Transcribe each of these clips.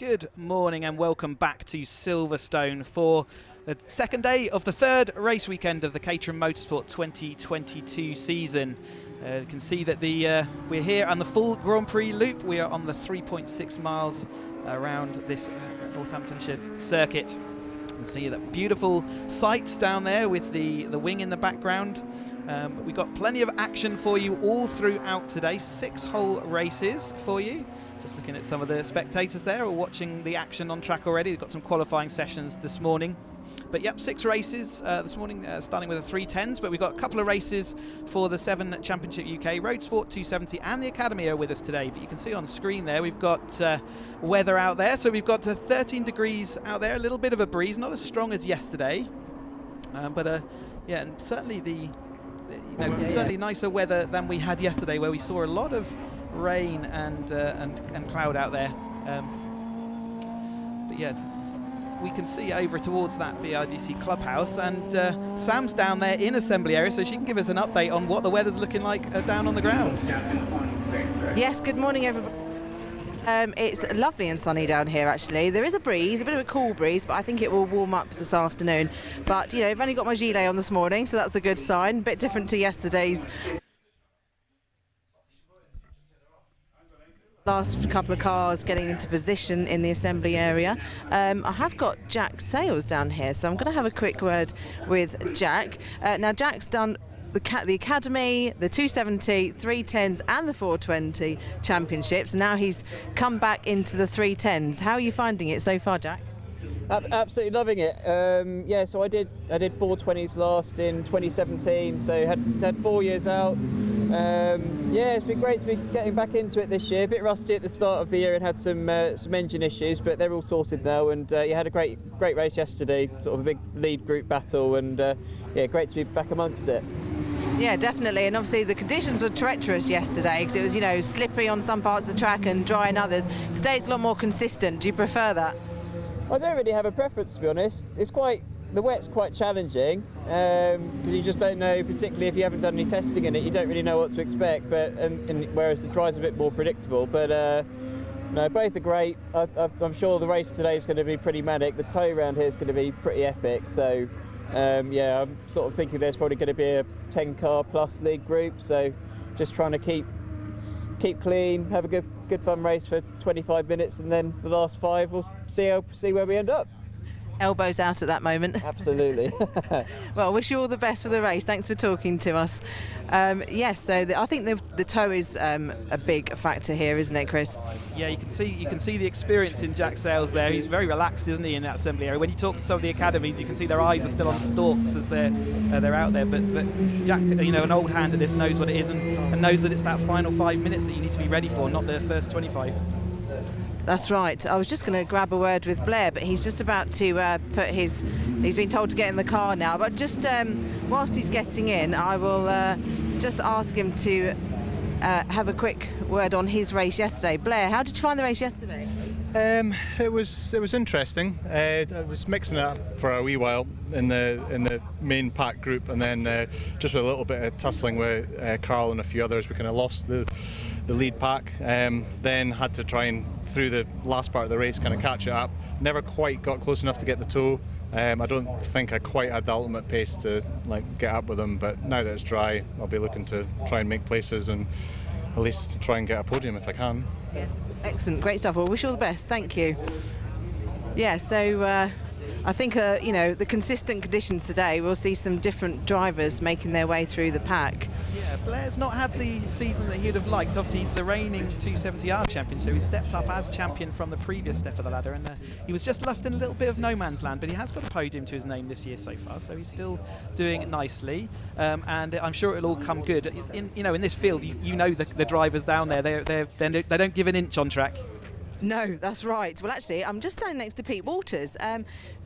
Good morning and welcome back to Silverstone for the second day of the third race weekend of the Caterham Motorsport 2022 season. You can see that we're here on the full Grand Prix loop. We are on the 3.6 miles around this Northamptonshire circuit. You can see that beautiful sights down there with the wing in the background. We've got plenty of action for you all throughout today. 6-hole races for you. Just looking at some of the spectators there or watching the action on track already. We've got some qualifying sessions this morning. But yep, 6 races this morning, starting with the 310s, but we've got a couple of races for the 7 Championship UK, Road Sport 270 and the Academy are with us today. But you can see on screen there, we've got weather out there. So we've got 13 degrees out there, a little bit of a breeze, not as strong as yesterday. Yeah, and certainly certainly nicer weather than we had yesterday, where we saw a lot of rain and cloud out there. But yeah, we can see over towards that BRSCC clubhouse, and Sam's down there in assembly area, so she can give us an update on what the weather's looking like down on the ground. Yes, good morning everybody. It's lovely and sunny down here actually. There is a breeze, a bit of a cool breeze, but I think it will warm up this afternoon. But you know, I've only got my gilet on this morning, so that's a good sign. A bit different to yesterday's. Last couple of cars getting into position in the assembly area. I have got Jack Sales down here, so I'm going to have a quick word with Jack. Now Jack's done the Academy, the 270, 310s and the 420 championships. Now he's come back into the 310s. How are you finding it so far, Jack? Absolutely loving it. Yeah, so I did 420s last in 2017, so had 4 years out. Yeah, it's been great to be getting back into it this year. A bit rusty at the start of the year and had some engine issues, but they're all sorted now. And you had a great race yesterday, sort of a big lead group battle, and yeah, great to be back amongst it. Yeah, definitely, and obviously the conditions were treacherous yesterday because it was, you know, slippery on some parts of the track and dry in others. Today it's a lot more consistent. Do you prefer that? I don't really have a preference, to be honest. The wet's quite challenging because you just don't know, particularly if you haven't done any testing in it, you don't really know what to expect. But and whereas the dry's a bit more predictable. But no, both are great. I'm sure the race today is going to be pretty manic. The tow round here is going to be pretty epic. So yeah, I'm sort of thinking there's probably going to be a 10-car plus lead group. So just trying to keep clean, have a good fun race for 25 minutes, and then the last 5 we'll see where we end up. Elbows out at that moment. Absolutely. Well, I wish you all the best for the race. Thanks for talking to us. Yes, so I think the tow is a big factor here, isn't it, Chris? Yeah, you can see the experience in Jack Sales there. He's very relaxed, isn't he, in that assembly area? When you talk to some of the academies, you can see their eyes are still on stalks as they're out there. But Jack, you know, an old hand at this, knows what it is and knows that it's that final 5 minutes that you need to be ready for, not the first 25. That's right. I was just going to grab a word with Blair, but he's just about to he's been told to get in the car now. But just whilst he's getting in, I will just ask him to have a quick word on his race yesterday. Blair, how did you find the race yesterday? It was interesting. I was mixing it up for a wee while in the main pack group, and then just with a little bit of tussling with Carl and a few others, we kind of lost the lead pack. Then had to try and, through the last part of the race, kind of catch it up. Never quite got close enough to get the tow. I don't think I quite had the ultimate pace to get up with them, but now that it's dry, I'll be looking to try and make places and at least try and get a podium if I can. Yeah. Excellent, great stuff. Well, wish you all the best. Thank you. Yeah, so I think you know, the consistent conditions today, we'll see some different drivers making their way through the pack. Yeah, Blair's not had the season that he'd have liked. Obviously, he's the reigning 270R champion, so he stepped up as champion from the previous step of the ladder, and he was just left in a little bit of no man's land, but he has got a podium to his name this year so far, so he's still doing nicely, and I'm sure it'll all come good. In this field, you know the drivers down there, they don't give an inch on track. No, that's right. Well, actually, I'm just standing next to Pete Walters.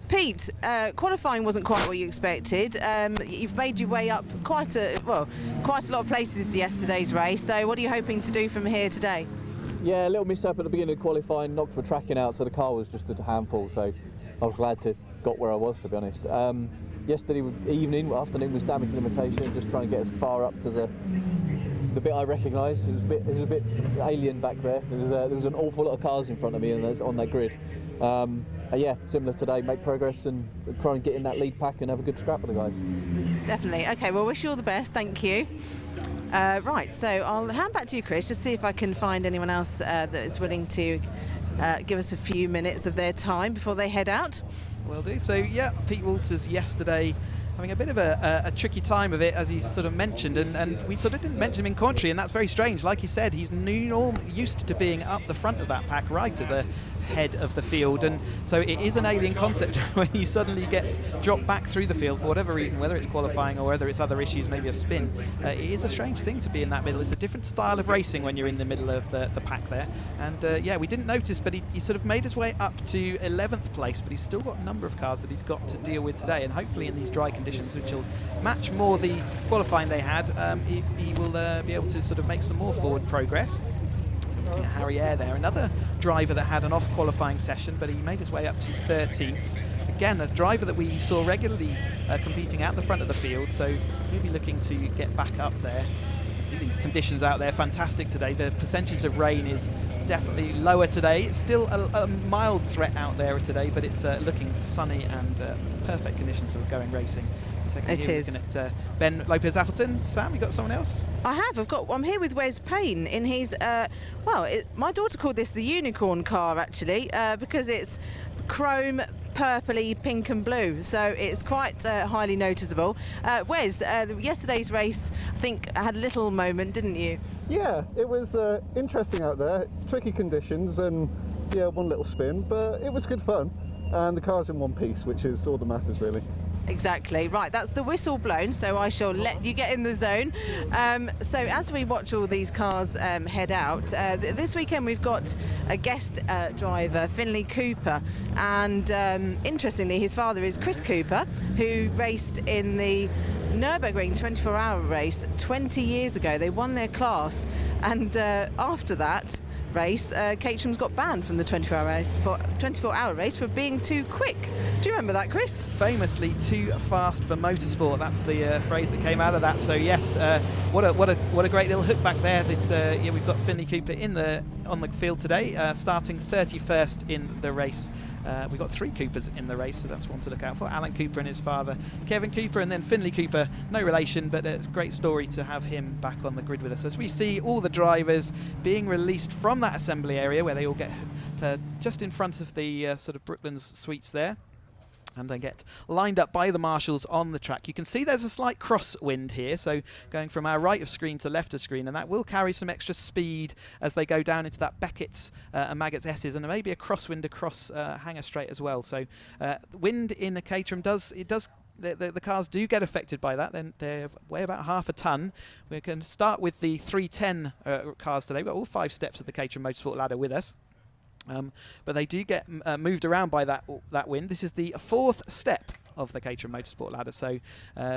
Pete, qualifying wasn't quite what you expected. You've made your way up quite a lot of places yesterday's race. So what are you hoping to do from here today? Yeah, a little mishap at the beginning of qualifying, knocked my tracking out, so the car was just a handful. So I was glad to got where I was, to be honest. Yesterday afternoon was damage limitation, just trying to get as far up to the the bit I recognised. It was a bit alien back there. There was an awful lot of cars in front of me and on that grid. Yeah, similar today, make progress and try and get in that lead pack and have a good scrap with the guys. Definitely. Okay, well, wish you all the best. Thank you. Right, so I'll hand back to you, Chris, just see if I can find anyone else that is willing to give us a few minutes of their time before they head out. Will do. So, yeah, Pete Walters yesterday having a bit of a tricky time of it, as he sort of mentioned, and we sort of didn't mention him in commentary, and that's very strange. Like he said, he's used to being up the front of that pack, right at the head of the field, and so it is an alien concept when you suddenly get dropped back through the field for whatever reason, whether it's qualifying or whether it's other issues, maybe a spin. It is a strange thing to be in that middle. It's a different style of racing when you're in the middle of the pack there, and yeah, we didn't notice, but he sort of made his way up to 11th place, but he's still got a number of cars that he's got to deal with today, and hopefully in these dry conditions, which will match more the qualifying they had, he will be able to sort of make some more forward progress. Looking at Harry Eyre there, another driver that had an off qualifying session, but he made his way up to 13th. Again, a driver that we saw regularly competing at the front of the field, so he'll be looking to get back up there. See these conditions out there, fantastic today. The percentage of rain is definitely lower today. It's still a mild threat out there today, but it's looking sunny and perfect conditions for going racing. It is. Looking at Ben Lopez-Appleton. Sam, you got someone else? I'm here with Wes Payne in his, my daughter called this the unicorn car, actually, because it's chrome, purpley, pink and blue, so it's quite highly noticeable. Wes, yesterday's race, I think, had a little moment, didn't you? Yeah, it was interesting out there, tricky conditions and yeah, one little spin, but it was good fun, and the car's in one piece, which is all that matters really. Exactly. Right, that's the whistle blown, so I shall let you get in the zone. So as we watch all these cars head out, this weekend we've got a guest driver, Finley Cooper, and interestingly his father is Chris Cooper, who raced in the Nürburgring 24-hour race 20 years ago. They won their class, and after that race, Caterham's got banned from the 24-hour race for being too quick. Do you remember that, Chris? Famously too fast for motorsport. That's the phrase that came out of that. So yes, what a great little hook back there. That yeah, we've got Finley Cooper on the field today, starting 31st in the race. We've got 3 Coopers in the race, so that's one to look out for. Alan Cooper and his father, Kevin Cooper, and then Finley Cooper, no relation, but it's a great story to have him back on the grid with us. As we see all the drivers being released from that assembly area where they all get to just in front of the sort of Brooklands suites there, and they get lined up by the marshals on the track. You can see there's a slight crosswind here, so going from our right of screen to left of screen, and that will carry some extra speed as they go down into that Beckett's and Maggott's S's, and maybe a crosswind across Hanger Straight as well. So wind in a Caterham the cars do get affected by that. Then they weigh about half a ton. We can start with the 310 cars today. We've got all 5 steps of the Caterham Motorsport ladder with us. But they do get moved around by that wind. This is the 4th step of the Caterham Motorsport ladder. So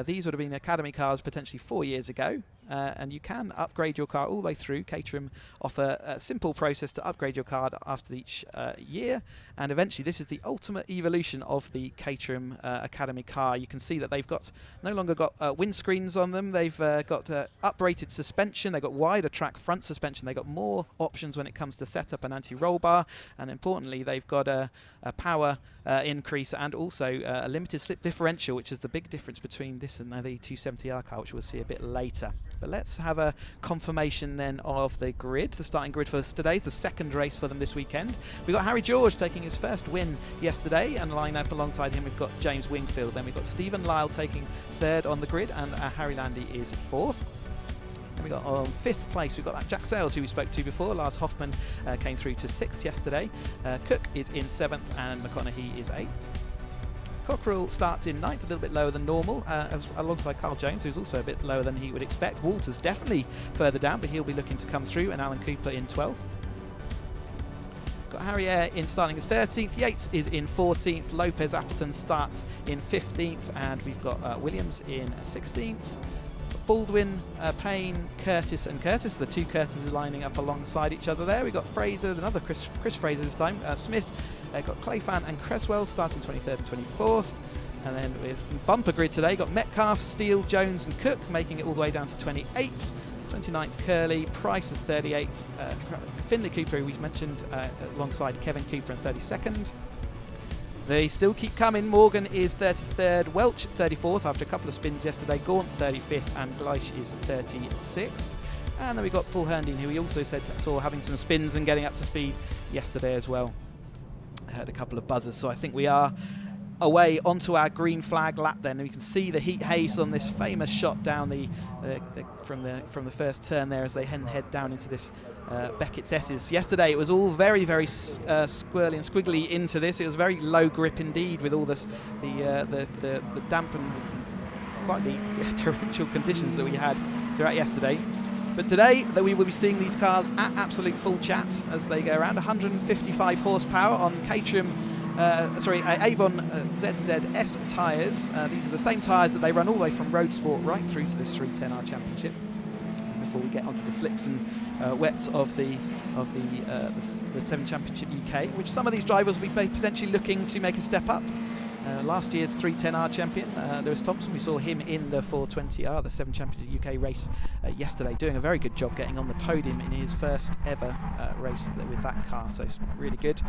these would have been Academy cars potentially 4 years ago. And you can upgrade your car all the way through. Caterham offer a simple process to upgrade your car after each year, and eventually this is the ultimate evolution of the Caterham Academy car. You can see that they've no longer got windscreens on them. They've got uprated suspension. They've got wider track front suspension. They've got more options when it comes to setup and anti-roll bar, and importantly they've got a power increase and also a limited slip differential, which is the big difference between this and the 270R car, which we'll see a bit later. But let's have a confirmation then of the grid. The starting grid for today, the 2nd race for them this weekend. We've got Harry George taking his first win yesterday, and line up alongside him we've got James Wingfield. Then we've got Stephen Lyle taking 3rd on the grid, and Harry Landy is 4th. And we got on 5th place, we've got that Jack Sales who we spoke to before. Lars Hoffman came through to 6th yesterday. Cook is in 7th, and McConaughey is 8th. Cockrell starts in 9th, a little bit lower than normal, alongside Carl Jones, who's also a bit lower than he would expect. Walters definitely further down, but he'll be looking to come through, and Alan Cooper in 12th. Got Harry Eyre starting in 13th, Yates is in 14th, Lopez-Appleton starts in 15th, and we've got Williams in 16th. Baldwin, Payne, Curtis and Curtis, the 2 Curtis are lining up alongside each other there. We've got Fraser, another Chris Fraser this time, Smith, got Clayfan and Creswell starting 23rd and 24th. And then with bumper grid today, got Metcalf, Steele, Jones and Cook making it all the way down to 28th. 29th Curly, Price is 38th, Finley Cooper, who we mentioned, alongside Kevin Cooper in 32nd. They still keep coming. Morgan is 33rd, Welch 34th after a couple of spins yesterday, Gaunt 35th, and Gleish is 36th. And then we got Paul Herndon, who we also saw having some spins and getting up to speed yesterday as well. Heard a couple of buzzers, so I think we are away onto our green flag lap then, and we can see the heat haze on this famous shot down from the first turn there as they head down into this Beckett's S's. Yesterday it was all very squirrely and squiggly into this. It was very low grip indeed, with all the damp and quite the torrential conditions that we had throughout yesterday. But today we will be seeing these cars at absolute full chat as they go around. 155 horsepower on Caterham Avon ZZS tyres. These are the same tyres that they run all the way from Road Sport right through to this 310R Championship. Before we get onto the slicks and wets of the 7 Championship UK, which some of these drivers will be potentially looking to make a step up. Last year's 310R champion, Lewis Thompson, we saw him in the 420R, the 7 Championship UK race yesterday, doing a very good job getting on the podium in his first ever race with that car, so it's really good.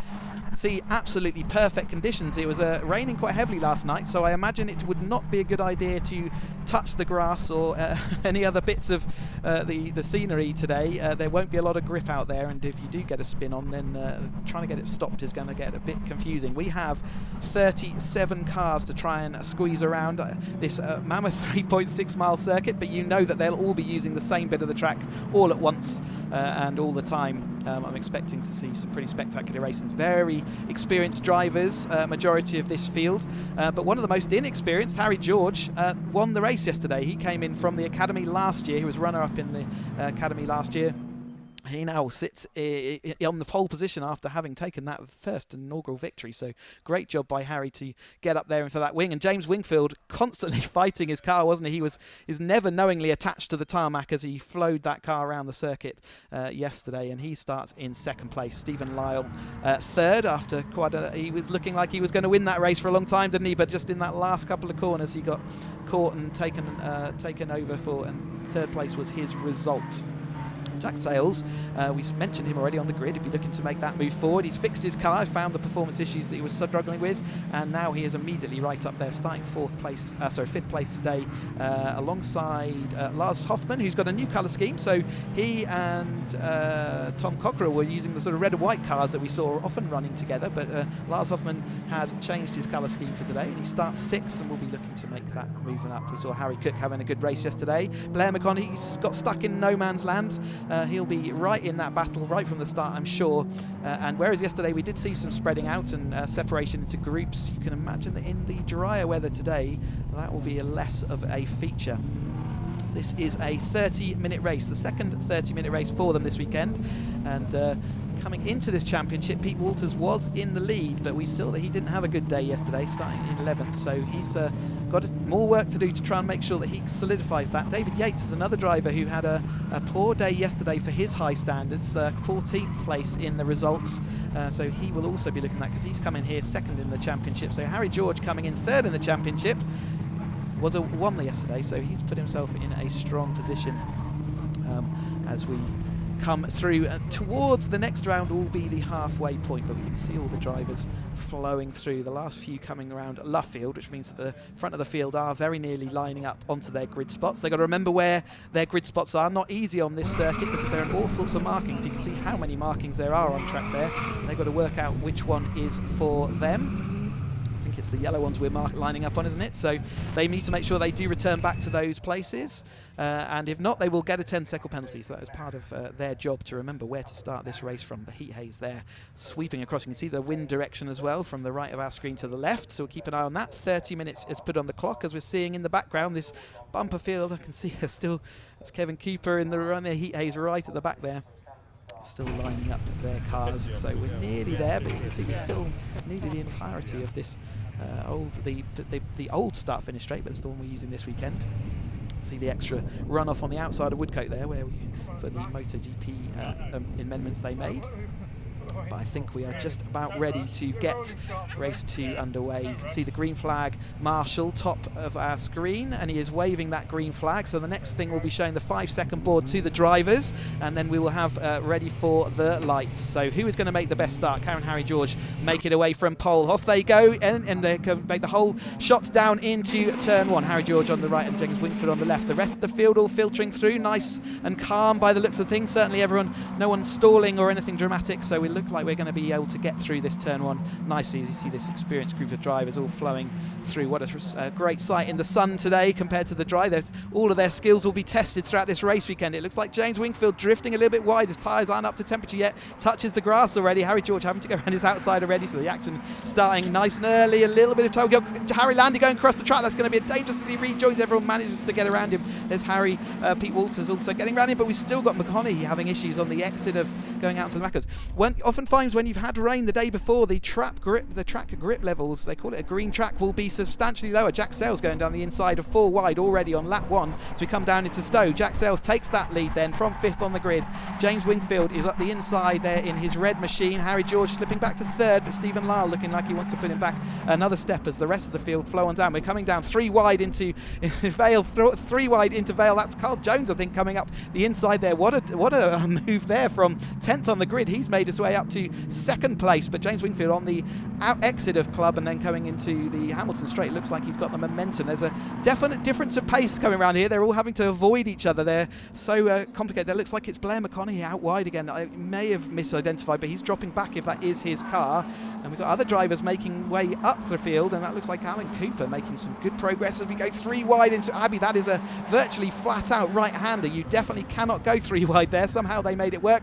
See, absolutely perfect conditions. It was raining quite heavily last night, so I imagine it would not be a good idea to touch the grass or any other bits of the scenery today. There won't be a lot of grip out there, and if you do get a spin on, then trying to get it stopped is going to get a bit confusing. We have 37 cars to try and squeeze around this mammoth 3.6 mile circuit, but you know that they'll all be using the same bit of the track all at once and all the time. I'm expecting to see some pretty spectacular racing. Very experienced drivers, majority of this field, but one of the most inexperienced, Harry George, won the race yesterday. He came in from the Academy last year. He was runner-up in the Academy last year. He now sits on the pole position after having taken that first inaugural victory. So great job by Harry to get up there and for that wing. And James Wingfield constantly fighting his car, wasn't he? He is never knowingly attached to the tarmac as he flowed that car around the circuit yesterday. And he starts in second place. Stephen Lyle third after he was looking like he was going to win that race for a long time, didn't he? But just in that last couple of corners, he got caught and taken over for, and third place was his result. Jack Sales, we mentioned him already on the grid. He'd be looking to make that move forward. He's fixed his car, found the performance issues that he was struggling with, and now he is immediately right up there, starting fifth place today, alongside Lars Hoffman, who's got a new colour scheme. So he and Tom Cockerell were using the sort of red and white cars that we saw often running together, but Lars Hoffman has changed his colour scheme for today, and he starts sixth and will be looking to make that movement up. We saw Harry Cook having a good race yesterday. Blair McConaughey's got stuck in no man's land. He'll be right in that battle right from the start, I'm sure. And whereas yesterday we did see some spreading out and separation into groups, you can imagine that in the drier weather today, that will be less of a feature. This is a 30-minute race, the second 30-minute race for them this weekend. And coming into this championship, Pete Walters was in the lead, but we saw that he didn't have a good day yesterday, starting in 11th. So he's got more work to do to try and make sure that he solidifies that. David Yates is another driver who had a poor day yesterday for his high standards, 14th place in the results. So he will also be looking at that because he's coming here second in the championship. So Harry George coming in third in the championship. Was a one yesterday, so he's put himself in a strong position as we come through. Towards the next round will be the halfway point, but we can see all the drivers flowing through. The last few coming around Luffield, which means that the front of the field are very nearly lining up onto their grid spots. They've got to remember where their grid spots are. Not easy on this circuit because there are all sorts of markings. You can see how many markings there are on track there. They've got to work out which one is for them. I think it's the yellow ones we're lining up on, isn't it? So they need to make sure they do return back to those places, and if not, they will get a 10-second penalty. So that is part of their job, to remember where to start this race from. The heat haze there sweeping across. You can see the wind direction as well from the right of our screen to the left, so we'll keep an eye on that. 30 minutes is put on the clock as we're seeing in the background this bumper field. I can see there's still, it's Kevin Cooper in the run there, heat haze right at the back there, still lining up their cars. So we're nearly there, but you can see we fill nearly the entirety of this the old start-finish straight, but it's the one we're using this weekend. See the extra runoff on the outside of Woodcote there, where for the MotoGP amendments they made. But I think we are just about ready to get race 2 underway. You can see the green flag marshal top of our screen, and he is waving that green flag. So the next thing will be showing the 5-second board to the drivers, and then we will have ready for the lights. So who is going to make the best start? Karen, Harry, George make it away from pole. Off they go, and they can make the whole shot down into turn 1. Harry George on the right and James Wingfield on the left. The rest of the field all filtering through, nice and calm by the looks of things. Certainly everyone, no one's stalling or anything dramatic, so we look like we're going to be able to get through this turn 1 nicely, as you see this experienced group of drivers all flowing through. What a great sight in the sun today compared to the dry. All of their skills will be tested throughout this race weekend. It looks like James Wingfield drifting a little bit wide. His tyres aren't up to temperature yet, touches the grass already. Harry George having to go around his outside already, so the action starting nice and early. A little bit of time. Harry Landy going across the track. That's going to be a dangerous as he rejoins. Everyone manages to get around him. There's Harry. Pete Walters also getting around him, but we've still got McConaughey having issues on the exit of going out to the Maccas. Oftentimes when you've had rain the day before, the track grip levels, they call it a green track, will be substantially lower. Jack Sales going down the inside of 4 wide already on lap 1 as we come down into Stowe. Jack Sales takes that lead then from 5th on the grid. James Wingfield is up the inside there in his red machine. Harry George slipping back to 3rd, but Stephen Lyle looking like he wants to put him back another step as the rest of the field flow on down. We're coming down 3 wide into Vale, 3 wide into Vale. That's Carl Jones, I think, coming up the inside there. What a move there from 10th on the grid. He's made his way up to 2nd place, but James Wingfield on the exit of club and then coming into the Hamilton straight, looks like he's got the momentum. There's a definite difference of pace coming around here. They're all having to avoid each other. They're so complicated. It looks like it's Blair McConaughey out wide again. I may have misidentified, but he's dropping back if that is his car. And we've got other drivers making way up the field, and that looks like Alan Cooper making some good progress as we go 3 wide into Abbey. That is a virtually flat out right-hander. You definitely cannot go 3 wide there. Somehow they made it work.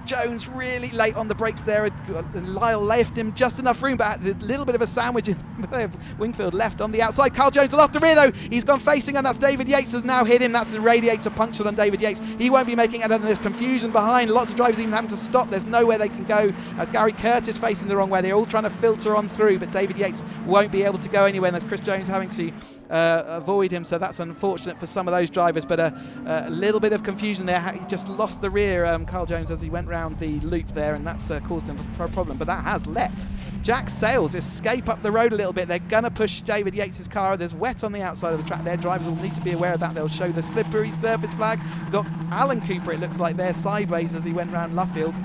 Jones really late on the brakes there. Lyle left him just enough room, but a little bit of a sandwich in there. Wingfield left on the outside. Carl Jones off the rear though. He's gone facing, and that's David Yates has now hit him. That's the radiator punctured on David Yates. He won't be making it, and there's confusion behind. Lots of drivers even having to stop. There's nowhere they can go as Gary Curtis facing the wrong way. They're all trying to filter on through, but David Yates won't be able to go anywhere, and there's Chris Jones having to avoid him, so that's unfortunate for some of those drivers, but a little bit of confusion there. He just lost the rear, Carl Jones, as he went round the loop there, and that's caused him a problem, but that has let Jack Sales escape up the road a little bit. They're going to push David Yates' car. There's wet on the outside of the track. Their drivers will need to be aware of that. They'll show the slippery surface flag. We've got Alan Cooper, it looks like, there sideways as he went round Luffield.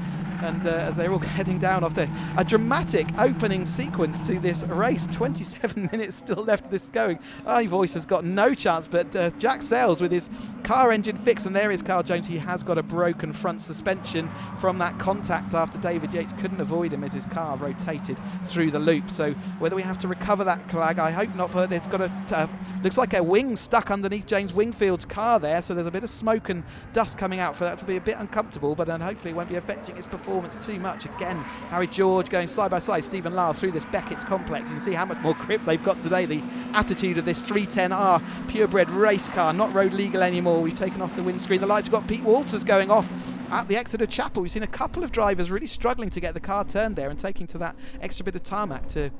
And as they're all heading down after a dramatic opening sequence to this race. 27 minutes still left of this going. iVoice has got no chance, but Jack Sales with his car engine fixed, and there is Carl Jones. He has got a broken front suspension from that contact after David Yates couldn't avoid him as his car rotated through the loop. So whether we have to recover that flag, I hope not. But there's got a looks like a wing stuck underneath James Wingfield's car there, so there's a bit of smoke and dust coming out for that to be a bit uncomfortable, but then hopefully it won't be affecting his performance too much. Again, Harry George going side by side, Stephen Lyle through this Beckett's complex. You can see how much more grip they've got today. The attitude of this 310R purebred race car, not road legal anymore. We've taken off the windscreen. The lights, we've got Pete Walters going off at the Exeter Chapel. We've seen a couple of drivers really struggling to get the car turned there and taking to that extra bit of tarmac to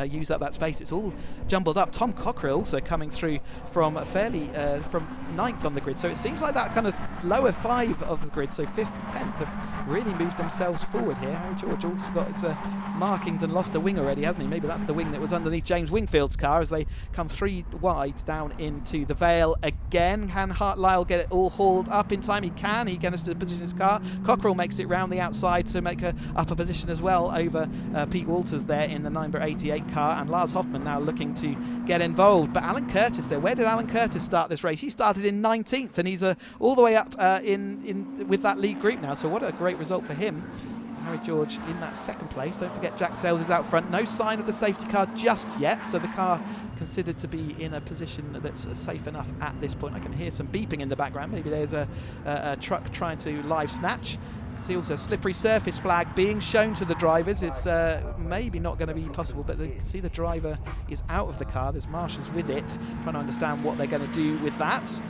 use up that space. It's all jumbled up. Tom Cockrell also coming through from fairly from 9th on the grid, so it seems like that kind of lower 5 of the grid, so 5th and 10th have really moved themselves forward here. Harry George also got his markings and lost a wing already, hasn't he? Maybe that's the wing that was underneath James Wingfield's car as they come 3 wide down into the Vale again. Can Lyle get it all hauled up in time? He can. He gets to position his car. Cockrell makes it round the outside to make a upper position as well over Pete Walters there in the 988 car, and Lars Hoffman now looking to get involved. But Alan Curtis there, where did Alan Curtis start this race? He started in 19th, and he's all the way up in with that lead group now, so what a great result for him. Harry George in that 2nd place. Don't forget Jack Sales is out front. No sign of the safety car just yet, so the car considered to be in a position that's safe enough at this point. I can hear some beeping in the background. Maybe there's a truck trying to live snatch. See also a slippery surface flag being shown to the drivers. It's maybe not going to be possible, but you can see the driver is out of the car. There's marshals with it, trying to understand what they're going to do with that.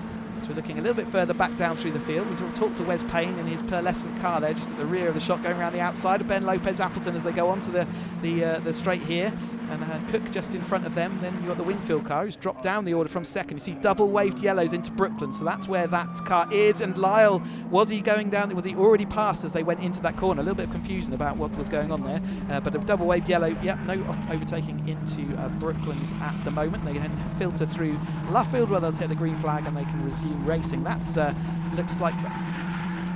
So we're looking a little bit further back down through the field. We sort of talked to Wes Payne in his pearlescent car there, just at the rear of the shot, going around the outside of Ben Lopez Appleton as they go onto the straight here, and Cook just in front of them. Then you've got the Wingfield car who's dropped down the order from second. You see double waved yellows into Brooklyn, so that's where that car is. And Lyle, was he going down? Was he already passed as they went into that corner? A little bit of confusion about what was going on there, but a double waved yellow. Yep, no overtaking into Brooklyn's at the moment. They can filter through Luffield where they'll take the green flag and they can resume racing. That's looks like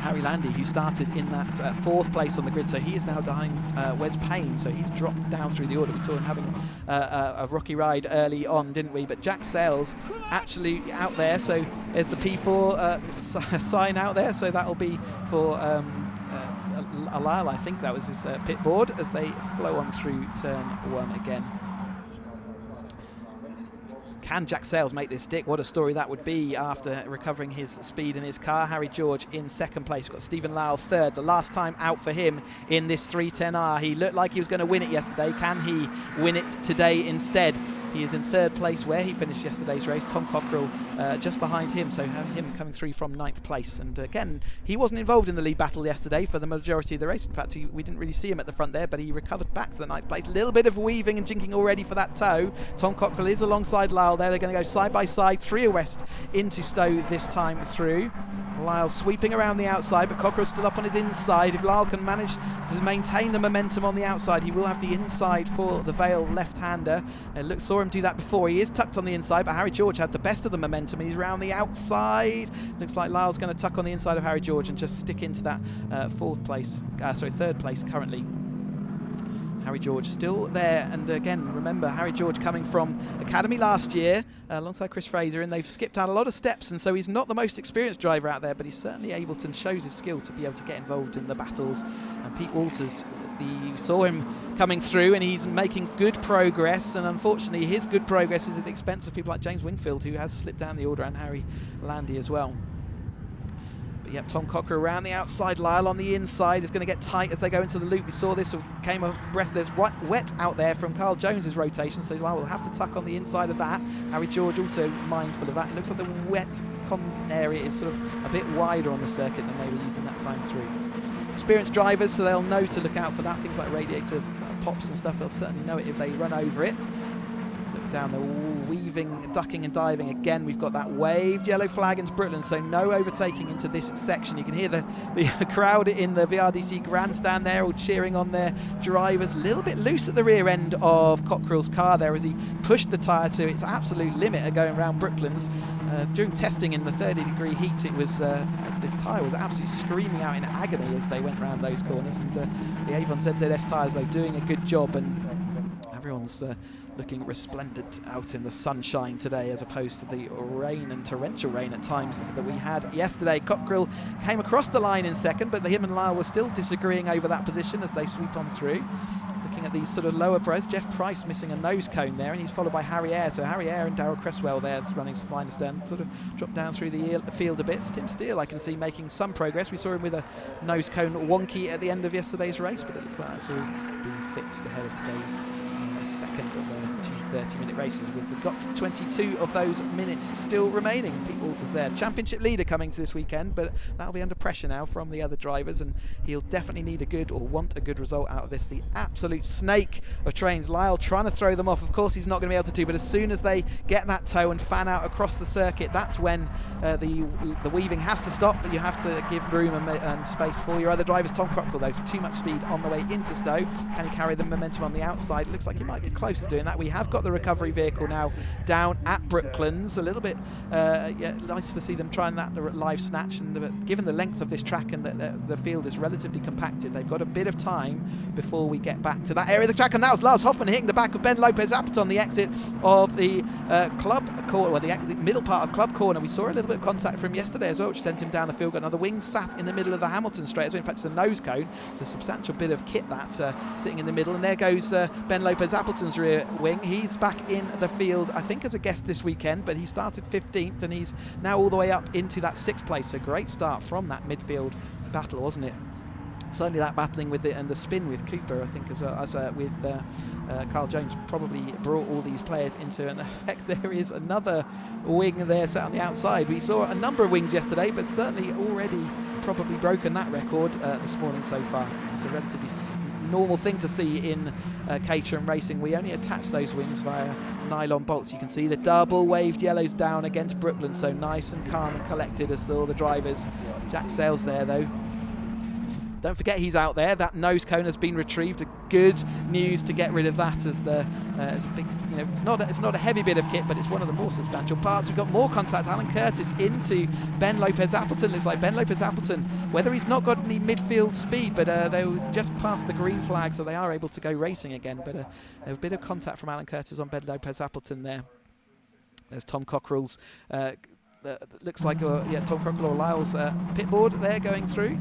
Harry Landy, who started in that fourth place on the grid, so he is now behind Wes Payne, so he's dropped down through the order. We saw him having a rocky ride early on, didn't we? But Jack Sales actually out there, so there's the P4 sign out there, so that'll be for Lyle. I think that was his pit board as they flow on through turn one again. Can Jack Sales make this stick? What a story that would be after recovering his speed in his car. Harry George in second place. We've got Stephen Lyle third. The last time out for him in this 310R. He looked like he was going to win it yesterday. Can he win it today instead? He is in third place where he finished yesterday's race. Tom Cockrell just behind him, so have him coming through from 9th place. And again, he wasn't involved in the lead battle yesterday for the majority of the race. In fact, we didn't really see him at the front there, but he recovered back to the 9th place. A little bit of weaving and jinking already for that toe. Tom Cockrell is alongside Lyle there. They're going to go side by side, 3 west into Stowe this time through. Lyle sweeping around the outside, but Cockrell's still up on his inside. If Lyle can manage to maintain the momentum on the outside, he will have the inside for the Vale left-hander. Saw him do that before. He is tucked on the inside, but Harry George had the best of the momentum and he's around the outside. Looks like Lyle's going to tuck on the inside of Harry George and just stick into that third place currently. Harry George still there, and again, remember Harry George coming from Academy last year alongside Chris Fraser, and they've skipped out a lot of steps, and so he's not the most experienced driver out there, but he's certainly able to, and shows his skill to be able to get involved in the battles. And Pete Walters, you saw him coming through and he's making good progress, and unfortunately his good progress is at the expense of people like James Wingfield, who has slipped down the order, and Harry Landy as well. Yep, Tom Cockrell around the outside. Lyle on the inside is going to get tight as they go into the loop. We saw this came abreast. There's wet out there from Carl Jones's rotation, so Lyle will have to tuck on the inside of that. Harry George also mindful of that. It looks like the wet area is sort of a bit wider on the circuit than they were using that time through. Experienced drivers, so they'll know to look out for that. Things like radiator pops and stuff, they'll certainly know it if they run over it. Look down the weaving, ducking and diving. Again, we've got that waved yellow flag into Brooklyn, so no overtaking into this section. You can hear the crowd in the BRDC grandstand there all cheering on their drivers. A little bit loose at the rear end of Cockrell's car there as he pushed the tyre to its absolute limit going around Brooklyn's. During testing in the 30-degree heat, it was this tyre was absolutely screaming out in agony as they went around those corners, and the Avon ZZS tyres though doing a good job, and everyone's looking resplendent out in the sunshine today, as opposed to the rain and torrential rain at times that we had yesterday. Cockrell came across the line in second, but him and Lyle were still disagreeing over that position as they sweep on through. Looking at these sort of lower pros, Jeff Price missing a nose cone there, and he's followed by Harry Eyre. So Harry Eyre and Darryl Cresswell there running line astern, sort of dropped down through the field a bit. Tim Steele I can see making some progress. We saw him with a nose cone wonky at the end of yesterday's race, but it looks like that's all being fixed ahead of today's second of the 2 30-minute races. We've got 22 of those minutes still remaining. Pete Walters there, championship leader coming to this weekend, but that'll be under pressure now from the other drivers, and he'll definitely need a good, or want a good result out of this. The absolute snake of trains. Lyle trying to throw them off. Of course he's not going to be able to do, but as soon as they get that toe and fan out across the circuit, that's when the weaving has to stop, but you have to give room and space for your other drivers. Tom Cockrell though, for too much speed on the way into Stowe. Can he carry the momentum on the outside? It looks like he might be close to doing that. We have got the recovery vehicle now down at Brooklands. A little bit nice to see them trying that live snatch, and given the length of this track and the field is relatively compacted, they've got a bit of time before we get back to that area of the track. And that was Lars Hoffman hitting the back of Ben Lopez Appleton on the exit of the club corner, or the middle part of club corner. We saw a little bit of contact from yesterday as well, which sent him down the field. Got another wing sat in the middle of the Hamilton straight as well. In fact, it's a nose cone. It's a substantial bit of kit that sitting in the middle, and there goes Ben Lopez Appleton's rear wing. He's back in the field, I think, as a guest this weekend, but he started 15th and he's now all the way up into that 6th place. So great start from that midfield battle, wasn't it? certainly that battling with it and the spin with Cooper, I think, as well as with Carl Jones, probably brought all these players into an effect. There is another wing there sat on the outside. We saw a number of wings yesterday, but certainly already probably broken that record this morning so far. It's a relatively normal thing to see in Caterham racing. We only attach those wings via nylon bolts. You can see the double waved yellows down against Brooklyn, so nice and calm and collected as all the drivers. Jack Sales there though. Don't forget he's out there. That nose cone has been retrieved. Good news to get rid of that, as it's a big, it's not a heavy bit of kit, but it's one of the more substantial parts. We've got more contact. Alan Curtis into Ben Lopez-Appleton. Looks like Ben Lopez-Appleton, whether he's not got any midfield speed, but they were just past the green flag, so they are able to go racing again. But a bit of contact from Alan Curtis on Ben Lopez-Appleton there. There's Tom Cockerell's. Looks like Tom Cockerell or Lyle's pitboard there going through.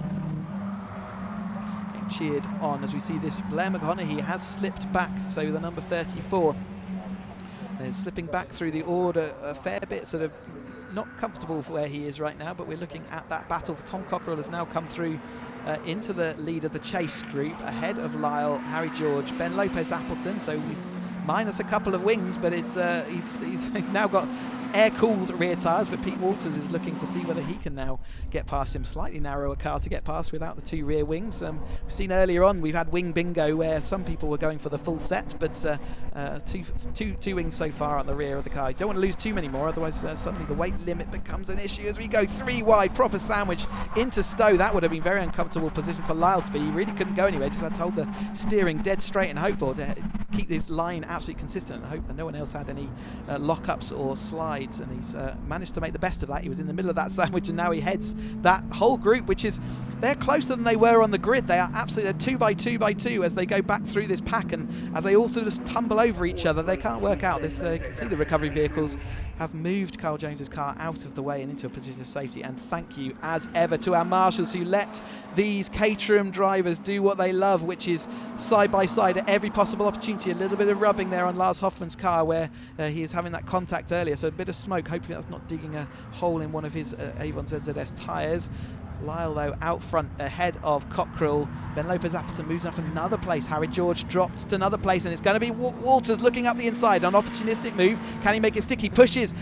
Cheered on as we see this. Blair McConaughey has slipped back, so the number 34 is slipping back through the order a fair bit, sort of not comfortable for where he is right now, but we're looking at that battle. Tom Cockerell has now come through into the lead of the chase group, ahead of Lyle, Harry George, Ben Lopez-Appleton, so he's minus a couple of wings, but it's he's now got air-cooled rear tyres, but Pete Walters is looking to see whether he can now get past him. Slightly narrower car to get past without the two rear wings. We've seen earlier on, we've had wing bingo where some people were going for the full set, but two wings so far on the rear of the car. You don't want to lose too many more, otherwise suddenly the weight limit becomes an issue as we go three wide, proper sandwich into Stowe. That would have been very uncomfortable position for Lyle to be. He really couldn't go anywhere, just had to hold the steering dead straight and hope, or to keep this line absolutely consistent and hope that no one else had any lock-ups or slides. And he's managed to make the best of that. He was in the middle of that sandwich, and now he heads that whole group, which is, they're closer than they were on the grid. They are absolutely 2 by 2 by 2 as they go back through this pack, and as they all sort of tumble over each other, they can't work out this. You can see the recovery vehicles have moved Carl Jones's car out of the way and into a position of safety. And thank you as ever to our marshals who let these Caterham drivers do what they love, which is side by side at every possible opportunity. A little bit of rubbing there on Lars Hoffman's car where he is having that contact earlier, so a bit of smoke. Hopefully that's not digging a hole in one of his Avon ZZS tyres. Lyle though out front ahead of Cockerell. Ben Lopez-Appleton moves up another place. Harry George drops to another place, and it's going to be Walters looking up the inside. An opportunistic move. Can he make it stick? He pushes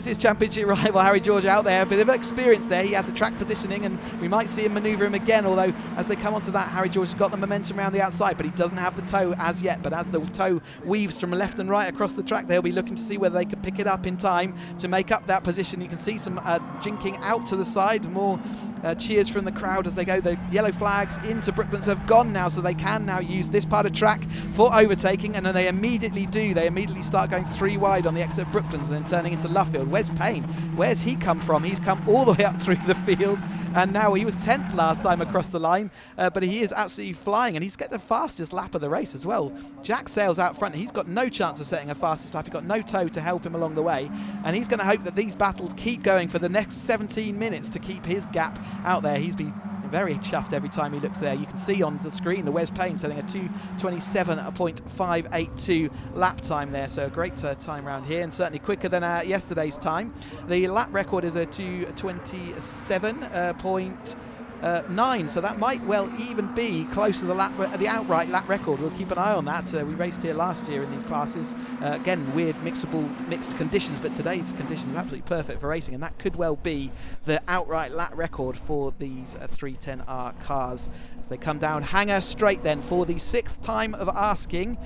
his championship rival Harry George out there. A bit of experience there. He had the track positioning, and we might see him manoeuvre him again, although as they come onto that, Harry George has got the momentum around the outside, but he doesn't have the toe as yet. But as the toe weaves from left and right across the track, they'll be looking to see whether they can pick it up in time to make up that position. You can see some jinking out to the side. More cheers from the crowd as they go. The yellow flags into Brooklands have gone now, so they can now use this part of track for overtaking, and then they immediately do. They immediately start going three wide on the exit of Brooklands and then turning into Luffield. Where's Payne? Where's he come from? He's come all the way up through the field, and now he was 10th last time across the line, but he is absolutely flying, and he's got the fastest lap of the race as well. Jack Sales out front. He's got no chance of setting a fastest lap. He's got no toe to help him along the way, and he's going to hope that these battles keep going for the next 17 minutes to keep his gap out there. He's been very chuffed every time he looks there. You can see on the screen the Wes Payne setting a 2:27.582 lap time there, so a great time round here, and certainly quicker than yesterday's time. The lap record is a 2:27.9, so that might well even be close to the outright lap record. We'll keep an eye on that. We raced here last year in these classes. Again, weird mixed conditions, but today's conditions are absolutely perfect for racing, and that could well be the outright lap record for these 310R cars. As they come down Hanger Straight then for the 6th time of asking.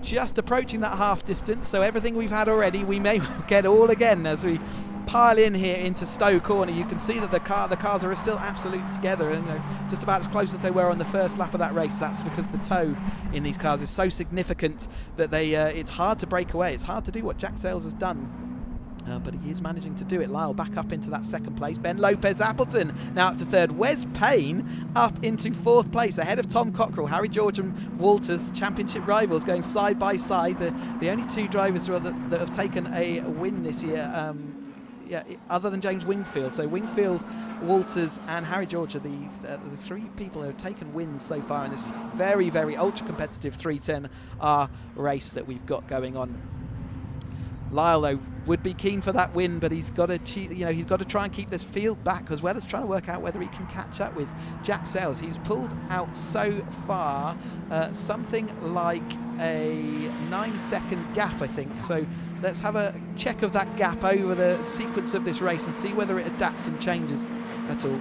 Just approaching that half distance, so everything we've had already we may get all again as we pile in here into Stowe Corner. You can see that the cars are still absolutely together, and just about as close as they were on the first lap of that race. That's because the toe in these cars is so significant that it's hard to break away. It's hard to do what Jack Sales has done. But he is managing to do it. Lyle back up into that 2nd place. Ben Lopez-Appleton now up to 3rd. Wes Payne up into 4th place ahead of Tom Cockerell. Harry George and Walters, championship rivals, going side by side. The only two drivers that have taken a win this year, other than James Wingfield. So Wingfield, Walters and Harry George are the 3 people who have taken wins so far in this very, very ultra competitive 310R race that we've got going on. Lyle, though, would be keen for that win, but he's got to he's got to try and keep this field back, as well as trying to work out whether he can catch up with Jack Sayles. He's pulled out so far something like a 9-second gap, I think. So let's have a check of that gap over the sequence of this race and see whether it adapts and changes at all.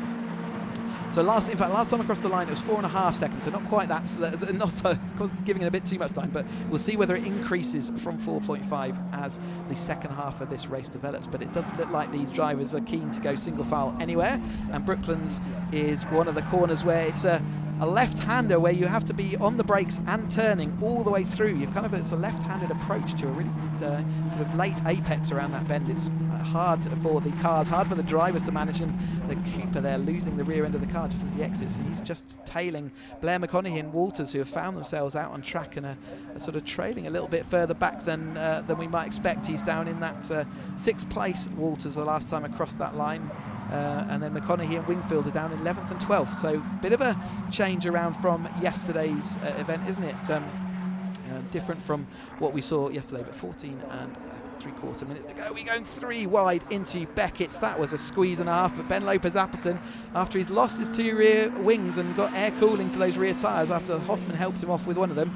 So last time across the line it was 4.5 seconds, so not quite that, so not giving it a bit too much time, but we'll see whether it increases from 4.5 as the second half of this race develops. But it doesn't look like these drivers are keen to go single file anywhere, and Brooklands is one of the corners where it's a left-hander where you have to be on the brakes and turning all the way through. It's a left-handed approach to a really sort of late apex around that bend. It's hard for the cars, hard for the drivers to manage, and the Cooper there losing the rear end of the car just as he exits, and he's just tailing Blair McConaughey and Walters, who have found themselves out on track and are sort of trailing a little bit further back than we might expect. He's down in that 6th place, Walters, the last time across that line. And then McConaughey and Wingfield are down 11th and 12th, so bit of a change around from yesterday's event, isn't it? Different from what we saw yesterday, but 14 and 3/4 minutes to go. We're going 3 wide into Beckett's. That was a squeeze and a half, but Ben Lopez-Appleton, after he's lost his 2 rear wings and got air cooling to those rear tyres after Hoffman helped him off with one of them,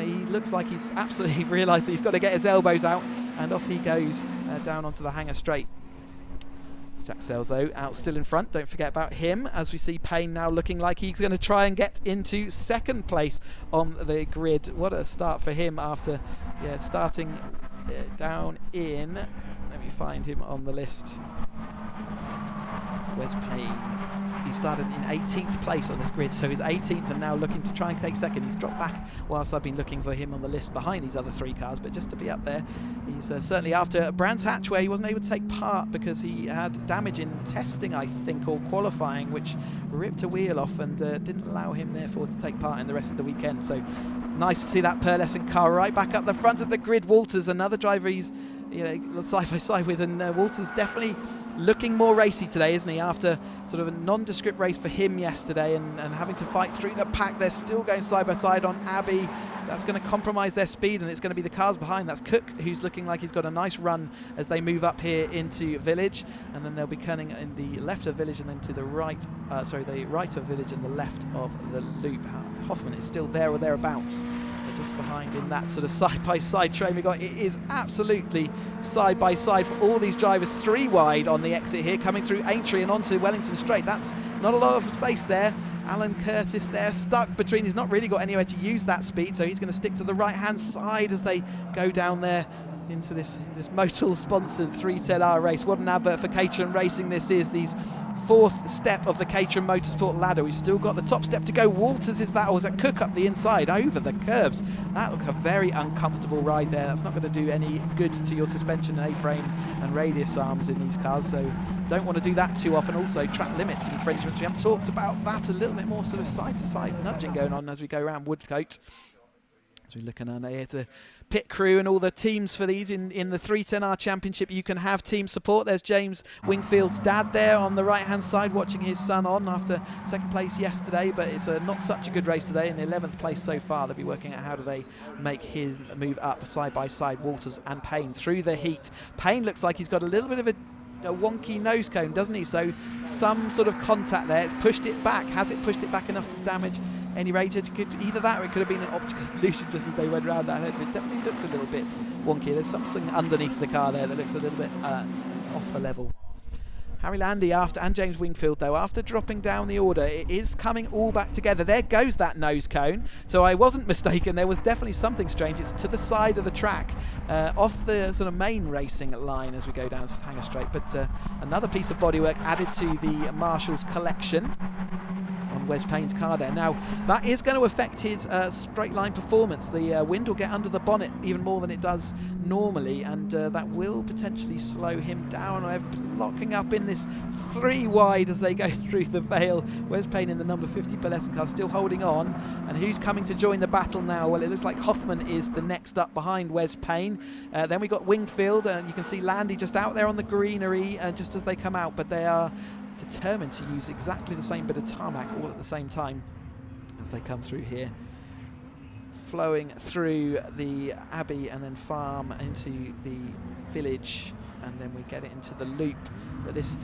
he looks like he's absolutely realised that he's got to get his elbows out, and off he goes down onto the hanger straight. Jack Sayles, though, out still in front. Don't forget about him, as we see Payne now looking like he's going to try and get into 2nd place on the grid. What a start for him after starting down in... Let me find him on the list. Where's Payne? He started in 18th place on this grid, so he's 18th and now looking to try and take 2nd. He's dropped back whilst I've been looking for him on the list behind these other 3 cars, but just to be up there. He's certainly after Brands Hatch, where he wasn't able to take part because he had damage in testing, I think, or qualifying, which ripped a wheel off and didn't allow him therefore to take part in the rest of the weekend. So nice to see that pearlescent car right back up the front of the grid. Walters, another driver he's side by side with, and Walters definitely looking more racy today, isn't he, after sort of a nondescript race for him yesterday and having to fight through the pack. They're still going side by side on Abbey. That's going to compromise their speed, and it's going to be the cars behind. That's Cook, who's looking like he's got a nice run as they move up here into Village, and then they'll be turning in the left of Village and then to the right, the right of Village and the left of the loop. Hoffman is still there or thereabouts. Just behind in that sort of side-by-side train. It is absolutely side-by-side for all these drivers. 3 wide on the exit here, coming through Aintree and onto Wellington Straight. That's not a lot of space there. Alan Curtis there, stuck between. He's not really got anywhere to use that speed, so he's going to stick to the right-hand side as they go down there into this Motul-sponsored 310R race. What an advert for Caterham Racing this is. These 4th step of the Caterham Motorsport ladder. We've still got the top step to go. Walters is that, or is that Cook up the inside over the curbs? That looks a very uncomfortable ride there. That's not going to do any good to your suspension A-frame and radius arms in these cars, so don't want to do that too often. Also, track limits infringements. We haven't talked about that. A little bit more sort of side-to-side nudging going on as we go around Woodcote. So we're looking at here to pit crew and all the teams for these in the 310R Championship. You can have team support. There's James Wingfield's dad there on the right-hand side watching his son on after 2nd place yesterday, but it's not such a good race today. In the 11th place so far, they'll be working out how do they make his move up side by side, Walters and Payne through the heat. Payne looks like he's got a little bit of a wonky nose cone, doesn't he? So some sort of contact there. It's pushed it back. Has it pushed it back enough to damage any radiator? Either that or it could have been an optical illusion just as they went around that head. It definitely looked a little bit wonky. There's something underneath the car there that looks a little bit off the level. Harry Landy and James Wingfield, though, after dropping down the order, it is coming all back together. There goes that nose cone. So I wasn't mistaken. There was definitely something strange. It's to the side of the track, off the sort of main racing line as we go down Hanger Straight. But another piece of bodywork added to the Marshall's collection on Wes Payne's car there. Now, that is going to affect his straight line performance. The wind will get under the bonnet even more than it does normally, and that will potentially slow him down. We're locking up in this 3 wide as they go through the Vale. Wes Payne in the number 50 Pearlescent car still holding on, and who's coming to join the battle now? Well, it looks like Hoffman is the next up behind Wes Payne. Then we got Wingfield, and you can see Landy just out there on the greenery just as they come out, but they are determined to use exactly the same bit of tarmac all at the same time as they come through here. flowing through the Abbey and then Farm into the village, and then we get it into the loop. But this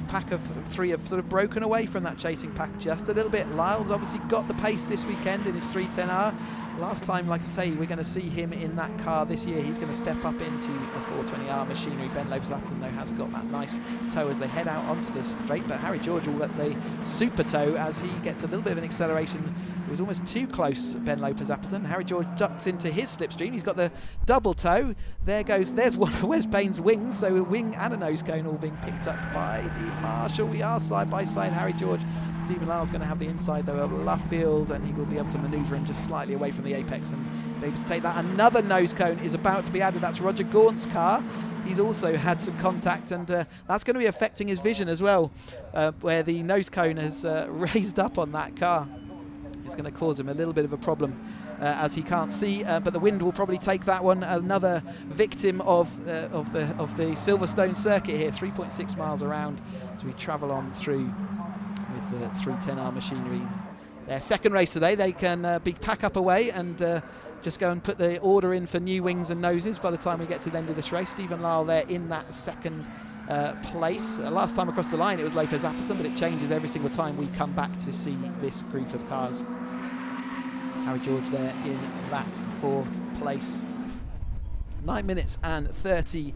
pack of three have sort of broken away from that chasing pack just a little bit. Lyle's obviously got the pace this weekend in his 310R. Last time, like I say, we're going to see him in that car this year. He's going to step up into the 420R machinery. Ben Lopez-Appleton, though, has got that nice tow as they head out onto the straight, but Harry George will let the super tow as he gets a little bit of an acceleration. It was almost too close, Ben Lopez-Appleton. Harry George ducks into his slipstream. He's got the double tow. There's one of Wes Payne's wings, so a wing and a nose cone all being picked up by the marshal. We are side by side. Harry George, Stephen Lyle's going to have the inside though of Luffield, and he will be able to manoeuvre him just slightly away from the apex and be able to take that. Another nose cone is about to be added. That's Roger Gaunt's car. He's also had some contact, and that's going to be affecting his vision as well, where the nose cone has raised up on that car. It's going to cause him a little bit of a problem as he can't see, but the wind will probably take that one. Another victim of the Silverstone circuit here, 3.6 miles around as we travel on through with the 310R machinery. Their second race today, they can pack up away and just go and put the order in for new wings and noses by the time we get to the end of this race. Stephen Lyle there in that second place. Last time across the line it was Lopez-Appleton, but it changes every single time we come back to see this group of cars. Harry George there in that fourth place. 9 minutes and 30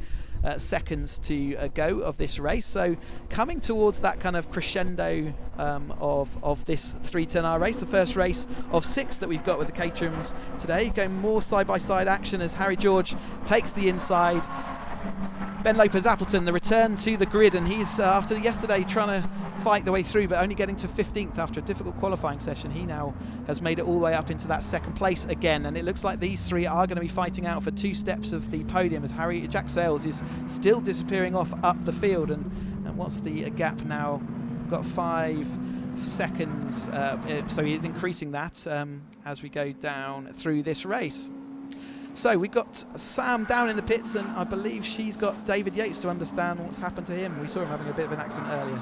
seconds to go of this race, so coming towards that kind of crescendo of this 310R race, the first race of 6 that we've got with the Caterhams today, going more side-by-side action as Harry George takes the inside. Ben Lopez-Appleton, the return to the grid, and he's after yesterday trying to fight the way through but only getting to 15th after a difficult qualifying session. He now has made it all the way up into that second place again, and it looks like these three are going to be fighting out for 2 steps of the podium as Jack Sayles is still disappearing off up the field. And what's the gap now? We've got 5 seconds, so he is increasing that as we go down through this race. So we've got Sam down in the pits, and I believe she's got David Yates to understand what's happened to him. We saw him having a bit of an accident earlier.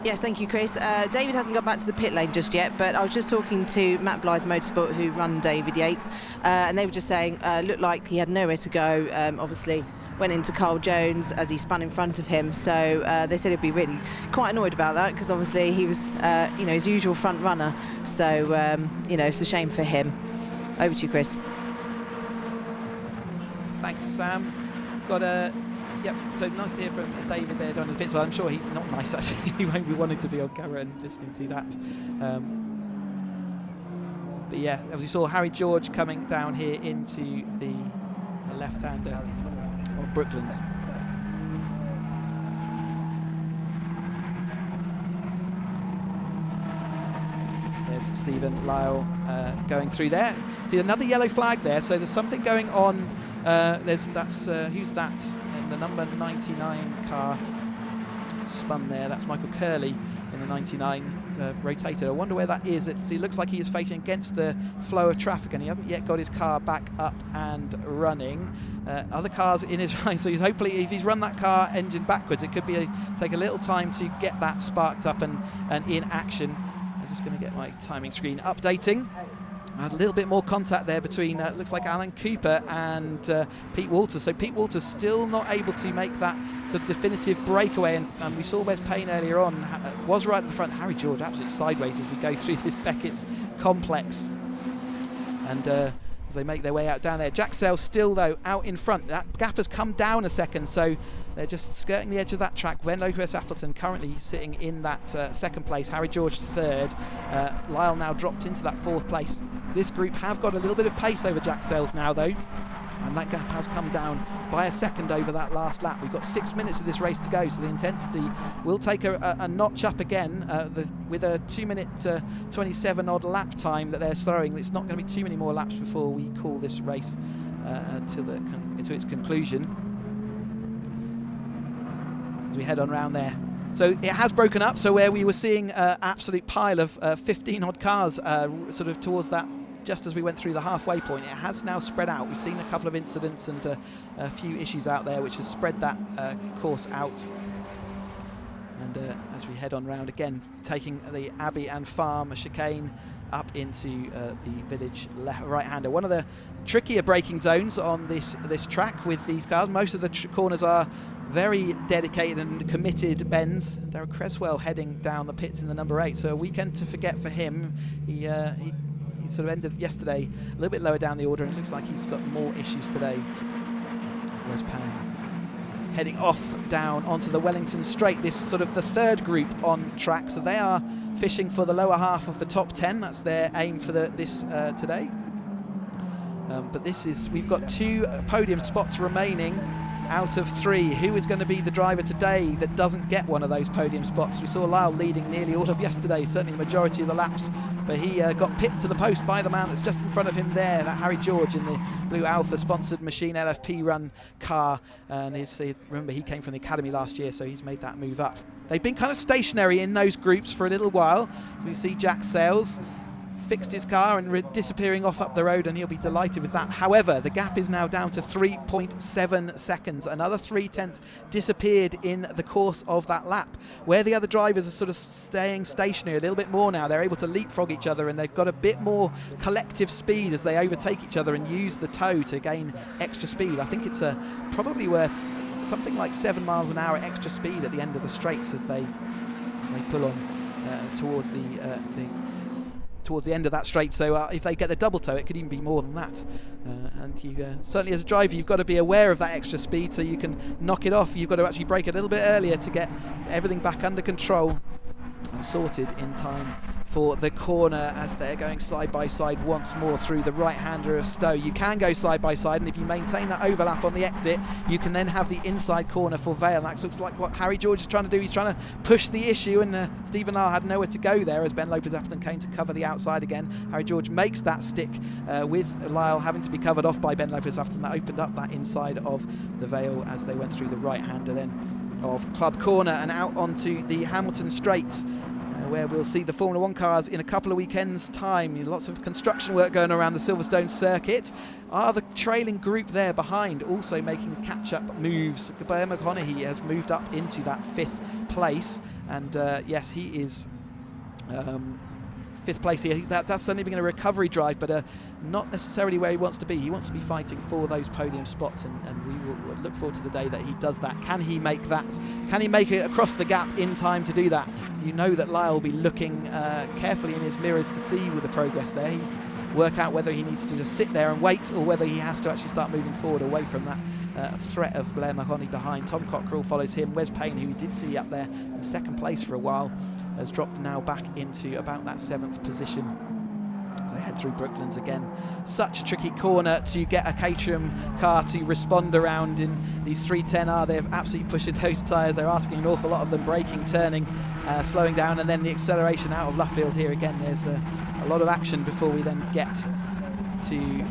Yes, thank you, Chris. David hasn't got back to the pit lane just yet, but I was just talking to Matt Blythe Motorsport, who run David Yates, and they were just saying looked like he had nowhere to go. Obviously went into Carl Jones as he spun in front of him, so they said he'd be really quite annoyed about that, because obviously he was his usual front runner, so it's a shame for him. Over to you, Chris. Thanks, Sam. Got a so nice to hear from David there down in the pit. So I'm sure not nice actually. He won't be wanting to be on camera and listening to that. But yeah, as we saw Harry George coming down here into the left-hander of Brooklands. There's Stephen Lyle going through there. See another yellow flag there, so there's something going on. Who's that? In the number 99 car spun there. That's Michael Curley in the 99 rotated. I wonder where that is. It looks like he is facing against the flow of traffic, and he hasn't yet got his car back up and running. Other cars in his line, so he's hopefully, if he's run that car engine backwards, it could be take a little time to get that sparked up and in action. I'm just going to get my timing screen updating. I had a little bit more contact there between, looks like Alan Cooper and Pete Walters. So Pete Walters still not able to make that sort of definitive breakaway. And we saw Wes Payne earlier on, was right at the front. Harry George absolutely sideways as we go through this Beckett's complex. And they make their way out down there. Jack Sayles still, though, out in front. That gap has come down a second, so they're just skirting the edge of that track. Ben Lopez-Appleton currently sitting in that second place. Harry George third. Lyle now dropped into that fourth place. This group have got a little bit of pace over Jack Sayles now, though, and that gap has come down by a second over that last lap. We've got 6 minutes of this race to go, so the intensity will take a notch up again with a 2-minute 27 odd lap time that they're throwing. It's not going to be too many more laps before we call this race to its conclusion as we head on around there. So it has broken up, so where we were seeing an absolute pile of 15 odd cars sort of towards that, just as we went through the halfway point, it has now spread out. We've seen a couple of incidents and a few issues out there which has spread that course out. And as we head on round again, taking the Abbey and Farm chicane up into the village right-hander. One of the trickier braking zones on this track with these cars. Most of the corners are very dedicated and committed bends. Darryl Creswell heading down the pits in the number 8, so a weekend to forget for him. He sort of ended yesterday a little bit lower down the order, and it looks like he's got more issues today. Wes Payne heading off down onto the Wellington Straight, this sort of the third group on track, so they are fishing for the lower half of the top 10. That's their aim for this today. But we've got 2 podium spots remaining out of 3. Who is going to be the driver today that doesn't get one of those podium spots? We saw Lyle leading nearly all of yesterday, certainly the majority of the laps, but he got pipped to the post by the man that's just in front of him there, that Harry George in the Blue Alpha sponsored Machine LFP run car. And remember, he came from the Academy last year, so he's made that move up. They've been kind of stationary in those groups for a little while. We see Jack Sales fixed his car and disappearing off up the road, and he'll be delighted with that. However, the gap is now down to 3.7 seconds. Another 0.3 disappeared in the course of that lap, where the other drivers are sort of staying stationary a little bit more now. They're able to leapfrog each other, and they've got a bit more collective speed as they overtake each other and use the toe to gain extra speed. I think it's probably worth something like 7 miles an hour extra speed at the end of the straights as they pull on towards the end of that straight. So if they get the double toe, it could even be more than that. And you certainly, as a driver, you've got to be aware of that extra speed so you can knock it off. You've got to actually brake a little bit earlier to get everything back under control and sorted in time for the corner as they're going side by side once more through the right-hander of Stowe. You can go side by side, and if you maintain that overlap on the exit, you can then have the inside corner for Vale. That looks like what Harry George is trying to do. He's trying to push the issue, and Stephen Lyle had nowhere to go there as Ben Lopez-Appleton came to cover the outside again. Harry George makes that stick with Lyle having to be covered off by Ben Lopez-Appleton. That opened up that inside of the Vale as they went through the right-hander then of Club Corner and out onto the Hamilton Straight, where we'll see the Formula 1 cars in a couple of weekends' time. Lots of construction work going around the Silverstone circuit. Are the trailing group there behind also making catch-up moves? Blair McConaughey has moved up into that 5th place, and yes, he is 5th place here. That's certainly been a recovery drive, but not necessarily where he wants to be. He wants to be fighting for those podium spots, and we will look forward to the day that he does that. Can he make that? Can he make it across the gap in time to do that? You know that Lyle will be looking carefully in his mirrors to see with the progress there. He work out whether he needs to just sit there and wait, or whether he has to actually start moving forward away from that threat of Blair Mahoney behind. Tom Cockrell follows him. Wes Payne, who we did see up there in 2nd place for a while, has dropped now back into about that 7th position as they head through Brooklands again. Such a tricky corner to get a Caterham car to respond around in these 310R. They're absolutely pushing those tyres. They're asking an awful lot of them, braking, turning, slowing down, and then the acceleration out of Luffield here again. There's a lot of action before we then get to...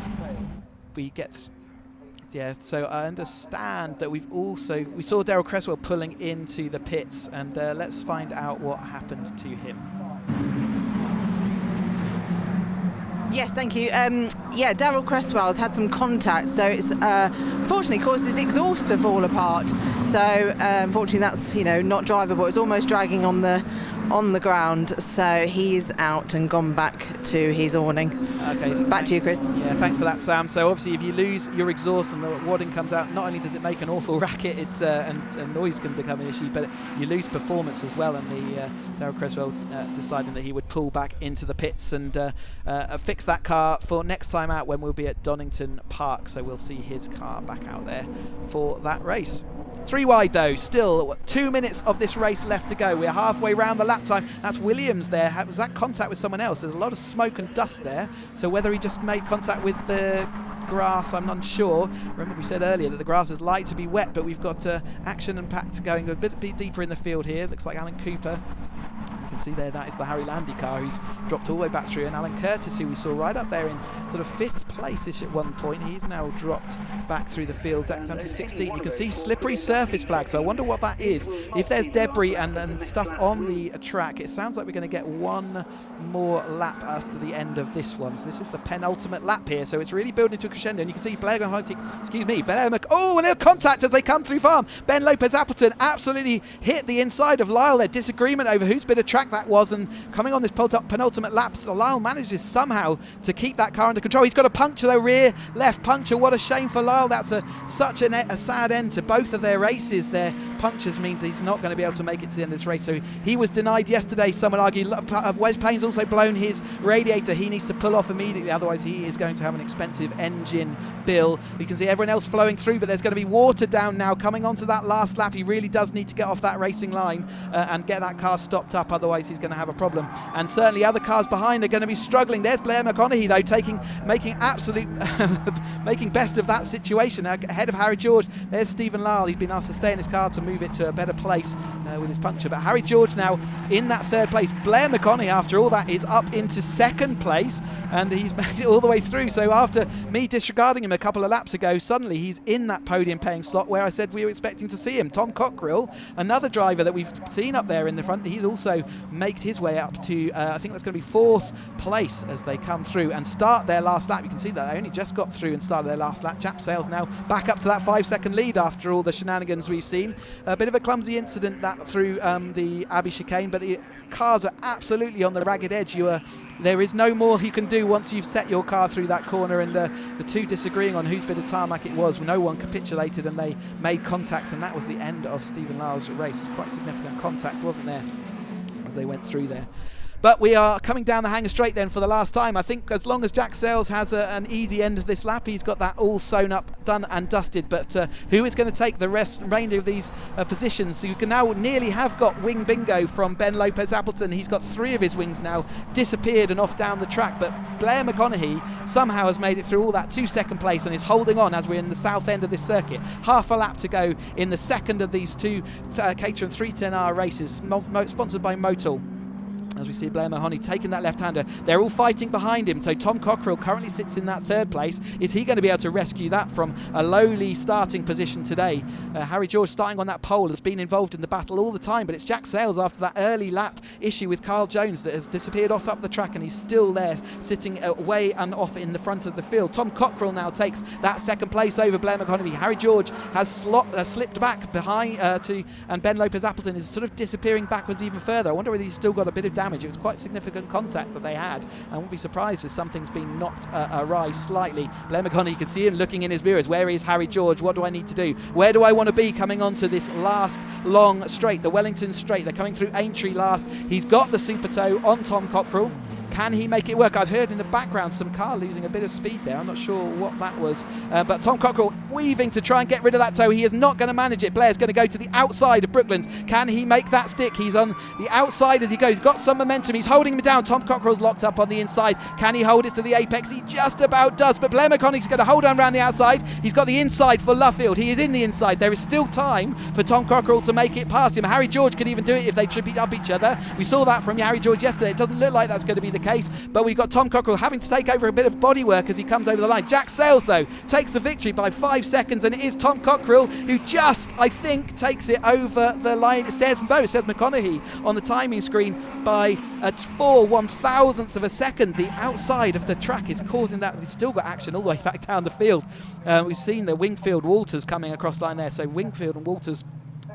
Yeah, so I understand that we saw Darryl Creswell pulling into the pits, and let's find out what happened to him. Yes, thank you. Yeah, Darryl Creswell's had some contact, so it's unfortunately caused his exhaust to fall apart. So unfortunately, that's not drivable. It's almost dragging on the ground. So he's out and gone back to his awning. Okay, back to you, Chris. Yeah, thanks for that, Sam. So obviously, if you lose your exhaust and the wadding comes out, not only does it make an awful racket, it's and noise can become an issue, but you lose performance as well. And the Darryl Creswell deciding that he would pull back into the pits and fix that car for next time out when we'll be at Donington Park. So we'll see his car back out there for that race. 3 wide though, still 2 minutes of this race left to go. We're halfway round the lap time. That's Williams there. Was that contact with someone else? There's a lot of smoke and dust there. So whether he just made contact with the grass, I'm unsure. Remember we said earlier that the grass is light to be wet, but we've got action and packed going a bit deeper in the field here. Looks like Alan Cooper. You can see there, that is the Harry Landy car who's dropped all the way back through, and Alan Curtis, who we saw right up there in sort of 5th place-ish at one point, he's now dropped back through the field down to 16. You can see slippery surface flag, so I wonder what that is. If there's debris and stuff on the track, it sounds like we're going to get one more lap after the end of this one. So this is the penultimate lap here, so it's really building to a crescendo, and you can see Blair oh, a little contact as they come through farm. Ben Lopez-Appleton absolutely hit the inside of Lyle there. Disagreement over whose bit of track track that was, and coming on this penultimate lap, Lyle manages somehow to keep that car under control. He's got a puncture though, rear left puncture. What a shame for Lyle. That's such a sad end to both of their races. Their punctures means he's not going to be able to make it to the end of this race. So he was denied yesterday, some would argue. Wes Payne's also blown his radiator. He needs to pull off immediately, otherwise he is going to have an expensive engine bill. You can see everyone else flowing through, but there's going to be water down now coming onto that last lap. He really does need to get off that racing line and get that car stopped up, otherwise he's going to have a problem. And certainly other cars behind are going to be struggling. There's Blair McConaughey though, making absolute making best of that situation ahead of Harry George. There's Stephen Lyle. He's been asked to stay in his car to move it to a better place with his puncture, but Harry George now in that third place. Blair McConaughey, after all that, is up into second place, and he's made it all the way through. So after me disregarding him a couple of laps ago, suddenly he's in that podium paying slot where I said we were expecting to see him. Tom Cockerill, another driver that we've seen up there in the front, he's also made his way up to I think that's going to be fourth place as they come through and start their last lap. You can see that they only just got through and started their last lap. Jack Sales now back up to that 5-second lead after all the shenanigans we've seen. A bit of a clumsy incident that through the Abbey chicane, but the cars are absolutely on the ragged edge. There is no more you can do once you've set your car through that corner, and the two disagreeing on whose bit of tarmac it was. No one capitulated and they made contact, and that was the end of Stephen Lyle's race. It's quite significant contact, wasn't there, as they went through there. But we are coming down the Hanger Straight then for the last time. I think as long as Jack Sales has an easy end of this lap, he's got that all sewn up, done and dusted. But who is going to take the remainder of these positions? So you can now nearly have got wing bingo from Ben Lopez Appleton. He's got 3 of his wings now disappeared and off down the track. But Blair McConaughey somehow has made it through all that to second place and is holding on as we're in the south end of this circuit. Half a lap to go in the second of these two Caterham 310R races, sponsored by Motul. As we see Blair McConaughey taking that left-hander. They're all fighting behind him. So Tom Cockerill currently sits in that third place. Is he going to be able to rescue that from a lowly starting position today? Harry George starting on that pole has been involved in the battle all the time, but it's Jack Sales after that early lap issue with Carl Jones that has disappeared off up the track, and he's still there sitting way and off in the front of the field. Tom Cockerill now takes that second place over Blair McConaughey. Harry George has slipped back behind and Ben Lopez Appleton is sort of disappearing backwards even further. I wonder whether he's still got a bit of damage. It was quite significant contact that they had. I wouldn't be surprised if something's been knocked awry slightly. Blair McConaughey, you can see him looking in his mirrors. Where is Harry George? What do I need to do? Where do I want to be coming onto this last long straight, the Wellington Straight? They're coming through Aintree last. He's got the super toe on Tom Cockerill. Can he make it work? I've heard in the background some car losing a bit of speed there. I'm not sure what that was. But Tom Cockerill weaving to try and get rid of that toe. He is not going to manage it. Blair's going to go to the outside of Brooklands. Can he make that stick? He's on the outside as he goes. He's got some momentum. He's holding him down. Tom Cockerill's locked up on the inside. Can he hold it to the apex? He just about does. But Blair McConaughey's going to hold on around the outside. He's got the inside for Luffield. He is in the inside. There is still time for Tom Cockerill to make it past him. Harry George could even do it if they tripped up each other. We saw that from Harry George yesterday. It doesn't look like that's going to be the case. But we've got Tom Cockerill having to take over a bit of bodywork as he comes over the line. Jack Sales, though, takes the victory by 5 seconds, and it is Tom Cockerill who just, I think, takes it over the line. It says McConaughey on the timing screen by 4/1000ths of a second. The outside of the track is causing that. We've still got action all the way back down the field. We've seen the Wingfield Walters coming across line there. So Wingfield and Walters,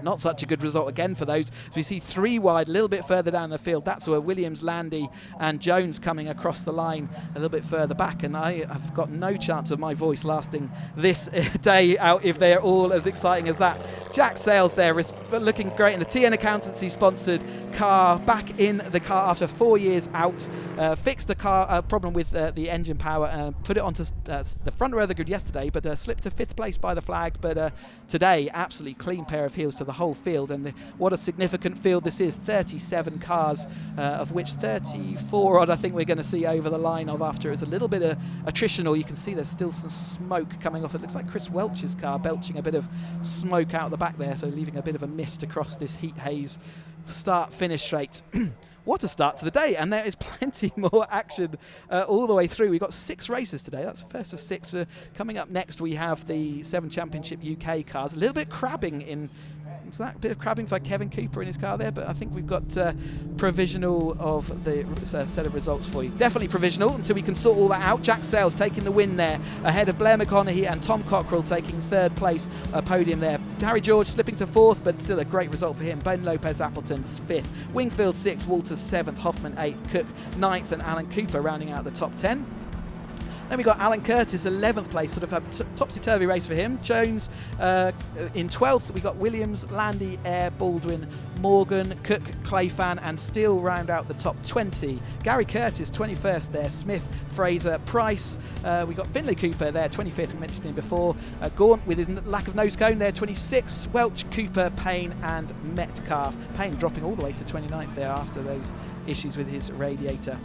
not such a good result again for those. So we see 3 wide, a little bit further down the field. That's where Williams, Landy and Jones coming across the line a little bit further back. And I have got no chance of my voice lasting this day out if they're all as exciting as that. Jack Sales there is looking great in the TN Accountancy sponsored car, back in the car after 4 years out. Fixed the car problem with the engine power and put it onto the front row of the grid yesterday, but slipped to 5th place by the flag. But today, absolutely clean pair of heels to the whole field, and what a significant field this is. 37 cars, of which 34 odd I think we're going to see over the line of after it's a little bit of attritional. You can see there's still some smoke coming off. It looks like Chris Welch's car belching a bit of smoke out the back there, so leaving a bit of a mist across this heat haze start finish straight. What a start to the day, and there is plenty more action all the way through. We've got 6 races today. That's the first of 6. Coming up next, we have the 7 Championship UK cars. A little bit crabbing in was that a bit of crabbing for Kevin Cooper in his car there, but I think we've got provisional of the set of results for you. Definitely provisional until we can sort all that out. Jack Sales taking the win there, ahead of Blair McConaughey and Tom Cockrell taking third place podium there. Harry George slipping to fourth, but still a great result for him. Ben Lopez Appleton fifth, Wingfield sixth, Walters seventh, Hoffman eighth, Cook ninth, and Alan Cooper rounding out the top 10. Then we got Alan Curtis, 11th place, sort of a topsy-turvy race for him. Jones in 12th. We got Williams, Landy, Eyre, Baldwin, Morgan, Cook, Clayfan, and Steele round out the top 20. Gary Curtis, 21st there. Smith, Fraser, Price. We got Finlay Cooper there, 25th, we mentioned him before. Gaunt with his lack of nose cone there, 26th. Welch, Cooper, Payne, and Metcalf. Payne dropping all the way to 29th there after those issues with his radiator.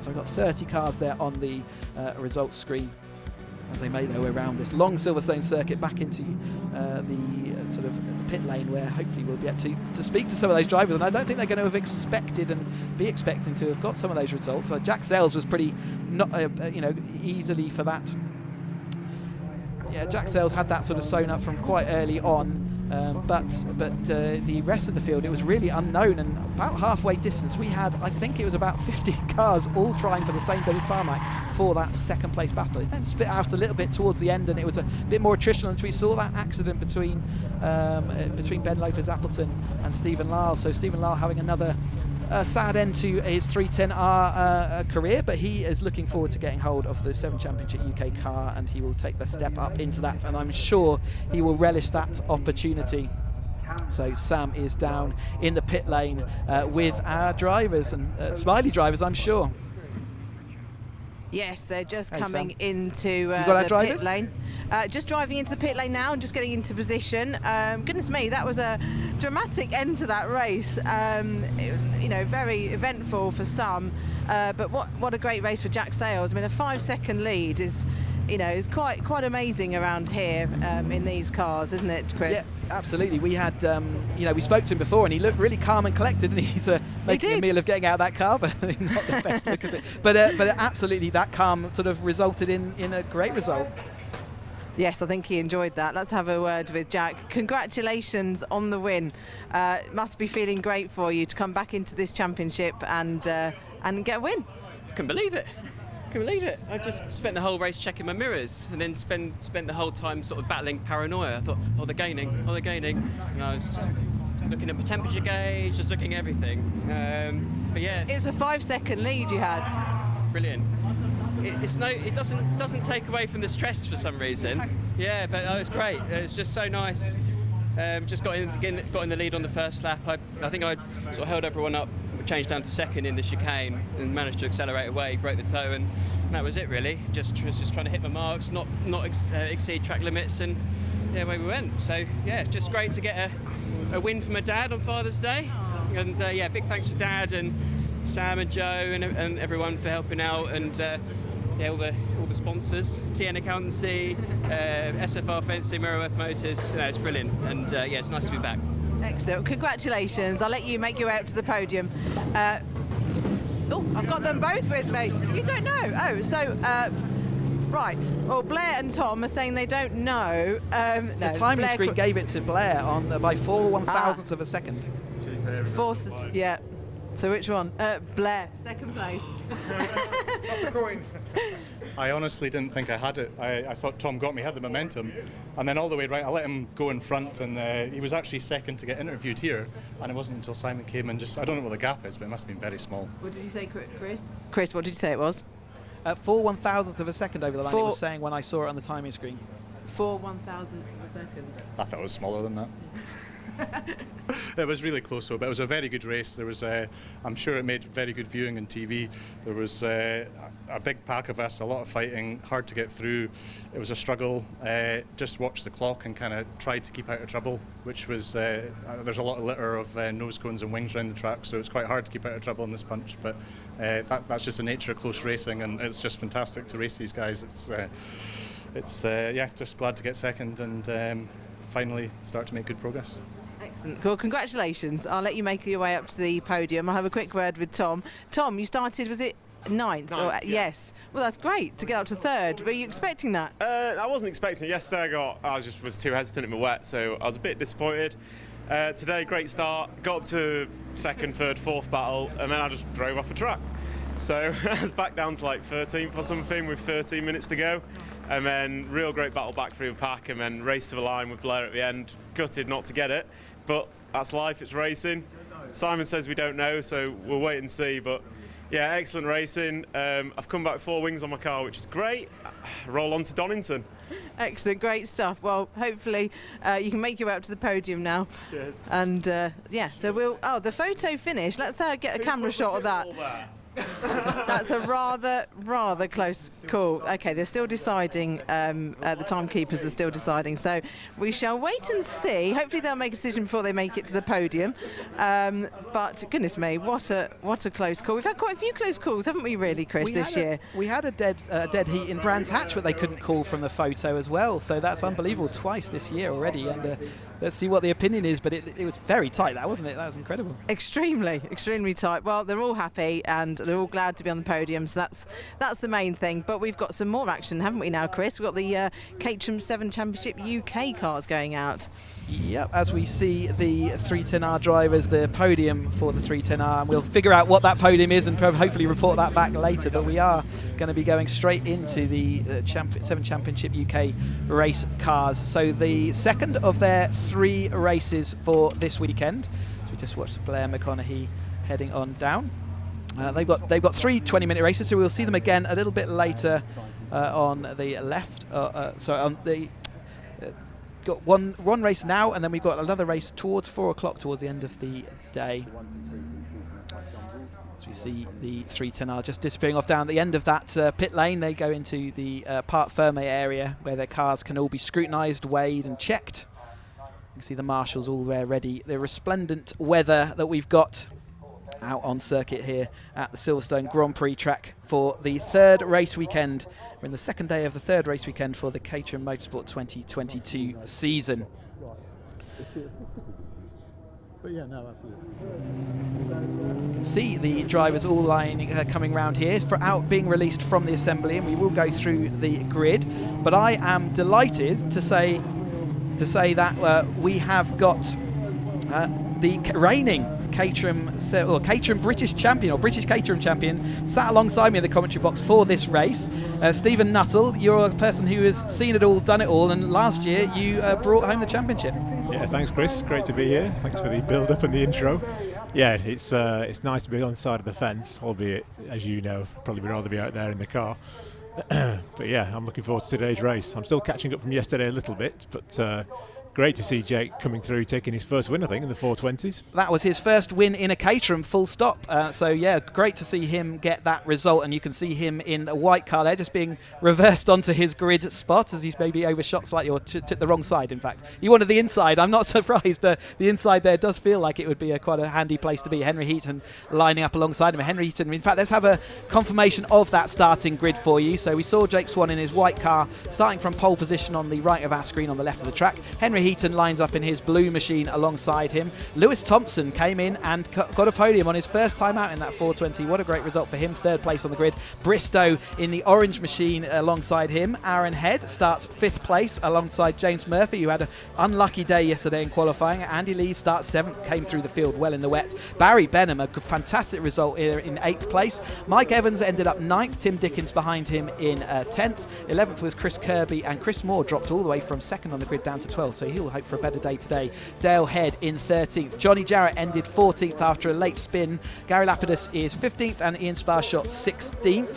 So we've got 30 cars there on the results screen as they make their way around this long Silverstone circuit back into the sort of pit lane, where hopefully we'll be able to speak to some of those drivers. And I don't think they're going to have expected and be expecting to have got some of those results. Jack Sales was pretty not easily for that. Yeah, Jack Sales had that sort of sewn up from quite early on. But the rest of the field, it was really unknown, and about halfway distance we had, I think it was about 15 cars all trying for the same bit of tarmac for that second place battle. It then split out a little bit towards the end, and it was a bit more attritional until we saw that accident between Ben Lopez Appleton and Stephen Lyle. So Stephen Lyle having another sad end to his 310R career, but he is looking forward to getting hold of the 7 Championship UK car, and he will take the step up into that, and I'm sure he will relish that opportunity. So Sam is down in the pit lane with our drivers, and smiley drivers, I'm sure. Yes, they're just coming into the pit lane. Just driving into the pit lane now and just getting into position. Goodness me, that was a dramatic end to that race. Very eventful for some, but what a great race for Jack Sales. I mean, a 5-second lead is quite amazing around here in these cars, isn't it, Chris? Yeah, absolutely. We had, we spoke to him before, and he looked really calm and collected, and he's making a meal of getting out of that car, but not the best look at it. But absolutely, that calm sort of resulted in a great result. Yes, I think he enjoyed that. Let's have a word with Jack. Congratulations on the win. Must be feeling great for you to come back into this championship and get a win. I can believe it. I just spent the whole race checking my mirrors, and then spent the whole time sort of battling paranoia. I thought, they're gaining. And I was looking at my temperature gauge, just looking at everything. But yeah, it was a 5-second lead you had. Brilliant. It doesn't take away from the stress for some reason. Yeah, but it was great. It was just so nice. Just got in the lead on the first lap. I think I sort of held everyone up, changed down to second in the chicane, and managed to accelerate away, broke the toe, and that was it really. Just trying to hit my marks, not exceed track limits, and yeah, away we went. So yeah, just great to get a win for my dad on Father's Day, and big thanks to Dad and Sam and Joe and everyone for helping out, and all the sponsors, TN Accountancy, SFR Fencing, Merroweth Motors. It's brilliant, and it's nice to be back. Excellent. Congratulations. I'll let you make your way up to the podium. I've got them both with me. You don't know. Right. Well, Blair and Tom are saying they don't know. The timing screen gave it to Blair by 4 1,000ths of a second. Forces, yeah. So which one? Blair, second place. That's a coin. I honestly didn't think I had it. I thought Tom got me, had the momentum, and then all the way right, I let him go in front, and he was actually second to get interviewed here, and it wasn't until Simon came and I don't know what the gap is, but it must have been very small. What did you say, Chris? Chris, what did you say it was? 4 1,000ths of a second over the line, it was saying when I saw it on the timing screen. 4 1,000ths of a second. I thought it was smaller than that. It was really close though, but it was a very good race. There was, I'm sure it made very good viewing on TV. There was a big pack of us, a lot of fighting, hard to get through. It was a struggle. Just watched the clock and kind of tried to keep out of trouble, which was, there's a lot of litter of nose cones and wings around the track, so it's quite hard to keep out of trouble in this punch. But that's just the nature of close racing, and it's just fantastic to race these guys. It's just glad to get second and finally start to make good progress. Excellent. Well, congratulations. I'll let you make your way up to the podium. I'll have a quick word with Tom. Tom, you started, was it 9th? Yeah. Yes. Well, that's great to get up to 3rd. Were you expecting that? I wasn't expecting it. Yesterday I was too hesitant in my wet, so I was a bit disappointed. Today, great start. Got up to second, third, fourth battle, and then I just drove off the track. So I was back down to like 13th or something with 13 minutes to go. And then real great battle back through the pack, and then race to the line with Blair at the end. Gutted not to get it, but that's life, it's racing. Simon says we don't know, so we'll wait and see. But yeah, excellent racing. I've come back with 4 wings on my car, which is great. Roll on to Donington. Excellent, great stuff. Well, hopefully you can make your way up to the podium now. Cheers. And yeah, so we'll. Oh, the photo finish. Let's get a camera shot of that. That's a rather close call. Okay, they're still deciding. The timekeepers are still deciding. So we shall wait and see. Hopefully they'll make a decision before they make it to the podium. But goodness me, what a close call. We've had quite a few close calls, haven't we, really, Chris, this year? We had a dead heat in Brands Hatch, but they couldn't call from the photo as well. So that's unbelievable, twice this year already. And let's see what the opinion is. But it was very tight, that wasn't it? That was incredible. Extremely tight. Well, they're all happy and they're all glad to be on the podium, so that's the main thing. But we've got some more action, haven't we now, Chris? We've got the Caterham 7 Championship UK cars going out. Yep, as we see the 310R drivers, the podium for the 310R, and we'll figure out what that podium is and hopefully report that back later. But we are going to be going straight into the 7 Championship UK race cars. So the second of their 3 races for this weekend. So we just watched Blair McConaughey heading on down. They've got 3 20-minute races, so we'll see them again a little bit later on the left. So on the got one race now, and then we've got another race towards 4 o'clock towards the end of the day. As we see the 310R just disappearing off down the end of that pit lane, they go into the Parc Fermé area where their cars can all be scrutinised, weighed, and checked. You can see the marshals all there ready. The resplendent weather that we've got out on circuit here at the Silverstone Grand Prix track for the 3rd race weekend. We're in the 2nd day of the 3rd race weekend for the Caterham Motorsport 2022 season. But yeah, no, absolutely. You can see the drivers all lining, coming round here for out being released from the assembly, and we will go through the grid. But I am delighted to say that we have got the reigning Caterham British champion, or British Caterham champion, sat alongside me in the commentary box for this race. Stephen Nuttall, you're a person who has seen it all, done it all, and last year you brought home the championship. Yeah, thanks, Chris. Great to be here. Thanks for the build-up and the intro. Yeah, it's nice to be on the side of the fence, albeit, as you know, probably would rather be out there in the car. But yeah, I'm looking forward to today's race. I'm still catching up from yesterday a little bit, but great to see Jake coming through, taking his first win, I think, in the 420s. That was his first win in a Caterham, full stop. So yeah, great to see him get that result, and you can see him in a white car there, just being reversed onto his grid spot as he's maybe overshot slightly, or took the wrong side, in fact. He wanted the inside. I'm not surprised. The inside there does feel like it would be quite a handy place to be. Henry Heaton lining up alongside him. Henry Heaton, in fact, let's have a confirmation of that starting grid for you. So we saw Jake Swan in his white car, starting from pole position on the right of our screen on the left of the track. Henry Heaton lines up in his blue machine alongside him. Lewis Thompson came in and got a podium on his first time out in that 420. What a great result for him, 3rd place on the grid. Bristow in the orange machine alongside him. Aaron Head starts 5th place alongside James Murphy, who had an unlucky day yesterday in qualifying. Andy Lee starts 7th, came through the field well in the wet. Barry Benham, a fantastic result here in 8th place. Mike Evans ended up 9th, Tim Dickens behind him in 10th. 11th was Chris Kirby, and Chris Moore dropped all the way from 2nd on the grid down to 12th, so he'll hope for a better day today. Dale Head in 13th. Johnny Jarrett ended 14th after a late spin. Gary Lapidus is 15th, and Ian Sparshot 16th.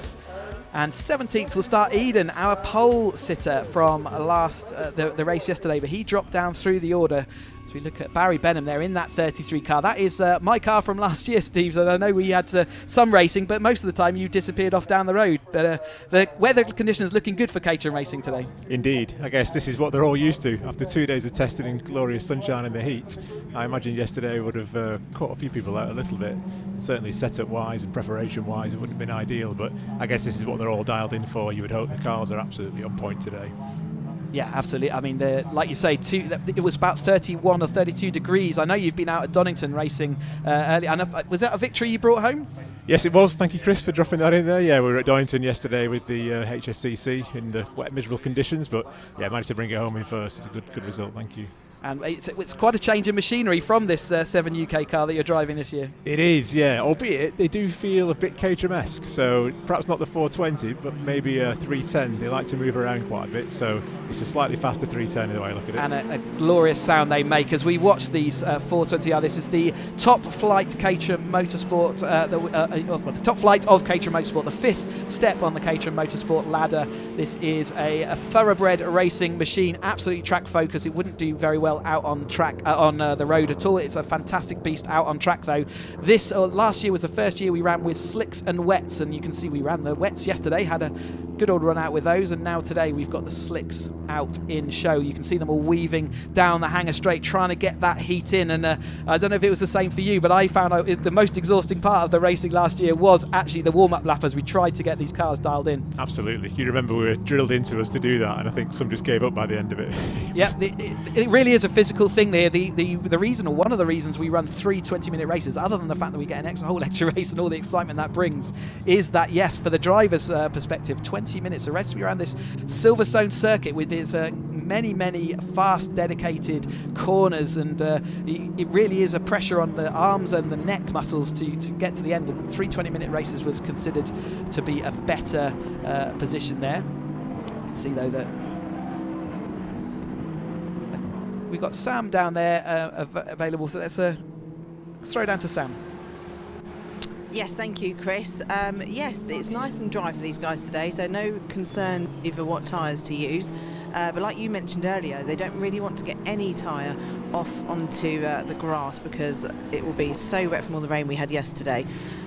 And 17th will start Eden, our pole sitter from the race yesterday, but he dropped down through the order. So we look at Barry Benham there in that 33 car. That is my car from last year, Steve. And I know we had some racing, but most of the time you disappeared off down the road. But the weather conditions looking good for Caterham racing today. Indeed. I guess this is what they're all used to. After 2 days of testing in glorious sunshine and the heat, I imagine yesterday would have caught a few people out a little bit. Certainly setup-wise and preparation-wise, it wouldn't have been ideal. But I guess this is what they're all dialed in for. You would hope the cars are absolutely on point today. Yeah, absolutely. I mean, like you say, it was about 31 or 32 degrees. I know you've been out at Donington racing earlier. Was that a victory you brought home? Yes, it was. Thank you, Chris, for dropping that in there. Yeah, we were at Donington yesterday with the HSCC in the wet, miserable conditions, but yeah, managed to bring it home in first. It's a good result. Thank you. And it's quite a change in machinery from this 7 UK car that you're driving this year. It is, yeah, albeit they do feel a bit Caterham-esque, so perhaps not the 420, but maybe a 310. They like to move around quite a bit, so it's a slightly faster 310 the way I look at it. And a glorious sound they make as we watch these 420R. This is the top flight Caterham Motorsport, the top flight of Caterham Motorsport, the 5th step on the Caterham Motorsport ladder. This is a thoroughbred racing machine, absolutely track focused. It wouldn't do very well out on track on the road at all. It's a fantastic beast out on track though. This last year was the first year we ran with slicks and wets, and you can see we ran the wets yesterday, had a good old run out with those, and now today we've got the slicks out in show. You can see them all weaving down the hanger straight, trying to get that heat in, and I don't know if it was the same for you, but I found out the most exhausting part of the racing last year was actually the warm-up lap as we tried to get these cars dialed in. Absolutely. You remember we were drilled into us to do that, and I think some just gave up by the end of it. Yeah, it really is a physical thing there. The reason, or one of the reasons we run 3 20-minute races, other than the fact that we get a whole extra race and all the excitement that brings, is that, yes, for the driver's perspective, 20 minutes of race around this Silverstone circuit with its many fast dedicated corners, and it really is a pressure on the arms and the neck muscles to get to the end, and 3 20-minute races was considered to be a better position there. You can see though that we've got Sam down there available, so let's throw down to Sam. Yes, thank you, Chris. Yes, it's nice and dry for these guys today, so no concern over what tyres to use. But like you mentioned earlier, they don't really want to get any tyre off onto the grass because it will be so wet from all the rain we had yesterday.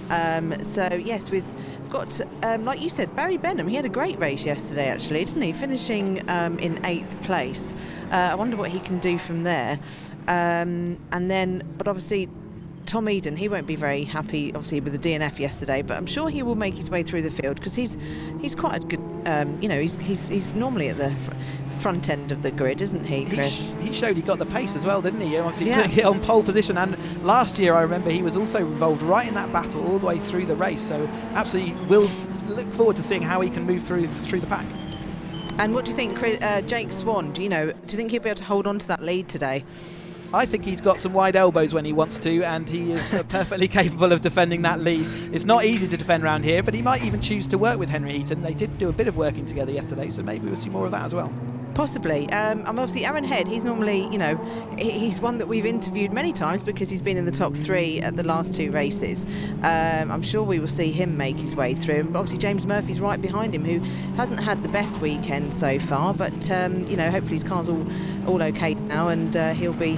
So yes, we've got, like you said, Barry Benham. He had a great race yesterday, actually, didn't he? Finishing in 8th place. I wonder what he can do from there. And then, but obviously, Tom Eden, he won't be very happy, obviously, with the DNF yesterday, but I'm sure he will make his way through the field because he's quite a good, he's normally at the front end of the grid, isn't he, Chris? He showed he got the pace as well, didn't he? Obviously, doing it on pole position, and last year I remember he was also involved right in that battle all the way through the race. So absolutely, we'll look forward to seeing how he can move through the pack. And what do you think, Jake Swan? Do you think he'll be able to hold on to that lead today? I think he's got some wide elbows when he wants to, and he is perfectly capable of defending that lead. It's not easy to defend around here, but he might even choose to work with Henry Eaton. They did do a bit of working together yesterday, so maybe we'll see more of that as well. Possibly. Obviously, Aaron Head, he's normally, he's one that we've interviewed many times because he's been in the top 3 at the last 2 races. I'm sure we will see him make his way through. But obviously, James Murphy's right behind him, who hasn't had the best weekend so far. But hopefully his car's all okay now, and he'll be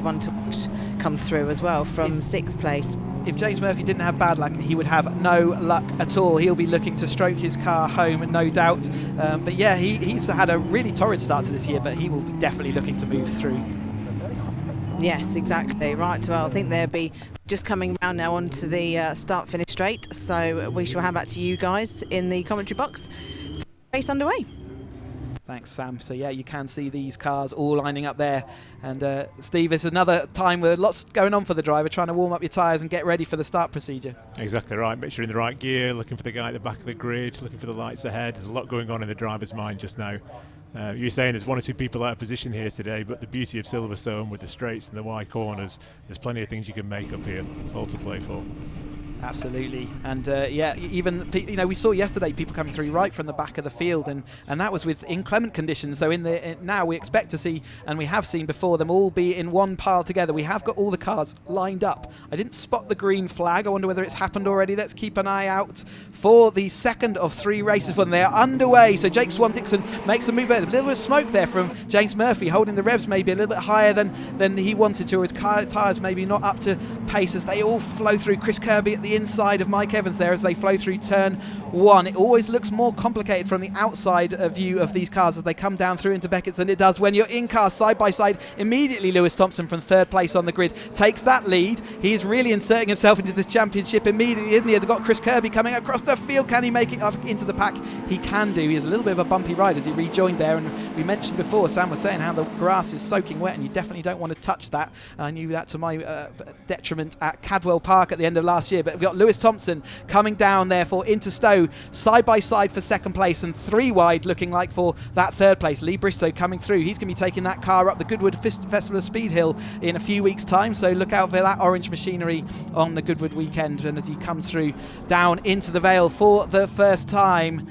one to watch come through as well from 6th place. If James Murphy didn't have bad luck, he would have no luck at all. He'll be looking to stroke his car home, no doubt. But yeah, he's had a really torrid start to this year, but he will be definitely looking to move through. Yes, exactly. Right, well, I think they'll be just coming round now onto the start-finish straight. So we shall hand back to you guys in the commentary box. Race underway. Thanks, Sam. So yeah, you can see these cars all lining up there. And Steve, it's another time where lots going on for the driver, trying to warm up your tyres and get ready for the start procedure. Exactly right. Make sure you're in the right gear, looking for the guy at the back of the grid, looking for the lights ahead. There's a lot going on in the driver's mind just now. You're saying there's 1 or 2 people out of position here today, but the beauty of Silverstone with the straights and the wide corners, there's plenty of things you can make up here, all to play for. Absolutely, and yeah, even we saw yesterday people coming through right from the back of the field, and that was with inclement conditions. So now we expect to see, and we have seen before, them all be in one pile together. We have got all the cars lined up. I didn't spot the green flag. I wonder whether it's happened already. Let's keep an eye out for the second of 3 races for them. They are underway. So Jake Swan-Dixon makes a move. A little bit of smoke there from James Murphy, holding the revs maybe a little bit higher than he wanted to, or his tyres maybe not up to pace as they all flow through. Chris Kirby at the inside of Mike Evans there as they flow through turn 1. It always looks more complicated from the outside view of these cars as they come down through into Beckett's than it does when you're in cars side by side. Immediately Lewis Thompson from 3rd place on the grid takes that lead. He is really inserting himself into this championship immediately, isn't he? They've got Chris Kirby coming across the field. Can he make it up into the pack? He can do. He has a little bit of a bumpy ride as he rejoined there, and we mentioned before, Sam was saying how the grass is soaking wet and you definitely don't want to touch that. I knew that to my detriment at Cadwell Park at the end of last year, but We've got Lewis Thompson coming down there for Interstow, side by side for second place, and 3 wide looking like for that third place. Lee Bristow coming through. He's going to be taking that car up the Goodwood Festival of Speed Hill in a few weeks' time, so look out for that orange machinery on the Goodwood weekend. And as he comes through down into the Vale for the first time,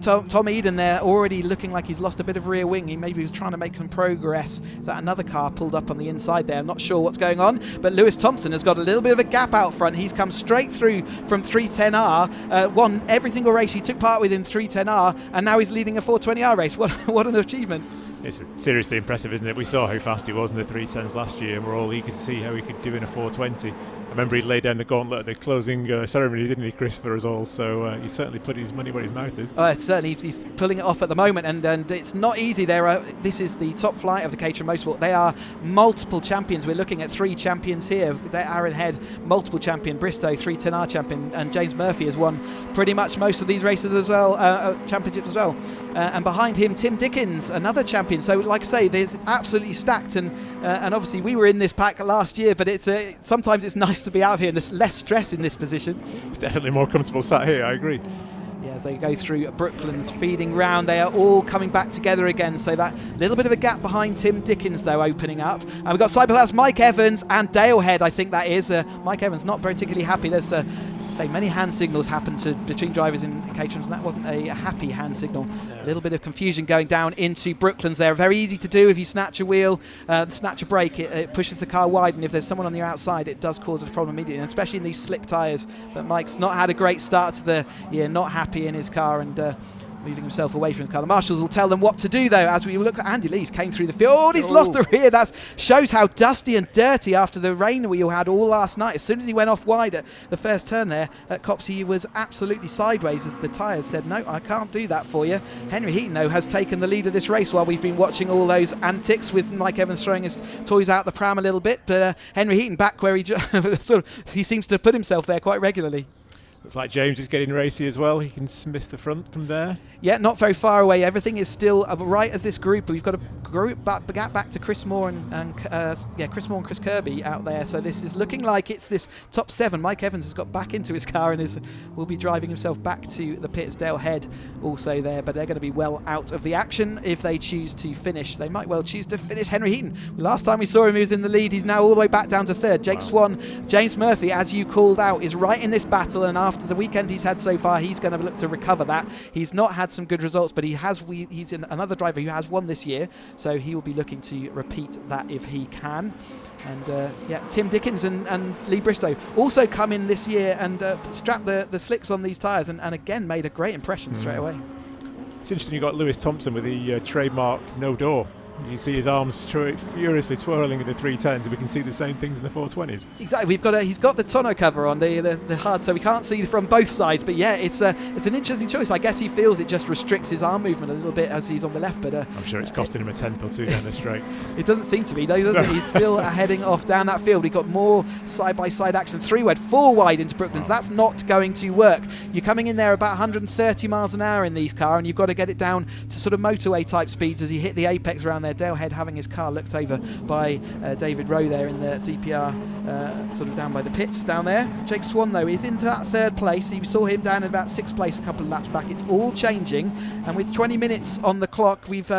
Tom Eden there already looking like he's lost a bit of rear wing. He maybe was trying to make some progress. Is that another car pulled up on the inside there? I'm not sure what's going on, but Lewis Thompson has got a little bit of a gap out front. He's come straight through from 310R, won every single race he took part with in 310R, and now he's leading a 420R race. What an achievement. It's seriously impressive, isn't it? We saw how fast he was in the 310s last year, and we're all eager to see how he could do in a 420. I remember he laid down the gauntlet at the closing ceremony, didn't he, Chris, for us all? So he's certainly putting his money where his mouth is. Certainly, he's pulling it off at the moment, and it's not easy. This is the top flight of the Caterham Motorsport. They are multiple champions. We're looking at 3 champions here. They're Aaron Head, multiple champion, Bristow, 310R champion, and James Murphy has won pretty much most of these races as well, championships as well. And behind him, Tim Dickens, another champion. So, like I say, there's absolutely stacked, and obviously we were in this pack last year, but it's sometimes it's nice to be out here and there's less stress in this position. It's definitely more comfortable sat here, I agree. Yeah, as they go through Brooklands feeding round, they are all coming back together again, so that little bit of a gap behind Tim Dickens though opening up. And we've got side by side Mike Evans and Dale Head, I think that is. Mike Evans not particularly happy. There's many hand signals happen between drivers in Caterhams, and that wasn't a happy hand signal. A little bit of confusion going down into Brooklands there. Very easy to do if you snatch a wheel, snatch a brake, it pushes the car wide, and if there's someone on the outside it does cause a problem immediately, and especially in these slick tyres. But Mike's not had a great start to the year, not happy in his car, and moving himself away from his car. The marshals will tell them what to do though, as we look at Andy Lees came through the field. Oh, he's lost the rear. That shows how dusty and dirty after the rain we all had all last night. As soon as he went off wide at the first turn there at Copse, he was absolutely sideways as the tyres said, no, I can't do that for you. Henry Heaton though has taken the lead of this race while we've been watching all those antics with Mike Evans throwing his toys out the pram a little bit. But Henry Heaton back where he seems to put himself there quite regularly. Looks like James is getting racy as well. He can smith the front from there. Yeah, not very far away. Everything is still right as this group. We've got a group back to Chris Moore and Chris Moore and Chris Kirby out there. So this is looking like it's this top 7. Mike Evans has got back into his car and will be driving himself back to the pits. Dale Head also there, but they're going to be well out of the action if they choose to finish. They might well choose to finish. Henry Heaton, last time we saw him, he was in the lead. He's now all the way back down to 3rd. Jake Swan, James Murphy, as you called out, is right in this battle, and after the weekend he's had so far, he's going to look to recover that. He's not had some good results, but he's another driver who has won this year, so he will be looking to repeat that if he can. And Tim Dickens and Lee Bristow also come in this year and strapped the slicks on these tyres, and again made a great impression straight away. It's interesting, you've got Lewis Thompson with the trademark no door. You can see his arms furiously twirling in the 310s, and we can see the same things in the 420s. Exactly. He's got the tonneau cover on the HUD, so we can't see from both sides. But yeah, it's an interesting choice. I guess he feels it just restricts his arm movement a little bit as he's on the left. But I'm sure it's costing him a tenth or two down the straight. It doesn't seem to be, though, does it? He's still heading off down that field. We've got more side-by-side action. 3 wide, 4 wide into Brooklands. That's not going to work. You're coming in there about 130 miles an hour in these cars, and you've got to get it down to sort of motorway type speeds as you hit the apex around there. Dale Head having his car looked over by David Rowe there in the DPR, sort of down by the pits down there. Jake Swan though is into that 3rd place. You saw him down in about 6th place a couple of laps back. It's all changing, and with 20 minutes on the clock, we've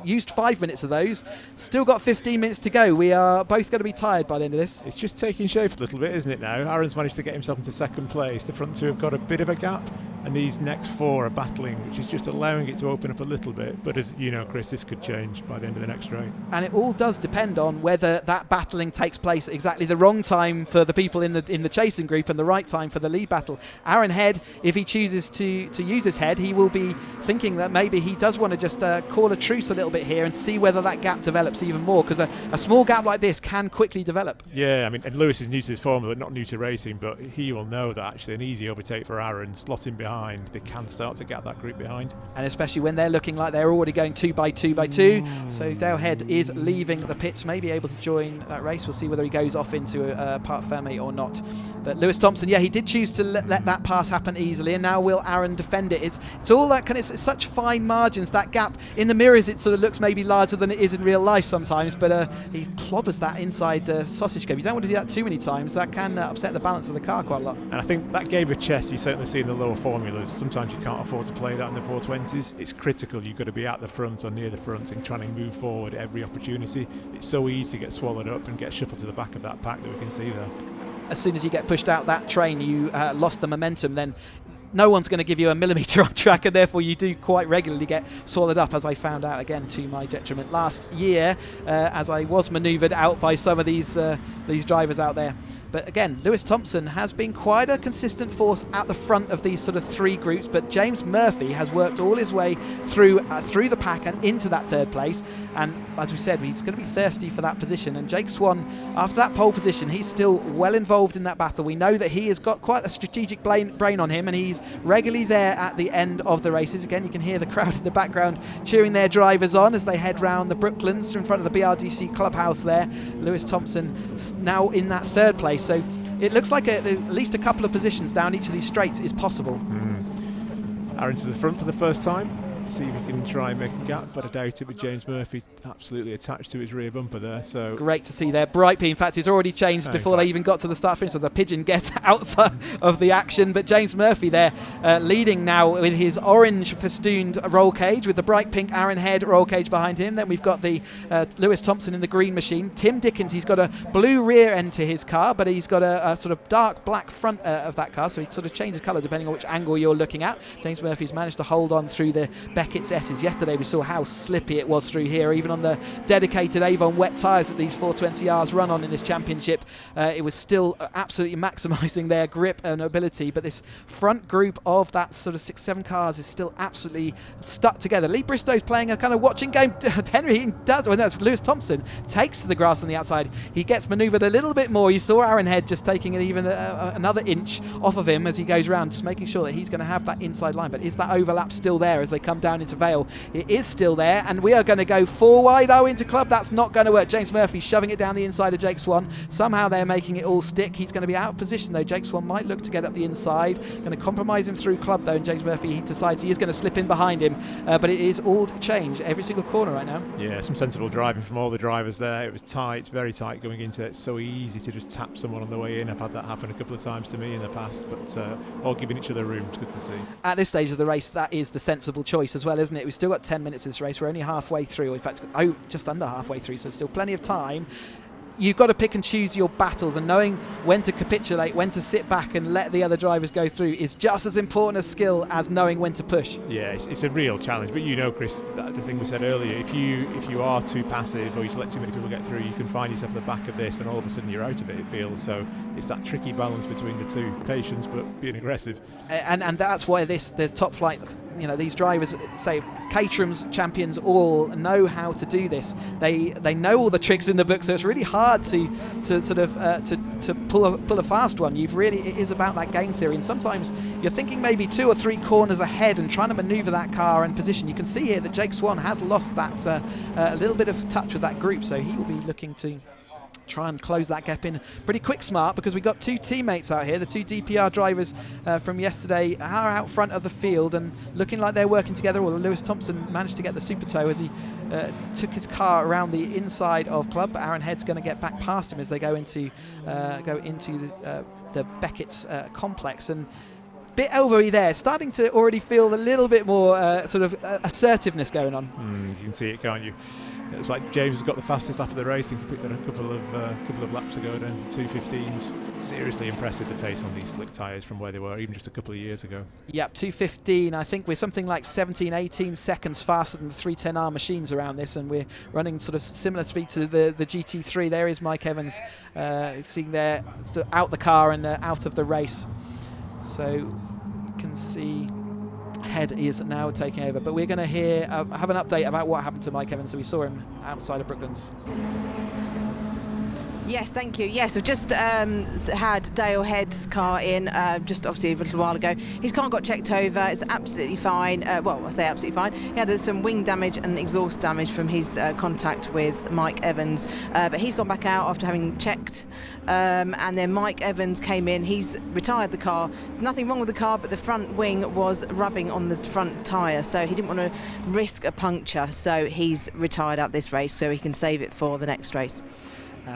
used 5 minutes of those. Still got 15 minutes to go. We are both going to be tired by the end of this. It's just taking shape a little bit, isn't it now? Aaron's managed to get himself into 2nd place. The front 2 have got a bit of a gap, and these next 4 are battling, which is just allowing it to open up a little bit. But as you know, Chris, this could change by the end of the next straight. And it all does depend on whether that battling takes place at exactly the wrong time for the people in the chasing group and the right time for the lead battle. Aaron Head, if he chooses to use his head, he will be thinking that maybe he does want to just call a truce a little bit here and see whether that gap develops even more, because a small gap like this can quickly develop. Yeah, I mean, and Lewis is new to this formula, not new to racing, but he will know that actually an easy overtake for Aaron, slot him behind behind, they can start to get that group behind. And especially when they're looking like they're already going 2 by 2 by 2. So Dale Head is leaving the pits, maybe able to join that race. We'll see whether he goes off into Parc Fermé or not. But Lewis Thompson, yeah, he did choose to let that pass happen easily, and now will Aaron defend it? It's all that kind of, it's such fine margins. That gap in the mirrors, it sort of looks maybe larger than it is in real life sometimes, but he clobbers that inside sausage curve. You don't want to do that too many times. That can upset the balance of the car quite a lot. And I think that game of chess you certainly see in the lower formulas. Sometimes you can't afford to play that in the 420s. It's critical. You've got to be at the front or near the front and trying to move forward at every opportunity. It's so easy to get swallowed up and get shuffled to the back of that pack that we can see there. As soon as you get pushed out that train, you lost the momentum, then no one's going to give you a millimetre on track, and therefore you do quite regularly get swallowed up, as I found out again to my detriment last year, as I was manoeuvred out by some of these drivers out there. But again, Lewis Thompson has been quite a consistent force at the front of these sort of 3 groups, but James Murphy has worked all his way through the pack and into that 3rd place. And as we said, he's going to be thirsty for that position. And Jake Swan, after that pole position, he's still well involved in that battle. We know that he has got quite a strategic brain on him, and he's regularly there at the end of the races. Again, you can hear the crowd in the background cheering their drivers on as they head round the Brooklands in front of the BRDC clubhouse there. Lewis Thompson now in that 3rd place. So it looks like at least a couple of positions down each of these straights is possible. Aaron to the front for the first time. See if he can try and make a gap, but I doubt it with James Murphy absolutely attached to his rear bumper there. So great to see there. Bright P, in fact, it's already changed before they even got to the start finish, so the pigeon gets outside of the action. But James Murphy there leading now with his orange festooned roll cage with the bright pink Aaron Head roll cage behind him. Then we've got the Lewis Thompson in the green machine. Tim Dickens, he's got a blue rear end to his car, but he's got a sort of dark black front of that car, so he sort of changes colour depending on which angle you're looking at. James Murphy's managed to hold on through the Beckett's S's. Yesterday we saw how slippy it was through here, even on the dedicated Avon wet tyres that these 420Rs run on in this championship. It was still absolutely maximising their grip and ability, but this front group of that sort of 6-7 cars is still absolutely stuck together. Lee Bristow's playing a kind of watching game. Henry does, well, that's Lewis Thompson takes to the grass on the outside. He gets manoeuvred a little bit more. You saw Aaron Head just taking it even another inch off of him as he goes around, just making sure that he's going to have that inside line. But is that overlap still there as they come down into Vale? It is still there, and we are going to go 4 wide into club. That's not going to work. James Murphy shoving it down the inside of Jake Swan. Somehow they're making it all stick. He's going to be out of position though. Jake Swan might look to get up the inside. Going to compromise him through club though, and James Murphy, he decides he is going to slip in behind him. But it is all changed every single corner right now. Yeah, some sensible driving from all the drivers there. It was tight, very tight going into it. So easy to just tap someone on the way in. I've had that happen a couple of times to me in the past, but all giving each other room. It's good to see. At this stage of the race, that is the sensible choice as well, isn't it? We've still got 10 minutes of this race. We're only halfway through. In fact, just under halfway through, so still plenty of time. You've got to pick and choose your battles, and knowing when to capitulate, when to sit back and let the other drivers go through is just as important a skill as knowing when to push. Yeah, it's a real challenge. But you know, Chris, the thing we said earlier, if you are too passive or you let too many people get through, you can find yourself at the back of this and all of a sudden you're out of it, it feels. So it's that tricky balance between the two. Patience, but being aggressive. And that's why the top flight, these drivers, say Caterham's champions, all know how to do this. They know all the tricks in the book, so it's really hard to sort of to pull a fast one. It is about that game theory, and sometimes you're thinking maybe 2 or 3 corners ahead and trying to manoeuvre that car and position. You can see here that Jake Swan has lost that a little bit of touch with that group, so he will be looking to try and close that gap in pretty quick smart, because we've got 2 teammates out here. The 2 DPR drivers from yesterday are out front of the field and looking like they're working together. Although Lewis Thompson managed to get the super tow as he took his car around the inside of club. But Aaron Head's going to get back past him as they go into the Beckett's complex, and bit overy there, starting to already feel a little bit more sort of assertiveness going on. You can see it, can't you? It's like James has got the fastest lap of the race. I think he picked that a couple of laps ago down to 2:15s. Seriously impressive, the pace on these slick tyres from where they were even just a couple of years ago. Yep, 2:15. I think we're something like 17, 18 seconds faster than the 310R machines around this, and we're running sort of similar speed to the GT3. There is Mike Evans, seeing there out the car and out of the race. So you can see Head is now taking over, but we're going to have an update about what happened to Mike Evans. So we saw him outside of Brooklands. Yes, thank you. Yes, I've just had Dale Head's car in, just obviously a little while ago. His car got checked over. It's absolutely fine. Well, I say absolutely fine. He had some wing damage and exhaust damage from his contact with Mike Evans, but he's gone back out after having checked. And then Mike Evans came in. He's retired the car. There's nothing wrong with the car, but the front wing was rubbing on the front tyre, so he didn't want to risk a puncture. So he's retired out this race, so he can save it for the next race.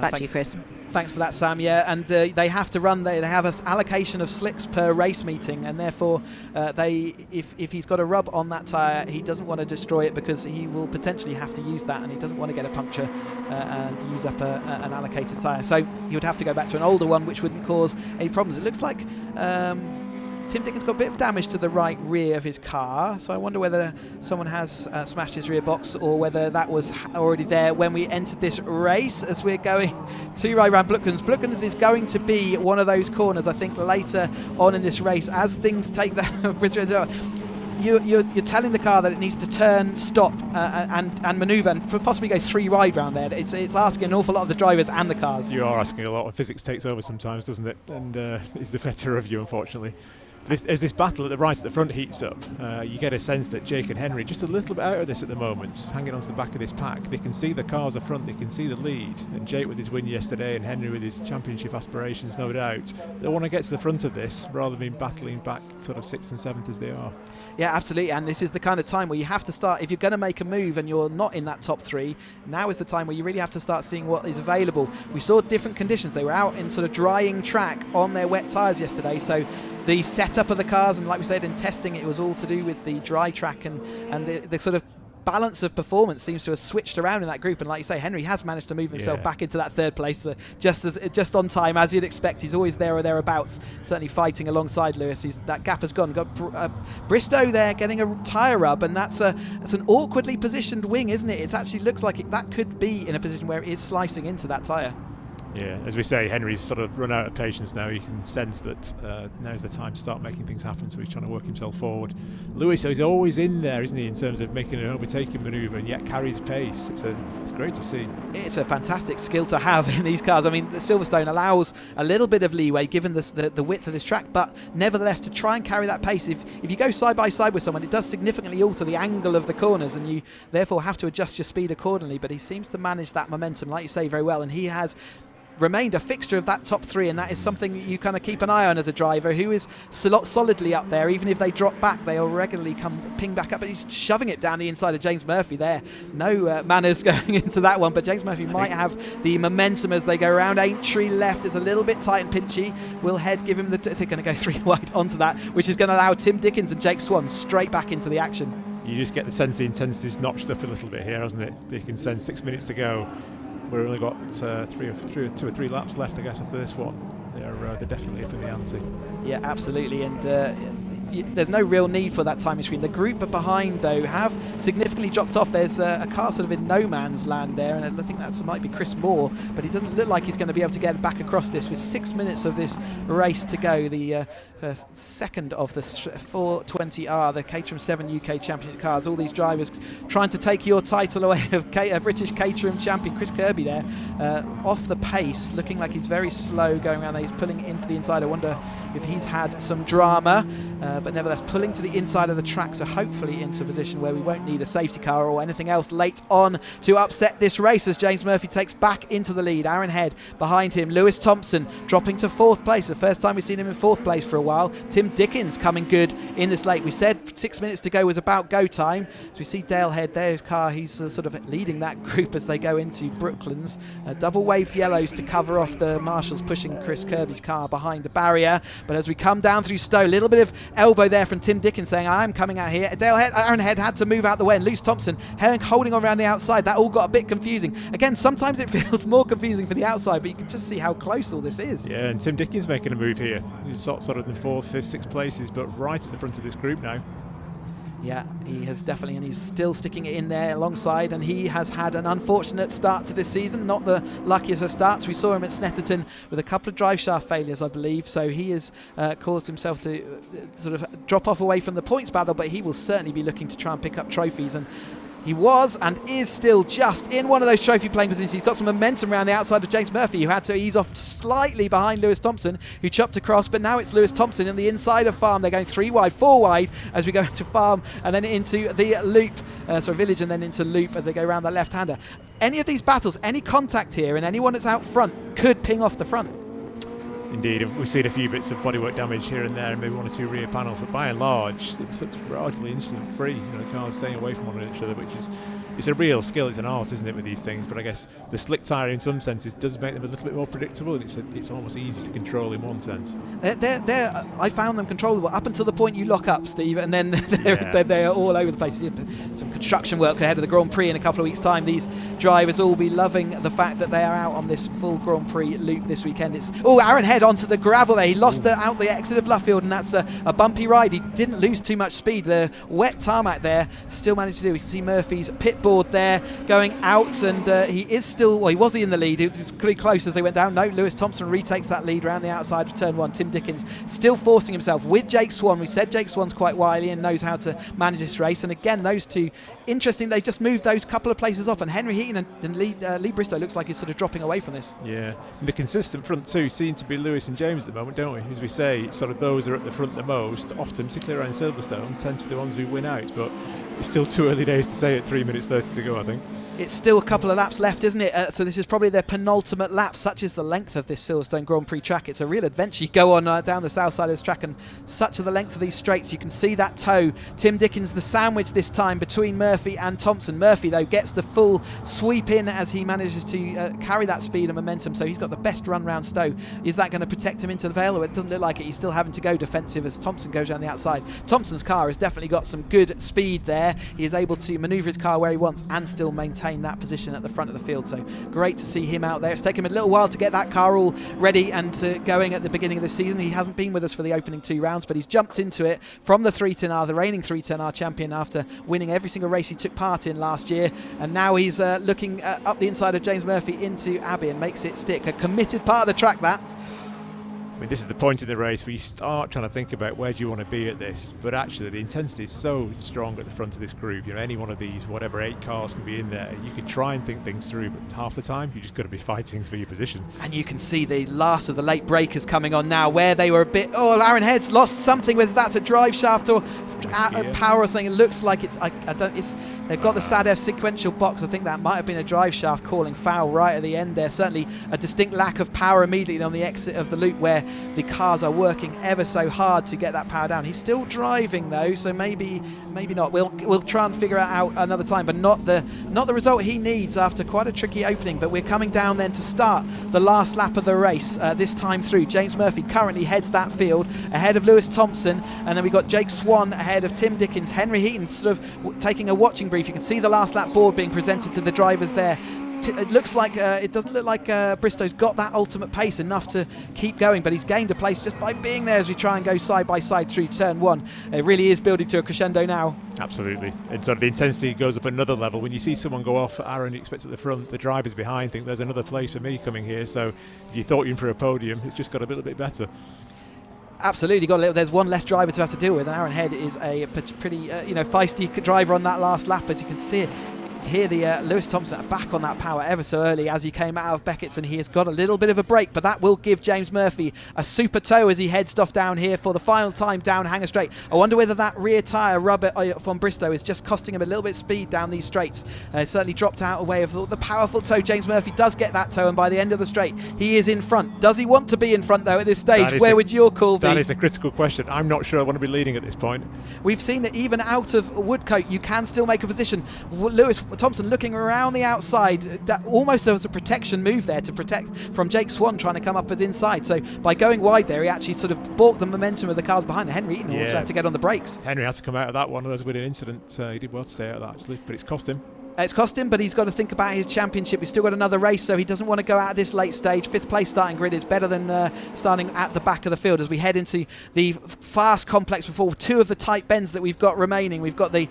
Back to you, Chris. Thanks for that, Sam. Yeah, and they have to run. They have an allocation of slicks per race meeting, and therefore, if he's got a rub on that tyre, he doesn't want to destroy it because he will potentially have to use that, and he doesn't want to get a puncture and use up an allocated tyre. So he would have to go back to an older one, which wouldn't cause any problems. It looks like Tim Dickens got a bit of damage to the right rear of his car, so I wonder whether someone has smashed his rear box or whether that was already there when we entered this race. As we're going to right around Brooklands. Brooklands is going to be one of those corners, I think, later on in this race as things take the you're telling the car that it needs to turn, stop, and manoeuvre, and possibly go 3 wide round there. It's asking an awful lot of the drivers and the cars. You are asking a lot, and physics takes over sometimes, doesn't it? And it's the better of you, unfortunately. As this battle at the front heats up, you get a sense that Jake and Henry just a little bit out of this at the moment, hanging onto the back of this pack. They can see the cars up front, they can see the lead, and Jake with his win yesterday and Henry with his championship aspirations, no doubt, they want to get to the front of this rather than being battling back sort of 6th and 7th as they are. Yeah, absolutely, and this is the kind of time where you have to start, if you're going to make a move and you're not in that top 3, now is the time where you really have to start seeing what is available. We saw different conditions. They were out in sort of drying track on their wet tyres yesterday, so the setup of the cars, and like we said in testing, it was all to do with the dry track, and the sort of balance of performance seems to have switched around in that group. And like you say, Henry has managed to move himself back into that 3rd place, just on time, as you'd expect. He's always there or thereabouts, certainly fighting alongside Lewis. That gap has gone. Got Bristow there getting a tyre rub, and that's an awkwardly positioned wing, isn't it? It actually looks like that could be in a position where it is slicing into that tyre. Yeah, as we say, Henry's sort of run out of patience now. You can sense that now's the time to start making things happen, so he's trying to work himself forward. Lewis is always in there, isn't he, in terms of making an overtaking manoeuvre, and yet carries pace. It's great to see. It's a fantastic skill to have in these cars. I mean, the Silverstone allows a little bit of leeway given the width of this track, but nevertheless, to try and carry that pace, if you go side by side with someone, it does significantly alter the angle of the corners, and you therefore have to adjust your speed accordingly. But he seems to manage that momentum, like you say, very well, and he has remained a fixture of that top 3, and that is something that you kind of keep an eye on as a driver who is solidly up there. Even if they drop back, they'll regularly come ping back up, but he's shoving it down the inside of James Murphy there. No manners going into that one, but James Murphy might have the momentum as they go around Aintree left. It's a little bit tight and pinchy. Will Head give him they're going to go 3 wide onto that, which is going to allow Tim Dickens and Jake Swan straight back into the action. You just get the sense the intensity's notched up a little bit here, hasn't it? You can sense 6 minutes to go. We've only got 2 or 3 laps left, I guess, after this one. They're definitely up in the ante. Yeah, absolutely, and there's no real need for that timing screen. The group behind, though, have significantly dropped off. There's a car sort of in no man's land there, and I think that might be Chris Moore, but he doesn't look like he's going to be able to get back across this with 6 minutes of this race to go. The second of the 420R, the Caterham 7 UK Championship cars. All these drivers trying to take your title away of British Caterham champion. Chris Kirby there, off the pace, looking like he's very slow going around there. He's pulling into the inside. I wonder if he's had some drama, but nevertheless pulling to the inside of the track, so hopefully into a position where we won't need a safety car or anything else late on to upset this race, as James Murphy takes back into the lead. Aaron Head behind him. Lewis Thompson dropping to 4th place, the first time we've seen him in 4th place for a while. Tim Dickens coming good in this late. We said 6 minutes to go was about go time. So we see Dale Head there, his car, he's sort of leading that group as they go into Brooklands. Double waved yellows to cover off the marshals pushing Chris Kirby's car behind the barrier. But as we come down through Stowe, a little bit of elbow there from Tim Dickens saying, I'm coming out here. Aaron Head had to move out the way, and Lewis Thompson holding on around the outside. That all got a bit confusing. Again, sometimes it feels more confusing for the outside, but you can just see how close all this is. Yeah, and Tim Dickens making a move here. He's sort of in 4th, 5th, 6th places, but right at the front of this group now. Yeah, he has definitely, and he's still sticking it in there alongside, and he has had an unfortunate start to this season, not the luckiest of starts. We saw him at Snetterton with a couple of drive shaft failures, I believe, so he has caused himself to sort of drop off away from the points battle, but he will certainly be looking to try and pick up trophies. And He was and is still just in one of those trophy playing positions. He's got some momentum around the outside of James Murphy, who had to ease off slightly behind Lewis Thompson, who chopped across, but now it's Lewis Thompson in the inside of Farm. They're going 3 wide, 4 wide as we go into Farm and then into the loop, Village and then into loop as they go around the left-hander. Any of these battles, any contact here and anyone that's out front could ping off the front. Indeed, we've seen a few bits of bodywork damage here and there, and maybe 1 or 2 rear panels, but by and large, it's such largely incident-free. Cars staying away from one another, which is it's a real skill. It's an art, isn't it, with these things? But I guess the slick tyre, in some senses, does make them a little bit more predictable, and it's almost easy to control in one sense. I found them controllable up until the point you lock up, Steve, and then they're all over the place. Some construction work ahead of the Grand Prix in a couple of weeks' time. These drivers will be loving the fact that they are out on this full Grand Prix loop this weekend. Aaron Head onto the gravel there. He lost out the exit of Luffield, and that's a bumpy ride. He didn't lose too much speed. The wet tarmac there still managed to do. We can see Murphy's pit board there going out, and he is still, well, he was in the lead. It was pretty close as they went down. No, Lewis Thompson retakes that lead around the outside of turn 1. Tim Dickens still forcing himself with Jake Swan. We said Jake Swan's quite wily and knows how to manage this race, and again, those two, interesting, they just moved those couple of places up, and Henry Heaton and Lee Bristow looks like he's sort of dropping away from this. Yeah, and the consistent front two seem to be Lewis and James at the moment, don't we? As we say, sort of those are at the front the most, often, particularly around Silverstone, tend to be the ones who win out, but it's still too early days to say at 3 minutes 30 to go, I think. It's still a couple of laps left, isn't it? So this is probably their penultimate lap. Such is the length of this Silverstone Grand Prix track. It's a real adventure. You go on down the south side of this track, and such are the length of these straights. You can see that toe. Tim Dickens, the sandwich this time between Murphy and Thompson. Murphy, though, gets the full sweep in as he manages to carry that speed and momentum. So he's got the best run round Stowe. Is that going to protect him into the Vale? Well, it doesn't look like it. He's still having to go defensive as Thompson goes down the outside. Thompson's car has definitely got some good speed there. He is able to manoeuvre his car where he wants and still maintain that position at the front of the field. So great to see him out there. It's taken him a little while to get that car all ready and going at the beginning of the season. He hasn't been with us for the opening 2 rounds, but he's jumped into it from the 310R, the reigning 310R champion, after winning every single race he took part in last year. And now he's looking up the inside of James Murphy into Abbey and makes it stick. A committed part of the track, that. I mean, this is the point in the race where you start trying to think about where do you want to be at this, but actually the intensity is so strong at the front of this group. Any one of these, whatever 8 cars can be in there, you could try and think things through, but half the time you just got to be fighting for your position. And you can see the last of the late breakers coming on now, where they were a bit, Aaron Head's lost something, whether that's a drive shaft or power or something. It looks like they've got the SADF sequential box. I think that might have been a drive shaft calling foul right at the end there. Certainly a distinct lack of power immediately on the exit of the loop, where the cars are working ever so hard to get that power down. He's still driving though, so maybe not. We'll try and figure it out another time, but not the result he needs after quite a tricky opening. But we're coming down then to start the last lap of the race this time through. James Murphy currently heads that field ahead of Lewis Thompson, and then we've got Jake Swan ahead of Tim Dickens. Henry Heaton sort of taking a watching brief. You can see the last lap board being presented to the drivers there. It looks like it doesn't look like Bristow's got that ultimate pace enough to keep going, but he's gained a place just by being there as we try and go side by side through turn 1. It really is building to a crescendo now. Absolutely, and sort of the intensity goes up another level. When you see someone go off, Aaron, you expect at the front, the drivers behind think there's another place for me coming here, so if you thought you were in for a podium, it's just got a little bit better. Absolutely, there's one less driver to have to deal with, and Aaron Head is a pretty feisty driver on that last lap, as you can see it. Here the Lewis Thompson back on that power ever so early as he came out of Beckett's, and he has got a little bit of a break, but that will give James Murphy a super tow as he heads off down here for the final time down Hanger Straight. I wonder whether that rear tyre rubber from Bristow is just costing him a little bit of speed down these straights. Certainly dropped out away of the powerful tow. James Murphy does get that tow, and by the end of the straight he is in front. Does he want to be in front though at this stage? Where would your call be? That is the critical question. I'm not sure I want to be leading at this point. We've seen that even out of Woodcote you can still make a position. Lewis Thompson looking around the outside, that almost there was a protection move there to protect from Jake Swan trying to come up as inside. So by going wide there, he actually sort of bought the momentum of the cars behind. Henry also had to get on the brakes. Henry had to come out of that one. That was a bit of an incident. He did well to stay out of that actually, but it's cost him. It's cost him, but he's got to think about his championship. He's still got another race, so he doesn't want to go out at this late stage. 5th place starting grid is better than starting at the back of the field as we head into the fast complex before 2 of the tight bends that we've got remaining. We've got the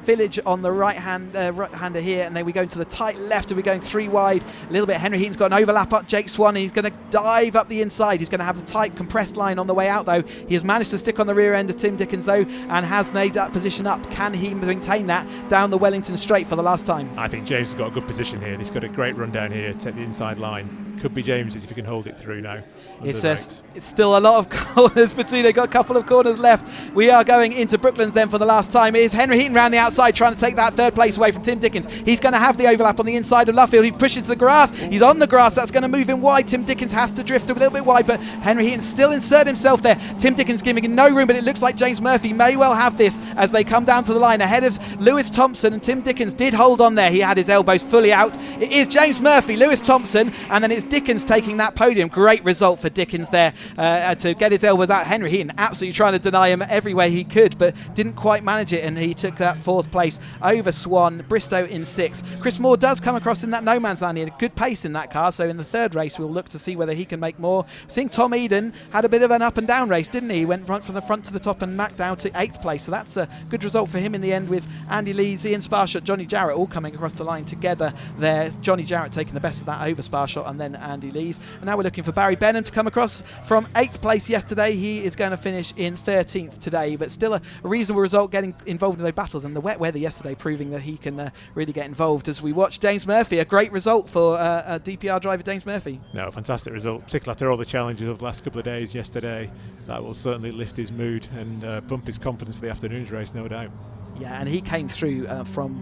village on the right-hander here, and then we go into the tight left, and we're going 3 wide a little bit. Henry Heaton's got an overlap up Jake Swan. He's going to dive up the inside. He's going to have the tight compressed line on the way out, though. He has managed to stick on the rear end of Tim Dickens, though, and has made that position up. Can he maintain that down the Wellington straight for the last time? I think James has got a good position here. He's got a great run down here, take the inside line. Could be James's if he can hold it through now. It's still a lot of corners between. They've got a couple of corners left. We are going into Brooklands then for the last time. It is Henry Heaton round the outside trying to take that 3rd place away from Tim Dickens. He's going to have the overlap on the inside of Luffield. He pushes the grass. He's on the grass. That's going to move him wide. Tim Dickens has to drift a little bit wide, but Henry Heaton still insert himself there. Tim Dickens giving him no room, but it looks like James Murphy may well have this as they come down to the line ahead of Lewis Thompson, and Tim Dickens did hold on there. He had his elbows fully out. It is James Murphy, Lewis Thompson, and then it's Dickens taking that podium. Great result for Dickens there to get his elbows out. Henry Heaton absolutely trying to deny him every way he could, but didn't quite manage it, and he took that 4th place over Swan. Bristow in 6th. Chris Moore does come across in that no man's land here. Good pace in that car, so in the 3rd race we'll look to see whether he can make more. Seeing Tom Eden had a bit of an up and down race, didn't he? He went from the front to the top and Mac down to 8th place, so that's a good result for him in the end, with Andy Lees, Ian Sparshot, Johnny Jarrett all coming across the line together there. Johnny Jarrett taking the best of that over Sparshot and then Andy Lees. And now we're looking for Barry Benham to come across from 8th place yesterday. He is going to finish in 13th today, but still a reasonable result getting involved in those battles, and the wet weather yesterday proving that he can really get involved as we watch James Murphy. A great result for a DPR driver, James Murphy. No, fantastic result, particularly after all the challenges of the last couple of days yesterday. That will certainly lift his mood and bump his confidence for the afternoon's race, no doubt. Yeah, and he came through from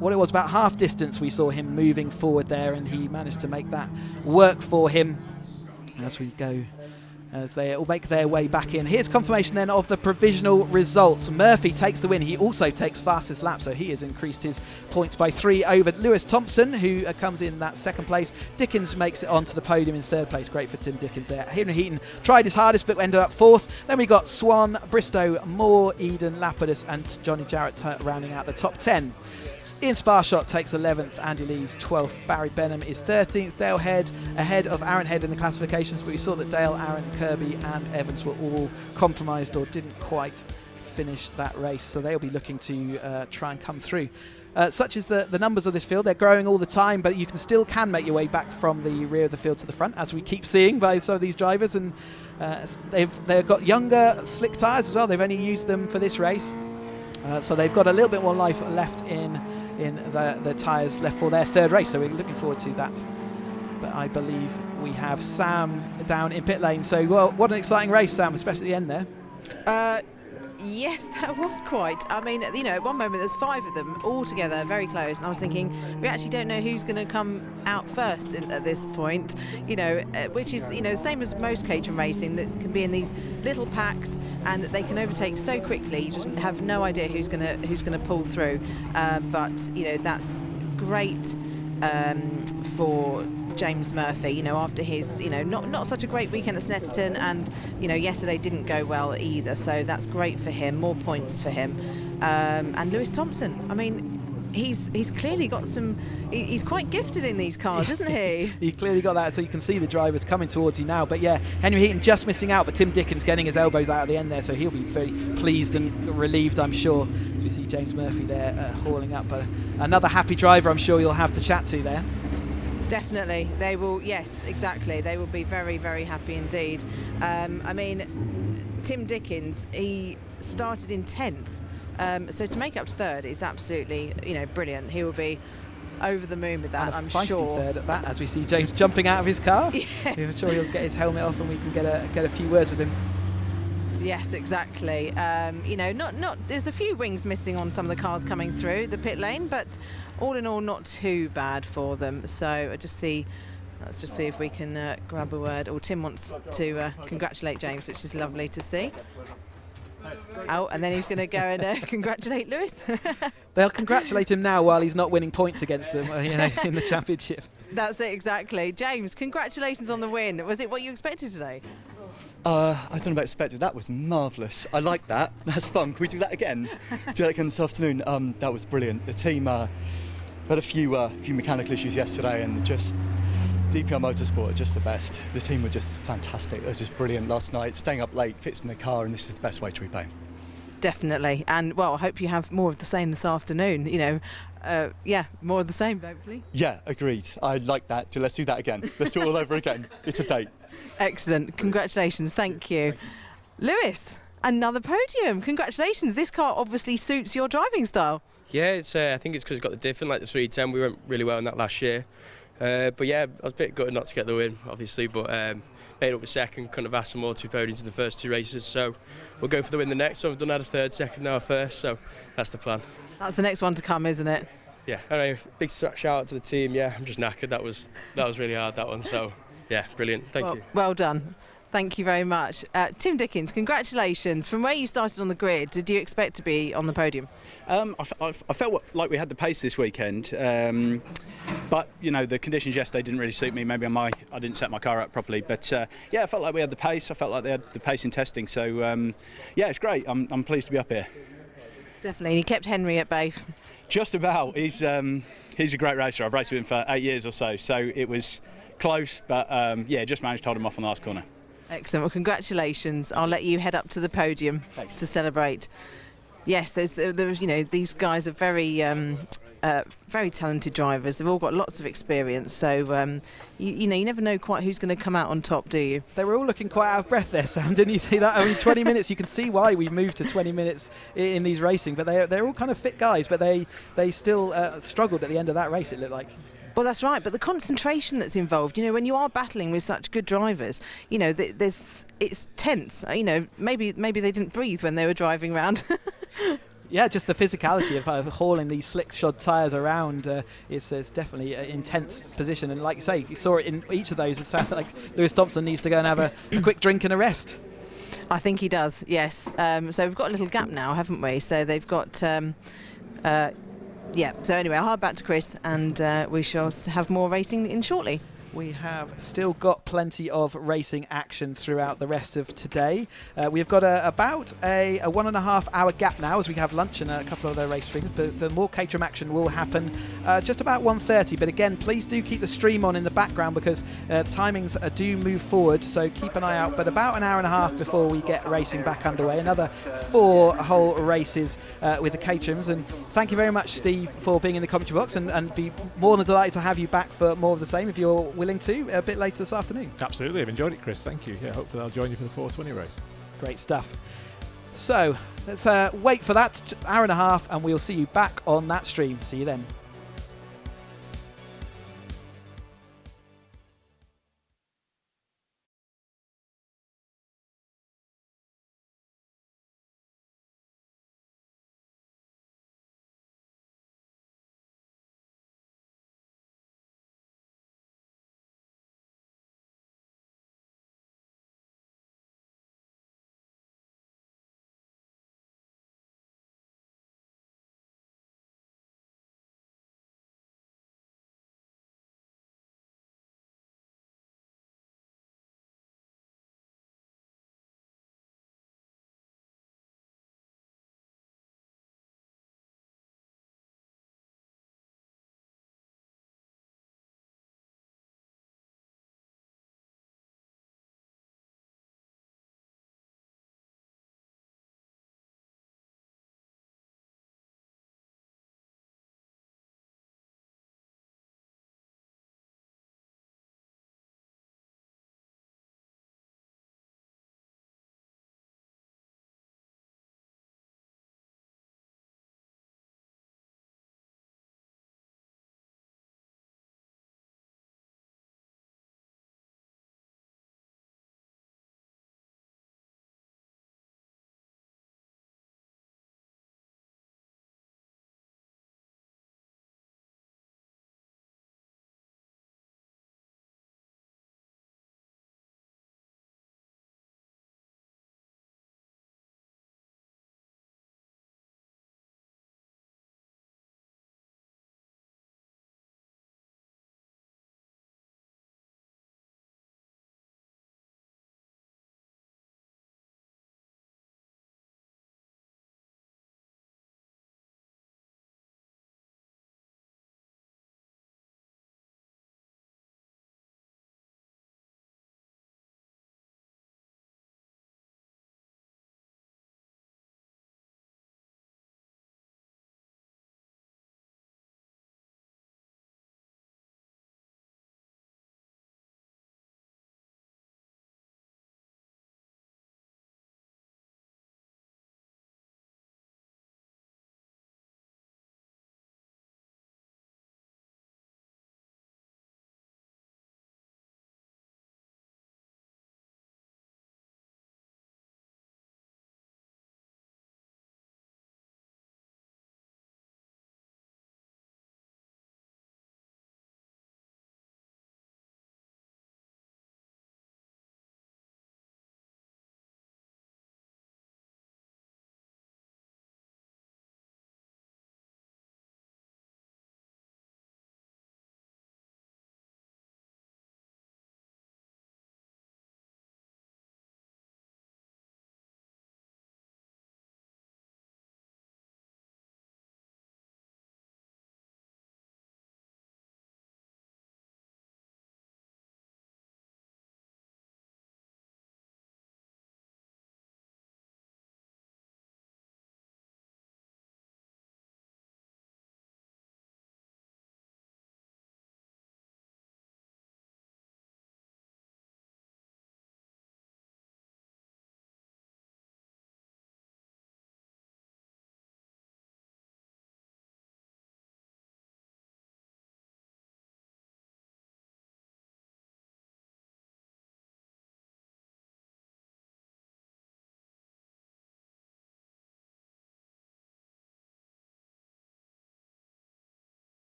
what it was about half distance. We saw him moving forward there, and he managed to make that work for him as we go, as they all make their way back in. Here's confirmation then of the provisional results. Murphy takes the win. He also takes fastest lap, so he has increased his points by 3 over Lewis Thompson, who comes in that 2nd place. Dickens makes it onto the podium in 3rd place. Great for Tim Dickens there. Henry Heaton tried his hardest but ended up 4th. Then we got Swan, Bristow, Moore, Eden, Lapidus and Johnny Jarrett rounding out the top 10. Ian Sparshot takes 11th, Andy Lees 12th, Barry Benham is 13th, Dale Head ahead of Aaron Head in the classifications, but we saw that Dale, Aaron, Kirby and Evans were all compromised or didn't quite finish that race, so they'll be looking to try and come through. Such is the numbers of this field. They're growing all the time, but you still can make your way back from the rear of the field to the front, as we keep seeing by some of these drivers, and they've got younger slick tyres as well. They've only used them for this race, so they've got a little bit more life left in the tyres left for their 3rd race, so we're looking forward to that. But I believe we have Sam down in pit lane, so well, what an exciting race, Sam, especially at the end there. Yes, that was quite. I mean, you know, at one moment there's 5 of them all together, very close, and I was thinking we actually don't know who's going to come out first at this point. You know, which is the same as most Caterham racing, that can be in these little packs and they can overtake so quickly. You just have no idea who's going to pull through. But you know, that's great for James Murphy, after his, not such a great weekend at Snetterton, and, yesterday didn't go well either, so that's great for him, more points for him. And Lewis Thompson, I mean, he's clearly got he's quite gifted in these cars, isn't he? He clearly got that, so you can see the drivers coming towards you now. But yeah, Henry Heaton just missing out, but Tim Dickens getting his elbows out at the end there, so he'll be very pleased and relieved, I'm sure, as we see James Murphy there hauling up. Another happy driver, I'm sure you'll have to chat to there. Definitely, they will. Yes, exactly. They will be very, very happy indeed. I mean, Tim Dickens, he started in 10th, so to make up to 3rd is absolutely, brilliant. He will be over the moon with that, I'm sure. 3rd at that, as we see James jumping out of his car. Yes. I'm sure he'll get his helmet off and we can get a few words with him. Yes, exactly. There's a few wings missing on some of the cars coming through the pit lane, but all in all, not too bad for them. So let's just see if we can grab a word. Or Tim wants to congratulate James, which is lovely to see. Oh, and then he's going to go and congratulate Lewis. They'll congratulate him now while he's not winning points against them, in the championship. That's it, exactly. James, congratulations on the win. Was it what you expected today? I don't know about expected. That was marvellous. I like that. That's fun. Can we do that again? Do that again this afternoon. That was brilliant. The team had a few mechanical issues yesterday, and just DPR Motorsport are just the best. The team were just fantastic. It was just brilliant last night. Staying up late, fixing the car, and this is the best way to repay. Definitely, and well, I hope you have more of the same this afternoon. Yeah, more of the same, hopefully. Yeah, agreed. I like that. Let's do that again. Let's do it all over again. It's a date. Excellent. Congratulations. Thank you. Lewis, another podium. Congratulations. This car obviously suits your driving style. Yeah, I think it's because it's got the diff in, like the 310. We went really well in that last year. But yeah, I was a bit gutted not to get the win, obviously, but made up a second. Couldn't have asked for more 2 podiums in the first 2 races, so we'll go for the win the next. So we've done had a third, second, now a first, so that's the plan. That's the next one to come, isn't it? Yeah. Anyway, big shout out to the team. Yeah, I'm just knackered. That was really hard, that one. So yeah, brilliant. Thank you. Well done. Thank you very much. Tim Dickens, congratulations. From where you started on the grid, did you expect to be on the podium? I felt like we had the pace this weekend, but the conditions yesterday didn't really suit me. Maybe I didn't set my car up properly, but yeah, I felt like we had the pace. I felt like they had the pace in testing, so yeah, it's great. I'm pleased to be up here. Definitely. And you kept Henry at bay. Just about. He's a great racer. I've raced with him for 8 years or so it was close, but yeah, just managed to hold him off on the last corner. Excellent. Well, congratulations. I'll let you head up to the podium to celebrate. Yes, there's these guys are very talented drivers. They've all got lots of experience, so you never know quite who's going to come out on top, do you? They were all looking quite out of breath there, Sam. Didn't you see that? I mean, 20 minutes. You can see why we've moved to 20 minutes in these racing, but they're all kind of fit guys, but they still struggled at the end of that race. It looked like. Well, that's right, but the concentration that's involved, when you are battling with such good drivers, it's tense. Maybe they didn't breathe when they were driving around. Yeah, just the physicality of hauling these slick-shod tyres around is definitely an intense position. And like you say, you saw it in each of those. It sounds like Lewis Thompson needs to go and have a quick drink and a rest. I think he does, yes. So we've got a little gap now, haven't we? So they've got... yeah, so anyway, I'll hard back to Chris, and we shall have more racing in shortly. We have still got plenty of racing action throughout the rest of today. We've got about a 1.5 hour gap now as we have lunch and a couple of other race streams. The more Caterham action will happen just about 1:30. But again, please do keep the stream on in the background because timings do move forward. So keep an eye out. But about an hour and a half before we get racing back underway. Another 4 whole races with the Caterhams. And thank you very much, Steve, for being in the commentary box and be more than delighted to have you back for more of the same if you're willing to a bit later this afternoon. Absolutely, I've enjoyed it, Chris. Thank you. Yeah, hopefully I'll join you for the 420 race. Great stuff. So let's wait for that hour and a half, and we'll see you back on that stream. See you then.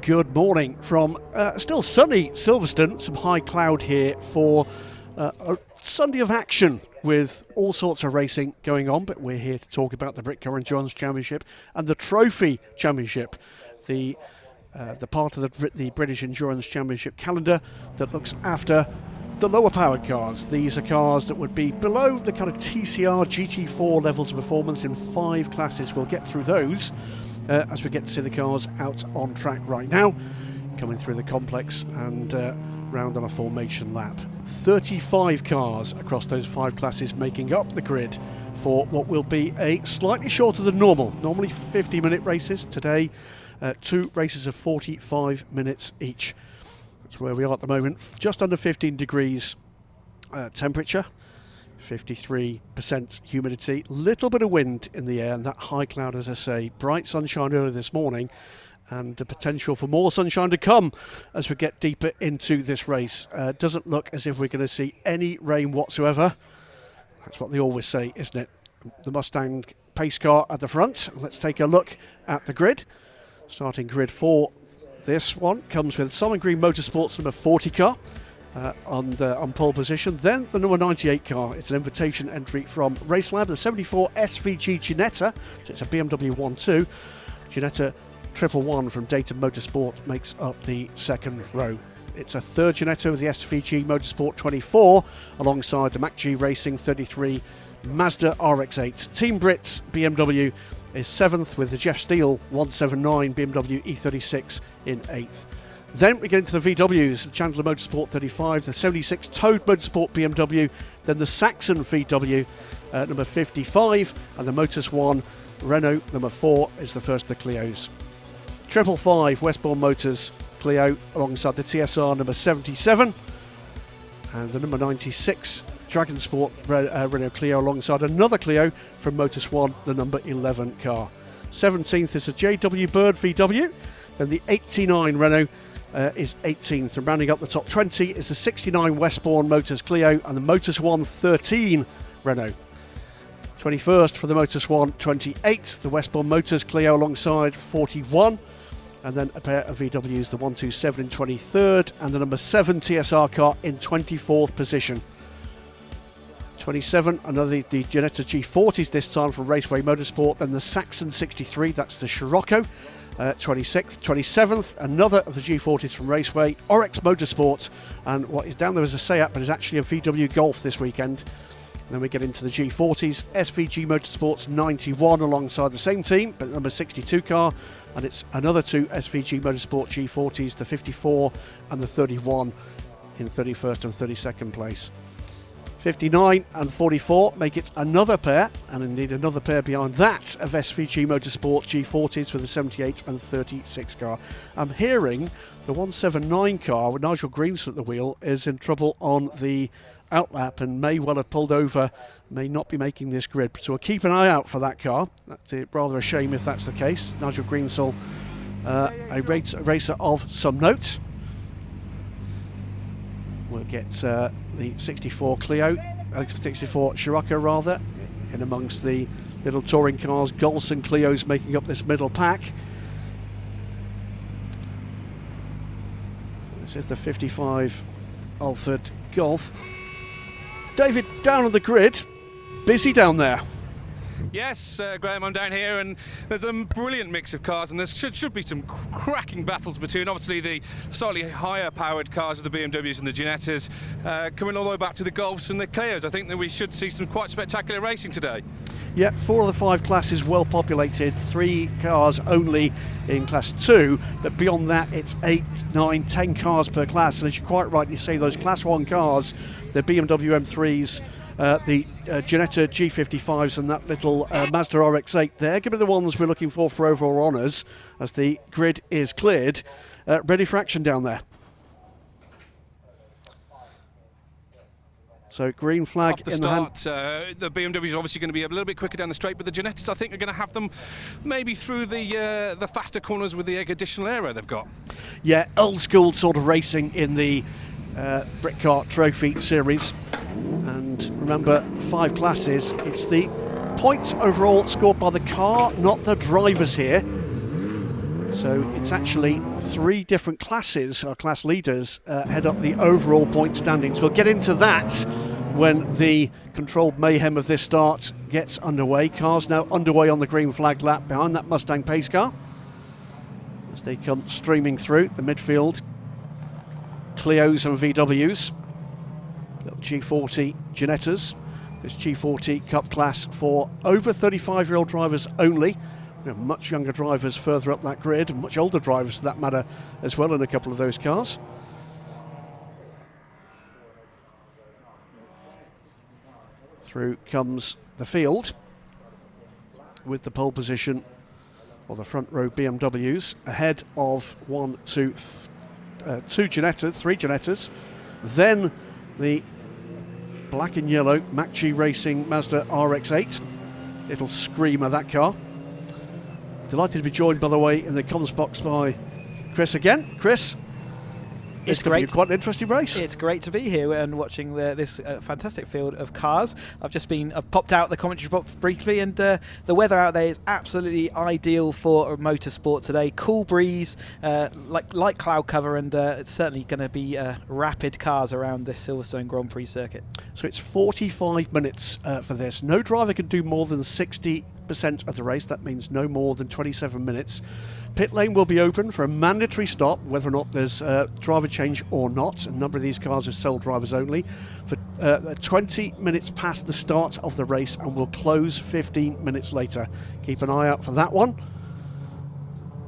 Good morning from still sunny Silverstone. Some high cloud here for a Sunday of action with all sorts of racing going on, but we're here to talk about the Britcar Endurance Championship and the Trophy Championship, the part of the British Endurance Championship calendar that looks after the lower powered cars. These are cars that would be below the kind of TCR GT4 levels of performance in 5 classes. We'll get through those as we get to see the cars out on track right now, coming through the complex and round on a formation lap. 35 cars across those 5 classes making up the grid for what will be a slightly shorter than normal. Normally 50-minute races. Today 2 races of 45 minutes each. That's where we are at the moment. Just under 15 degrees temperature, 53% humidity, little bit of wind in the air, and that high cloud, as I say. Bright sunshine early this morning, and the potential for more sunshine to come as we get deeper into this race. Doesn't look as if we're going to see any rain whatsoever. That's what they always say, isn't it? The Mustang pace car at the front. Let's take a look at the grid. Starting grid for this one comes with Solid Green Motorsports number 40 car on pole position. Then the number 98 car. It's an invitation entry from Racelab, the 74 SVG Ginetta. So it's a BMW 1.2. Ginetta 111 from Data Motorsport makes up the second row. It's a third Ginetta with the SVG Motorsport 24 alongside the Mac G Racing 33 Mazda RX-8. Team Brits BMW is 7th with the Jeff Steele 179 BMW E36 in 8th. Then we get into the VWs, Chandler Motorsport 35, the 76 Toad Motorsport BMW, then the Saxon VW number 55, and the Motus One Renault number 4 is the first of the Clios. 555 Westbourne Motors Clio alongside the TSR number 77, and the number 96 Dragon Sport Renault Clio alongside another Clio from Motus One, the number 11 car. 17th is a JW Bird VW, then the 89 Renault is 18th, and rounding up the top 20 is the 69 Westbourne Motors Clio and the Motus One 13 Renault. 21st for the Motus One 28, the Westbourne Motors Clio alongside 41, and then a pair of VWs, the 127 in 23rd and the number 7 TSR car in 24th position. 27, another the Ginetta G40s this time from Raceway Motorsport, then the Saxon 63, that's the Scirocco, 26th. 27th, another of the G40s from Raceway, Oryx Motorsport, and what is down there as a Seat but is actually a VW Golf this weekend. Then we get into the G40s, SVG Motorsports 91 alongside the same team, but number 62 car, and it's another 2 SVG Motorsport G40s, the 54 and the 31 in 31st and 32nd place. 59 and 44 make it another pair, and indeed another pair behind that of SVG Motorsport G40s with the 78 and 36 car. I'm hearing the 179 car with Nigel Greensel at the wheel is in trouble on the outlap and may well have pulled over, may not be making this grid. So we'll keep an eye out for that car. That's rather a shame if that's the case. Nigel Greensel, a racer of some note. We'll get the 64 Clio, 64 Scirocco rather, in amongst the little touring cars, Golfs and Clios making up this middle pack. This is the 55 Alford Golf. David, down on the grid, busy down there. Yes, Graham, I'm down here, and there's a brilliant mix of cars, and there should be some cracking battles between, obviously, the slightly higher powered cars of the BMWs and the Ginettas, coming all the way back to the Golfs and the Clios. I think that we should see some quite spectacular racing today. Yeah, 4 of the 5 classes well populated, 3 cars only in Class 2, but beyond that it's 8, 9, 10 cars per class, and as you quite rightly say, those Class 1 cars, the BMW M3s, the Ginetta G55s and that little Mazda RX-8, they're going to be the ones we're looking for overall honours as the grid is cleared, ready for action down there. So green flag off the in start, the hand. The BMW is obviously going to be a little bit quicker down the straight, but the Ginettas, I think, are going to have them maybe through the faster corners with the additional aero they've got. Yeah, old school sort of racing in the Britcar Trophy Series. And remember, 5 classes, it's the points overall scored by the car, not the drivers here. So it's actually 3 different classes, or class leaders, head up the overall point standings. We'll get into that when the controlled mayhem of this start gets underway. Cars now underway on the green flag lap behind that Mustang pace car as they come streaming through the midfield. Clios and VWs, little G40 Ginettas. This G40 Cup class for over 35-year-old drivers only. We have much younger drivers further up that grid, and much older drivers for that matter as well in a couple of those cars. Through comes the field with the pole position, or the front row BMWs, ahead of 3 Ginettas, then the black and yellow Mach-Chi Racing Mazda RX-8, little screamer that car. Delighted to be joined, by the way, in the comms box by Chris again. Chris, it's going to be quite an interesting race. It's great to be here and watching this fantastic field of cars. I've popped out the commentary box briefly, and the weather out there is absolutely ideal for motorsport today. Cool breeze, light cloud cover, and it's certainly going to be rapid cars around this Silverstone Grand Prix circuit. So it's 45 minutes for this. No driver can do more than 60% of the race. That means no more than 27 minutes. Pit lane will be open for a mandatory stop, whether or not there's driver change or not. A number of these cars are sole drivers only, for 20 minutes past the start of the race, and will close 15 minutes later. Keep an eye out for that one.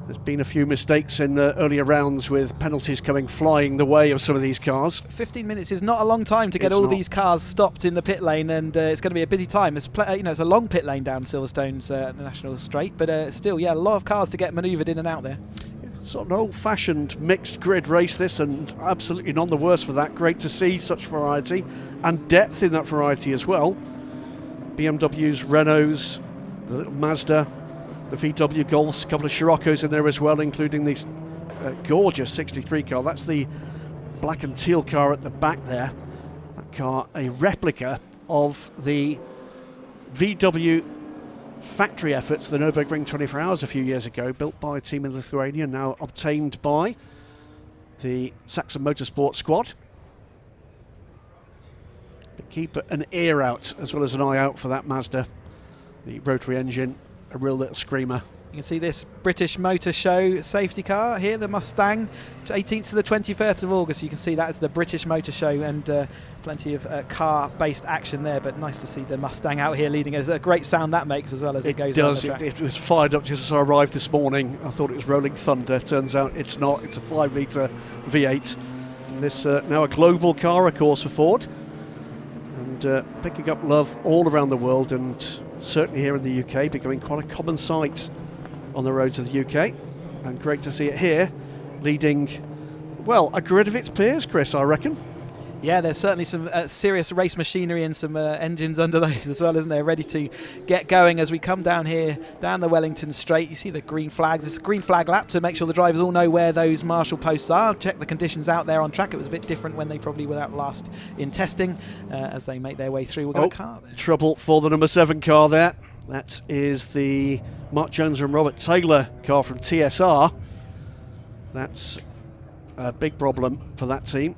There's been a few mistakes in earlier rounds with penalties coming flying the way of some of these cars. 15 minutes is not a long time to get all these cars stopped in the pit lane, and it's going to be a busy time. It's it's a long pit lane down Silverstone's National Straight, but still, a lot of cars to get manoeuvred in and out there. It's sort of an old-fashioned mixed grid race, this, and absolutely none the worse for that. Great to see such variety and depth in that variety as well. BMWs, Renaults, the little Mazda, the VW Golfs, a couple of Scirocco's in there as well, including this gorgeous 63 car. That's the black and teal car at the back there. That car, a replica of the VW factory efforts, the Nürburgring 24 Hours a few years ago, built by a team in Lithuania, now obtained by the Saxon Motorsport squad. But keep an ear out as well as an eye out for that Mazda, the rotary engine. A real little screamer. You can see this British Motor Show safety car here, the Mustang, 18th to the 21st of August. You can see that as the British Motor Show, and plenty of car-based action there, but nice to see the Mustang out here leading. It's a great sound that makes as well as it goes does. around the track. It was fired up just as I arrived this morning. I thought it was rolling thunder. Turns out it's not. It's a 5-litre V8. This now a global car, of course, for Ford, and picking up love all around the world, and certainly here in the UK, becoming quite a common sight on the roads of the UK. And great to see it here, leading, well, a grid of its peers, Chris, I reckon. Yeah, there's certainly some serious race machinery and some engines under those as well, isn't there? Ready to get going as we come down here, down the Wellington Straight. You see the green flags. It's a green flag lap to make sure the drivers all know where those marshal posts are. Check the conditions out there on track. It was a bit different when they probably were out last in testing as they make their way through. We've got a car there. Trouble for the number 7 car there. That is the Mark Jones and Robert Taylor car from TSR. That's a big problem for that team.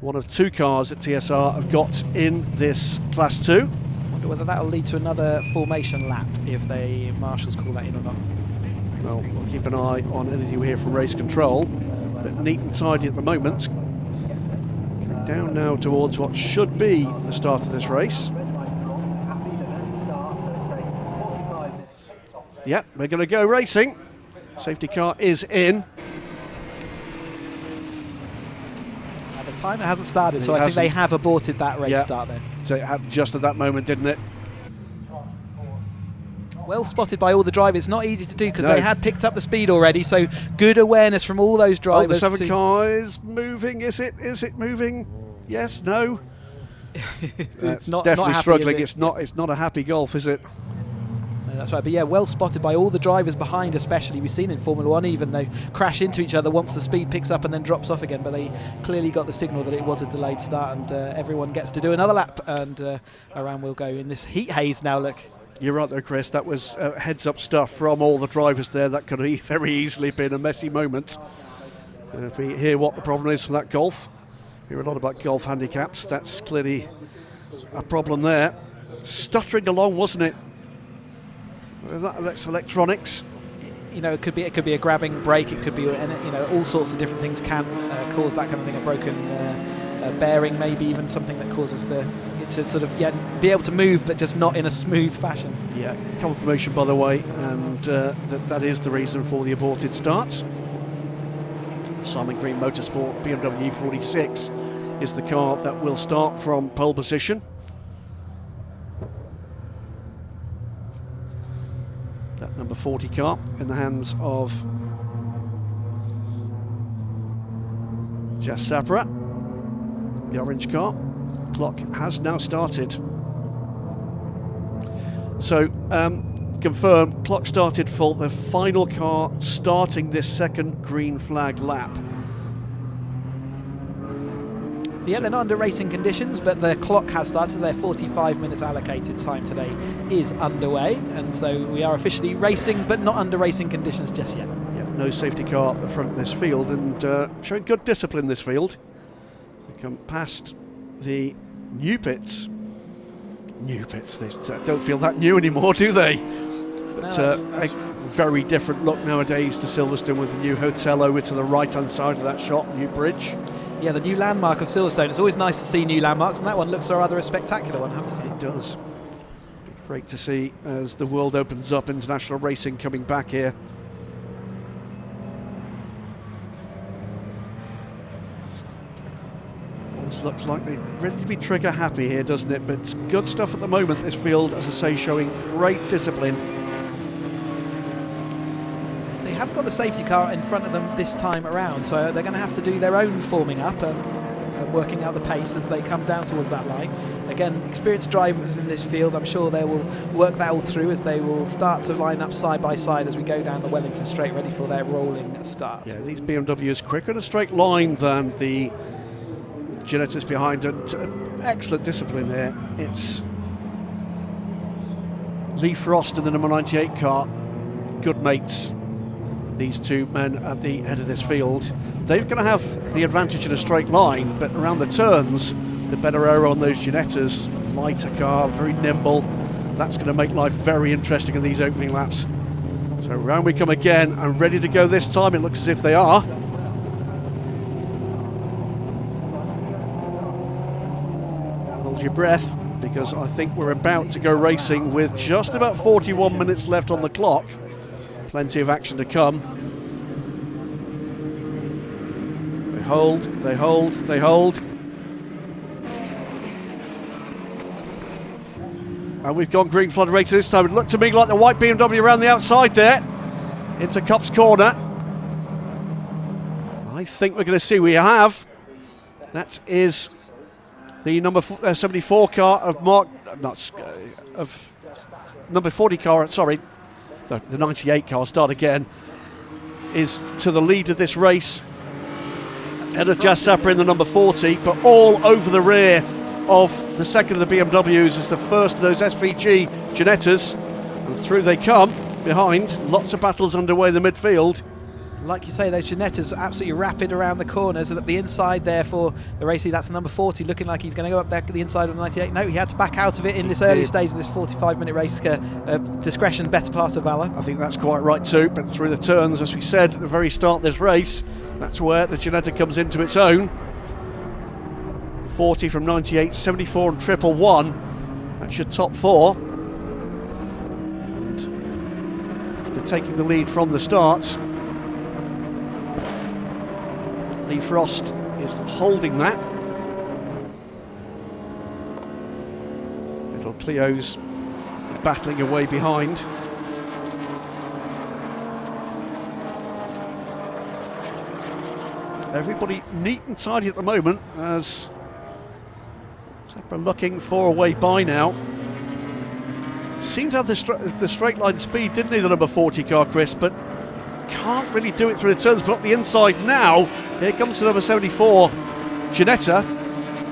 One of 2 cars that TSR have got in this Class 2. Wonder whether that will lead to another formation lap if the marshals call that in or not. Well, we'll keep an eye on anything we hear from race control. But neat and tidy at the moment. Coming down now towards what should be the start of this race. Yeah, we're going to go racing. Safety car is in. The timer hasn't started, so I think they have aborted that race start then. So it happened just at that moment, didn't it? Well spotted by all the drivers. It's not easy to do because they had picked up the speed already, so good awareness from all those drivers. Oh, the 7 car is moving. Is it moving? Yes, no. It's not definitely happy, struggling. It's not a happy golf, is it? That's right, but yeah, well spotted by all the drivers behind, especially. We've seen in Formula 1 even though crash into each other once the speed picks up and then drops off again, but they clearly got the signal that it was a delayed start, and everyone gets to do another lap, and around we'll go in this heat haze now. Look, You're right there, Chris. That was heads-up stuff from all the drivers there. That could have very easily been a messy moment. If we hear what the problem is for that golf, we hear a lot about golf handicaps. That's clearly a problem there. Stuttering along, wasn't it? That's electronics. You know, it could be a grabbing brake. It could be, all sorts of different things can cause that kind of thing. A broken bearing, maybe even something that causes to sort of be able to move, but just not in a smooth fashion. Yeah, confirmation by the way, and that is the reason for the aborted starts. Simon Green Motorsport BMW 46 is the car that will start from pole position. That number 40 car in the hands of Jas Sabra, the orange car. Clock has now started. So, confirmed, clock started for the final car starting this second green flag lap. So yeah, they're not under racing conditions, but the clock has started. Their 45 minutes allocated time today is underway, and so we are officially racing, but not under racing conditions just yet. Yeah, no safety car at the front of this field, and showing good discipline this field. They come past the new pits. New pits, they don't feel that new anymore, do they? But No, a very different look nowadays to Silverstone, with the new hotel over to the right hand side of that shot, new bridge. Yeah, the new landmark of Silverstone. It's always nice to see new landmarks, and that one looks rather a spectacular one, I have to say. It does. Great to see as the world opens up, international racing coming back here. Almost looks like they're ready to be trigger happy here, doesn't it? But good stuff at the moment, this field, as I say, showing great discipline. They have got the safety car in front of them this time around, so they're going to have to do their own forming up and working out the pace as they come down towards that line. Again, experienced drivers in this field, I'm sure they will work that all through as they will start to line up side by side as we go down the Wellington Straight, ready for their rolling start. Yeah, these BMWs quicker in a straight line than the Ginettas behind, and excellent discipline there. It's Lee Frost in the number 98 car, good mates. These two men at the head of this field. They're going to have the advantage in a straight line, but around the turns, the better aero on those Ginettas, lighter car, very nimble. That's going to make life very interesting in these opening laps. So round we come again, and ready to go this time. It looks as if they are. Hold your breath, because I think we're about to go racing with just about 41 minutes left on the clock. Plenty of action to come. They hold, they hold, they hold. And we've gone green flood racer this time. It looked to me like the white BMW around the outside there, into Copse Corner. I think we're going to see we have. That is the number 74 car of number 40 car, sorry. The 98 car, start again, is to the lead of this race. Head of Jas Sabra in the number 40, but all over the rear of the second of the BMWs is the first of those SVG Ginettas. And through they come behind. Lots of battles underway in the midfield. Like you say, those Ginettas are absolutely rapid around the corners. At the inside there for the racing, that's the number 40, looking like he's going to go up there to the inside of the 98. No, he had to back out of it in this early stage of this 45-minute race. Discretion, better part of valour. I think that's quite right too, but through the turns, as we said at the very start of this race, that's where the Ginetta comes into its own. 40 from 98, 74 and 111. That's your top four. And after taking the lead from the start, Lee Frost is holding that. Little Clio's battling away behind. Everybody neat and tidy at the moment, as Sabra looking for a way by now. Seemed to have the straight line speed, didn't he, the number 40 car, Chris, but can't really do it through the turns. But up the inside now, here comes the number 74 Ginetta.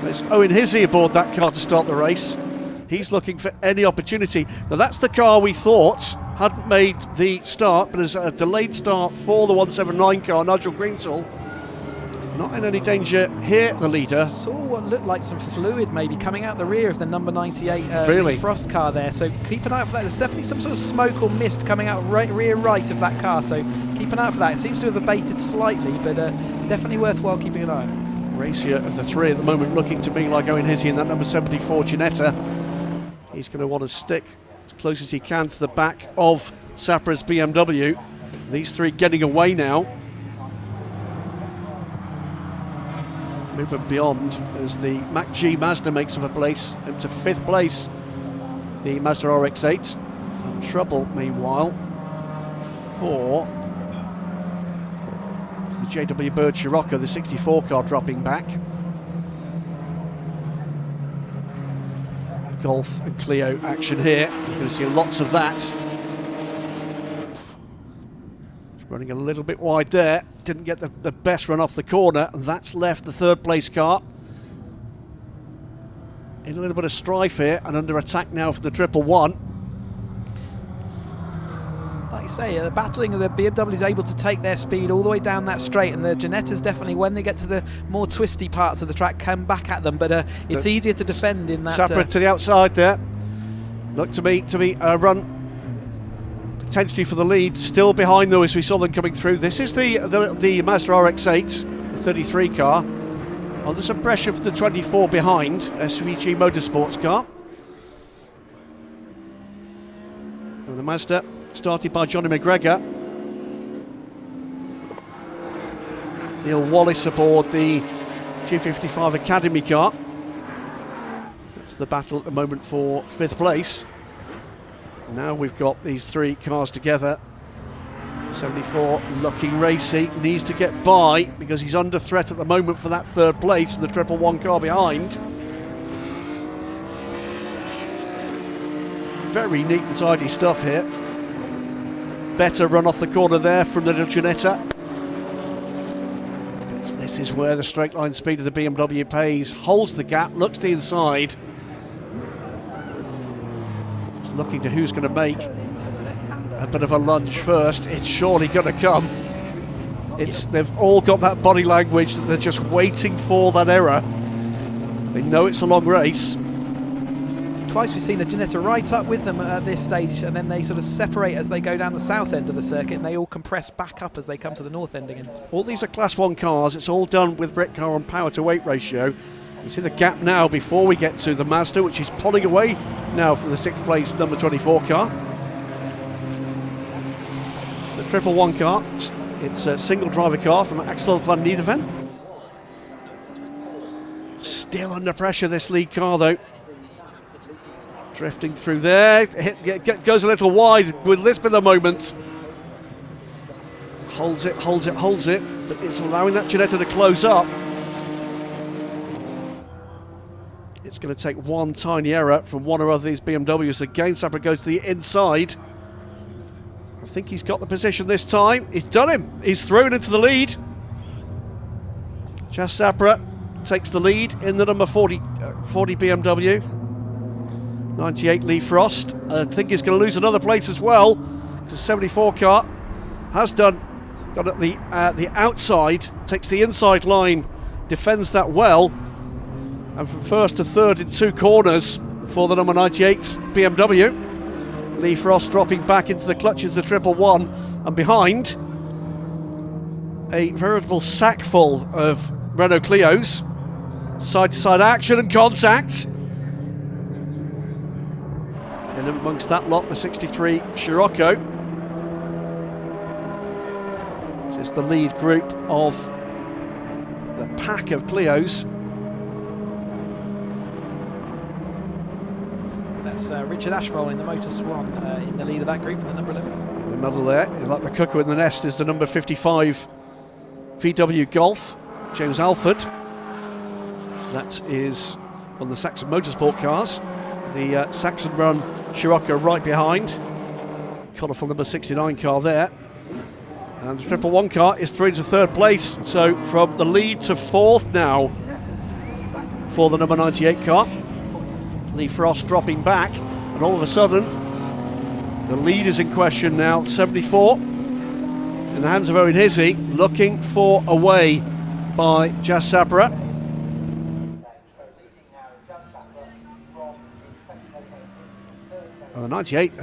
It's Owen Hizzy aboard that car to start the race. He's looking for any opportunity. Now that's the car we thought hadn't made the start, but as a delayed start for the 179 car, Nigel Greensall. Not in any danger here, the leader. Saw what looked like some fluid maybe coming out the rear of the number 98 Really? Frost car there, so keep an eye out for that. There's definitely some sort of smoke or mist coming out rear right of that car, so keep an eye out for that. It seems to have abated slightly, but definitely worthwhile keeping an eye on. Racier of the three at the moment looking to me like Owen Hizzy in that number 74 Ginetta. He's going to want to stick as close as he can to the back of Sapra's BMW. These three getting away now. Moving beyond as the Mach G Mazda makes up a place into 5th place. The Mazda RX-8. And trouble, meanwhile, for the JW Bird Scirocco, the 64 car dropping back. Golf and Clio action here. You're going to see lots of that. Running a little bit wide there. Didn't get the best run off the corner. And that's left the 3rd place car in a little bit of strife here and under attack now for the 111. Like you say, the battling of the BMW is able to take their speed all the way down that straight, and the Ginettas definitely, when they get to the more twisty parts of the track, come back at them, but it's easier to defend in that. Sapra to the outside there. Look to be a run potentially for the lead. Still behind though as we saw them coming through. This is the Mazda RX-8, the 33 car. Under some pressure for the 24 behind, SVG Motorsports car. And the Mazda started by Johnny McGregor. Neil Wallace aboard the G55 Academy car. That's the battle at the moment for 5th place. Now we've got these three cars together. 74 looking racy, needs to get by because he's under threat at the moment for that 3rd place and the 111 car behind. Very neat and tidy stuff here. Better run off the corner there from the Ginetta. This is where the straight line speed of the BMW pays. Holds the gap, looks to the inside. Just looking to who's going to make a bit of a lunge first. It's surely going to come. They've all got that body language that they're just waiting for that error. They know it's a long race. Twice we've seen the Ginetta right up with them at this stage, and then they sort of separate as they go down the south end of the circuit, and they all compress back up as they come to the north end again. All these are Class 1 cars. It's all done with Britcar on power to weight ratio. You see the gap now before we get to the Mazda, which is pulling away now from the 6th place number 24 car. The 111 car, it's a single driver car from Axel van Niederven. Still under pressure, this lead car though. Drifting through there, goes a little wide with Lisp in the moment. Holds it, but it's allowing that Ginetta to close up. It's going to take one tiny error from one or other of these BMWs. Again, Sapra goes to the inside. I think he's got the position this time. He's done him. He's thrown into the lead. Jas Sapra takes the lead in the number 40 BMW. 98 Lee Frost. I think he's going to lose another place as well, because the 74 car has got at the outside, takes the inside line, defends that well, and from 1st to 3rd in 2 corners for the number 98 BMW. Lee Frost dropping back into the clutches of the 111, and behind a veritable sack full of Renault Clios. Side-to-side action and contact. And amongst that lot, the 63 Scirocco. This is the lead group of the pack of Clios. That's Richard Ashmole in the Motor Swan in the lead of that group, the number 11. In the middle there, like the cuckoo in the nest, is the number 55 VW Golf, James Alford. That is on the Saxon Motorsport cars. The Saxon run Scirocco right behind. Colourful number 69 car there. And the 111 car is through to 3rd place. So from the lead to 4th now for the number 98 car. Lee Frost dropping back, and all of a sudden the lead is in question now. 74 in the hands of Owen Hizzy, looking for a way by Jas Sabra. 98,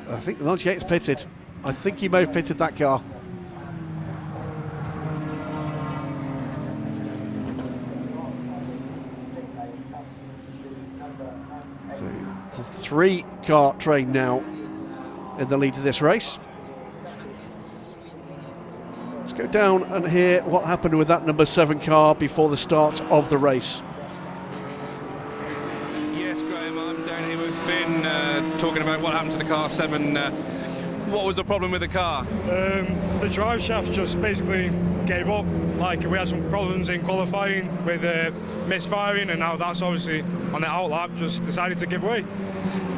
I think the 98 is pitted. I think he may have pitted that car. So the 3-car train now in the lead of this race. Let's go down and hear what happened with that number 7 car before the start of the race. Yes, Graham, I'm down here with Finn, talking about what happened to the car 7. What was the problem with the car? The drive shaft just basically gave up. Like, we had some problems in qualifying with misfiring, and now that's obviously on the outlap just decided to give way.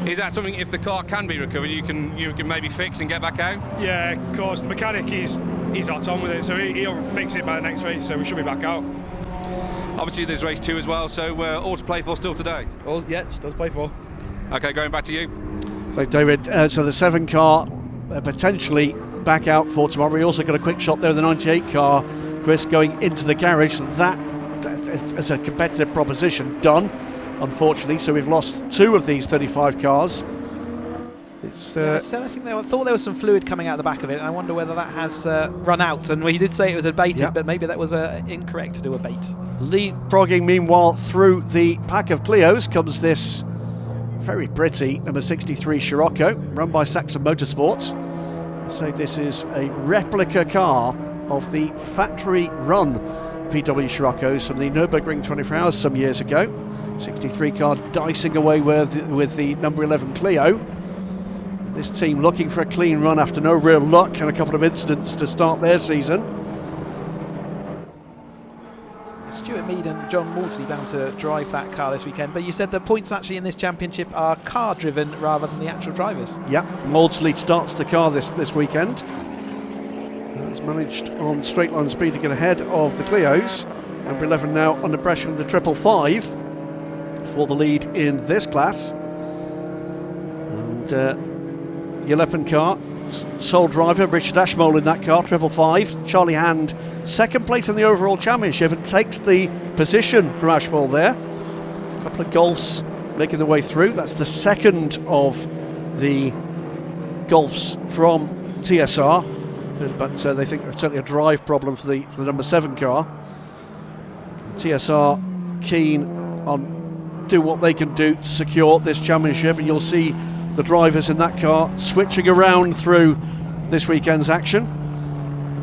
Is that something, if the car can be recovered, you can maybe fix and get back out? Yeah, of course. The mechanic, he's hot on with it, so he'll fix it by the next race, so we should be back out. Obviously there's race 2 as well, so all to play for still today? Yeah, still to play for. Okay, going back to you. Thanks, David. So the 7 car potentially back out for tomorrow. We also got a quick shot there of the 98 car, Chris, going into the garage. That is a competitive proposition done, unfortunately. So we've lost 2 of these 35 cars. It's, I thought there was some fluid coming out the back of it, and I wonder whether that has run out. And we did say it was abated, but maybe that was incorrect to do abate. Leapfrogging, meanwhile, through the pack of Clios comes this very pretty number 63 Scirocco, run by Saxon Motorsports. So this is a replica car of the factory run VW Scirocco's from the Nürburgring 24 Hours some years ago. 63 car dicing away with the number 11 Clio. This team looking for a clean run after no real luck and a couple of incidents to start their season. Stuart Mead and John Maudsley down to drive that car this weekend, but you said the points actually in this championship are car driven rather than the actual drivers. Yeah, Maudsley starts the car this weekend. He's managed on straight line speed to get ahead of the Clios. Number 11 now under pressure of the 555 for the lead in this class. And the 11 car, sole driver Richard Ashmole in that car, 555. Charlie Hand second place in the overall championship and takes the position from Ashmole there. A couple of Golfs making their way through. That's the second of the Golfs from TSR, but they think it's certainly a drive problem for the number 7 car. TSR keen on do what they can do to secure this championship, and you'll see the drivers in that car switching around through this weekend's action.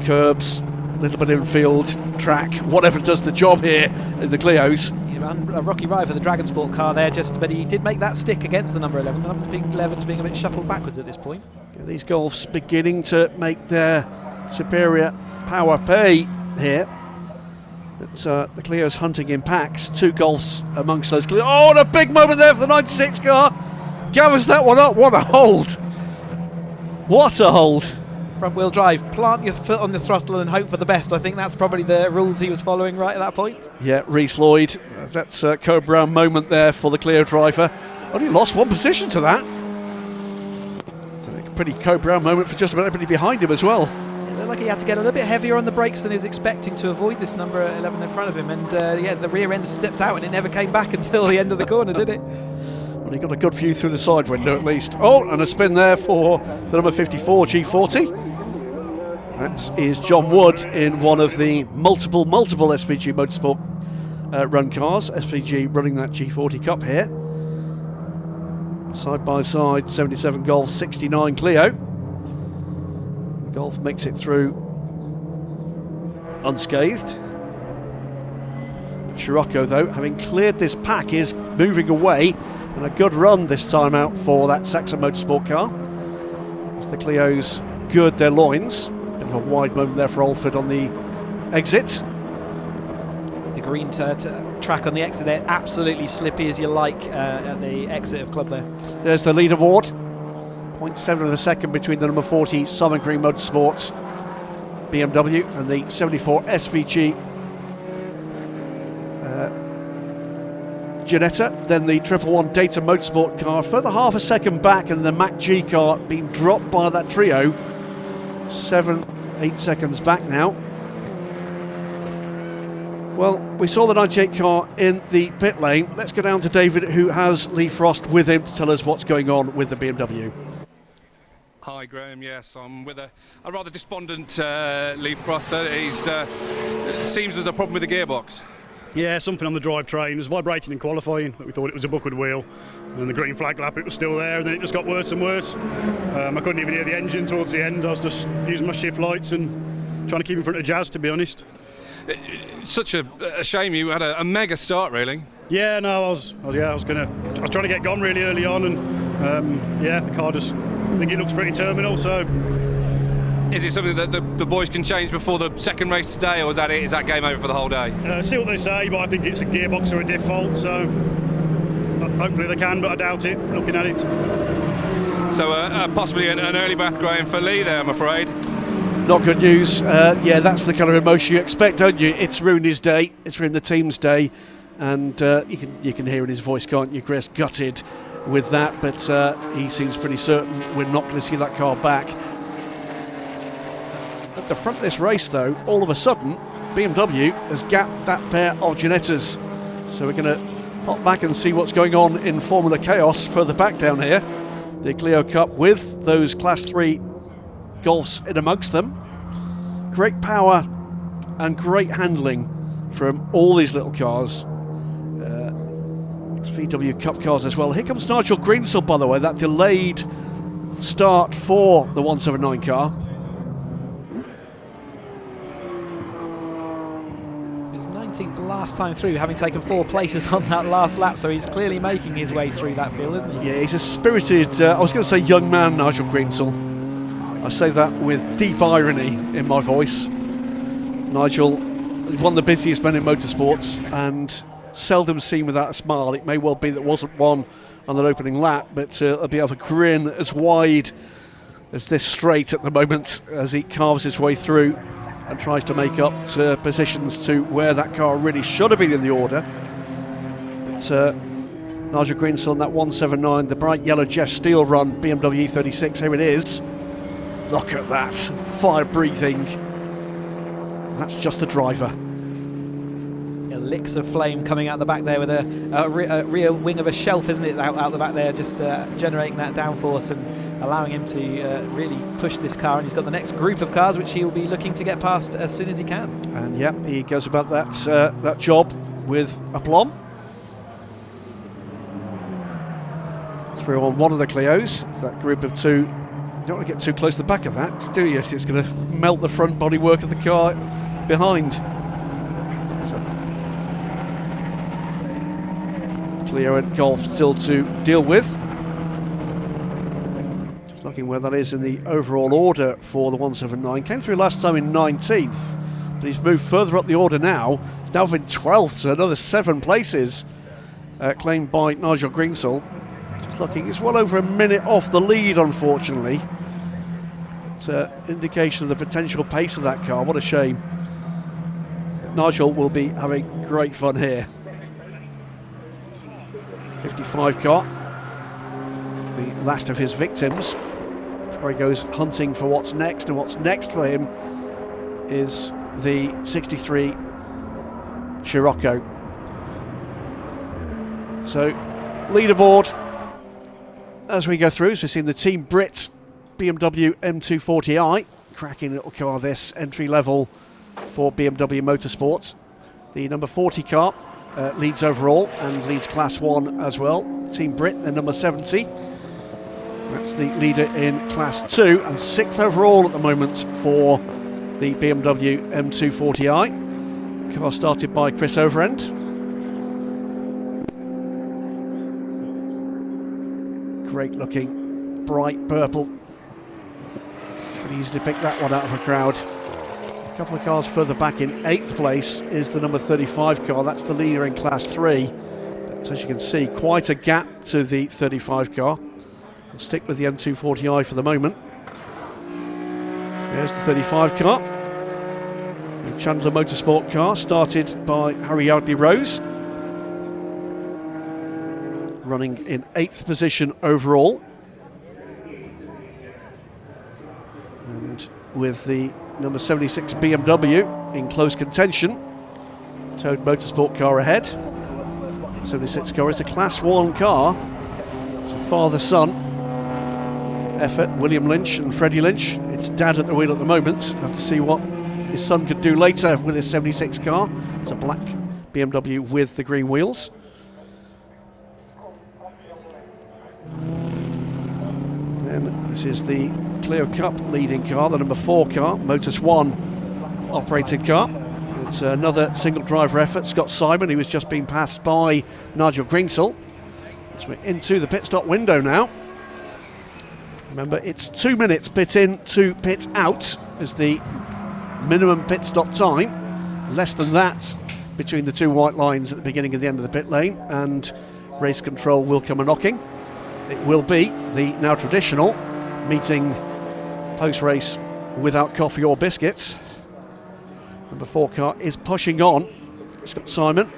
Curbs, a little bit infield, track, whatever does the job here in the Clios. Yeah, a rocky ride for the Dragon Sport car there, but he did make that stick against the number 11. The number 11's being a bit shuffled backwards at this point. Yeah, these Golfs beginning to make their superior power pay here. It's the Clios hunting in packs. 2 Golfs amongst those Clios. Oh, and a big moment there for the 96 car. Gathers that one up. What a hold! What a hold! Front wheel drive, plant your foot on the throttle and hope for the best. I think that's probably the rules he was following right at that point. Yeah, Reece Lloyd, that's a Code Brown moment there for the Clio driver. Only lost 1 position to that. A pretty Code Brown moment for just about everybody behind him as well. It looked like he had to get a little bit heavier on the brakes than he was expecting to avoid this number 11 in front of him. And the rear end stepped out and it never came back until the end of the corner, did it? He got a good view through the side window at least. Oh, and a spin there for the number 54 G40. That is John Wood in one of the multiple SVG Motorsport run cars. SVG running that G40 Cup here. Side by side, 77 Golf, 69 Clio. The Golf makes it through unscathed. Scirocco, though, having cleared this pack, is moving away. And a good run this time out for that Saxon Motorsport car. As the Clios gird their loins. Bit of a wide moment there for Alford on the exit. The green track on the exit there, absolutely slippy as you like at the exit of Club there. There's the lead award. 0.7 of a second between the number 40 Simon Green Motorsports BMW and the 74 SVG Ginetta, then the 111 Data Motorsport car, further half a second back, and the Mac G car being dropped by that trio. 7-8 seconds back now. Well, we saw the 98 car in the pit lane. Let's go down to David, who has Lee Frost with him to tell us what's going on with the BMW. Hi Graham, yes, I'm with a rather despondent Lee Frost. It seems there's a problem with the gearbox. Yeah, something on the drivetrain. It was vibrating in qualifying, but we thought it was a buckled wheel. And the green flag lap, it was still there, and then it just got worse and worse. I couldn't even hear the engine towards the end. I was just using my shift lights and trying to keep in front of Jazz, to be honest. Such a shame. You had a mega start, really. Yeah, no, I was trying to get gone really early on, and yeah, the car just, I think it looks pretty terminal. So, is it something that the boys can change before the second race today, or is that it? Is that game over for the whole day? See what they say, but I think it's a gearbox or a diff fault. So, hopefully they can, but I doubt it. Looking at it. So possibly an early bath, Graham, for Lee there, I'm afraid. Not good news. Yeah, that's the kind of emotion you expect, don't you? It's ruined his day. It's ruined the team's day, and you can hear in his voice, can't you, Chris? Gutted with that, but he seems pretty certain we're not going to see that car back. At the front of this race, though, all of a sudden, BMW has gapped that pair of Ginettas. So we're going to pop back and see what's going on in Formula Chaos further back down here. The Clio Cup with those Class 3 Golfs in amongst them. Great power and great handling from all these little cars. It's VW Cup cars as well. Here comes Nigel Greensell, by the way, that delayed start for the 179 car. He was 19th last time through, having taken 4 places on that last lap, so he's clearly making his way through that field, isn't he? Yeah, he's a spirited, I was going to say young man, Nigel Greensell. I say that with deep irony in my voice. Nigel is one of the busiest men in motorsports and seldom seen without a smile. It may well be that wasn't one on that opening lap, but he'll be able to grin as wide as this straight at the moment as he carves his way through and tries to make up positions to where that car really should have been in the order. But Nigel Greensell in that 179, the bright yellow Jeff Steele run BMW E36, here it is. Look at that, fire breathing. That's just the driver. Yeah, licks of flame coming out the back there with a rear wing of a shelf, isn't it, out the back there, just generating that downforce and allowing him to really push this car. And he's got the next group of cars which he will be looking to get past as soon as he can. And yeah, he goes about that job with aplomb. Through on one of the Clios, that group of 2. You don't want to get too close to the back of that, do you? It's going to melt the front bodywork of the car behind. So, Clio and Golf still to deal with. Just looking where that is in the overall order for the 179. Came through last time in 19th, but he's moved further up the order now. Now in 12th, so another 7 places claimed by Nigel Greensell. Looking, it's well over a minute off the lead, unfortunately. It's an indication of the potential pace of that car. What a shame. Nigel will be having great fun here. 55 car, the last of his victims. Before he goes hunting for what's next, and what's next for him is the 63 Scirocco. So, leaderboard. As we go through, so we've seen the Team Brit BMW M240i, cracking little car this, entry level for BMW Motorsport. The number 40 car leads overall and leads Class 1 as well. Team Brit, the number 70. That's the leader in Class 2 and 6th overall at the moment for the BMW M240i. Car started by Chris Overend. Great looking, bright purple. But easy to pick that one out of the crowd. A couple of cars further back in 8th place is the number 35 car. That's the leader in Class 3. But as you can see, quite a gap to the 35 car. We'll stick with the M240i for the moment. There's the 35 car. The Chandler Motorsport car started by Harry Yardley Rose. running in 8th position overall. And with the number 76 BMW in close contention, Toad Motorsport car ahead. 76 car is a Class 1 car. It's a father-son effort, William Lynch and Freddie Lynch. It's dad at the wheel at the moment. Have to see what his son could do later with his 76 car. It's a black BMW with the green wheels. Then this is the Clio Cup leading car, the number 4 car, Motus One operated car. It's another single driver effort. Scott Simon, who was just being passed by Nigel Greensall. So we're into the pit stop window now. Remember, it's 2 minutes pit in to pit out is the minimum pit stop time. Less than that between the 2 white lines at the beginning and the end of the pit lane, and race control will come a-knocking. It will be the now traditional meeting post-race without coffee or biscuits. Number 4 car is pushing on. Scott Simon.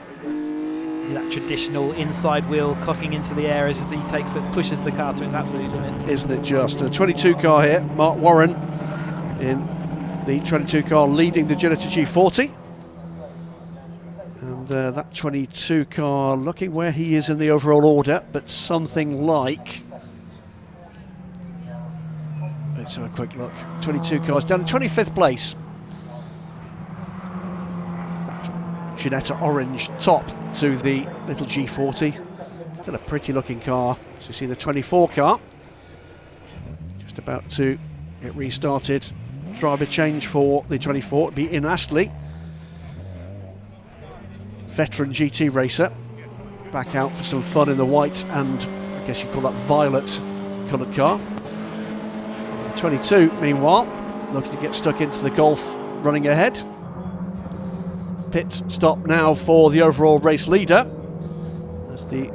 See that traditional inside wheel cocking into the air as he takes it, pushes the car to its absolute limit. Isn't it just? A 22 car here, Mark Warren in the 22 car leading the Ginetta G40. And that 22 car looking where he is in the overall order, but something like... Let's have a quick look. 22 cars down in 25th place. Ginetta orange top to the little G40. Still a pretty looking car. So you see the 24 car just about to get restarted. Driver change for the 24. It'll be in Astley. Veteran GT racer back out for some fun in the white and I guess you call that violet coloured car. 22 meanwhile looking to get stuck into the Golf running ahead. Pit stop now for the overall race leader. That's the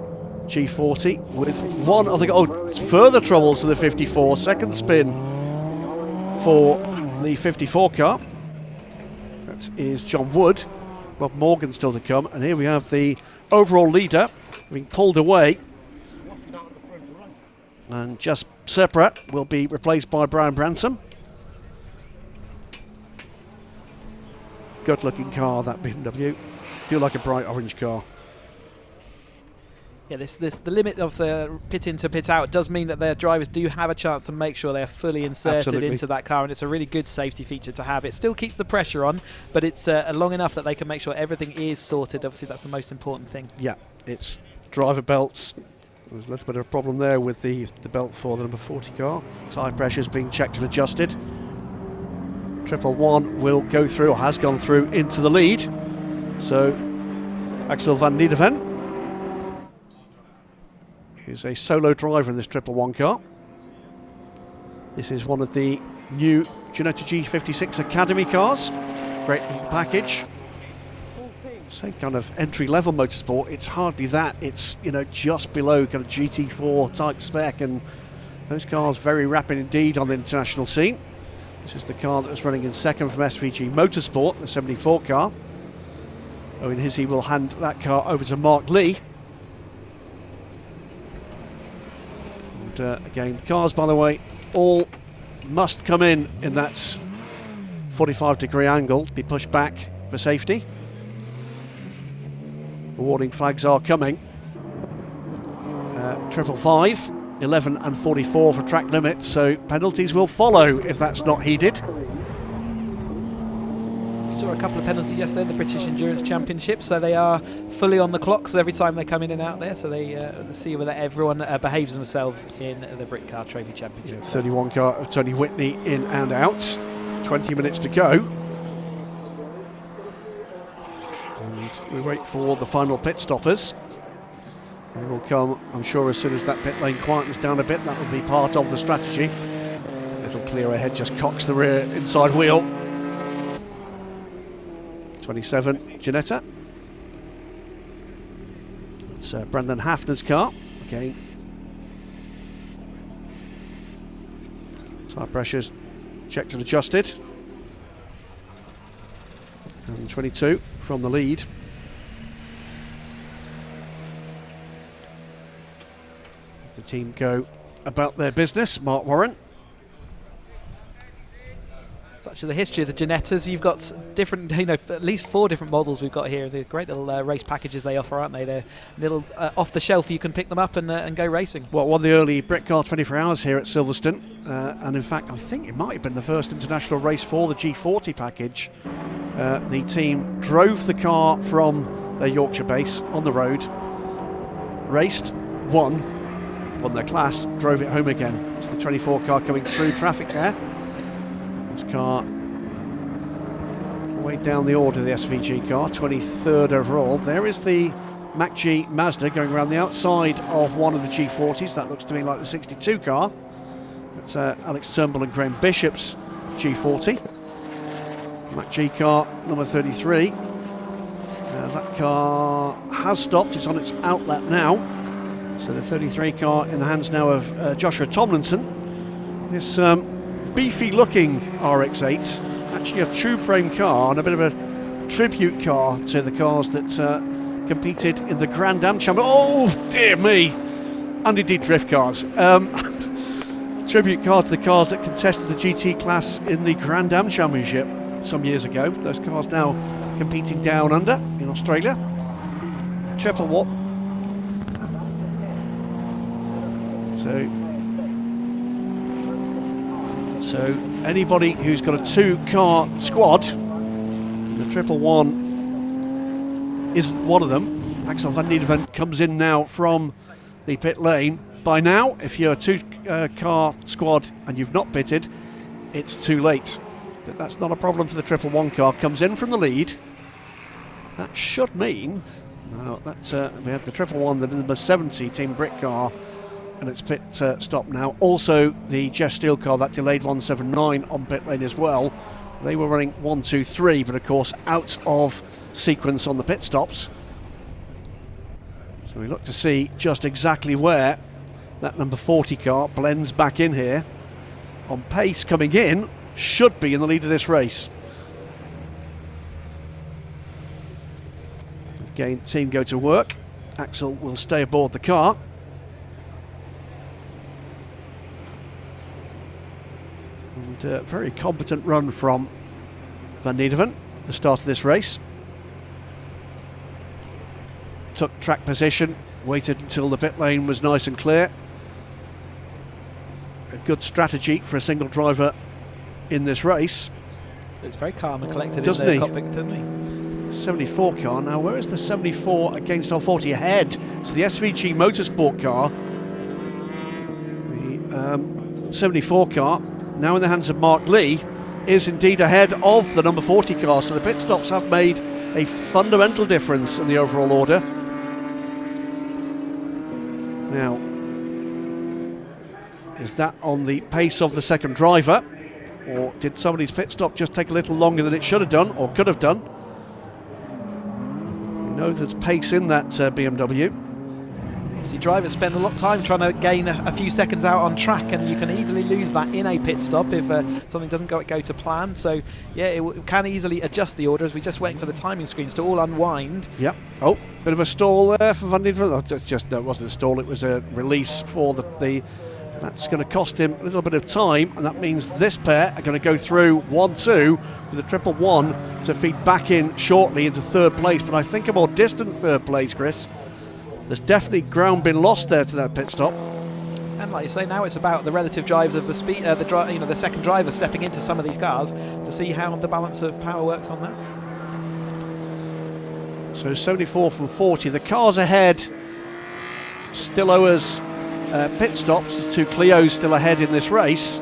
G40 with one other. Oh, further troubles to the 54. Second spin for the 54 car. That is John Wood. Rob Morgan still to come. And here we have the overall leader being pulled away. And just Serpra will be replaced by Brian Bransom. Good looking car, that BMW. Do like a bright orange car. Yeah, the limit of the pit in to pit out does mean that their drivers do have a chance to make sure they're fully inserted into that car, and it's a really good safety feature to have. It still keeps the pressure on, but it's long enough that they can make sure everything is sorted. Obviously, that's the most important thing. Yeah, it's driver belts. There's a little bit of a problem there with the belt for the number 40 car. Tyre pressures being checked and adjusted. 111 will go through, or has gone through, into the lead. So Axel van Niedeven is a solo driver in this 111 car. This is one of the new Ginetta G56 Academy cars. Great little package. Same kind of entry-level motorsport. It's hardly that. It's, you know, just below kind of GT4 type spec, and those cars very rapid indeed on the international scene. This is the car that was running in second from SVG Motorsport, the 74 car. Owen Hizzy will hand that car over to Mark Lee. And again, the cars, by the way, all must come in that 45-degree angle, be pushed back for safety. The warning flags are coming. 555, 11 and 44 for track limit, so penalties will follow if that's not heeded. We saw a couple of penalties yesterday in the British Endurance Championship, so they are fully on the clocks every time they come in and out there, so they see whether everyone behaves themselves in the Britcar Trophy Championship. Yeah, 31 car of Tony Whitney in and out. 20 minutes to go. And we wait for the final pit stoppers. They will come, I'm sure, as soon as that pit lane quietens down a bit. That will be part of the strategy. Little clear ahead just cocks the rear inside wheel. 27, Ginetta. It's Brendan Hafner's car. Okay. Tyre pressures checked and adjusted. And 22 from the lead. team go about their business. Mark Warren. Such is the history of the Ginettas. You've got different, at least 4 different models we've got here. They're great little race packages they offer, aren't they? They're little off the shelf. You can pick them up and go racing. Well, won the early Britcar 24 Hours here at Silverstone, and in fact, I think it might have been the first international race for the G40 package. The team drove the car from their Yorkshire base on the road, raced, won their class, drove it home again. It's the 24 car coming through traffic there. This car way down the order, the SVG car, 23rd overall. There is the Mach G Mazda going around the outside of one of the G40s. That looks to me like the 62 car. That's Alex Turnbull and Graham Bishop's G40. Mach G car number 33. That car has stopped, it's on its outlet now. So the 33 car in the hands now of Joshua Tomlinson. This beefy looking RX-8, actually a tube frame car and a bit of a tribute car to the cars that competed in the Grand Am Chamber. Oh dear me, and indeed drift cars. Tribute car to the cars that contested the GT class in the Grand Am Championship some years ago. Those cars now competing down under in Australia. Triple what? So anybody who's got a 2-car squad, the 111 isn't one of them. Axel van Niederven comes in now from the pit lane. By now, if you're a 2-car squad and you've not pitted, it's too late. But that's not a problem for the 111 car. Comes in from the lead. That should mean, no, that we had the 111, the number 70 Team Britcar, and its pit stop now. Also the Jeff Steele car, that delayed 179 on pit lane as well. They were running 1, 2, 3, but of course out of sequence on the pit stops. So we look to see just exactly where that number 40 car blends back in here. On pace coming in, should be in the lead of this race. Again, team go to work. Axel will stay aboard the car. And very competent run from Van Niederven, the start of this race. Took track position, waited until the pit lane was nice and clear. A good strategy for a single driver in this race. It's very calm and collected, doesn't in he? the cockpit, doesn't he? 74 car now. Where is the 74 against our 40 ahead? So the SVG Motorsport car, the 74 car, now in the hands of Mark Lee, is indeed ahead of the number 40 car. So the pit stops have made a fundamental difference in the overall order. Now, is that on the pace of the second driver, or did somebody's pit stop just take a little longer than it should have done or could have done? We know there's pace in that BMW. See, drivers spend a lot of time trying to gain a few seconds out on track, and you can easily lose that in a pit stop if something doesn't go to plan. So yeah, it can easily adjust the order, as we're just waiting for the timing screens to all unwind. Yep. Oh, bit of a stall there for Van Niederven. No, it wasn't a stall, it was a release for the that's going to cost him a little bit of time, and that means this pair are going to go through 1-2 with a 111 to feed back in shortly into third place, but I think a more distant third place, Chris. There's definitely ground been lost there to that pit stop. And like you say, now it's about the relative drives of the speed, the second driver stepping into some of these cars to see how the balance of power works on that. So 74 from 40. The cars ahead still owe us pit stops. The two Clios still ahead in this race.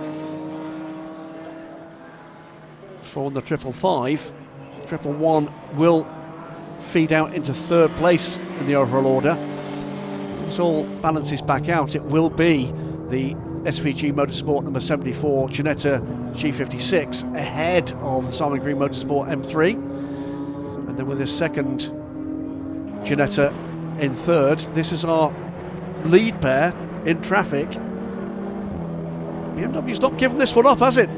For the 555, 111 will feed out into third place in the overall order. This all balances back out. It will be the SVG Motorsport number 74 Ginetta G56 ahead of the Simon Green Motorsport M3, and then with his second Ginetta in third. This is our lead pair in traffic. BMW's not given this one up, has it?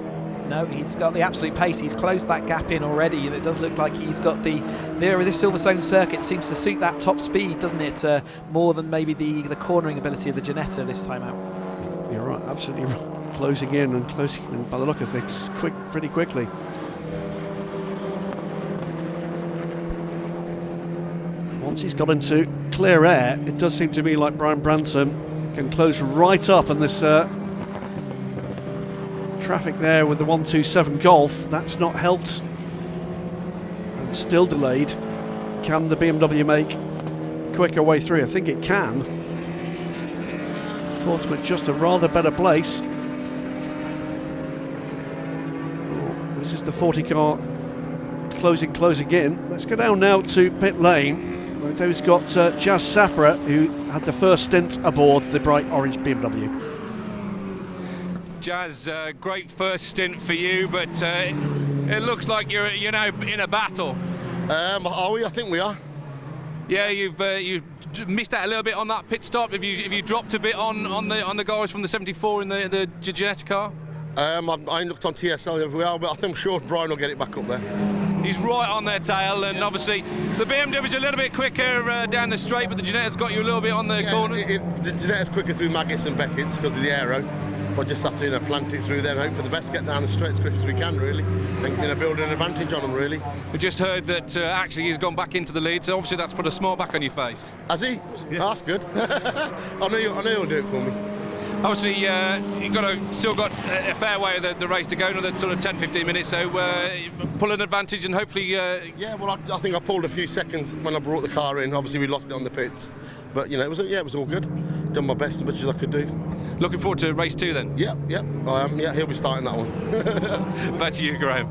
No, he's got the absolute pace. He's closed that gap in already, and it does look like he's got this Silverstone circuit seems to suit that top speed, doesn't it? More than maybe the cornering ability of the Ginetta this time out. You're right, absolutely right. Closing in by the look of things, pretty quickly. Once he's got into clear air, it does seem to me like Brian Branson can close right up, and this traffic there with the 127 Golf, that's not helped, and still delayed. Can the BMW make quicker way through? I think it can. Caught him at just a rather better place. This is the 40 car closing in. Let's go down now to pit lane. We've got Jazz Sapra, who had the first stint aboard the bright orange BMW. Jazz, great first stint for you, but it looks like you're now in a battle. Are we? I think we are. Yeah, you've missed out a little bit on that pit stop. Have you dropped a bit on the guys from the 74 in the Ginetta car? I looked on TSL everywhere, but I think sure Brian will get it back up there. He's right on their tail, and obviously the BMW's a little bit quicker down the straight, but the Ginetta's got you a little bit on the corners. The Ginetta's quicker through Maggis and Beckett's because of the aero. We'll just have to plant it through there and hope for the best, get down the straight as quick as we can, really, and build an advantage on them, really. We just heard that actually he's gone back into the lead, so obviously that's put a smile back on your face. Has he? Yeah. Oh, that's good. I know he'll do it for me. Obviously, you've still got a fair way of the race to go, another sort of 10-15 minutes, so pull an advantage and hopefully... Yeah, well, I think I pulled a few seconds when I brought the car in. Obviously, we lost it on the pits, but it was all good. Done my best as much as I could do. Looking forward to race 2 then? Yep, I am. Yeah, he'll be starting that one. Back to you, Graham.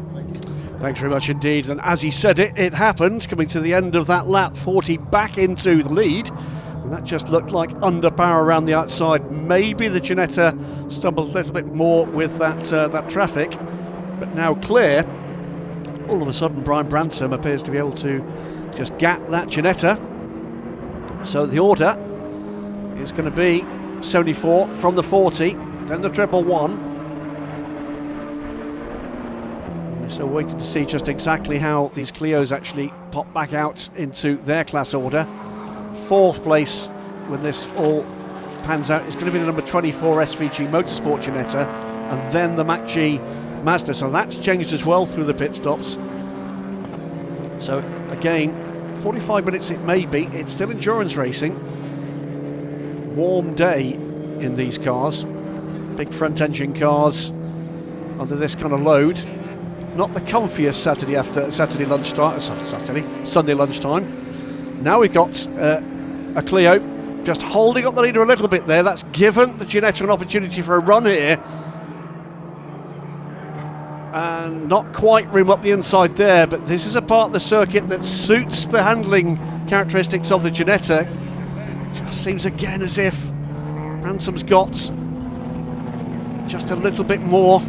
Thanks very much indeed. And as he said it happened, coming to the end of that lap, 40 back into the lead. And that just looked like under power around the outside. Maybe the Ginetta stumbled a little bit more with that traffic, but now clear. All of a sudden, Brian Branson appears to be able to just gap that Ginetta. So the order is going to be 74 from the 40, then the 111. We're still waiting to see just exactly how these Clios actually pop back out into their class order. 4th place, when this all pans out, is going to be the number 24 SVG Motorsport Ginetta, and then the Mach-G Mazda. So that's changed as well through the pit stops. So again, 45 minutes it may be. It's still endurance racing. Warm day in these cars. Big front engine cars under this kind of load. Not the comfiest Sunday lunchtime. Now we've got a Clio just holding up the leader a little bit there. That's given the Ginetta an opportunity for a run here. And not quite room up the inside there, but this is a part of the circuit that suits the handling characteristics of the Ginetta. Just seems again as if Branson's got just a little bit more.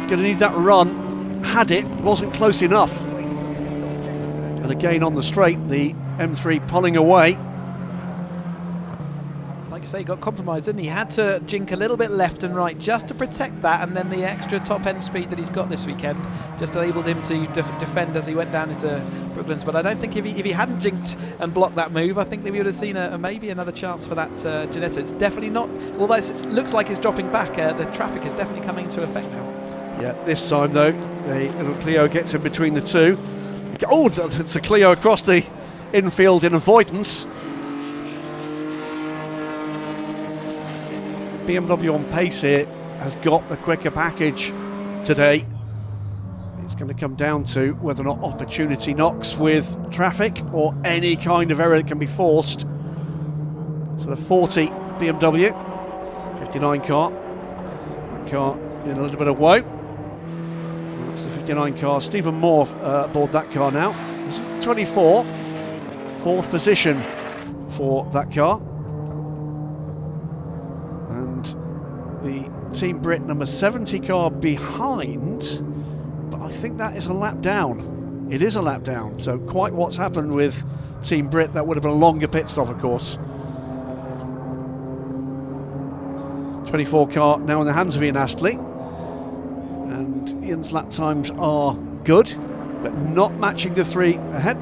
Going to need that run. Had it, wasn't close enough. And again on the straight, the M3 pulling away. Like you say, he got compromised, didn't he? He had to jink a little bit left and right just to protect that, and then the extra top end speed that he's got this weekend just enabled him to defend as he went down into Brooklands. But I don't think if he hadn't jinked and blocked that move, I think that we would have seen maybe another chance for that Ginetta. It's definitely not, although it looks like it's dropping back, the traffic is definitely coming into effect now. Yeah, this time though, the little Clio gets in between the two. Oh, it's a Clio across the infield in avoidance. BMW on pace here has got the quicker package today. It's going to come down to whether or not opportunity knocks with traffic or any kind of error that can be forced. So the 40 BMW, 59 car. That car in a little bit of woe. That's the 59 car. Stephen Moore aboard that car now. This is the 24, 4th position for that car. And the Team Brit number 70 car behind, but I think that is a lap down. It is a lap down, so quite what's happened with Team Brit, that would have been a longer pit stop, of course. 24 car now in the hands of Ian Astley. and Ian's lap times are good, but not matching the 3 ahead.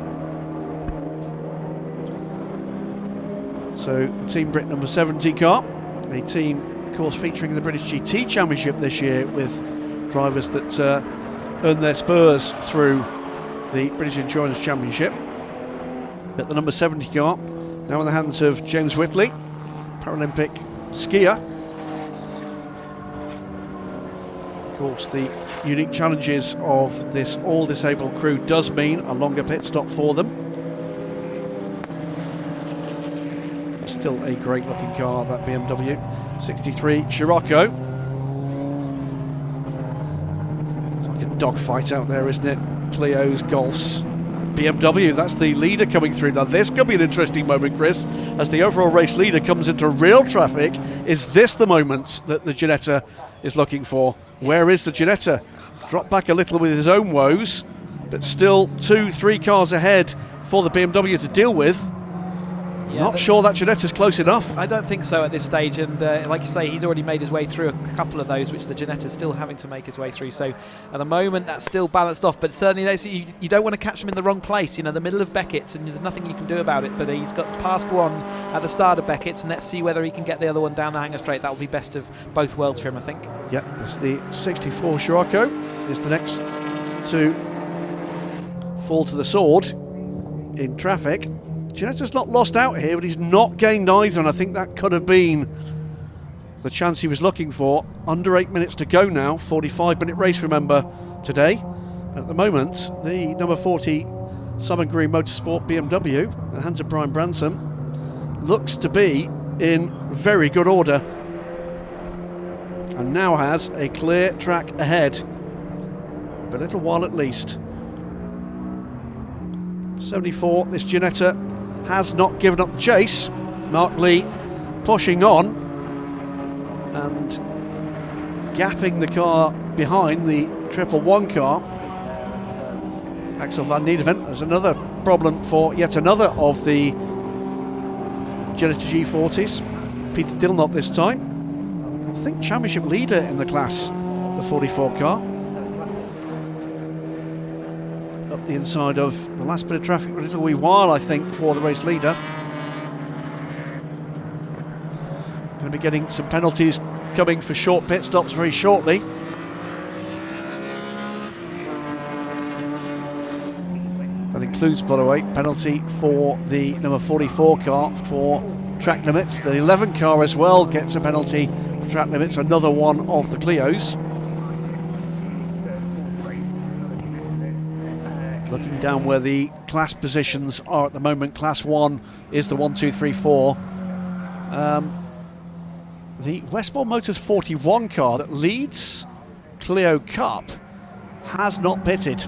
So the Team Brit number 70 car, a team, of course, featuring the British GT Championship this year with drivers that earn their spurs through the British Endurance Championship. But the number 70 car now in the hands of James Whitley, Paralympic skier. Of course, the unique challenges of this all-disabled crew does mean a longer pit stop for them. Still a great-looking car, that BMW 63 Scirocco. It's like a dogfight out there, isn't it? Clios, Golfs, BMW, that's the leader coming through. Now this could be an interesting moment, Chris, as the overall race leader comes into real traffic. Is this the moment that the Ginetta is looking for? Where is the Ginetta? Dropped back a little with his own woes, but still 2-3 cars ahead for the BMW to deal with. Yeah, not sure that Ginetta's close enough. I don't think so at this stage, and like you say, he's already made his way through a couple of those, which the Ginetta's still having to make his way through. So at the moment, that's still balanced off, but certainly you don't want to catch him in the wrong place, you know, the middle of Beckett's, and there's nothing you can do about it. But he's got past one at the start of Beckett's, and let's see whether he can get the other one down the hanger straight. That will be best of both worlds for him, I think. Yeah, that's the 64 Scirocco is the next to fall to the sword in traffic. Ginetta's not lost out here, but he's not gained either, and I think that could have been the chance he was looking for. Under 8 minutes to go now, 45-minute race, remember, today. At the moment, the number 40 Simon Green Motorsport BMW, in the hands of Brian Branson, looks to be in very good order and now has a clear track ahead, for a little while at least. 74, this Ginetta has not given up the chase. Mark Lee pushing on and gapping the car behind the 111 car. Axel van Niederven has another problem for yet another of the Ginetta G40s. Peter Dillnot this time. I think championship leader in the class, the 44 car. Up the inside of the last bit of traffic for a little wee while, I think, for the race leader. Going to be getting some penalties coming for short pit stops very shortly. That includes, by the way, penalty for the number 44 car for track limits. The 11 car as well gets a penalty for track limits, another one of the Clios. Looking down where the class positions are at the moment, Class 1 is the 1, 2, 3, 4. The Westbourne Motors 41 car that leads Clio Cup has not pitted.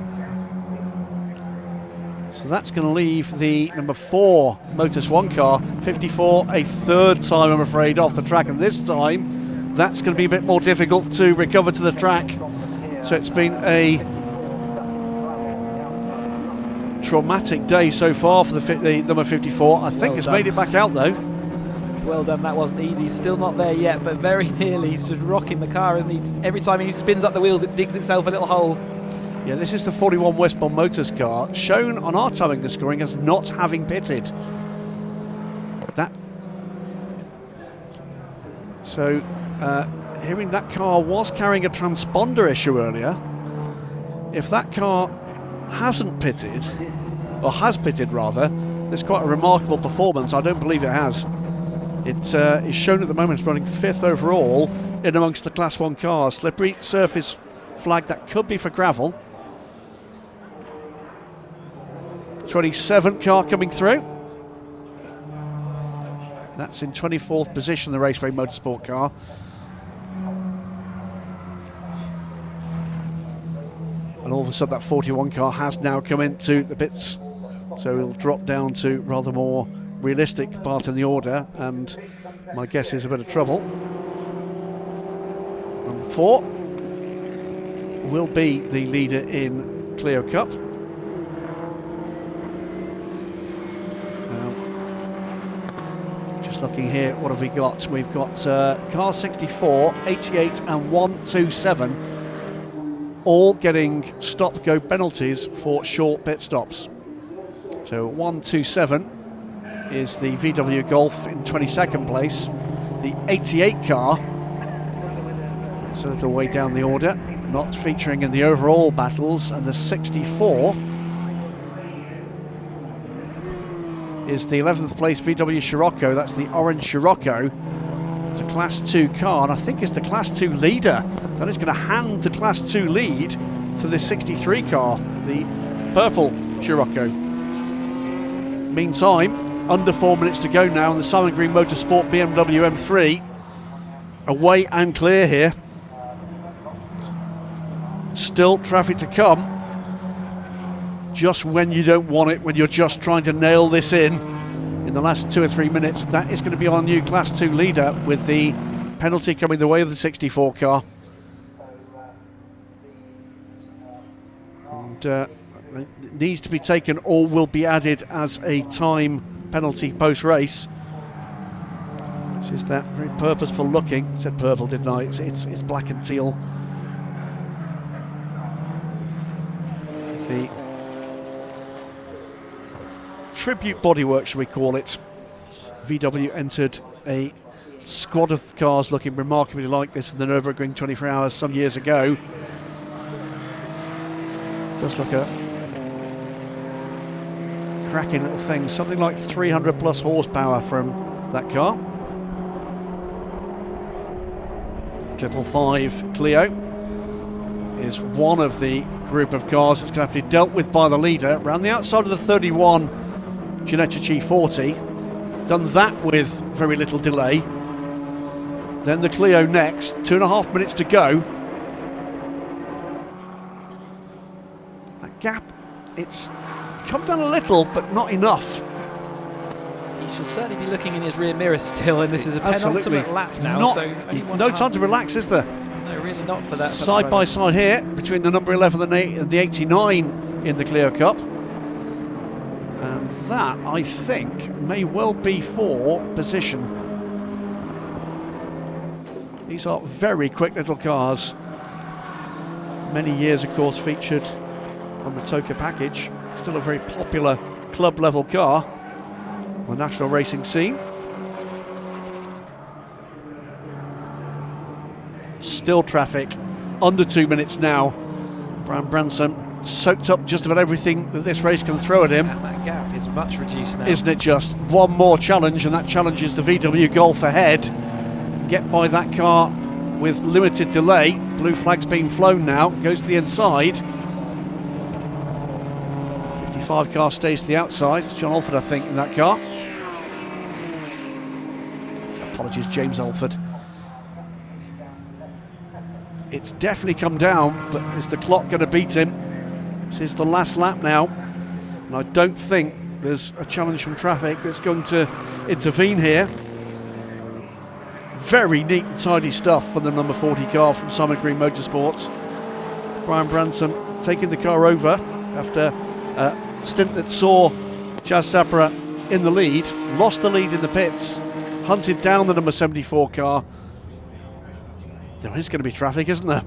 So that's going to leave the number 4 Motus 1 car, 54, a third time, I'm afraid, off the track. And this time, that's going to be a bit more difficult to recover to the track. So it's been a traumatic day so far for the number 54. I think it's made it back out though. Well done, that wasn't easy. Still not there yet, but very nearly. He's just rocking the car, isn't he? Every time he spins up the wheels, it digs itself a little hole. Yeah, this is the 41 Westbourne Motors car, shown on our timing and scoring as not having pitted. Hearing that car was carrying a transponder issue earlier. If that car hasn't pitted, or has pitted rather, there's quite a remarkable performance. I don't believe it has. It is shown at the moment as running 5th overall in amongst the Class 1 cars. Slippery surface flag, that could be for gravel. 27th car coming through. That's in 24th position, the Raceway Motorsport car. And all of a sudden that 41 car has now come into the pits, so it'll drop down to rather more realistic part in the order, and my guess is a bit of trouble. Number 4 will be the leader in Clio Cup. Just looking here, what have we got? We've got car 64, 88 and 127. all getting stop-go penalties for short pit stops. So 127 is the VW Golf in 22nd place. The 88 car, so a little way down the order, not featuring in the overall battles, and the 64 is the 11th place VW Scirocco. That's the orange Scirocco. It's a Class 2 car, and I think it's the Class 2 leader that is going to hand the Class 2 lead to the 63 car, the purple Scirocco. Meantime, under 4 minutes to go now, and the Simon Green Motorsport BMW M3 away and clear here. Still traffic to come. Just when you don't want it, when you're just trying to nail this in the last 2 or 3 minutes, that is going to be our new Class 2 leader, with the penalty coming the way of the 64 car. And it needs to be taken or will be added as a time penalty post-race. This is that very purposeful looking, I said purple, didn't I? It's black and teal. The tribute bodywork, shall we call it. VW entered a squad of cars looking remarkably like this in the Nürburgring 24 Hours some years ago. Does look a cracking little thing, something like 300 plus horsepower from that car. 555 Clio is one of the group of cars that's going to have to be dealt with by the leader. Around the outside of the 31 Ginetta G40, done that with very little delay. Then the Clio next, 2.5 minutes to go. That gap, it's come down a little, but not enough. He should certainly be looking in his rear mirror still, and this is a penultimate lap now. No time to relax, is there? No, really not for that. Side by side here, between the number 11 and the 89 in the Clio Cup. And that, I think, may well be for position. These are very quick little cars. Many years, of course, featured on the Toka package. Still a very popular club level car on the national racing scene. Still traffic, under 2 minutes now. Brian Branson soaked up just about everything that this race can throw at him. And that gap is much reduced now. Isn't it just? One more challenge, and that challenge is the VW Golf ahead. Get by that car with limited delay. Blue flag's been flown now, goes to the inside. 55 car stays to the outside. It's John Alford, I think, in that car. Apologies, James Alford. It's definitely come down, but is the clock going to beat him? This is the last lap now, and I don't think there's a challenge from traffic that's going to intervene here. Very neat and tidy stuff for the number 40 car from Simon Green Motorsports. Brian Branson taking the car over after a stint that saw Chaz Sapra in the lead, lost the lead in the pits, hunted down the number 74 car. There is going to be traffic, isn't there?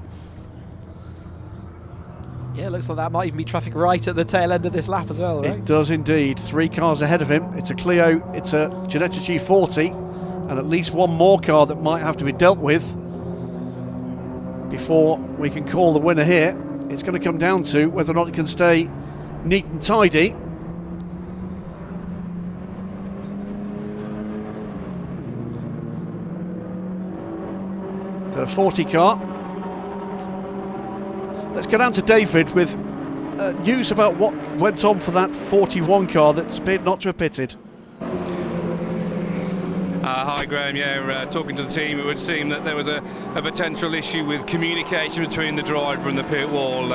Yeah, looks like that might even be traffic right at the tail end of this lap as well, right? It does indeed. 3 cars ahead of him. It's a Clio, it's a Ginetta G40, and at least one more car that might have to be dealt with before we can call the winner here. It's going to come down to whether or not it can stay neat and tidy. The 40 car. Let's go down to David with news about what went on for that 41 car that appeared not to have pitted. Hi Graham, talking to the team, it would seem that there was a potential issue with communication between the driver and the pit wall,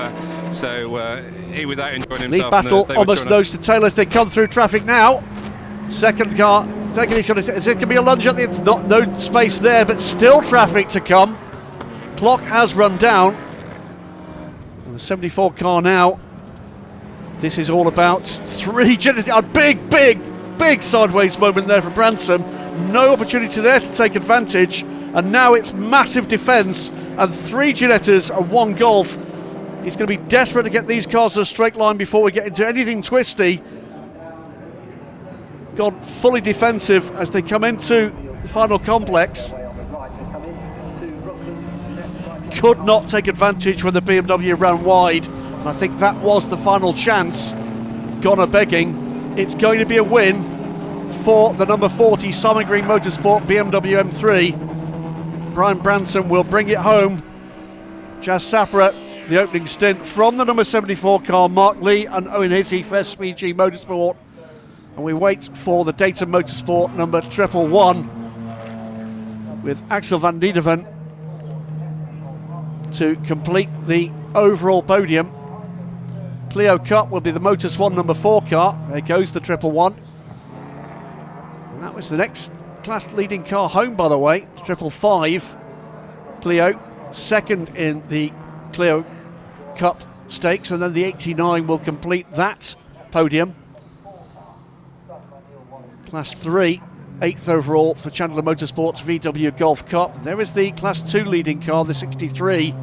so he was out enjoying himself. Lead battle almost nose to tail as they come through traffic now. Second car taking his shot. Is it going to be a lunge at the end? No space there, but still traffic to come. Clock has run down. And the 74 car now. This is all about a big sideways moment there for Branson. No opportunity there to take advantage, and now it's massive defence and 3 Ginettas and 1 Golf He's going to be desperate to get these cars in a straight line before we get into anything twisty. Gone fully defensive as they come into the final complex. Could not take advantage when the BMW ran wide, and I think that was the final chance. Gone a begging. It's going to be a win for the number 40 Simon Green Motorsport BMW M3. Brian Branson will bring it home. Jazz Sapra, the opening stint from the number 74 car, Mark Lee and Owen Hissey for SVG Motorsport. And we wait for the Dayton Motorsport number 111 with Axel van Diedeven to complete the overall podium. Clio Cup will be the Motor Swan number 4 car. There goes the 111. And that was the next class leading car home, by the way. 555 Clio, second in the Clio Cup stakes, and then the 89 will complete that podium. Class 3, 8th overall for Chandler Motorsports VW Golf Cup. There is the Class 2 leading car, the 63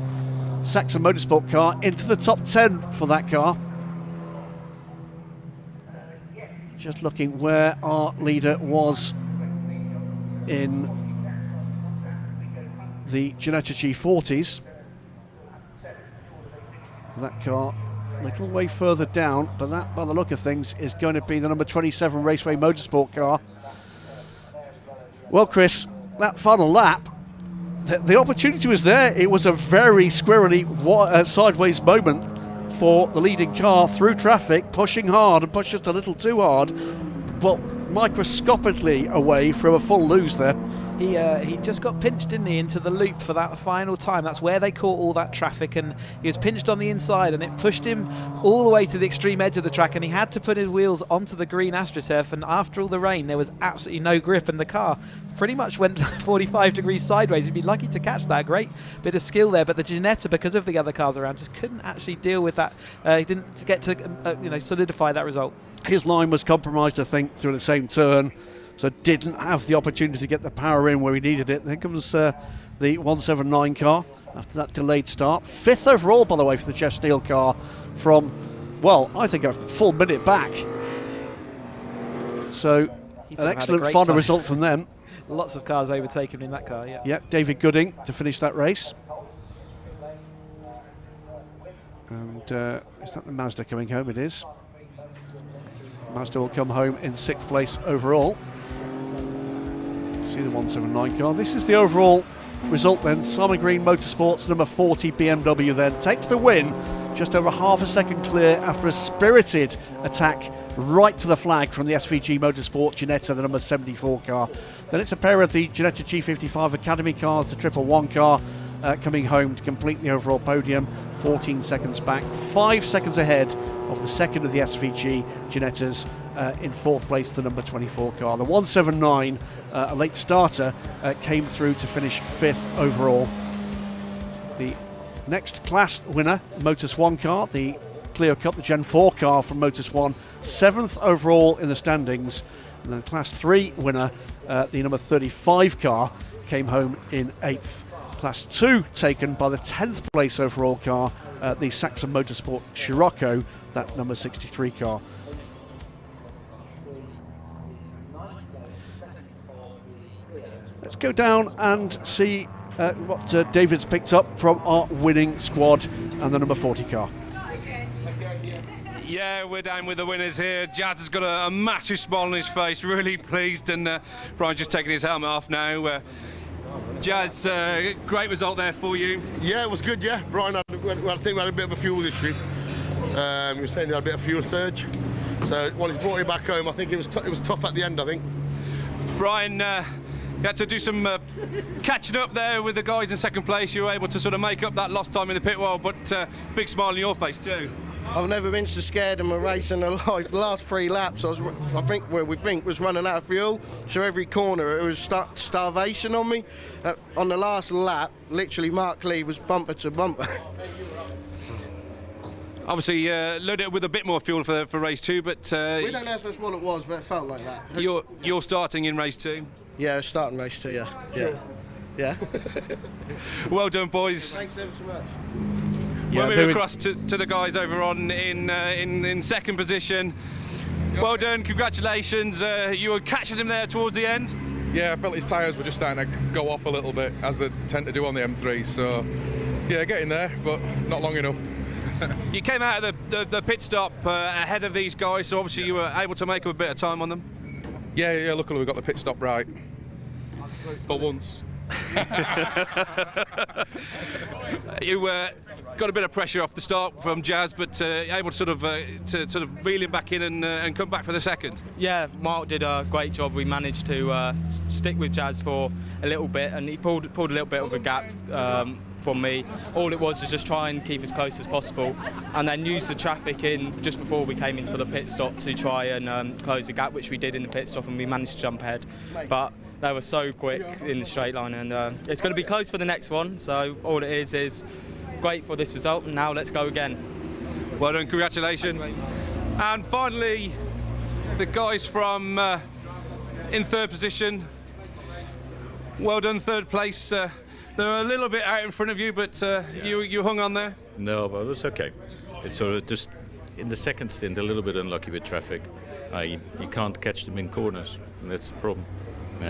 Saxon Motorsport car, into the top 10 for that car. Just looking where our leader was in the Ginetta G40s. That car a little way further down, but that, by the look of things, is going to be the number 27 Raceway Motorsport car. Well, Chris, that final lap, the opportunity was there. It was a very squirrely sideways moment for the leading car through traffic, pushing hard and pushed just a little too hard, but microscopically away from a full lose there. He just got pinched, didn't he, into the loop for that final time. That's where they caught all that traffic, and he was pinched on the inside, and it pushed him all the way to the extreme edge of the track, and he had to put his wheels onto the green AstroTurf, and after all the rain there was absolutely no grip, and the car pretty much went 45 degrees sideways. He'd be lucky to catch that. Great bit of skill there, but the Ginetta, because of the other cars around, just couldn't actually deal with that. He didn't get to solidify that result. His line was compromised, I think, through the same turn, so didn't have the opportunity to get the power in where he needed it. There comes the 179 car after that delayed start. 5th overall, by the way, for the Jeff Steele car from, well, I think a full minute back. So an excellent final result from them. Lots of cars overtaken in that car, yeah. Yep, David Gooding to finish that race. And is that the Mazda coming home? It is. Mazda will come home in 6th place overall. See the 179 car. This is the overall result then. Simon Green Motorsports number 40 BMW then takes the win, just over half a second clear after a spirited attack right to the flag from the SVG Motorsport Ginetta, the number 74 car. Then it's a pair of the Ginetta G55 Academy cars, the 111 car coming home to complete the overall podium. 14 seconds back, 5 seconds ahead of the second of the SVG Ginettas, in 4th place the number 24 car. The 179, a late starter, came through to finish 5th overall. The next class winner, Motor Swan car, the Clio Cup, the Gen 4 car from Motor Swan, 7th overall in the standings. And then Class 3 winner, the number 35 car, came home in 8th. Class 2 taken by the 10th place overall car, the Saxon Motorsport Scirocco, that number 63 car. Let's go down and see what David's picked up from our winning squad and the number 40 car. Yeah, we're down with the winners here. Jazz has got a massive smile on his face, really pleased, and Brian just taking his helmet off now. Jazz, great result there for you. Yeah, it was good, yeah. Brian, I think we had a bit of a fuel issue. You were saying you had a bit of fuel surge. So when he brought you back home, I think it was tough at the end, I think. Brian, you had to do some catching up there with the guys in second place. You were able to sort of make up that lost time in the pit wall, but big smile on your face too. I've never been so scared in my race in my life. The last 3 laps, I think was running out of fuel. So every corner, it was starvation on me. On the last lap, literally Mark Lee was bumper to bumper. Obviously, loaded it with a bit more fuel for race 2, but we don't know if that's what it was, but it felt like that. You're starting in race 2. Yeah, starting race 2. Yeah. Well done, boys. Thanks ever so much. We'll move across to the guys over on in second position. Well done, congratulations. You were catching him there towards the end. Yeah, I felt his tyres were just starting to go off a little bit, as they tend to do on the M3. So, yeah, getting there, but not long enough. You came out of the pit stop ahead of these guys, so obviously you were able to make up a bit of time on them. Yeah, luckily we got the pit stop right. For once. You got a bit of pressure off the start from Jazz, but able to sort of reel him back in and come back for the second. Yeah, Mark did a great job. We managed to stick with Jazz for a little bit, and he pulled a little bit of a gap from me. All it was just try and keep as close as possible, and then use the traffic in just before we came into the pit stop to try and close the gap, which we did in the pit stop, and we managed to jump ahead. But they were so quick in the straight line, and it's going to be close for the next one. So all it is great for this result, and now let's go again. Well done, congratulations. And finally, the guys from in third position. Well done, third place. They're a little bit out in front of you, but you hung on there. No, but it's okay. It's sort of just in the second stint a little bit unlucky with traffic. You can't catch them in corners, and that's the problem.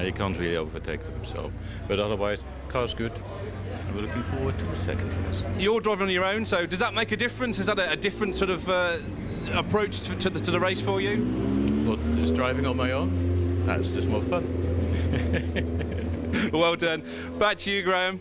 You can't really overtake them. So, but otherwise, car's good. And we're looking forward to the second race. You're driving on your own, so does that make a difference? Is that a different sort of approach to the race for you? But just driving on my own, that's just more fun. Well done. Back to you, Graham.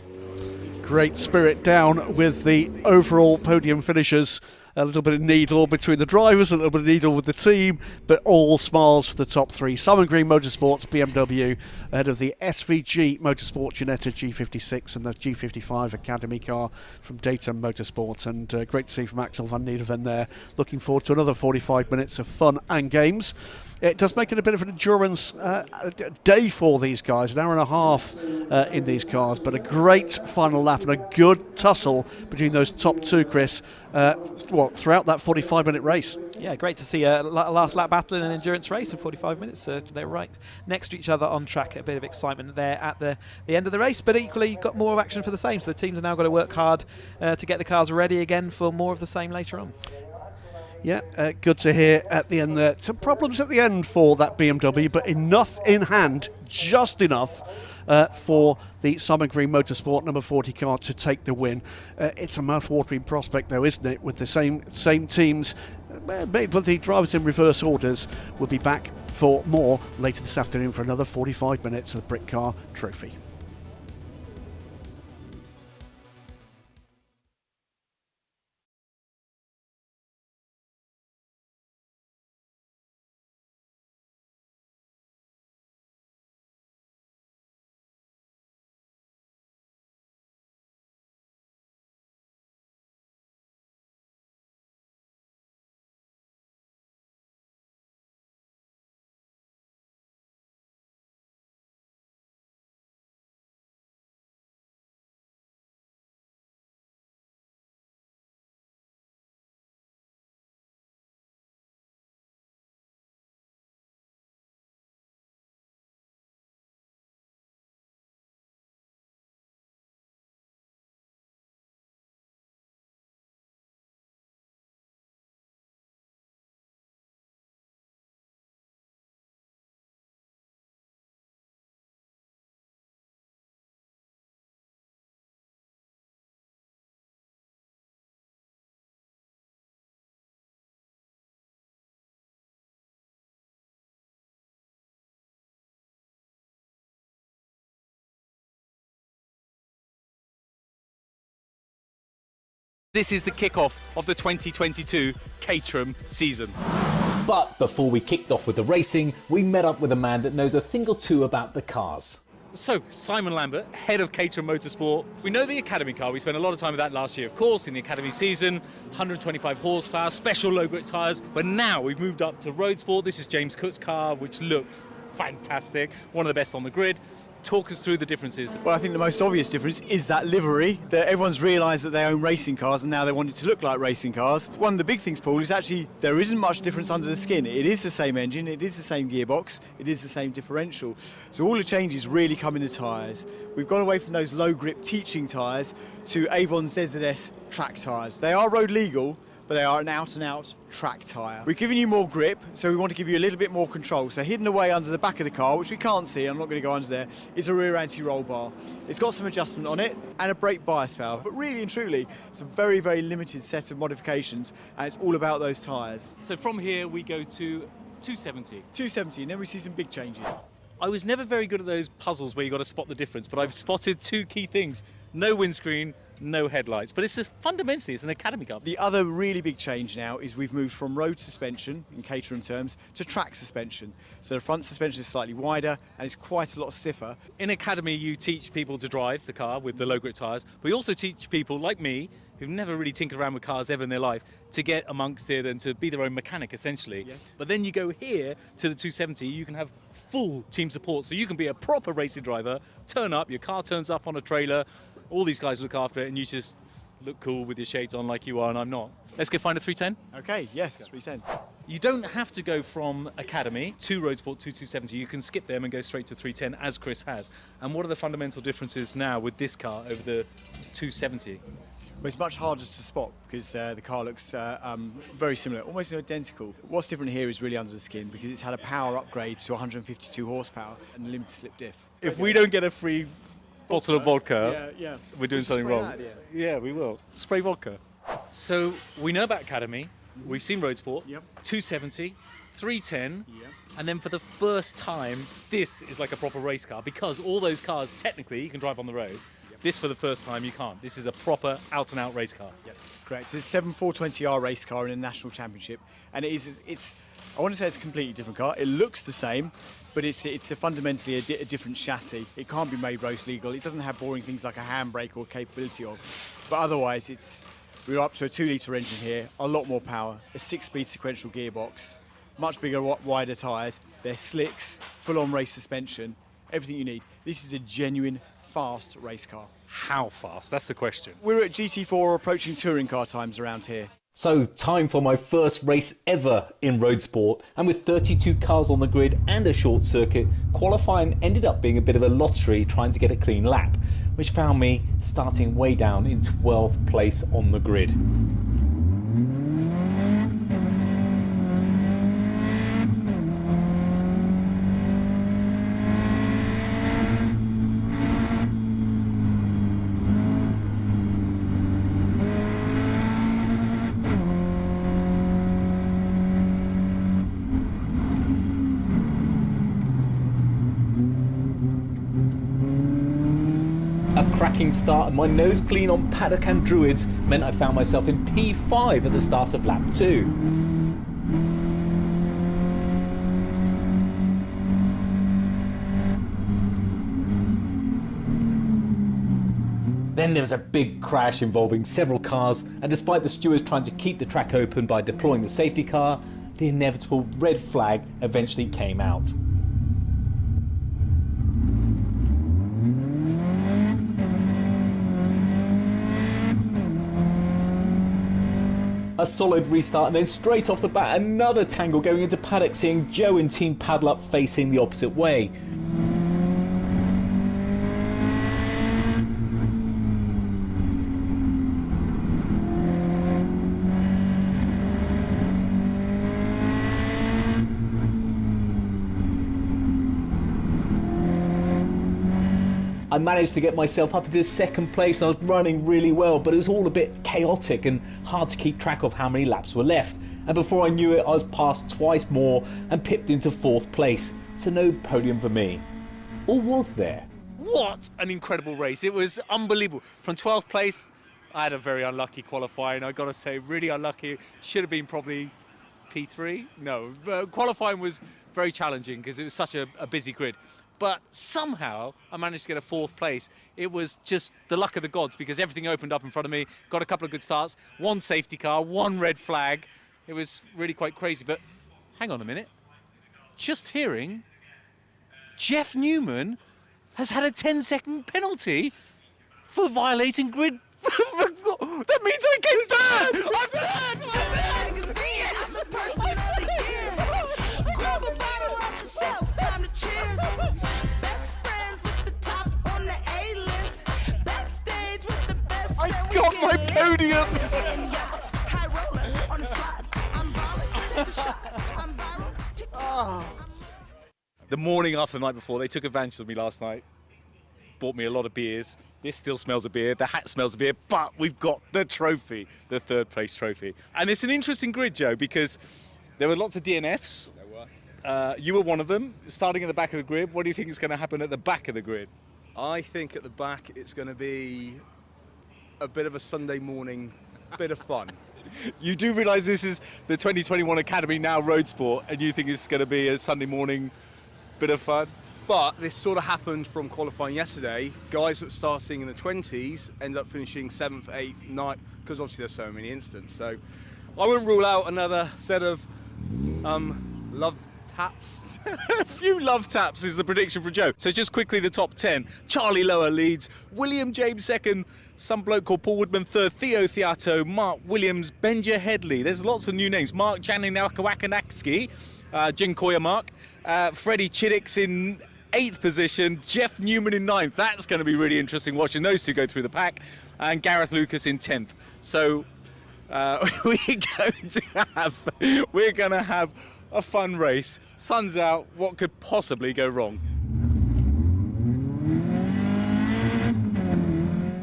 Great spirit down with the overall podium finishers. A little bit of needle between the drivers, a little bit of needle with the team, but all smiles for the top three. Simon Green Motorsports BMW ahead of the SVG Motorsport Ginetta G56 and the G55 Academy car from Caterham Motorsport. And great to see from Axel van Niederven there. Looking forward to another 45 minutes of fun and games. It does make it a bit of an endurance day for these guys, an hour and a half in these cars, but a great final lap and a good tussle between those top two, Chris, throughout that 45-minute race. Yeah, great to see a last lap battle in an endurance race of 45 minutes. They're right next to each other on track. A bit of excitement there at the end of the race, but equally you've got more of action for the same. So the teams are now got to work hard to get the cars ready again for more of the same later on. Yeah, good to hear at the end there. Some problems at the end for that BMW, but enough in hand, just enough for the Simon Green Motorsport number 40 car to take the win. It's a mouth-watering prospect though, isn't it, with the same teams, but the drivers in reverse orders. Will be back for more later this afternoon for another 45 minutes of the Britcar Trophy. This is the kickoff of the 2022 Caterham season. But before we kicked off with the racing, we met up with a man that knows a thing or two about the cars. So, Simon Lambert, head of Caterham Motorsport. We know the Academy car. We spent a lot of time with that last year, of course, in the Academy season. 125 horsepower, special low grip tyres. But now we've moved up to Road Sport. This is James Cook's car, which looks fantastic. One of the best on the grid. Talk us through the differences. Well, I think the most obvious difference is that livery, that everyone's realised that they own racing cars and now they want it to look like racing cars. One of the big things, Paul, is actually there isn't much difference under the skin. It is the same engine, it is the same gearbox, it is the same differential. So all the changes really come in the tyres. We've gone away from those low grip teaching tyres to Avon ZZS track tyres. They are road legal, but they are an out-and-out track tyre. We've given you more grip, so we want to give you a little bit more control. So hidden away under the back of the car, which we can't see, I'm not going to go under there, is a rear anti-roll bar. It's got some adjustment on it and a brake bias valve, but really and truly, it's a very, very limited set of modifications, and it's all about those tyres. So from here we go to 270. 270, and then we see some big changes. I was never very good at those puzzles where you got to spot the difference, but I've spotted two key things. No windscreen, no headlights, but fundamentally it's an Academy car. The other really big change now is we've moved from road suspension, in Caterham terms, to track suspension. So the front suspension is slightly wider and it's quite a lot stiffer. In Academy you teach people to drive the car with the low grip tyres, but you also teach people like me, who've never really tinkered around with cars ever in their life, to get amongst it and to be their own mechanic essentially. Yeah. But then you go here to the 270, you can have full team support, so you can be a proper racing driver, turn up, your car turns up on a trailer, all these guys look after it, and you just look cool with your shades on like you are and I'm not. Let's go find a 310. Okay, yes, 310. You don't have to go from Academy to Road Sport to 270. You can skip them and go straight to 310, as Chris has. And what are the fundamental differences now with this car over the 270? Well, it's much harder to spot because the car looks very similar, almost identical. What's different here is really under the skin because it's had a power upgrade to 152 horsepower and a limited slip diff. If we don't get a free bottle of vodka, yeah. we're doing something wrong. Yeah, we will. Spray vodka. So we know about Academy, we've seen Road Sport, 270, 310, and then for the first time, this is like a proper race car because all those cars, technically, you can drive on the road. This, for the first time, you can't. This is a proper out-and-out race car. Correct. It's a 7420R race car in a national championship, and it's I want to say it's a completely different car. It looks the same, but it's fundamentally a different chassis. It can't be made race legal. It doesn't have boring things like a handbrake or capability of. But otherwise, we're up to a 2-litre engine here, a lot more power, a 6-speed sequential gearbox, much bigger, wider tyres. They're slicks, full-on race suspension, everything you need. This is a genuine fast race car. How fast? That's the question. We're at GT4 or approaching touring car times around here. So, time for my first race ever in road sport, and with 32 cars on the grid and a short circuit, qualifying ended up being a bit of a lottery trying to get a clean lap, which found me starting way down in 12th place on the grid. Cracking start and my nose clean on paddock and druids meant I found myself in P5 at the start of lap 2. Then there was a big crash involving several cars, and despite the stewards trying to keep the track open by deploying the safety car, the inevitable red flag eventually came out. A solid restart, and then straight off the bat another tangle going into paddock, seeing Joe and Team Paddle Up facing the opposite way. I managed to get myself up into second place and I was running really well, but it was all a bit chaotic and hard to keep track of how many laps were left. And before I knew it, I was passed twice more and pipped into 4th place. So no podium for me. Or was there? What an incredible race. It was unbelievable. From 12th place, I had a very unlucky qualifying. I got to say, really unlucky. Should have been probably P3. No, qualifying was very challenging because it was such a busy grid. But somehow I managed to get a 4th place. It was just the luck of the gods because everything opened up in front of me, got a couple of good starts, one safety car, one red flag. It was really quite crazy. But hang on a minute. Just hearing Jeff Newman has had a 10-second penalty for violating grid. That means I came third! I'm I got my podium! The morning after the night before, they took advantage of me last night. Bought me a lot of beers. This still smells of beer. The hat smells of beer. But we've got the trophy, the third place trophy. And it's an interesting grid, Joe, because there were lots of DNFs. There were. You were one of them. Starting at the back of the grid, what do you think is going to happen at the back of the grid? I think at the back it's going to be a bit of a Sunday morning, bit of fun. You do realise this is the 2021 Academy now road sport, and you think it's going to be a Sunday morning bit of fun? But this sort of happened from qualifying yesterday. Guys that were starting in the 20s end up finishing 7th, 8th, 9th, because obviously there's so many incidents. So I wouldn't rule out another set of love taps. A few love taps is the prediction for Joe. So just quickly, the top 10. Charlie Lower leads, William James second, some bloke called Paul Woodman third, Theo Theato, Mark Williams, Benja Headley. There's lots of new names. Mark Janinakawakanakski, Jinkoya Mark, Freddie Chiddicks in 8th position, Jeff Newman in 9th. That's going to be really interesting watching those two go through the pack, and Gareth Lucas in 10th. So we're going to have a fun race. Sun's out. What could possibly go wrong?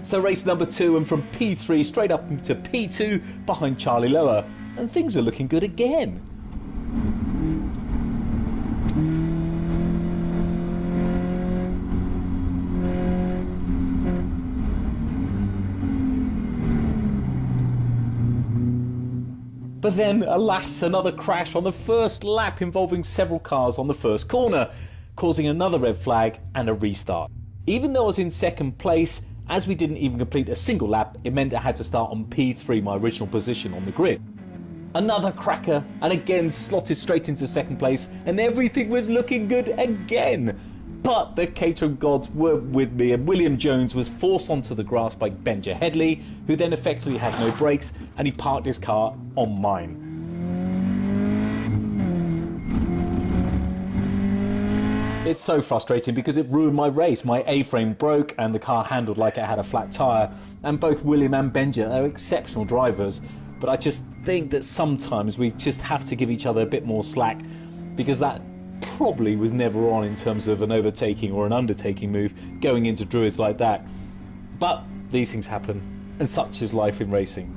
So race number 2, and from P3 straight up to P2 behind Charlie Lower, and things were looking good again. But then, alas, another crash on the first lap involving several cars on the first corner, causing another red flag and a restart. Even though I was in second place, as we didn't even complete a single lap, it meant I had to start on P3, my original position on the grid. Another cracker, and again slotted straight into second place, and everything was looking good again. But the Caterham gods were with me, and William Jones was forced onto the grass by Benja Headley, who then effectively had no brakes, and he parked his car on mine. It's so frustrating because it ruined my race. My A-frame broke and the car handled like it had a flat tyre, and both William and Benja are exceptional drivers, but I just think that sometimes we just have to give each other a bit more slack, because that probably was never on in terms of an overtaking or an undertaking move going into Druids like that. But these things happen, and such is life in racing.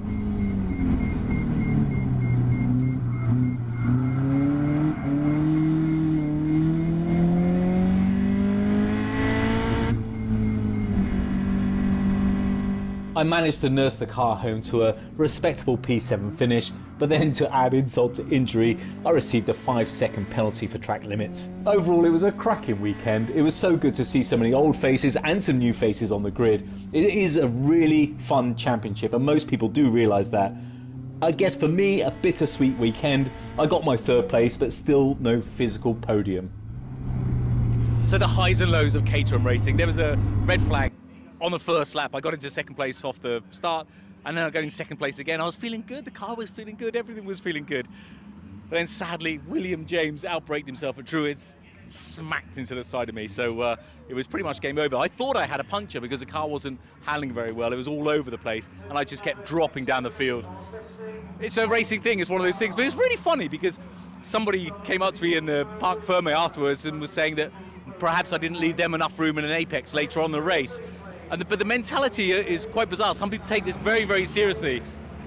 I managed to nurse the car home to a respectable P7 finish, but then to add insult to injury, I received a 5-second penalty for track limits. Overall, it was a cracking weekend. It was so good to see so many old faces and some new faces on the grid. It is a really fun championship, and most people do realise that. I guess for me, a bittersweet weekend. I got my third place, but still no physical podium. So the highs and lows of Caterham racing. There was a red flag on the first lap. I got into second place off the start, and then I got in second place again. I was feeling good, the car was feeling good, everything was feeling good. But then sadly, William James outbraked himself at Druids, smacked into the side of me, so it was pretty much game over. I thought I had a puncture because the car wasn't handling very well. It was all over the place, and I just kept dropping down the field. It's a racing thing, it's one of those things, but it's really funny because somebody came up to me in the Parc Ferme afterwards and was saying that perhaps I didn't leave them enough room in an apex later on in the race. But the mentality is quite bizarre. Some people take this very, very seriously.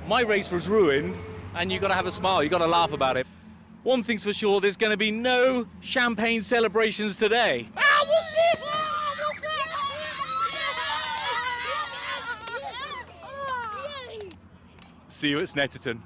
My race was ruined, and you've got to have a smile, you've got to laugh about it. One thing's for sure, there's going to be no champagne celebrations today. Ah, what's this? See you at Snetterton.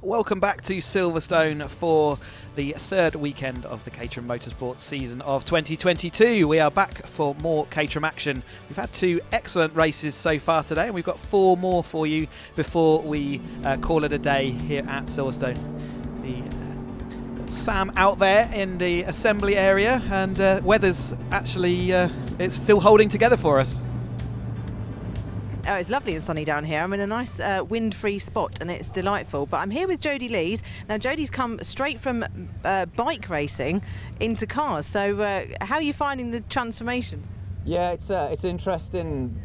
Welcome back to Silverstone for the third weekend of the Caterham Motorsport season of 2022. We are back for more Caterham action. We've had 2 excellent races so far today, and we've got 4 more for you before we call it a day here at Silverstone. Got Sam out there in the assembly area, and weather's actually it's still holding together for us. Oh, it's lovely and sunny down here. I'm in a nice wind-free spot and it's delightful. But I'm here with Jodie Lees. Now, Jodie's come straight from bike racing into cars. So how are you finding the transformation? Yeah, it's interesting.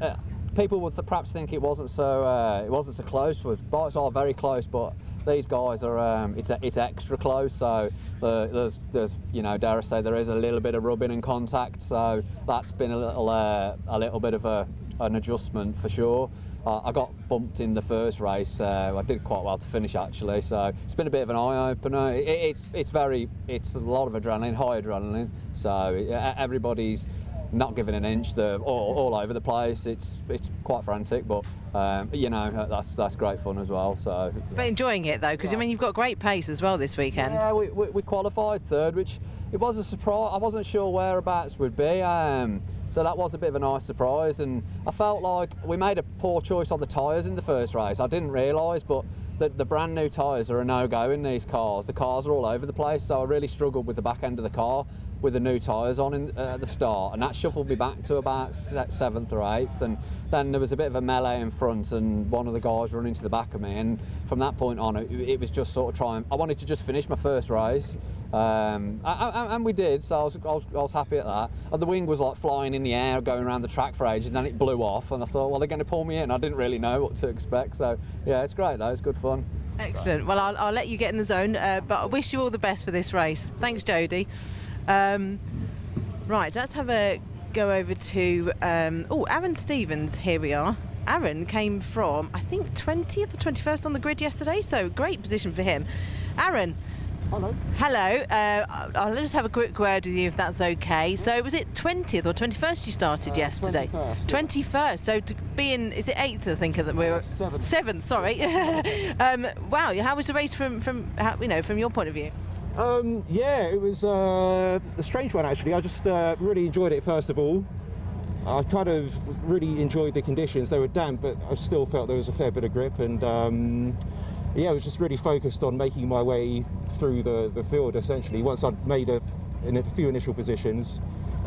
People would perhaps think it wasn't so close. Bikes are very close, but these guys are it's extra close. So there's dare I say, there is a little bit of rubbing and contact. So that's been a little bit of an adjustment for sure. I got bumped in the first race. I did quite well to finish actually, so it's been a bit of an eye-opener. It's a lot of adrenaline, high adrenaline, so everybody's not giving an inch. They're all over the place. It's quite frantic, but that's great fun as well. So, but enjoying it though, because I mean you've got great pace as well this weekend. Yeah, we qualified third, which it was a surprise. I wasn't sure whereabouts we'd be. So that was a bit of a nice surprise, and I felt like we made a poor choice on the tyres in the first race. I didn't realise, but the brand new tyres are a no-go in these cars. The cars are all over the place, so I really struggled with the back end of the car with the new tyres on at the start, and that shuffled me back to about 7th or 8th, and then there was a bit of a melee in front and one of the guys run into the back of me, and from that point on it was just sort of I wanted to just finish my first race, and we did, so I was happy at that. And the wing was like flying in the air going around the track for ages, and then it blew off, and I thought, well, they're going to pull me in. I didn't really know what to expect, so yeah, it's great though, it's good fun. Excellent. Well, I'll let you get in the zone, but I wish you all the best for this race. Thanks, Jodie. Right, let's have a go over to Aaron Stevens. Here we are. Aaron came from, I think, 20th or 21st on the grid yesterday, so great position for him. Aaron. Hello. Hello. I'll just have a quick word with you if that's okay. So was it 20th or 21st you started yesterday? 21st. So to be in, is it 8th? I think that we were 7th. Sorry. Wow. How was the race from your point of view? Yeah, it was a strange one actually. I just really enjoyed it first of all. I kind of really enjoyed the conditions. They were damp, but I still felt there was a fair bit of grip, and yeah, I was just really focused on making my way through the field essentially. Once I'd made a few initial positions,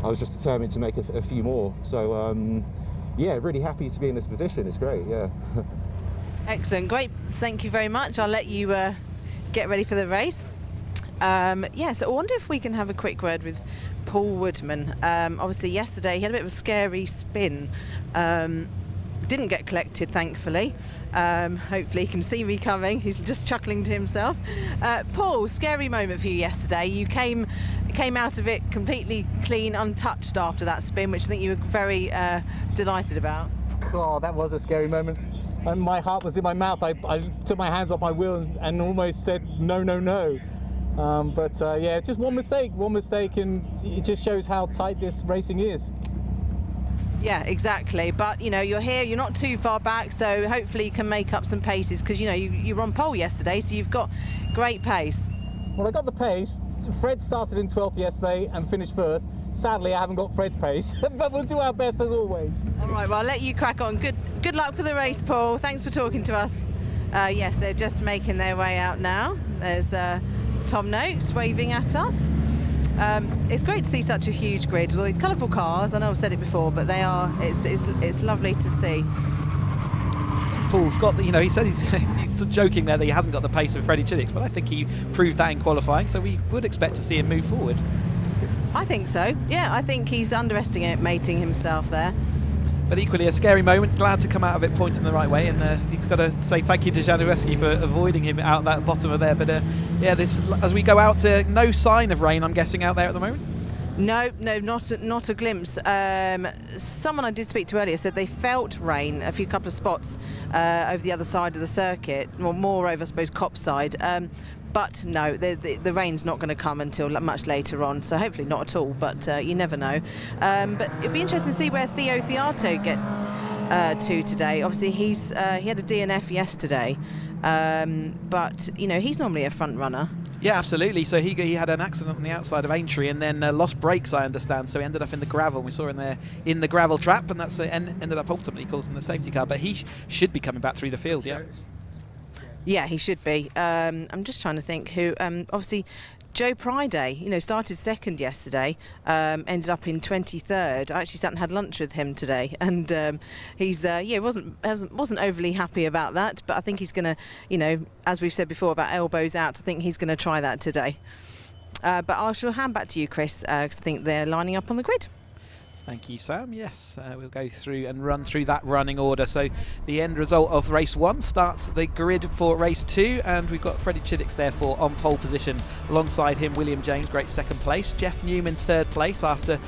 I was just determined to make a few more. So yeah, really happy to be in this position. It's great, yeah. Excellent, great. Thank you very much. I'll let you get ready for the race. Yeah, so I wonder if we can have a quick word with Paul Woodman. Obviously yesterday he had a bit of a scary spin. Didn't get collected, thankfully. Hopefully he can see me coming. He's just chuckling to himself. Paul, scary moment for you yesterday. You came out of it completely clean, untouched after that spin, which I think you were very delighted about. Oh, that was a scary moment. And my heart was in my mouth. I took my hands off my wheel and almost said no, no, no. But yeah, just one mistake, and it just shows how tight this racing is. Yeah, exactly. But you're here, you're not too far back, so hopefully you can make up some paces, because you were on pole yesterday, so you've got great pace. Well, I got the pace. Fred started in 12th yesterday and finished first. Sadly, I haven't got Fred's pace, but we'll do our best as always. All right, well, I'll let you crack on. Good luck for the race, Paul. Thanks for talking to us. Yes, they're just making their way out now. There's Tom Noakes waving at us. It's great to see such a huge grid with all these colourful cars. I know I've said it before, but they are. It's lovely to see. Paul's got he said he's joking there that he hasn't got the pace of Freddie Chiddick's, but I think he proved that in qualifying, so we would expect to see him move forward. I think so. Yeah, I think he's underestimating himself there. But equally a scary moment. Glad to come out of it pointing the right way, and he's got to say thank you to Januszewski for avoiding him out that bottom of there. But yeah, this as we go out, no sign of rain, I'm guessing, out there at the moment. No, not a glimpse. Someone I did speak to earlier said they felt rain a couple of spots over the other side of the circuit, more over, I suppose, Cop side. But no, the rain's not going to come until much later on, so hopefully not at all, but you never know. But it'd be interesting to see where Theo Theato gets to today. Obviously, he had a DNF yesterday, but he's normally a front runner. Yeah, absolutely. So he had an accident on the outside of Aintree and then lost brakes, I understand. So he ended up in the gravel. We saw him there in the gravel trap, and that's ended up ultimately causing the safety car. But he should be coming back through the field, yeah. Yeah, he should be. I'm just trying to think who. Obviously, Joe Priday, started second yesterday, ended up in 23rd. I actually sat and had lunch with him today, and he's wasn't overly happy about that. But I think he's going to, as we've said before about elbows out, I think he's going to try that today. But I shall hand back to you, Chris, because I think they're lining up on the grid. Thank you, Sam. Yes, we'll go through and run through that running order. So the end result of race 1 starts the grid for race 2, and we've got Freddie Chiddicks therefore on pole position. Alongside him, William James, great second place. Jeff Newman, third place after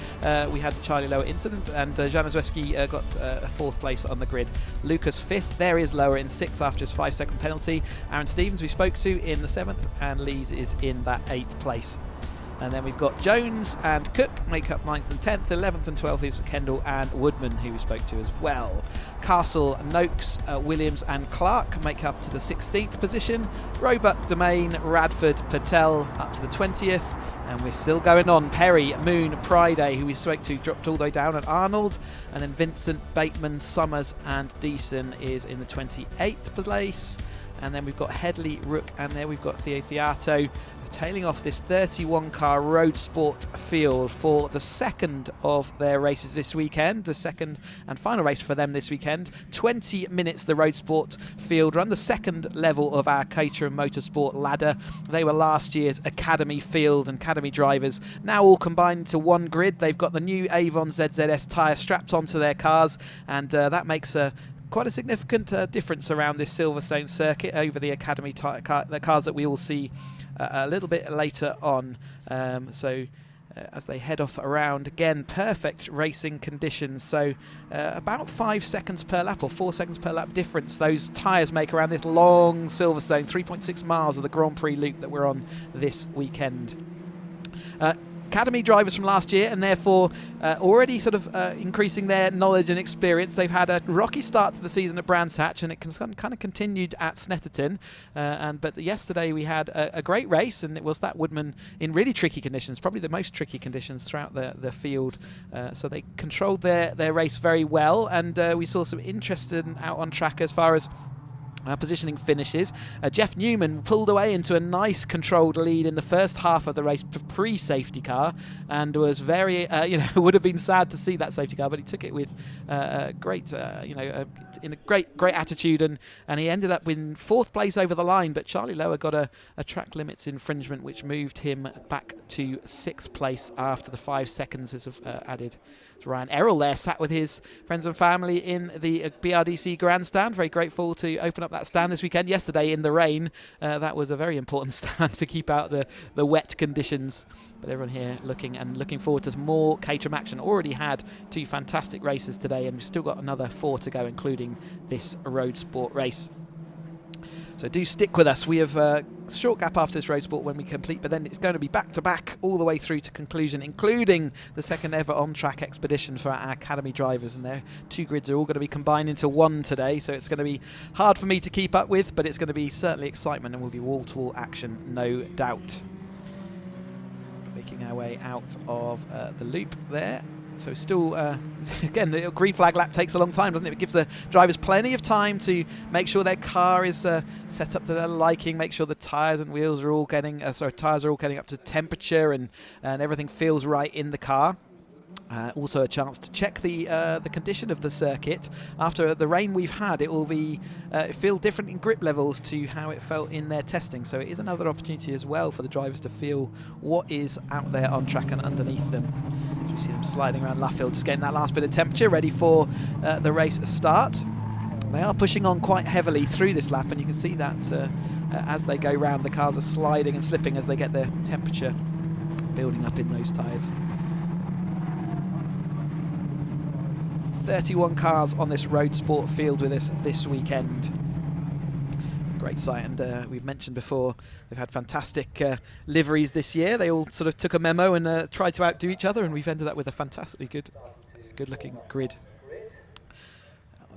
we had the Charlie Lower incident, and Jan Zweski got a fourth place on the grid. Lucas fifth, there is Lower in sixth after his 5-second penalty. Aaron Stevens we spoke to in the 7th, and Lees is in that 8th place. And then we've got Jones and Cook make up 9th and 10th, 11th and 12th is Kendall and Woodman, who we spoke to as well. Castle, Noakes, Williams and Clark make up to the 16th position. Roebuck, Domain, Radford, Patel up to the 20th. And we're still going on. Perry, Moon, Priday, who we spoke to, dropped all the way down at Arnold. And then Vincent, Bateman, Summers and Deason is in the 28th place. And then we've got Headley, Rook, and there we've got Theo Theato tailing off this 31-car road sport field for the second of their races this weekend, the second and final race for them this weekend. 20 minutes the road sport field run, the second level of our Caterham Motorsport ladder. They were last year's Academy field and Academy drivers, now all combined into one grid. They've got the new Avon ZZS tyre strapped onto their cars, and that makes quite a significant difference around this Silverstone circuit over the Academy the cars that we all see a little bit later on. As they head off around, again, perfect racing conditions. So about 5 seconds per lap or 4 seconds per lap difference those tyres make around this long Silverstone, 3.6 miles of the Grand Prix loop that we're on this weekend. Academy drivers from last year, and therefore already sort of increasing their knowledge and experience. They've had a rocky start to the season at Brands Hatch, and it kind of continued at Snetterton. But yesterday we had a great race, and it was that Woodman in really tricky conditions, probably the most tricky conditions throughout the field. So they controlled their race very well, and we saw some interest out on track as far as positioning finishes. Jeff Newman pulled away into a nice controlled lead in the first half of the race pre-safety car, and was very, would have been sad to see that safety car, but he took it with great, in a great attitude, and he ended up in 4th place over the line. But Charlie Lower got a track limits infringement, which moved him back to 6th place after the 5 seconds is added. Ryan Errol there sat with his friends and family in the BRDC grandstand. Very grateful to open up that stand this weekend. Yesterday in the rain, that was a very important stand to keep out the wet conditions. But everyone here looking forward to more Caterham action. Already had 2 fantastic races today, and we've still got another 4 to go, including this road sport race. So do stick with us. We have a short gap after this road sport when we complete, but then it's going to be back-to-back all the way through to conclusion, including the second ever on-track expedition for our Academy drivers. And their 2 grids are all going to be combined into one today, so it's going to be hard for me to keep up with, but it's going to be certainly excitement and will be wall-to-wall action, no doubt. Making our way out of the loop there. So still, again, the green flag lap takes a long time, doesn't it? It gives the drivers plenty of time to make sure their car is set up to their liking, make sure the tyres and wheels are all getting, tyres are all getting up to temperature, and everything feels right in the car. Also a chance to check the condition of the circuit. After the rain we've had, it will be feel different in grip levels to how it felt in their testing. So it is another opportunity as well for the drivers to feel what is out there on track and underneath them. As we see them sliding around Luffield, just getting that last bit of temperature ready for the race start. They are pushing on quite heavily through this lap, and you can see that as they go round, the cars are sliding and slipping as they get their temperature building up in those tyres. 31 cars on this road sport field with us this weekend. Great sight, and we've mentioned before they've had fantastic liveries this year. They all sort of took a memo and tried to outdo each other, and we've ended up with a fantastically good looking grid.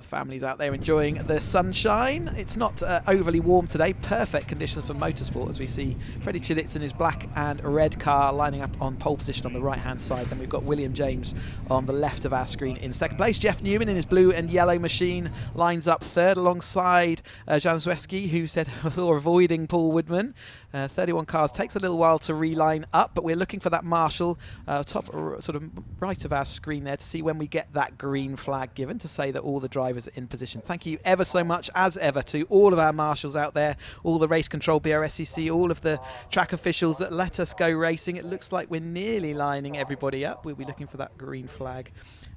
The family's out there enjoying the sunshine. It's not overly warm today. Perfect conditions for motorsport as we see Freddie Chiddix in his black and red car lining up on pole position on the right-hand side. Then we've got William James on the left of our screen in second place. Jeff Newman in his blue and yellow machine lines up third alongside Jan Zweski, who said we're avoiding Paul Woodman. 31 cars takes a little while to reline up, but we're looking for that marshal top sort of right of our screen there to see when we get that green flag given to say that all the drivers are in position. Thank you ever so much, as ever, to all of our marshals out there, all the race control, BRSCC, all of the track officials that let us go racing. It looks like we're nearly lining everybody up. We'll be looking for that green flag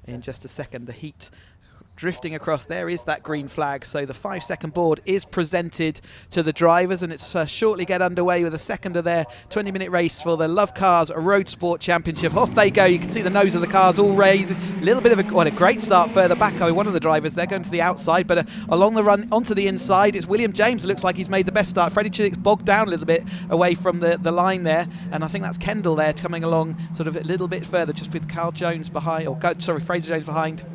in just a second. The heat drifting across, there is that green flag, so the 5-second board is presented to the drivers, and it's shortly get underway with a second of their 20-minute race for the Love Cars Road Sport Championship. Off they go. You can see the nose of the cars all raised. A little bit of a great start further back. One of the drivers, they're going to the outside, but along the run onto the inside, it's William James. It looks like he's made the best start. Freddie Chiddix bogged down a little bit away from the line there, and I think that's Kendall there coming along sort of a little bit further, just with Carl Jones behind, Fraser Jones behind.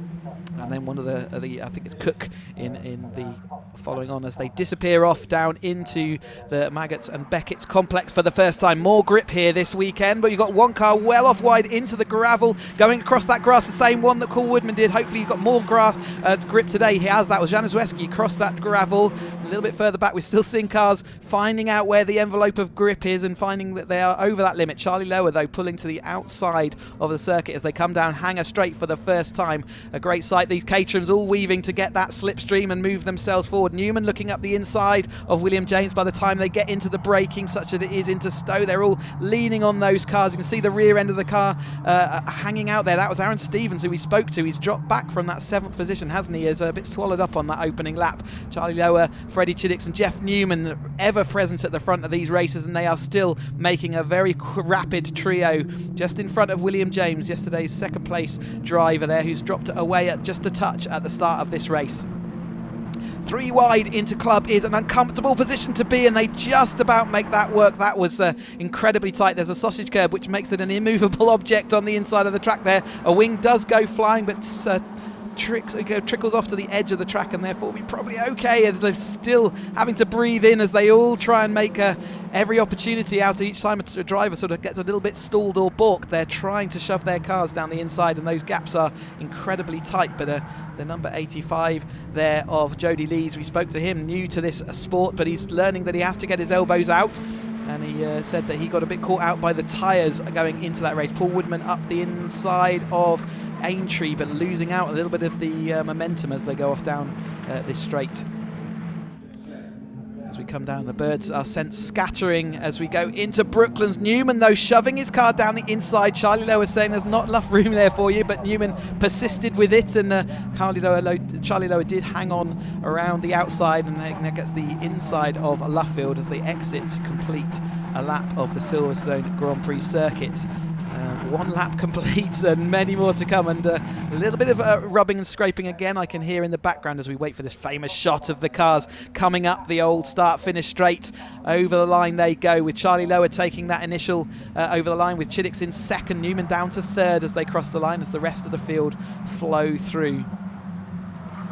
And then one of the I think it's Cook in the following on as they disappear off down into the Maggots and Beckett's complex for the first time. More grip here this weekend, but you've got one car well off wide into the gravel, going across that grass, the same one that Paul Woodman did. Hopefully you've got more grass grip today. He has. That was Jan Zweski across that gravel. A little bit further back, we're still seeing cars finding out where the envelope of grip is and finding that they are over that limit. Charlie Lower, though, pulling to the outside of the circuit as they come down Hanger Straight for the first time. A great sight. These Caterhams all weaving to get that slipstream and move themselves forward. Newman looking up the inside of William James by the time they get into the braking, such that it is into Stowe. They're all leaning on those cars. You can see the rear end of the car hanging out there. That was Aaron Stevens, who we spoke to. He's dropped back from that 7th position, hasn't he? Is a bit swallowed up on that opening lap. Charlie Lower, Freddie Chiddix and Jeff Newman ever present at the front of these races, and they are still making a very rapid trio just in front of William James, yesterday's second place driver there, who's dropped it away at just a touch at the start of this race. 3 wide into club is an uncomfortable position to be, and they just about make that work. That was incredibly tight. There's a sausage curb which makes it an immovable object on the inside of the track there. A wing does go flying, but trickles off to the edge of the track, and therefore will be probably okay, as they're still having to breathe in as they all try and make every opportunity out each time a driver sort of gets a little bit stalled or balked. They're trying to shove their cars down the inside, and those gaps are incredibly tight. But the number 85 there of Jody Lees, we spoke to him, new to this sport, but he's learning that he has to get his elbows out, and he said that he got a bit caught out by the tyres going into that race. Paul Woodman up the inside of Aintree, but losing out a little bit of the momentum as they go off down this straight. As we come down, the birds are sent scattering as we go into Brooklands. Newman, though, shoving his car down the inside. Charlie Lowe was saying there's not enough room there for you, but Newman persisted with it, and Charlie Lowe did hang on around the outside, and gets the inside of Luffield as they exit to complete a lap of the Silverstone Grand Prix circuit. 1 lap complete and many more to come, and a little bit of rubbing and scraping again I can hear in the background as we wait for this famous shot of the cars coming up the old start-finish straight. Over the line they go, with Charlie Lower taking that initial over the line, with Chiddix in second, Newman down to third as they cross the line, as the rest of the field flow through.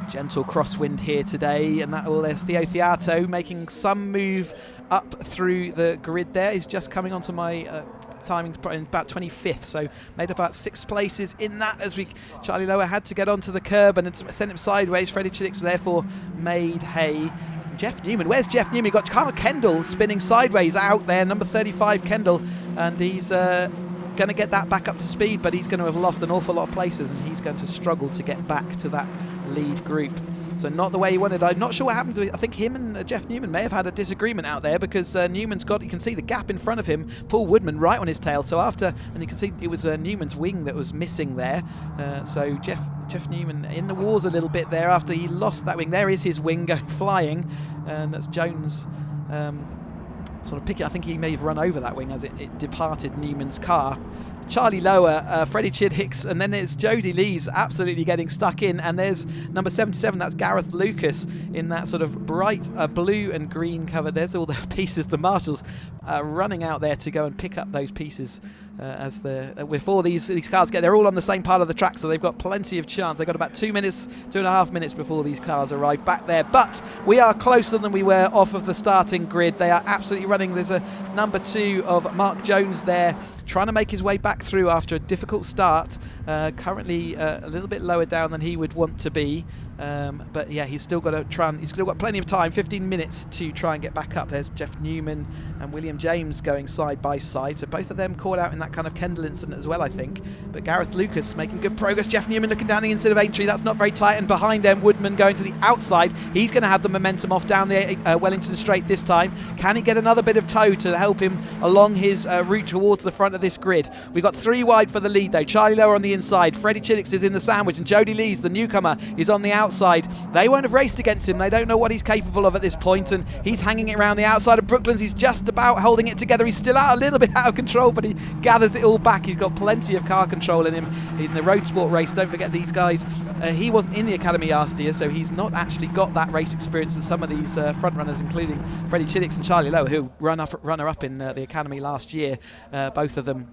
Gentle crosswind here today, and there's Theo Theato making some move up through the grid there. He's just coming onto my timing about 25th, so made about 6 places in that, as Charlie Lower had to get onto the curb and sent him sideways. Freddie Chiddix therefore made hay. Jeff Newman, where's Jeff Newman? You've got Carl Kendall spinning sideways out there, number 35 Kendall, and he's going to get that back up to speed, but he's going to have lost an awful lot of places, and he's going to struggle to get back to that lead group. So not the way he wanted. I'm not sure what happened to it. I think him and Jeff Newman may have had a disagreement out there, because Newman's got, you can see the gap in front of him, Paul Woodman right on his tail. So and you can see it was Newman's wing that was missing there. So Jeff Newman in the wars a little bit there after he lost that wing. There is his wing going flying, and that's Jones sort of picking. I think he may have run over that wing as it departed Newman's car. Charlie Lower, Freddie Chiddix, and then there's Jody Lees absolutely getting stuck in, and there's number 77, that's Gareth Lucas, in that sort of bright blue and green cover. There's all the pieces, the marshals running out there to go and pick up those pieces before these cars they're all on the same part of the track, so they've got plenty of chance. They've got about 2.5 minutes before these cars arrive back there, but we are closer than we were off of the starting grid. They are absolutely running. There's a number 2 of Mark Jones there, trying to make his way back through after a difficult start, currently a little bit lower down than he would want to be, but yeah, he's still got plenty of time, 15 minutes to try and get back up. There's Jeff Newman and William James going side by side, so both of them caught out in that kind of Kendall incident as well, I think. But Gareth Lucas making good progress. Jeff Newman looking down the inside of Aintree, that's not very tight, and behind them Woodman going to the outside. He's going to have the momentum off down the Wellington Straight this time. Can he get another bit of toe to help him along his route towards the front of this grid? We've got 3 wide for the lead though. Charlie Lower on the inside, Freddie Chiddix is in the sandwich, and Jody Lees, the newcomer, is on the outside. They won't have raced against him. They don't know what he's capable of at this point, and he's hanging it around the outside of Brooklands. He's just about holding it together. He's still a little bit out of control, but he gathers it all back. He's got plenty of car control in him in the road sport race. Don't forget these guys, he wasn't in the academy last year, so he's not actually got that race experience that some of these front runners, including Freddie Chiddix and Charlie Lower, who runner up in the academy last year, both of them.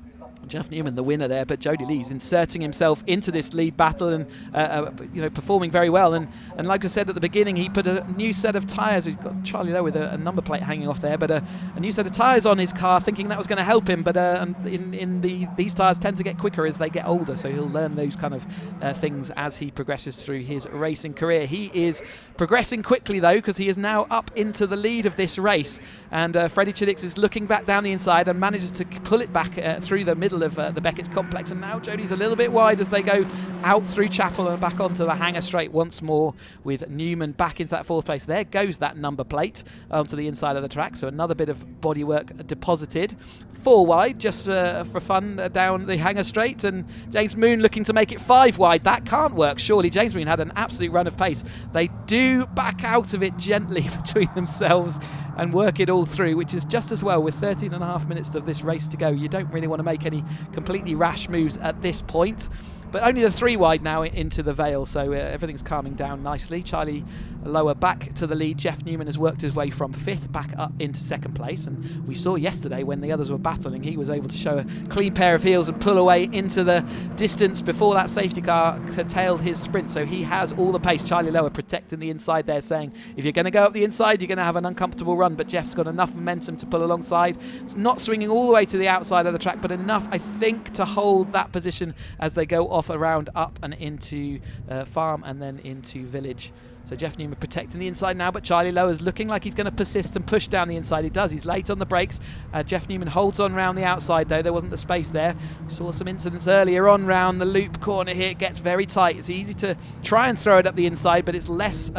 Jeff Newman, the winner there, but Jody Lee's inserting himself into this lead battle and performing very well. And like I said at the beginning, he put a new set of tyres. He's got Charlie Lowe with a number plate hanging off there, but a new set of tyres on his car, thinking that was going to help him. But these tyres tend to get quicker as they get older, so he'll learn those kind of things as he progresses through his racing career. He is progressing quickly though, because he is now up into the lead of this race. And Freddie Chiddix is looking back down the inside and manages to pull it back through the middle of the Beckett's complex, and now Jody's a little bit wide as they go out through Chapel and back onto the Hanger Straight once more, with Newman back into that 4th place. There goes that number plate onto the inside of the track, so another bit of bodywork deposited. 4 wide just for fun down the Hanger Straight, and James Moon looking to make it 5 wide. That can't work surely. James Moon had an absolute run of pace. They do back out of it gently between themselves and work it all through, which is just as well with 13.5 minutes of this race to go. You don't really want to make any completely rash moves at this point, but only the 3 wide now into the Vale, so everything's calming down nicely. Charlie Lower back to the lead. Jeff Newman has worked his way from 5th back up into 2nd place, and we saw yesterday when the others were battling, he was able to show a clean pair of heels and pull away into the distance before that safety car curtailed his sprint, so he has all the pace. Charlie Lower protecting the inside there, saying if you're going to go up the inside you're going to have an uncomfortable run, but Jeff's got enough momentum to pull alongside. It's not swinging all the way to the outside of the track, but enough I think to hold that position as they go off around up and into Farm and then into Village. So Jeff Newman protecting the inside now, but Charlie Lower's looking like he's going to persist and push down the inside. He does. He's late on the brakes. Jeff Newman holds on round the outside though. There wasn't the space there. We saw some incidents earlier on round the loop corner here. It gets very tight. It's easy to try and throw it up the inside, but it's less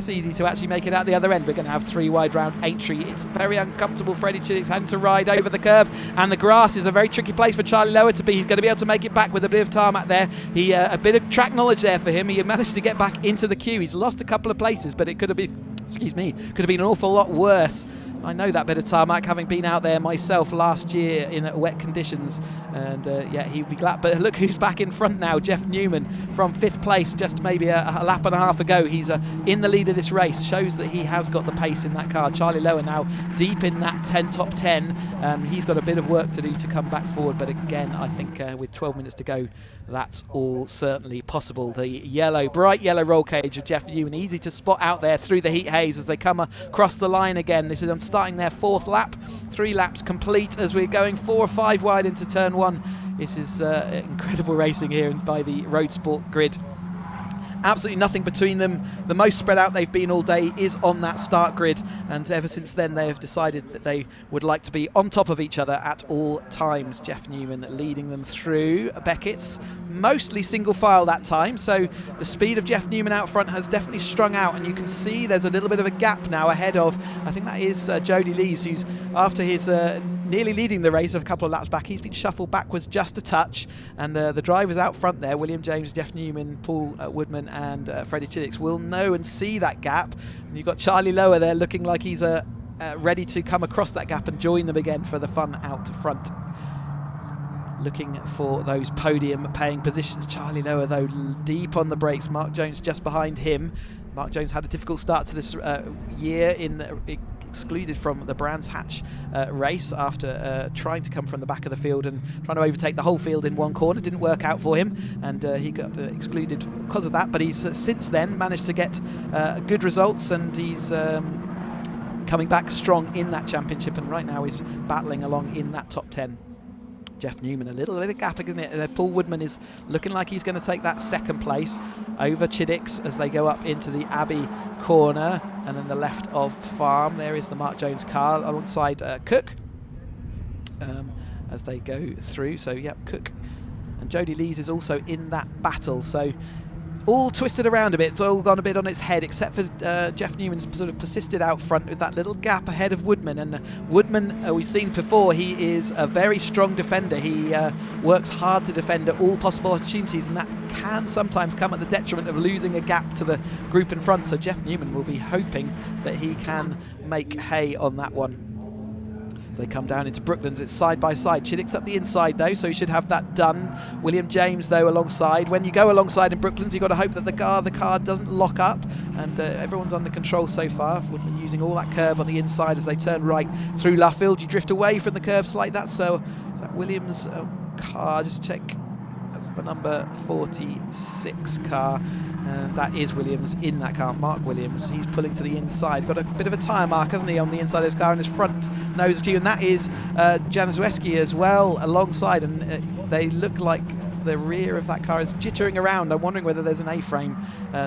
easy to actually make it out the other end. We're going to have 3 wide round Aintree. It's very uncomfortable. Freddie Chiddix having to ride over the curb, and the grass is a very tricky place for Charlie Lower to be. He's going to be able to make it back with a bit of tarmac there. A bit of track knowledge there for him. He managed to get back into the queue. He's lost a couple of places, but it could have been, an awful lot worse. I know that bit of tarmac, having been out there myself last year in wet conditions, and he'd be glad. But look who's back in front now, Jeff Newman from 5th place just maybe a lap and a half ago. He's in the lead of this race, shows that he has got the pace in that car. Charlie Lower now deep in that top 10. He's got a bit of work to do to come back forward, but again I think with 12 minutes to go that's all certainly possible. The bright yellow roll cage of Jeff Newman, easy to spot out there through the heat haze as they come across the line again. This is starting their 4th lap, 3 laps complete as we're going 4 or 5 wide into turn 1. This is incredible racing here by the road sport grid. Absolutely nothing between them. The most spread out they've been all day is on that start grid, and ever since then they have decided that they would like to be on top of each other at all times. Jeff Newman leading them through Beckett's, mostly single file that time, so the speed of Jeff Newman out front has definitely strung out, and you can see there's a little bit of a gap now ahead of, I think that is Jody Lees, who's after his nearly leading the race a couple of laps back, he's been shuffled backwards just a touch, and the drivers out front there, William James, Jeff Newman, Paul Woodman and Freddie Chiddix, will know and see that gap. And you've got Charlie Lower there looking like he's ready to come across that gap and join them again for the fun out front, looking for those podium paying positions. Charlie Lower though deep on the brakes, Mark Jones just behind him. Mark Jones had a difficult start to this year in excluded from the Brands Hatch race after trying to come from the back of the field and trying to overtake the whole field in one corner. Didn't work out for him, and he got excluded because of that, but he's since then managed to get good results, and he's coming back strong in that championship, and right now he's battling along in that top 10. Jeff Newman, a little bit of gap, isn't it? Paul Woodman is looking like he's going to take that second place over Chiddicks as they go up into the Abbey corner, and then the left of Farm. There is the Mark Jones car alongside Cook as they go through. So, yep, Cook and Jody Lees is also in that battle. So, all twisted around a bit. It's all gone a bit on its head, except for Jeff Newman's sort of persisted out front with that little gap ahead of Woodman. And Woodman, we've seen before, he is a very strong defender. He works hard to defend at all possible opportunities, and that can sometimes come at the detriment of losing a gap to the group in front. So Jeff Newman will be hoping that he can make hay on that one. They come down into Brooklands. It's side by side. Chiddick's up the inside though, so he should have that done. William James though alongside. When you go alongside in Brooklands, you've got to hope that the car doesn't lock up, and everyone's under control so far. Woodman using all that curb on the inside as they turn right through Luffield. You drift away from the curbs like that. So is that Williams' car? Just check. That's the number 46 car. And that is Williams in that car, Mark Williams. He's pulling to the inside. Got a bit of a tyre mark, hasn't he, on the inside of his car, and his front nose too. And that is Januszewski as well alongside. And they look like the rear of that car is jittering around. I'm wondering whether there's an A-frame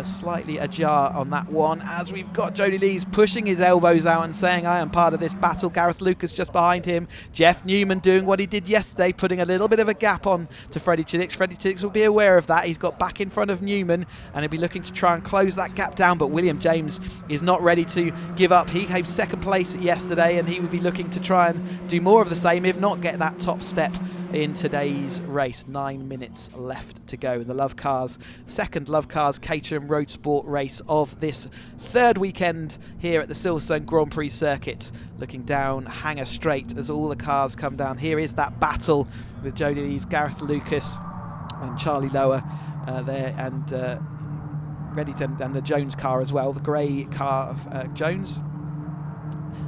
slightly ajar on that one, as we've got Jody Lees pushing his elbows out and saying, I am part of this battle. Gareth Lucas just behind him. Jeff Newman doing what he did yesterday, putting a little bit of a gap on to Freddie Chiddicks. Freddie Chiddicks will be aware of that. He's got back in front of Newman, and he'll be looking to try and close that gap down, but William James is not ready to give up. He came second place yesterday, and he would be looking to try and do more of the same, if not get that top step in today's race. 9 minutes left to go in the Love Cars, second Love Cars Caterham Road Sport race of this third weekend here at the Silverstone Grand Prix circuit. Looking down Hanger Straight as all the cars come down. Here is that battle with Jody Lees, Gareth Lucas and Charlie Lower there, and and the Jones car as well, the grey car of Jones.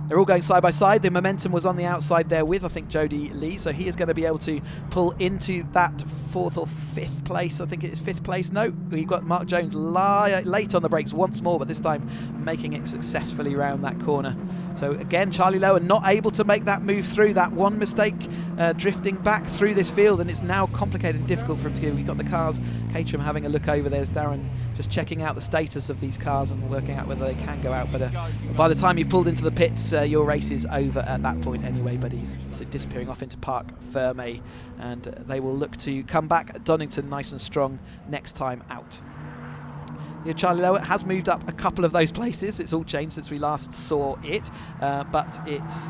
They're all going side by side. The momentum was on the outside there with, I think, Jody Lee, so he is going to be able to pull into that fourth or fifth place. I think it is fifth place. No, we've got Mark Jones late on the brakes once more, but this time making it successfully round that corner. So again, Charlie Lower not able to make that move through. That one mistake drifting back through this field, and it's now complicated and difficult for him to do. We've got the cars, Caterham having a look over. There's Darren just checking out the status of these cars and working out whether they can go out. But by the time you've pulled into the pits, your race is over at that point anyway. But he's disappearing off into Parc Fermé, and they will look to come back at Donington nice and strong next time out. Charlie Lower has moved up a couple of those places. It's all changed since we last saw it, but it's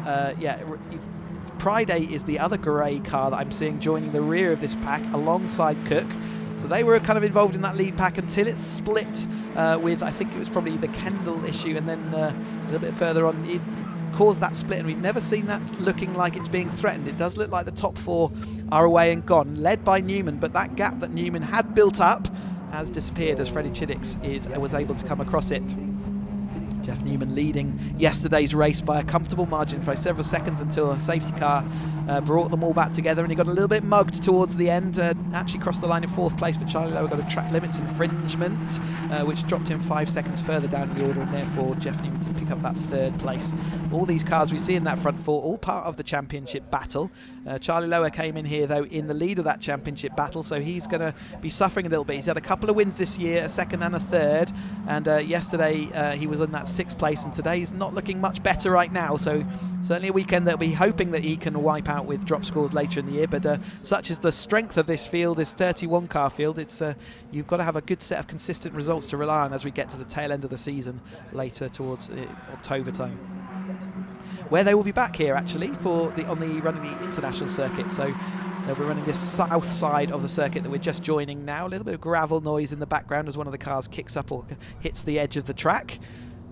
Pride is the other grey car that I'm seeing joining the rear of this pack alongside Cook. So they were kind of involved in that lead pack until it split with, I think it was probably the Kendall issue, and then a little bit further on it caused that split, and we've never seen that looking like it's being threatened. It does look like the top four are away and gone, led by Newman, but that gap that Newman had built up has disappeared as Freddie Chiddicks was able to come across it. Jeff Newman leading yesterday's race by a comfortable margin for several seconds until a safety car brought them all back together, and he got a little bit mugged towards the end. Actually crossed the line in fourth place, but Charlie Lower got a track limits infringement, which dropped him 5 seconds further down in the order, and therefore Jeff Newman did pick up that third place. All these cars we see in that front four, all part of the championship battle. Charlie Lower came in here though in the lead of that championship battle, so he's going to be suffering a little bit. He's had a couple of wins this year, a second and a third, and yesterday he was in that sixth place, and today he's not looking much better right now. So certainly a weekend that we'll be hoping that he can wipe out with drop scores later in the year, but such is the strength of this field, this 31 car field. It's you've got to have a good set of consistent results to rely on as we get to the tail end of the season later towards October time, where they will be back here actually for running the international circuit. So they'll be running this south side of the circuit that we're just joining now. A little bit of gravel noise in the background as one of the cars kicks up or hits the edge of the track.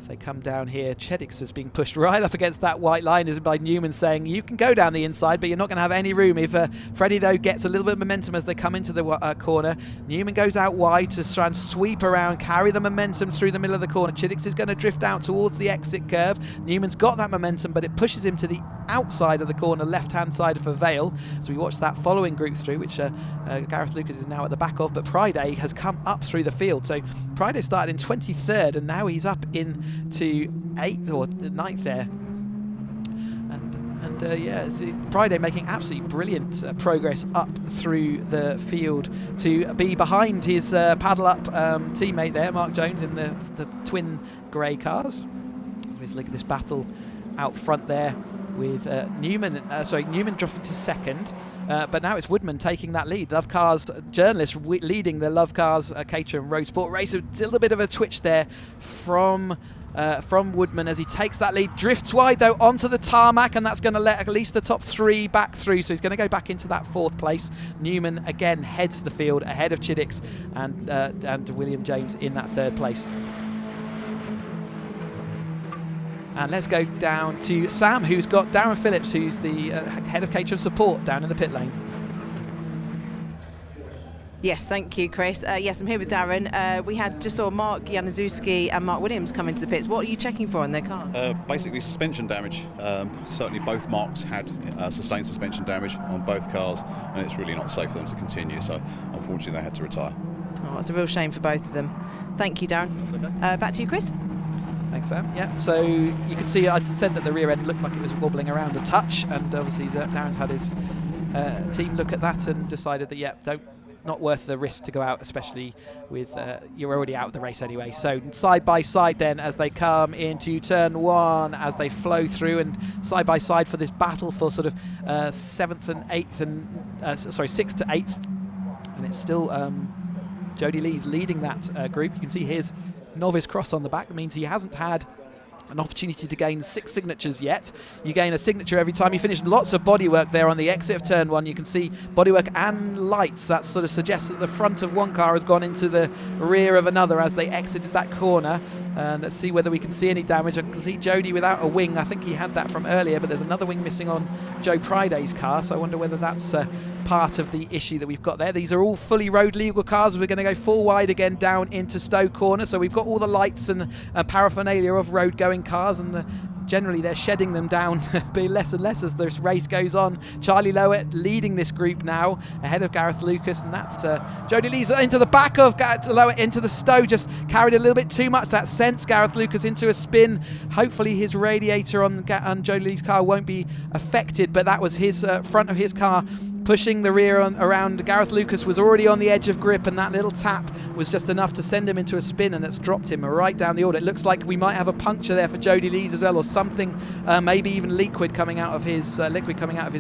They come down here. Cheddix is being pushed right up against that white line is by Newman, saying you can go down the inside, but you're not going to have any room. If Freddie, though, gets a little bit of momentum as they come into the corner, Newman goes out wide to try and sweep around, carry the momentum through the middle of the corner. Cheddix is going to drift out towards the exit curve. Newman's got that momentum, but it pushes him to the outside of the corner, left-hand side for Vale. So we watch that following group through, which Gareth Lucas is now at the back of, but Pryday has come up through the field. So Pryday started in 23rd, and now he's up into 8th or 9th there. And Pryday making absolutely brilliant progress up through the field to be behind his paddle up teammate there, Mark Jones, in the twin grey cars. Let's look at this battle out front there with Newman dropped into second, but now it's Woodman taking that lead. Love Cars journalist leading the Love Cars Caterham Road Sport race. A little bit of a twitch there from Woodman as he takes that lead, drifts wide though onto the tarmac, and that's going to let at least the top 3 back through, so he's going to go back into that 4th place. Newman again heads the field ahead of Cheddix and William James in that 3rd place. And let's go down to Sam, who's got Darren Phillips, who's the head of Caterham support down in the pit lane. Yes, thank you, Chris. Yes, I'm here with Darren. We just saw Mark Januszewski and Mark Williams come into the pits. What are you checking for in their cars? Basically suspension damage. Certainly both Marks had sustained suspension damage on both cars, and it's really not safe for them to continue, so unfortunately they had to retire. Oh, it's a real shame for both of them. Thank you, Darren. Okay. Back to you, Chris. Thanks, Sam. Yeah, so you could see, I said that the rear end looked like it was wobbling around a touch, and obviously Darren's had his team look at that and decided that, not worth the risk to go out, especially with you're already out of the race anyway. So side by side then as they come into turn 1, as they flow through, and side by side for this battle for sort of 7th and 8th and 6th to 8th, and it's still Jody Lee's leading that group. You can see his novice cross on the back. It means he hasn't had an opportunity to gain 6 signatures yet. You gain a signature every time you finish. Lots of bodywork there on the exit of turn 1. You can see bodywork and lights. That sort of suggests that the front of one car has gone into the rear of another as they exited that corner. And let's see whether we can see any damage. I can see Jody without a wing. I think he had that from earlier, but there's another wing missing on Joe Pryday's car, so I wonder whether that's part of the issue that we've got there. These are all fully road legal cars. We're going to go 4 wide again down into Stowe Corner, so we've got all the lights and paraphernalia of road going cars, and generally they're shedding them down be less and less as this race goes on. Charlie Lowett leading this group now ahead of Gareth Lucas, and that's Jody Lee's into the back of Lowett into the Stowe, just carried a little bit too much. That sends Gareth Lucas into a spin. Hopefully his radiator on Jody Lee's car won't be affected, but that was his front of his car pushing the rear around. Gareth Lucas was already on the edge of grip, and that little tap was just enough to send him into a spin, and it's dropped him right down the order. It looks like we might have a puncture there for Jody Lees as well, or something, maybe even liquid coming out of his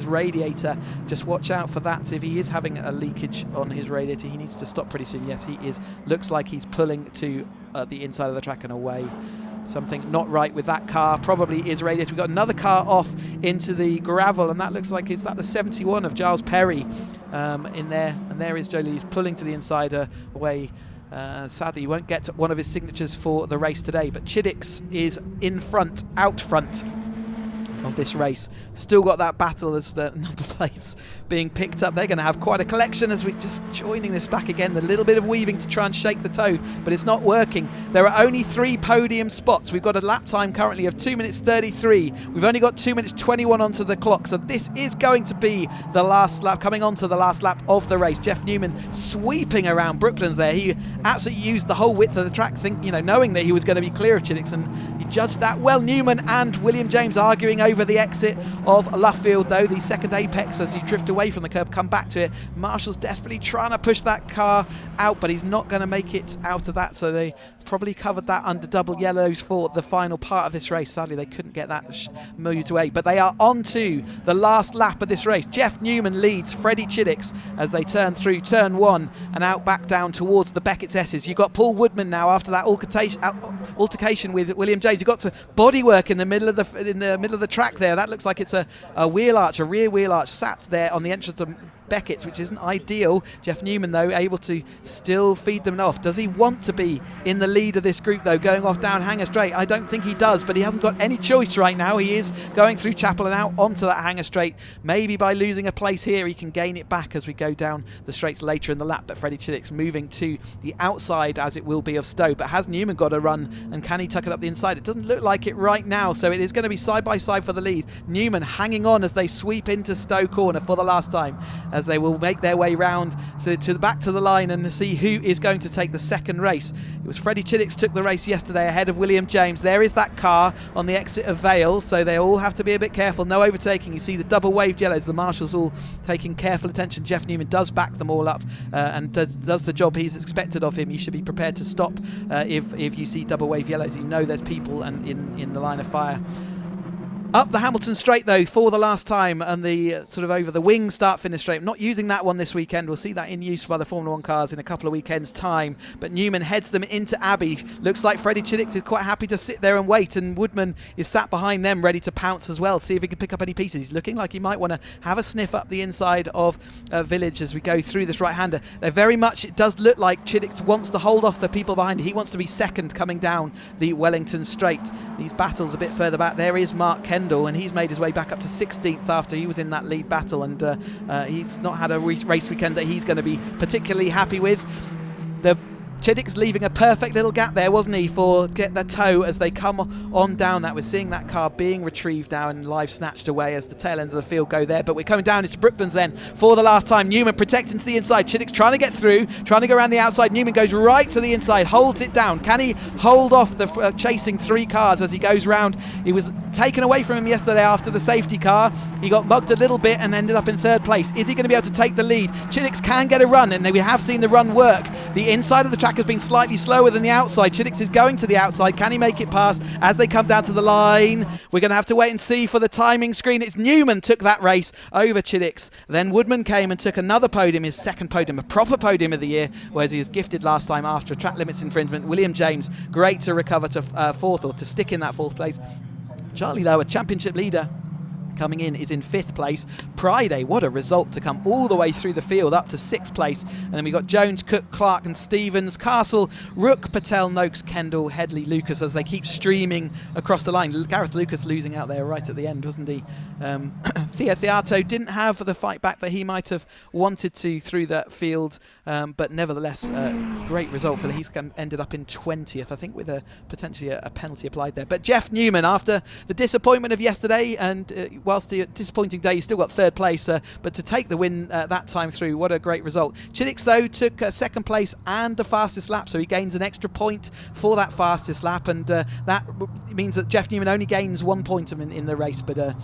radiator. Just watch out for that. If he is having a leakage on his radiator, he needs to stop pretty soon. Yes, he is. Looks like he's pulling to the inside of the track and away. Something not right with that car, probably is radiator. We've got another car off into the gravel, and that looks like it's the 71 of Giles Perry in there, and there is Jolie. He's pulling to the inside away. Sadly, he won't get one of his signatures for the race today, but Cheddix is in front, out front of this race. Still got that battle as the number plates being picked up. They're going to have quite a collection as we're just joining this back again. A little bit of weaving to try and shake the toe, but it's not working. There are only 3 podium spots. We've got a lap time currently of 2 minutes 33. We've only got 2 minutes 21 onto the clock, so this is going to be the last lap, coming on to the last lap of the race. Jeff Newman sweeping around Brooklands there. He absolutely used the whole width of the track, knowing that he was going to be clear of Cheddix, and he judged that well. Newman and William James arguing over the exit of Luffield, though. The second apex as you drift away from the curb, come back to it. Marshall's desperately trying to push that car out, but he's not going to make it out of that, so they probably covered that under double yellows for the final part of this race. Sadly, they couldn't get that moved away, but they are on to the last lap of this race. Jeff Newman leads Freddie Cheddix as they turn through turn 1 and out back down towards the Beckett's S's. You've got Paul Woodman now after that altercation with William James. You've got to bodywork in the middle of the track there. That looks like it's a wheel arch, a rear wheel arch, sat there on the entrance of Beckett's, which isn't ideal. Jeff Newman, though, able to still feed them off. Does he want to be in the lead of this group, though, going off down Hanger Straight? I don't think he does, but he hasn't got any choice right now. He is going through Chapel and out onto that Hanger Straight. Maybe by losing a place here, he can gain it back as we go down the straights later in the lap. But Freddie Chiddick's moving to the outside, as it will be of Stowe. But has Newman got a run, and can he tuck it up the inside? It doesn't look like it right now, so it is going to be side by side for the lead. Newman hanging on as they sweep into Stowe corner for the last time, as they will make their way round to the back to the line and see who is going to take the second race. It was Freddie Chiddick took the race yesterday ahead of William James. There is that car on the exit of Vale, so they all have to be a bit careful. No overtaking. You see the double waved yellows, the marshals all taking careful attention. Jeff Newman does back them all up and does the job he's expected of him. You should be prepared to stop if you see double wave yellows. You know there's people and in the line of fire. Up the Hamilton Straight, though, for the last time, and the sort of over the wing start-finish straight. I'm not using that one this weekend. We'll see that in use by the Formula 1 cars in a couple of weekends' time. But Newman heads them into Abbey. Looks like Freddie Chiddick is quite happy to sit there and wait, and Woodman is sat behind them ready to pounce as well, see if he can pick up any pieces. He's looking like he might want to have a sniff up the inside of Village as we go through this right-hander. They're very much, it does look like Chiddick wants to hold off the people behind. He wants to be second coming down the Wellington Straight. These battles a bit further back. There is Mark Kendall, and he's made his way back up to 16th after he was in that lead battle, and he's not had a race weekend that he's going to be particularly happy with. The Chiddick's leaving a perfect little gap there, wasn't he, for get the tow as they come on down that. We're seeing that car being retrieved now and live snatched away as the tail end of the field go there. But we're coming down into Brooklands then for the last time. Newman protecting to the inside. Chiddick's trying to get through, trying to go around the outside. Newman goes right to the inside, holds it down. Can he hold off the chasing three cars as he goes round? He was taken away from him yesterday after the safety car. He got mugged a little bit and ended up in third place. Is he going to be able to take the lead? Chiddick's can get a run, and we have seen the run work. The inside of the track has been slightly slower than the outside. Chiddick is going to the outside. Can he make it past as they come down to the line? We're going to have to wait and see for the timing screen. It's Newman took that race over Chiddick. Then Woodman came and took another podium, his second podium, a proper podium of the year, whereas he was gifted last time after a track limits infringement. William James, great to recover to fourth, or to stick in that fourth place. Charlie Lower, championship leader, coming in, is in 5th place. Priday, what a result to come all the way through the field up to 6th place. And then we got Jones, Cook, Clark and Stevens, Castle, Rook, Patel, Noakes, Kendall, Headley, Lucas as they keep streaming across the line. Gareth Lucas losing out there right at the end, wasn't he? Theo Theato didn't have the fight back that he might have wanted to through that field, but nevertheless, great result for the he's ended up in 20th, I think, with potentially a penalty applied there. But Jeff Newman, after the disappointment of yesterday, and whilst the disappointing day, he still got 3rd place, but to take the win that time through, what a great result. Chiddick, though, took 2nd place and the fastest lap, so he gains an extra point for that fastest lap, and that means that Jeff Newman only gains 1 point in the race, but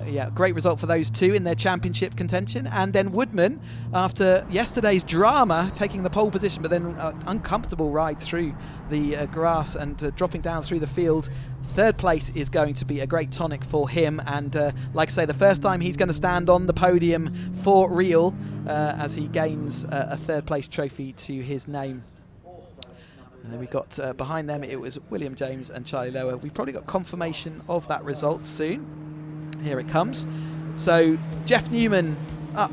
yeah, great result for those two in their championship contention. And then Woodman, after yesterday's drama, taking the pole position, but then uncomfortable ride through the grass and dropping down through the field. 3rd place is going to be a great tonic for him, and like I say, the first time he's going to stand on the podium for real as he gains a 3rd place trophy to his name. And then we got behind them, it was William James and Charlie Lower. We probably got confirmation of that result soon. Here it comes. So Jeff Newman up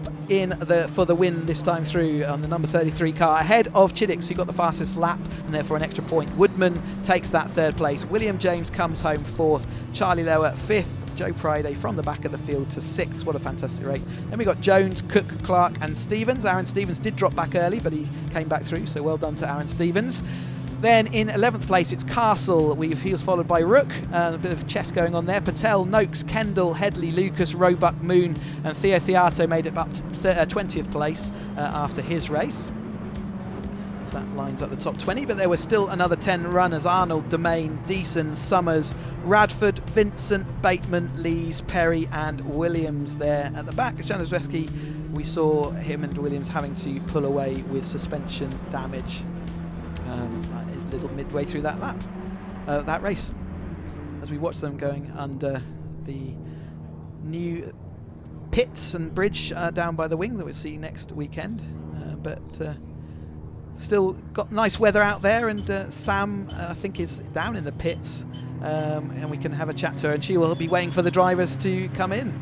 for the win this time through on the number 33 car, ahead of Chiddick, who got the fastest lap and therefore an extra point. Woodman takes that 3rd place. William James comes home 4th. Charlie Lower 5th. Joe Priday from the back of the field to 6th. What a fantastic rate. Then we got Jones, Cook, Clark and Stevens. Aaron Stevens did drop back early, but he came back through, so well done to Aaron Stevens. Then in 11th place, it's Castle. He was followed by Rook. A bit of chess going on there. Patel, Noakes, Kendall, Headley, Lucas, Roebuck, Moon, and Theo Theato made it up to 20th place after his race. So that lines up the top 20, but there were still another 10 runners. Arnold, Domain, Deason, Summers, Radford, Vincent, Bateman, Lees, Perry, and Williams there at the back. Janowski, we saw him and Williams having to pull away with suspension damage. A little midway through that lap, that race, as we watch them going under the new pits and bridge down by the wing that we'll see next weekend. But still got nice weather out there, and Sam, I think, is down in the pits, and we can have a chat to her, and she will be waiting for the drivers to come in.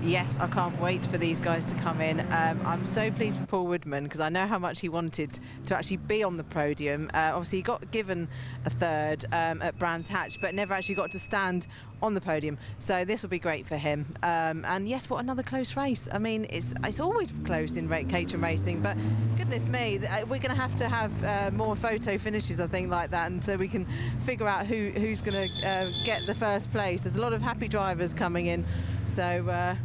Yes, I can't wait for these guys to come in. I'm so pleased for Paul Woodman because I know how much he wanted to actually be on the podium. Obviously, he got given a third at Brands Hatch, but never actually got to stand on the podium. So this will be great for him. And yes, what another close race. I mean, it's always close in Caterham racing, but goodness me, we're going to have more photo finishes, I think, like that, and so we can figure out who's going to get the first place. There's a lot of happy drivers coming in, so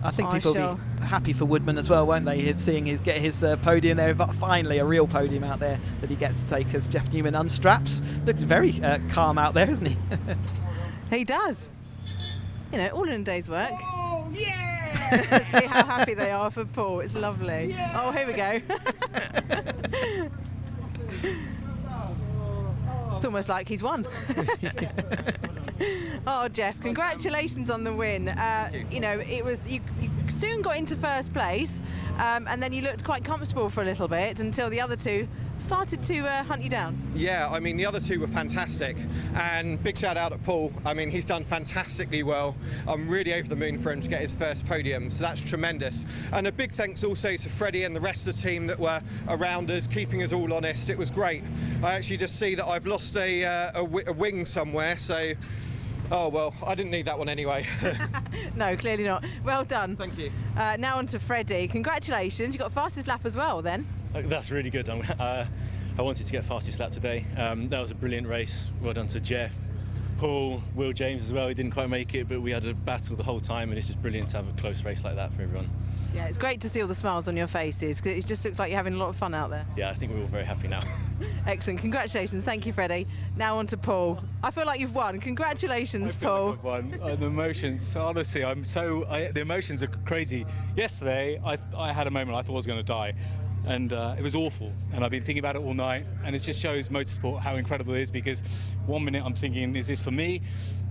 I think people will be happy for Woodman as well, won't they? Seeing get his podium there, finally a real podium out there that he gets to take as Jeff Newman unstraps. Looks very calm out there, isn't he? He does. You know, all in a day's work. Oh, yeah! See how happy they are for Paul. It's lovely. Yeah. Oh, here we go. It's almost like he's won. Oh, Jeff, congratulations on the win. You know, you soon got into first place, and then you looked quite comfortable for a little bit until the other two started to hunt you down. Yeah, I mean, the other two were fantastic, and big shout out to Paul. I mean, he's done fantastically well. I'm really over the moon for him to get his first podium, so that's tremendous. And a big thanks also to Freddie and the rest of the team that were around us, keeping us all honest. It was great. I actually just see that I've lost a wing somewhere, so oh well, I didn't need that one anyway. No, clearly not. Well done. Thank you. Now on to Freddie. Congratulations, you got fastest lap as well then. That's really good. I wanted to get fastest lap today. That was a brilliant race. Well done to Jeff, Paul, Will James as well. He didn't quite make it, but we had a battle the whole time, and it's just brilliant to have a close race like that for everyone. Yeah, it's great to see all the smiles on your faces because it just looks like you're having a lot of fun out there. Yeah, I think we're all very happy now. Excellent, congratulations. Thank you, Freddie. Now on to Paul. I feel like you've won. Congratulations, Paul. Like I've won. The emotions, honestly, the emotions are crazy. Yesterday, I had a moment I thought I was going to die. And it was awful, and I've been thinking about it all night, and it just shows motorsport how incredible it is, because one minute I'm thinking, is this for me?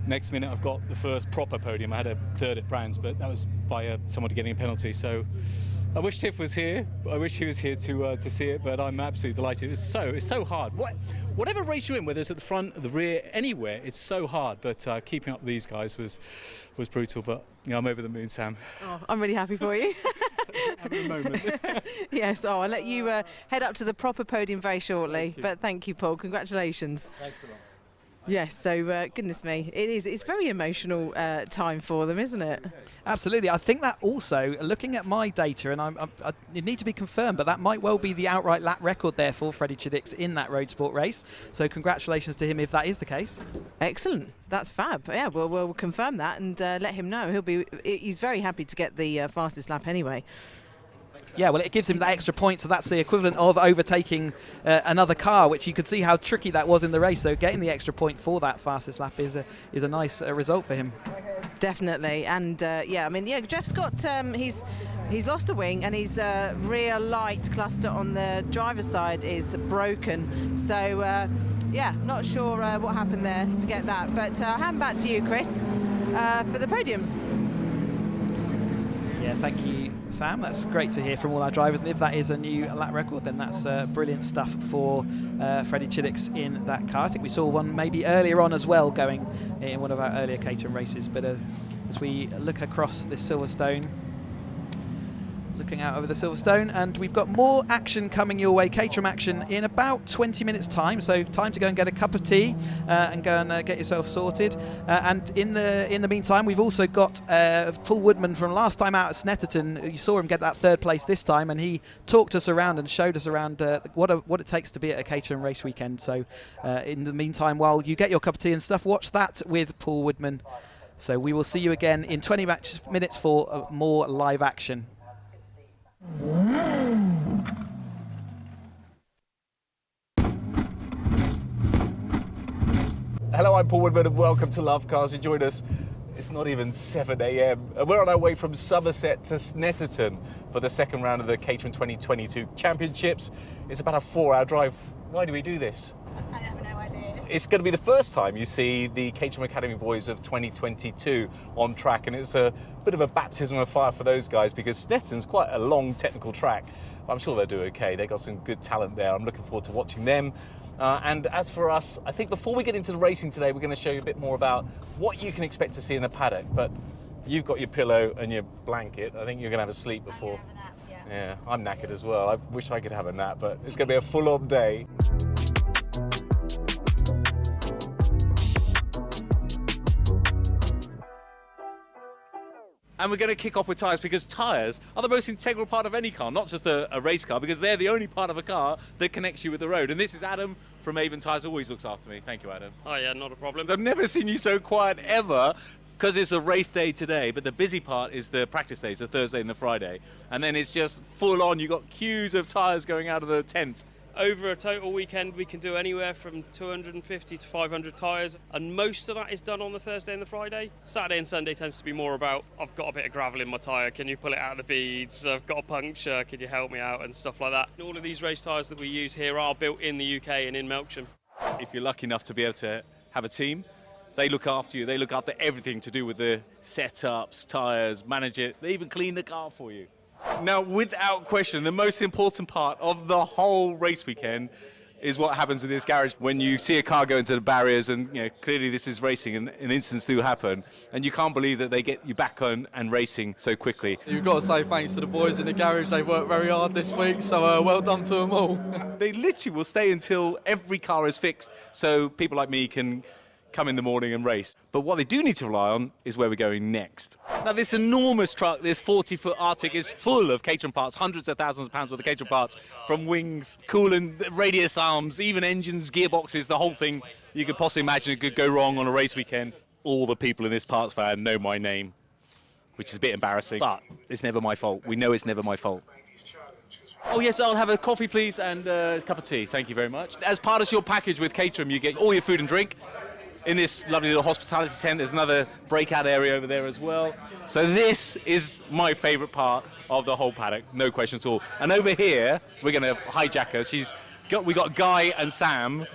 Next minute I've got the first proper podium. I had a third at Brands, but that was by somebody getting a penalty. So I wish Tiff was here. I wish he was here to see it, but I'm absolutely delighted. It's so hard. Whatever race you're in, whether it's at the front, at the rear, anywhere, it's so hard. But keeping up with these guys was brutal. But you know, I'm over the moon, Sam. Oh, I'm really happy for you. Having a moment. Yes. Oh, I'll let you head up to the proper podium very shortly. But thank you, Paul. Congratulations. Thanks a lot. Yes, so goodness me, it's very emotional time for them, isn't it? Absolutely. I think that also, looking at my data, and it need to be confirmed, but that might well be the outright lap record there for Freddie Chiddick in that road sport race. So congratulations to him if that is the case. Excellent. That's fab. Yeah, we'll confirm that and let him know. He's very happy to get the fastest lap anyway. Yeah, well, it gives him that extra point, so that's the equivalent of overtaking another car, which you could see how tricky that was in the race. So getting the extra point for that fastest lap is a nice result for him. Definitely, and yeah, I mean, yeah, Jeff's got he's lost a wing, and his rear light cluster on the driver's side is broken. So yeah, not sure what happened there to get that, but I'll hand back to you, Chris, for the podiums. Yeah, thank you, Sam. That's great to hear from all our drivers. And if that is a new lap record, then that's brilliant stuff for Freddie Chiddick in that car. I think we saw one maybe earlier on as well going in one of our earlier Caterham races. But as we look across this Silverstone, looking out over the Silverstone, and we've got more action coming your way, Caterham action, in about 20 minutes time, so time to go and get a cup of tea and go and get yourself sorted. And in the meantime, we've also got Paul Woodman from last time out at Snetterton. You saw him get that third place this time, and he talked us around and showed us around what it takes to be at a Caterham race weekend. So in the meantime, while you get your cup of tea and stuff, watch that with Paul Woodman. So we will see you again in 20 minutes for more live action. Hello, I'm Paul Woodman and welcome to Love Cars. You join us. It's not even 7 a.m. and we're on our way from Somerset to Snetterton for the second round of the Caterham 2022 Championships. It's about a 4-hour drive. Why do we do this? I have no idea. It's going to be the first time you see the Caterham Academy boys of 2022 on track, and it's a bit of a baptism of fire for those guys because Snetterton's quite a long technical track, but I'm sure they'll do okay. They've got some good talent there. I'm looking forward to watching them. And as for us, I think before we get into the racing today, we're going to show you a bit more about what you can expect to see in the paddock. But You've got your pillow and your blanket. I think you're going to have a sleep before. Yeah, I'm knackered as well. I wish I could have a nap, but it's going to be a full-on day. And we're going to kick off with tyres, because tyres are the most integral part of any car, not just a race car, because they're the only part of a car that connects you with the road. And this is Adam from Avon Tyres, always looks after me. Thank you, Adam. Oh yeah, not a problem. I've never seen you so quiet ever, because it's a race day today, but the busy part is the practice days, the Thursday and the Friday. And then it's just full on, you've got queues of tyres going out of the tent. Over a total weekend, we can do anywhere from 250 to 500 tyres, and most of that is done on the Thursday and the Friday. Saturday and Sunday tends to be more about, I've got a bit of gravel in my tyre, can you pull it out of the beads? I've got a puncture, can you help me out, and stuff like that. And all of these race tyres that we use here are built in the UK and in Melksham. If you're lucky enough to be able to have a team, they look after you. They look after everything to do with the setups, tyres, manage it. They even clean the car for you. Now, without question, the most important part of the whole race weekend is what happens in this garage when you see a car go into the barriers, and clearly this is racing and incidents do happen, and you can't believe that they get you back on and racing so quickly. You've got to say thanks to the boys in the garage. They've worked very hard this week, so well done to them all. They literally will stay until every car is fixed, so people like me can come in the morning and race. But what they do need to rely on is where we're going next. Now, this enormous truck, this 40-foot Arctic, is full of Caterham parts, hundreds of thousands of pounds worth of Caterham parts, from wings, coolant, radius arms, even engines, gearboxes, the whole thing you could possibly imagine it could go wrong on a race weekend. All the people in this parts van know my name, which is a bit embarrassing, but it's never my fault. We know it's never my fault. Oh yes, I'll have a coffee please and a cup of tea, thank you very much. As part of your package with Caterham, you get all your food and drink. In this lovely little hospitality tent, there's another breakout area over there as well. So this is my favourite part of the whole paddock, no question at all. And over here, we're going to hijack her. We got Guy and Sam.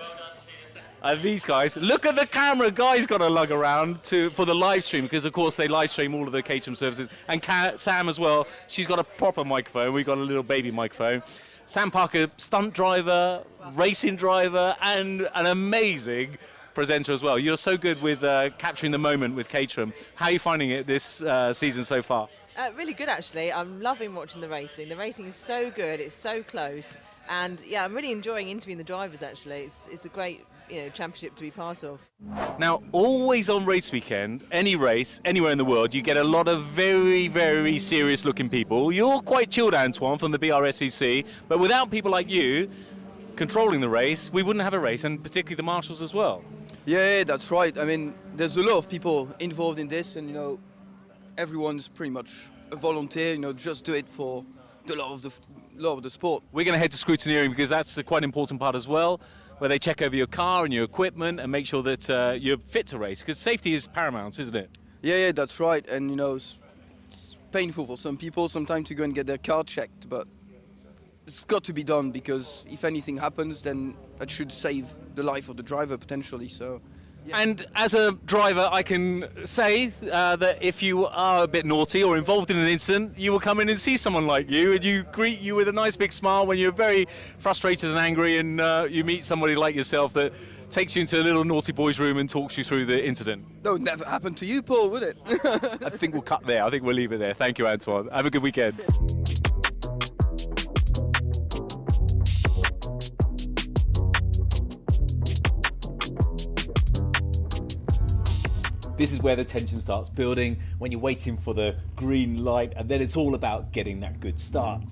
These guys, look at the camera. Guy's got a lug around for the live stream, because of course they live stream all of the Caterham services. And Sam as well, she's got a proper microphone. We've got a little baby microphone. Sam Parker, stunt driver, racing driver, and an amazing presenter as well. You're so good with capturing the moment with Caterham. How are you finding it this season so far? Really good, actually. I'm loving watching the racing. The racing is so good, it's so close, and yeah, I'm really enjoying interviewing the drivers. Actually, it's a great championship to be part of. Now, always on race weekend, any race anywhere in the world, you get a lot of very, very serious looking people. You're quite chilled, Antoine, from the BRSCC, but without people like you controlling the race, we wouldn't have a race, and particularly the marshals as well. Yeah, that's right. I mean, there's a lot of people involved in this, and everyone's pretty much a volunteer. Just do it for the love of the sport. We're going to head to scrutineering, because that's quite an important part as well, where they check over your car and your equipment and make sure that you're fit to race, because safety is paramount, isn't it? Yeah, that's right. And it's painful for some people sometimes to go and get their car checked, but it's got to be done, because if anything happens, then that should save the life of the driver potentially. So, yeah. And as a driver, I can say that if you are a bit naughty or involved in an incident, you will come in and see someone like you, and you greet you with a nice big smile when you're very frustrated and angry, and you meet somebody like yourself that takes you into a little naughty boy's room and talks you through the incident. That would never happen to you, Paul, would it? I think we'll cut there. I think we'll leave it there. Thank you, Antoine. Have a good weekend. This is where the tension starts building, when you're waiting for the green light, and then it's all about getting that good start.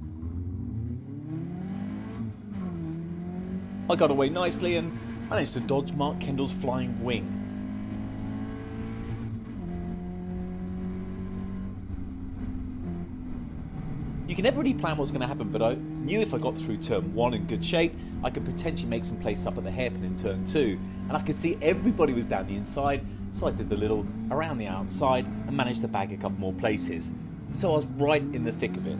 I got away nicely and managed to dodge Mark Kendall's flying wing. You can never really plan what's going to happen, but I knew if I got through turn 1 in good shape, I could potentially make some place up at the hairpin in turn 2, and I could see everybody was down the inside, so I did the little around the outside and managed to bag a couple more places. So I was right in the thick of it.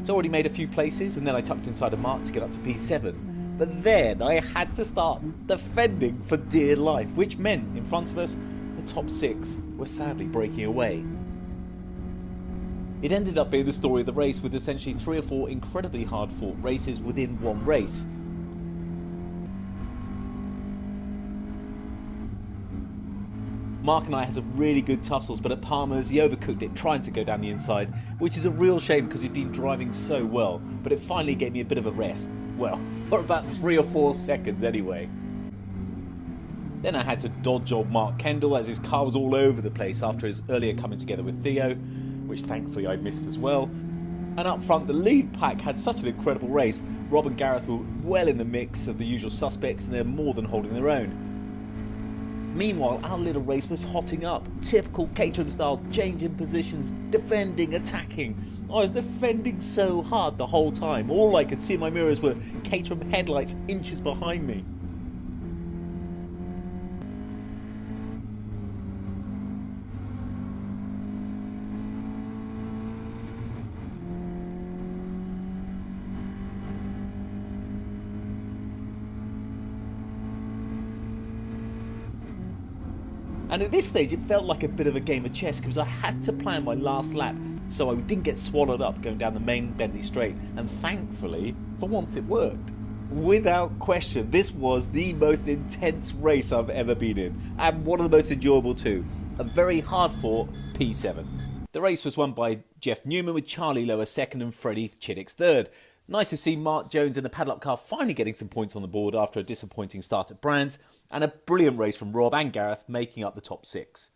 So I already made a few places, and then I tucked inside a mark to get up to P7. But then I had to start defending for dear life, which meant in front of us, the top 6 were sadly breaking away. It ended up being the story of the race, with essentially 3 or 4 incredibly hard fought races within one race. Mark and I had some really good tussles, but at Palmer's he overcooked it trying to go down the inside, which is a real shame because he'd been driving so well, but it finally gave me a bit of a rest. Well, for about 3 or 4 seconds anyway. Then I had to dodge old Mark Kendall as his car was all over the place after his earlier coming together with Theo, which thankfully I missed as well. And up front, the lead pack had such an incredible race. Rob and Gareth were well in the mix of the usual suspects and they're more than holding their own. Meanwhile, our little race was hotting up. Typical Caterham style, changing positions, defending, attacking. I was defending so hard the whole time. All I could see in my mirrors were Caterham headlights inches behind me. And at this stage it felt like a bit of a game of chess because I had to plan my last lap so I didn't get swallowed up going down the main Bentley straight, and thankfully for once it worked. Without question, this was the most intense race I've ever been in, and one of the most enjoyable too. A very hard fought P7. The race was won by Jeff Newman with Charlie Lower second and Freddie Chiddick's third. Nice to see Mark Jones in the padlock car finally getting some points on the board after a disappointing start at Brands, and a brilliant race from Rob and Gareth making up the top 6.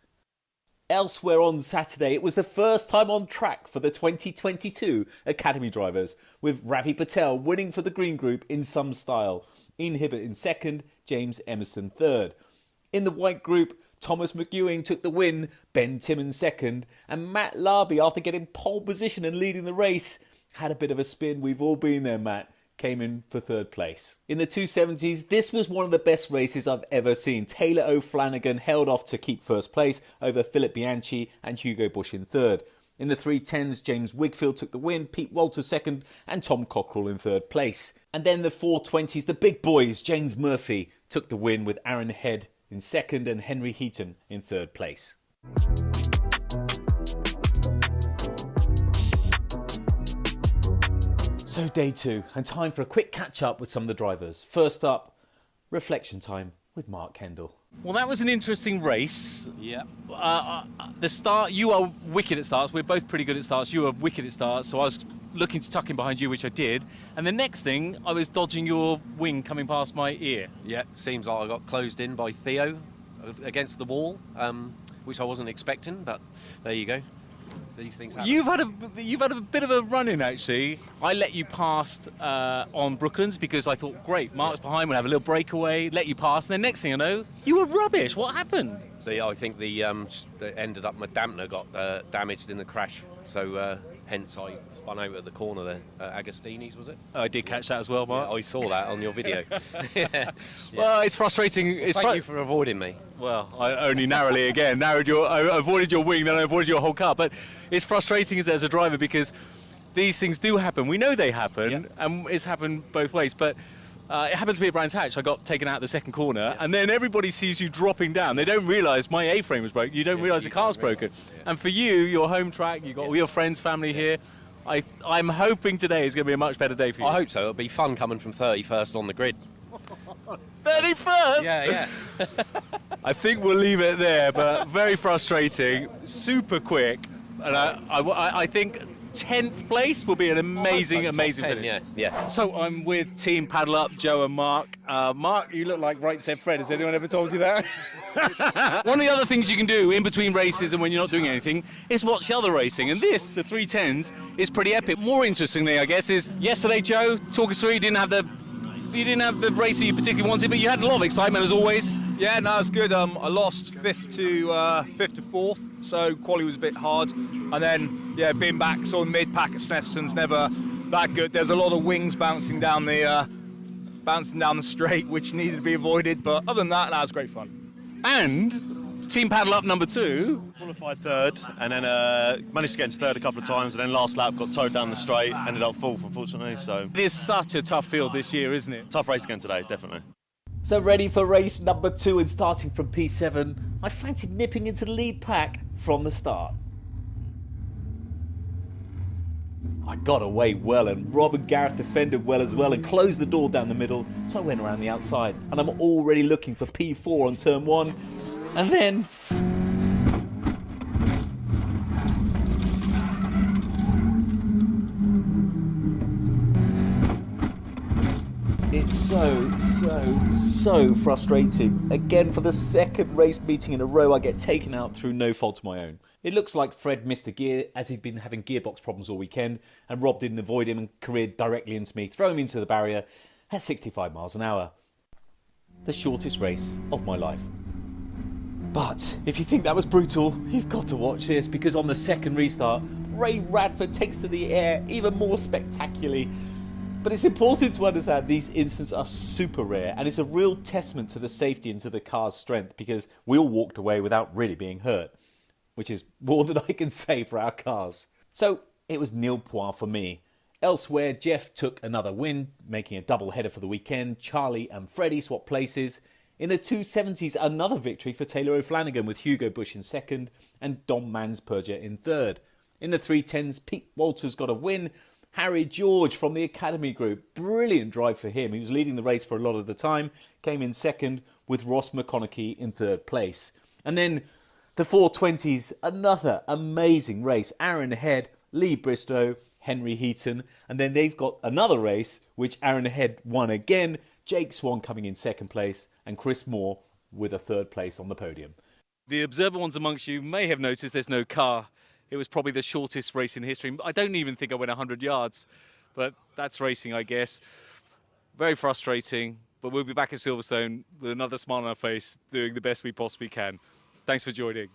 Elsewhere on Saturday, it was the first time on track for the 2022 Academy drivers, with Ravi Patel winning for the Green Group in some style, Ian Hibbert in second, James Emerson third. In the White Group, Thomas McEwing took the win, Ben Timmons second, and Matt Larby, after getting pole position and leading the race, had a bit of a spin. We've all been there, Matt. Came in for third place. In the 270s, this was one of the best races I've ever seen. Taylor O'Flanagan held off to keep first place over Philip Bianchi and Hugo Bush in third. In the 310s, James Wigfield took the win, Pete Walters second, and Tom Cockrell in third place. And then the 420s, the big boys, James Murphy took the win with Aaron Head in second and Henry Heaton in third place. So day 2, and time for a quick catch up with some of the drivers. First up, reflection time with Mark Kendall. Well, that was an interesting race. Yeah. The start, you are wicked at starts. We're both pretty good at starts. You were wicked at starts, so I was looking to tuck in behind you, which I did. And the next thing, I was dodging your wing coming past my ear. Yeah, seems like I got closed in by Theo against the wall, which I wasn't expecting, but there you go. These things happen. You've had a bit of a run-in, actually. I let you past on Brooklands because I thought, great, Mark's behind, we'll have a little breakaway, let you pass, and then next thing I know, you were rubbish. What happened? I think the ended up, my dampener got damaged in the crash, so hence I spun out at the corner there. Agostini's, was it? I did catch that as well, Mark. Yeah, I saw that on your video. Yeah. Well, it's frustrating. Thank you for avoiding me. Well, I only narrowly again I avoided your wing, then I avoided your whole car. But it's frustrating as a driver because these things do happen. We know they happen, and it's happened both ways. But it happened to me at Brands Hatch. I got taken out the second corner, and then everybody sees you dropping down. They don't realise my A-frame was broken. You don't realise the car's broken. Yeah. And for you, your home track, you've got all your friends, family here. I'm hoping today is going to be a much better day for you. I hope so. It'll be fun coming from 31st on the grid. 31st? Yeah. I think we'll leave it there, but very frustrating, super quick, and I think 10th place will be an amazing finish. Yeah. So I'm with Team Paddle Up, Joe and Mark. Mark, you look like Right Said Fred. Has anyone ever told you that? One of the other things you can do in between races and when you're not doing anything is watch other racing. And this, the 310s, is pretty epic. More interestingly, I guess, is yesterday, Joe, talk us through. You didn't have the race that you particularly wanted, but you had a lot of excitement as always. Yeah, no, it's good. I lost fifth to fourth, so quali was a bit hard. And then, being back, so mid pack at Snetterton's never that good. There's a lot of wings bouncing down the straight, which needed to be avoided. But other than that, was great fun. And Team Paddle Up number 2. Qualified third, and then managed to get into third a couple of times, and then last lap got towed down the straight, ended up fourth, unfortunately. So it is such a tough field this year, isn't it? Tough race again today, definitely. So ready for race number 2 and starting from P7, I fancied nipping into the lead pack from the start. I got away well, and Rob and Gareth defended well as well and closed the door down the middle, so I went around the outside, and I'm already looking for P4 on turn 1, and then so frustrating. Again, for the second race meeting in a row, I get taken out through no fault of my own. It looks like Fred missed a gear as he'd been having gearbox problems all weekend, and Rob didn't avoid him and careered directly into me, throwing me into the barrier at 65 miles an hour. The shortest race of my life. But if you think that was brutal, you've got to watch this, because on the second restart, Ray Radford takes to the air even more spectacularly. But it's important to understand these incidents are super rare, and it's a real testament to the safety and to the car's strength, because we all walked away without really being hurt, which is more than I can say for our cars. So it was nil point for me. Elsewhere, Jeff took another win, making a double header for the weekend. Charlie and Freddie swapped places. In the 270s, another victory for Taylor O'Flanagan, with Hugo Bush in second and Dom Mansperger in third. In the 310s, Pete Walters got a win. Harry George from the Academy Group, brilliant drive for him. He was leading the race for a lot of the time, came in second with Ross McConaughey in third place. And then the 420s, another amazing race. Aaron Head, Lee Bristow, Henry Heaton, and then they've got another race which Aaron Head won again, Jake Swan coming in second place, and Chris Moore with a third place on the podium. The observer ones amongst you may have noticed there's no car. It was probably the shortest race in history. I don't even think I went 100 yards, but that's racing, I guess. Very frustrating, but we'll be back at Silverstone with another smile on our face, doing the best we possibly can. Thanks for joining.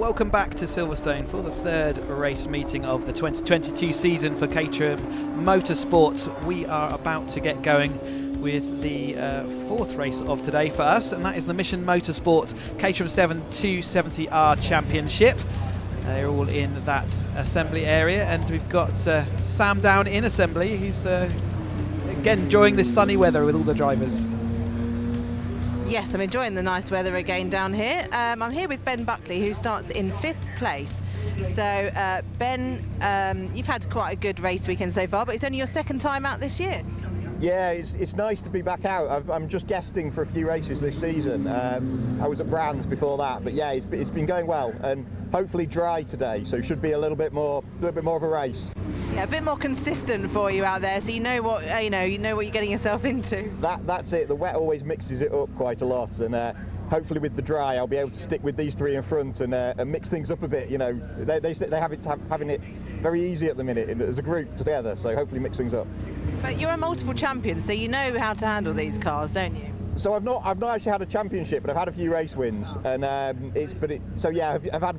Welcome back to Silverstone for the third race meeting of the 2022 season for Caterham Motorsport. We are about to get going with the fourth race of today for us, and that is the Mission Motorsport Caterham 7 270R Championship. They're all in that assembly area, and we've got Sam down in assembly, who's again enjoying this sunny weather with all the drivers. Yes, I'm enjoying the nice weather again down here. I'm here with Ben Buckley, who starts in 5th place. So, Ben, you've had quite a good race weekend so far, but it's only your second time out this year. Yeah, it's nice to be back out. I'm just guesting for a few races this season. I was at Brands before that, but yeah, it's been going well, and hopefully dry today, so it should be a little bit more of a race. Yeah, a bit more consistent for you out there, so you know what you know what you're getting yourself into. That's it. The wet always mixes it up quite a lot, and hopefully with the dry, I'll be able to stick with these three in front and mix things up a bit. You know, they having it very easy at the minute as a group together, so hopefully mix things up. But you're a multiple champion, so you know how to handle these cars, don't you? So I've not actually had a championship, but I've had a few race wins, and so yeah, I've had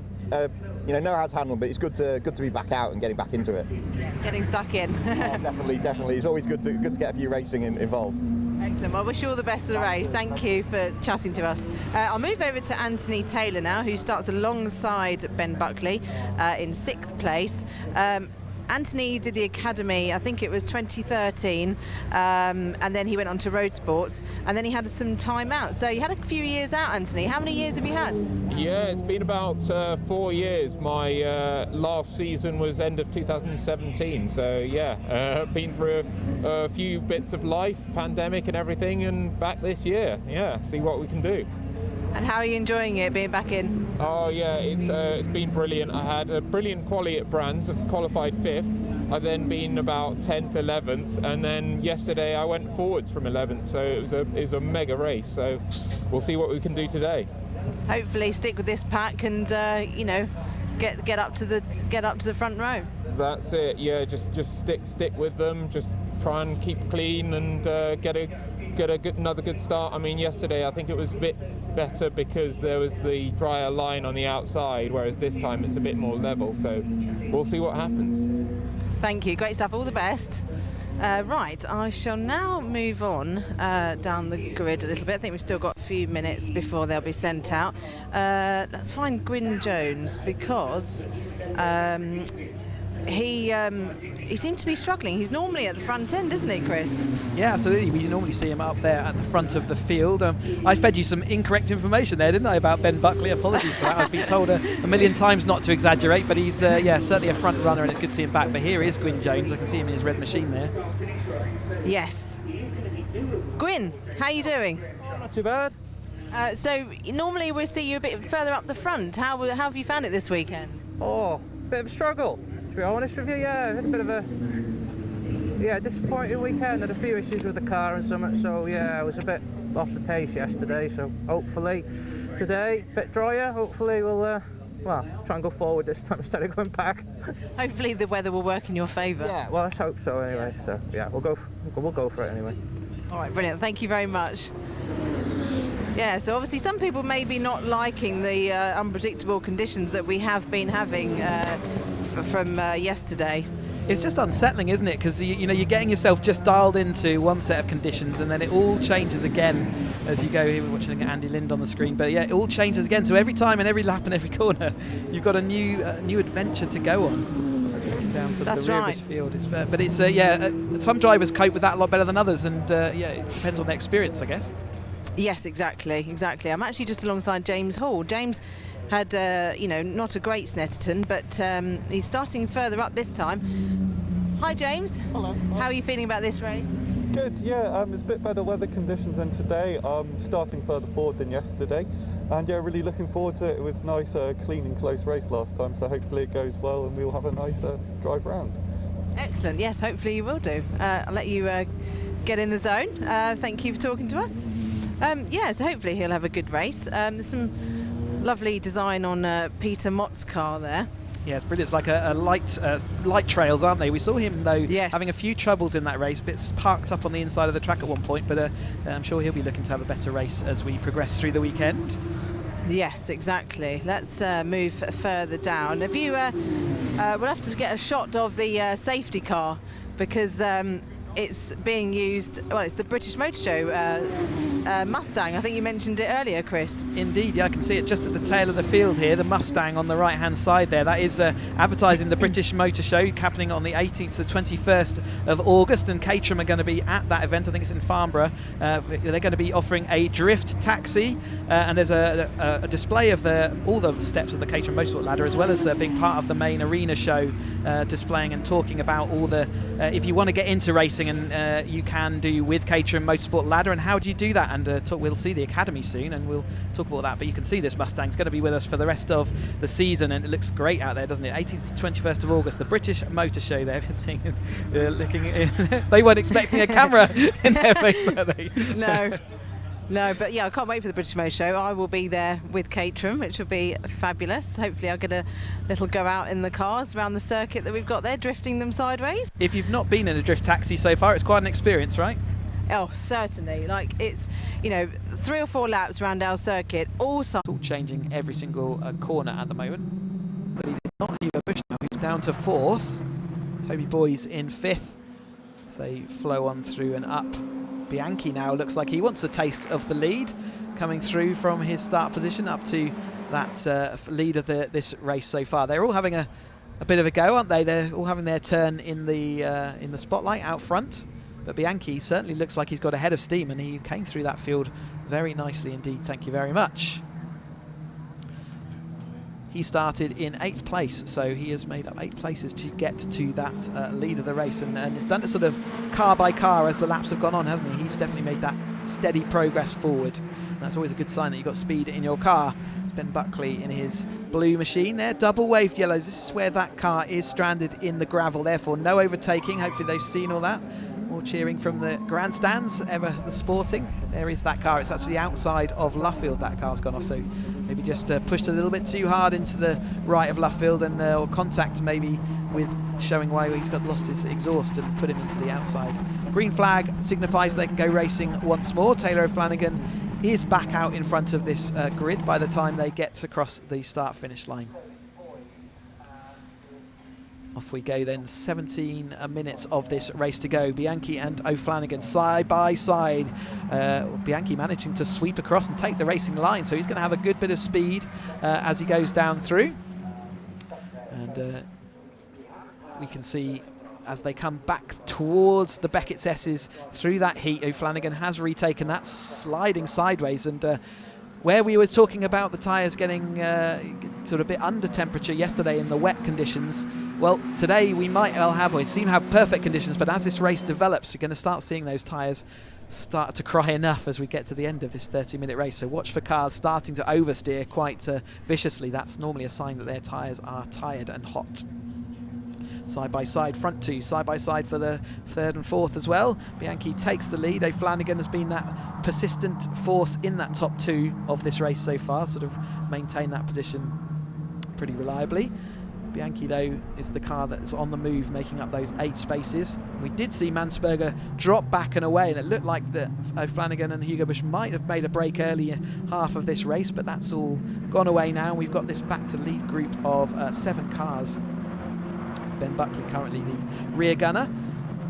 know how to handle them, but it's good to be back out and getting back into it. Getting stuck in. Definitely. It's always good to get a few racing involved. Excellent. Well, I wish you all the best of the race. Thank you for chatting to us. I'll move over to Anthony Taylor now, who starts alongside Ben Buckley in 6th place. Anthony did the Academy, I think it was 2013, and then he went on to Road Sports, and then he had some time out. So you had a few years out, Anthony. How many years have you had? Yeah, it's been about 4 years. My last season was end of 2017. So yeah, been through a few bits of life, pandemic and everything, and back this year. Yeah, see what we can do. And how are you enjoying it, being back in? Oh yeah, it's been brilliant. I had a brilliant quali at Brands, I qualified 5th. I've then been about 10th, 11th, and then yesterday I went forwards from 11th, so it was a mega race. So we'll see what we can do today. Hopefully stick with this pack and get up to the front row. That's it. Yeah, just stick with them. Just try and keep clean and get another good start. I mean, yesterday I think it was a bit better because there was the drier line on the outside, whereas this time it's a bit more level, so we'll see what happens. Thank you, great stuff, all the best. Right, I shall now move on down the grid a little bit. I think we've still got a few minutes before they'll be sent out. Let's find Gwyn Jones, because he seemed to be struggling. He's normally at the front end, isn't he, Chris? Yeah, absolutely. We normally see him up there at the front of the field. I fed you some incorrect information there, didn't I, about Ben Buckley? Apologies for that. I've been told a million times not to exaggerate, but he's certainly a front runner, and it's good to see him back. But here is Gwyn Jones. I can see him in his red machine there. Yes. Gwyn, how are you doing? Not too bad. So normally we see you a bit further up the front. How have you found it this weekend? Oh, bit of a struggle, to be honest with you. Yeah, had a bit of a disappointing weekend. Had a few issues with the car and something, so yeah, I was a bit off the pace yesterday. So hopefully today, a bit drier. Hopefully we'll try and go forward this time instead of going back. Hopefully the weather will work in your favour. Yeah, well, let's hope so anyway. So yeah, we'll go for it anyway. All right, brilliant. Thank you very much. Yeah, so obviously some people may be not liking the unpredictable conditions that we have been having from yesterday. It's just unsettling, isn't it? Because you're getting yourself just dialed into one set of conditions, and then it all changes again as you go. Here we're watching Andy Lind on the screen, but yeah, it all changes again. So every time and every lap and every corner, you've got a new adventure to go on. Down sort of the rear of this field. But it's some drivers cope with that a lot better than others, and it depends on their experience, I guess. Yes, exactly. I'm actually just alongside James Hall. James had, not a great Snetterton, but he's starting further up this time. Hi, James. Hello. How are you feeling about this race? Good, yeah. It's a bit better weather conditions than today. Starting further forward than yesterday. And yeah, really looking forward to it. It was nice, clean and close race last time, so hopefully it goes well and we'll have a nice drive round. Excellent, yes, hopefully you will do. I'll let you get in the zone. Thank you for talking to us. So hopefully he'll have a good race. There's some lovely design on Peter Mott's car there. Yeah, it's brilliant. It's like a light trails, aren't they? We saw him, though, having a few troubles in that race, bits parked up on the inside of the track at one point, but I'm sure he'll be looking to have a better race as we progress through the weekend. Yes, exactly. Let's move further down. Have you? We'll have to get a shot of the safety car because it's being used. Well, it's the British Motor Show Mustang. I think you mentioned it earlier, Chris. Indeed, yeah, I can see it just at the tail of the field here. The Mustang on the right-hand side there. That is advertising the British Motor Show happening on the 18th to the 21st of August, and Caterham are going to be at that event. I think it's in Farnborough. They're going to be offering a drift taxi, and there's a display of all the steps of the Caterham Motorsport ladder, as well as being part of the main arena show, displaying and talking about all the. If you want to get into racing, and you can do with Caterham Motorsport ladder, and how do you do that? And we'll see the Academy soon, and we'll talk about that. But you can see this Mustang's going to be with us for the rest of the season, and it looks great out there, doesn't it? 18th to 21st of August, the British Motor Show there. Looking they weren't expecting a camera in their face, were they? No, but yeah, I can't wait for the British Motor Show. I will be there with Caterham, which will be fabulous. Hopefully I'll get a little go out in the cars around the circuit that we've got there, drifting them sideways. If you've not been in a drift taxi so far, it's quite an experience, right? Oh, certainly. Like, it's, 3 or 4 laps around our circuit, all changing every single corner at the moment. But it's not Hugo Bush now, who's down to 4th. Toby Boy's in 5th as they flow on through and up. Bianchi now looks like he wants a taste of the lead, coming through from his start position up to that lead of this race so far. They're all having a bit of a go, aren't they? They're all having their turn in the spotlight out front. But Bianchi certainly looks like he's got a head of steam, and he came through that field very nicely indeed. Thank you very much. He started in 8th place, so he has made up 8 places to get to that lead of the race, and he's done it sort of car by car as the laps have gone on, hasn't he? He's definitely made that steady progress forward, and that's always a good sign that you've got speed in your car. It's Ben Buckley in his blue machine there, double waved yellows. This is where that car is stranded in the gravel, therefore no overtaking. Hopefully they've seen all that. More cheering from the grandstands, ever the sporting. There is that car. It's actually outside of Luffield that car's gone off, so maybe just pushed a little bit too hard into the right of Luffield, and or contact maybe with showing why he's lost his exhaust and put him into the outside. Green flag signifies they can go racing once more. Taylor O'Flanagan is back out in front of this grid by the time they get across the start-finish line. Off we go then, 17 minutes of this race to go. Bianchi and O'Flanagan side by side. Bianchi managing to sweep across and take the racing line, so he's going to have a good bit of speed as he goes down through. And we can see as they come back towards the Beckett's S's through that heat, O'Flanagan has retaken that, sliding sideways, and where we were talking about the tyres getting sort of a bit under temperature yesterday in the wet conditions, well, today we might well have, we seem to have perfect conditions, but as this race develops, you're going to start seeing those tyres start to cry enough as we get to the end of this 30-minute race. So watch for cars starting to oversteer quite viciously. That's normally a sign that their tyres are tired and hot. Side by side, front two, side by side for the 3rd and 4th as well. Bianchi takes the lead. O'Flanagan has been that persistent force in that top 2 of this race so far, sort of maintained that position pretty reliably. Bianchi, though, is the car that's on the move, making up those 8 spaces. We did see Mansberger drop back and away, and it looked like that O'Flanagan and Hugo Bush might have made a break early half of this race, but that's all gone away now. We've got this back to lead group of 7 cars. Ben Buckley currently the rear gunner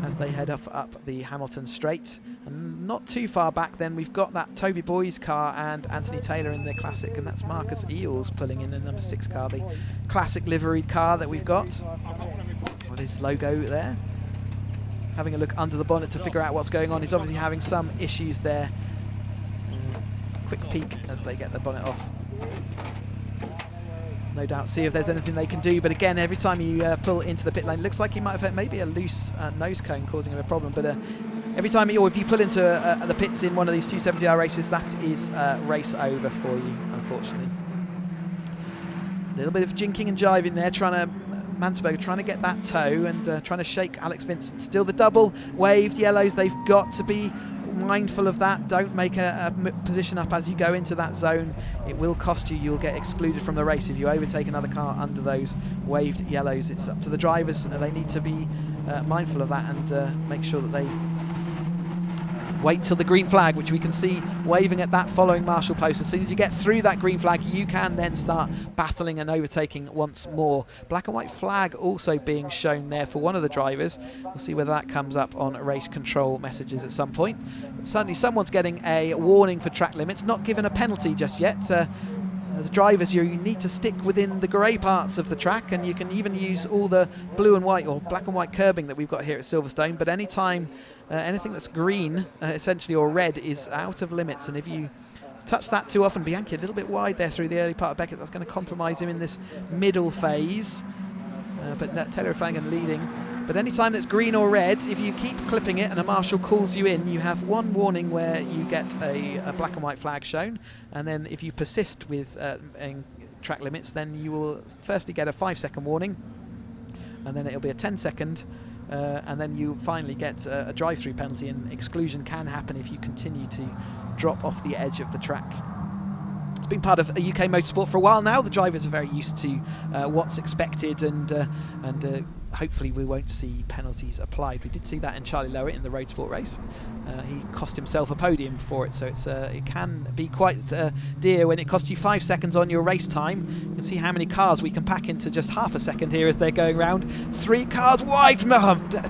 as they head up the Hamilton Straight. And not too far back then we've got that Toby Boy's car and Anthony Taylor in the Classic, and that's Marcus Eels pulling in the number 6 car, the Classic liveried car that we've got with his logo there. Having a look under the bonnet to figure out what's going on. He's obviously having some issues there. Quick peek as they get the bonnet off. No doubt see if there's anything they can do, but again, every time you pull into the pit lane, it looks like he might have had maybe a loose nose cone causing him a problem, but every time or if you pull into the pits in one of these 270R races, that is race over for you, unfortunately. A little bit of jinking and jiving there, Mansberger trying to get that toe and trying to shake Alex Vincent. Still the double waved yellows, they've got to be mindful of that. Don't make a position up as you go into that zone. It will cost you. You'll get excluded from the race if you overtake another car under those waved yellows. It's up to the drivers. They need to be mindful of that and make sure that they wait till the green flag, which we can see waving at that following marshal post. As soon as you get through that green flag, you can then start battling and overtaking once more. Black and white flag also being shown there for one of the drivers. We'll see whether that comes up on race control messages at some point. But certainly someone's getting a warning for track limits, not given a penalty just yet. As drivers, you need to stick within the grey parts of the track, and you can even use all the blue and white or black and white curbing that we've got here at Silverstone. But anytime anything that's green, essentially, or red is out of limits, and if you touch that too often, Bianchi a little bit wide there through the early part of Beckett, that's going to compromise him in this middle phase. But Taylor Flanagan leading. But any time that's green or red, if you keep clipping it and a marshal calls you in, you have one warning where you get a black and white flag shown, and then if you persist with track limits, then you will firstly get a 5-second warning, and then it'll be a 10-second, and then you finally get a drive-through penalty, and exclusion can happen if you continue to drop off the edge of the track. It's been part of a UK motorsport for a while now. The drivers are very used to what's expected, and hopefully we won't see penalties applied. We did see that in Charlie Lowett in the road sport race. He cost himself a podium for it, so it can be quite dear when it costs you 5 seconds on your race time. You can see how many cars we can pack into just half a second here as they're going round. 3 cars wide.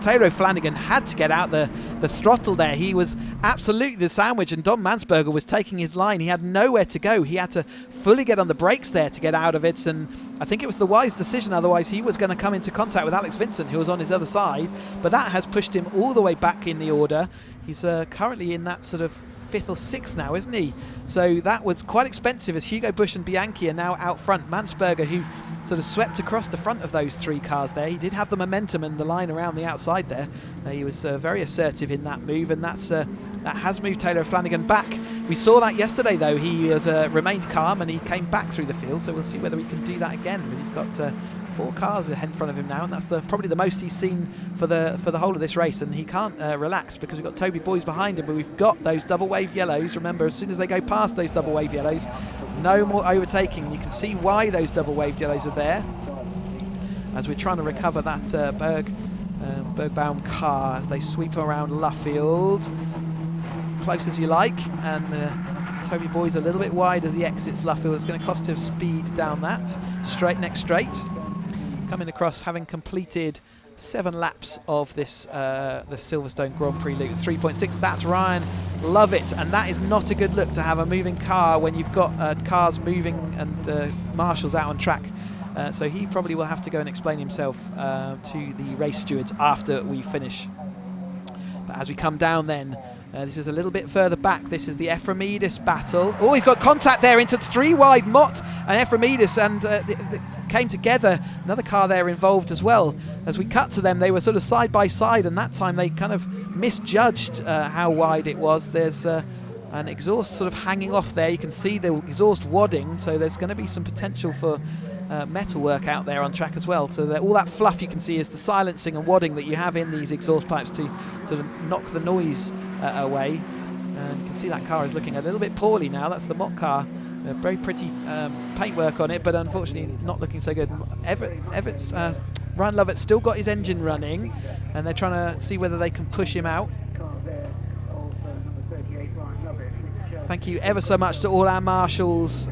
Taylor Flanagan had to get out the throttle there. He was absolutely the sandwich, and Don Mansberger was taking his line. He had nowhere to go. He had to fully get on the brakes there to get out of it, and I think it was the wise decision, otherwise he was going to come into contact with Alex Vincent, who was on his other side, but that has pushed him all the way back in the order. He's currently in that sort of 5th or 6th now, isn't he? So that was quite expensive, as Hugo Busch and Bianchi are now out front. Mansberger, who sort of swept across the front of those 3 cars there, he did have the momentum and the line around the outside there. He was very assertive in that move, and that has moved Taylor Flanagan back. We saw that yesterday, though. He has remained calm and he came back through the field, so we'll see whether he can do that again. But he's got 4 cars ahead in front of him now, and that's probably the most he's seen for the whole of this race, and he can't relax because we've got Toby Boys behind him, but we've got those double wave yellows. Remember, as soon as they go past those double wave yellows, no more overtaking. You can see why those double wave yellows are there, as we're trying to recover that Bergbaum car as they sweep around Luffield, close as you like, and Toby Boy's a little bit wide as he exits Luffield. It's going to cost him speed down that next straight. Coming across, having completed 7 laps of this the Silverstone Grand Prix Loop, 3.6. That's Ryan Lovett, and that is not a good look to have a moving car when you've got cars moving and marshals out on track. So he probably will have to go and explain himself to the race stewards after we finish. But as we come down then, this is a little bit further back. This is the Ephraimidis battle. Oh, he's got contact there into the 3 wide. Mott and Ephraimidis, and they came together. Another car there involved as well. As we cut to them, they were sort of side by side, and that time they kind of misjudged how wide it was. There's an exhaust sort of hanging off there. You can see the exhaust wadding, so there's going to be some potential for metal work out there on track as well. So that all that fluff you can see is the silencing and wadding that you have in these exhaust pipes to sort of knock the noise away. And you can see that car is looking a little bit poorly now. That's the Mott car. Very pretty paintwork on it, but unfortunately not looking so good. Ryan Lovett's still got his engine running, and they're trying to see whether they can push him out. Thank you ever so much to all our marshals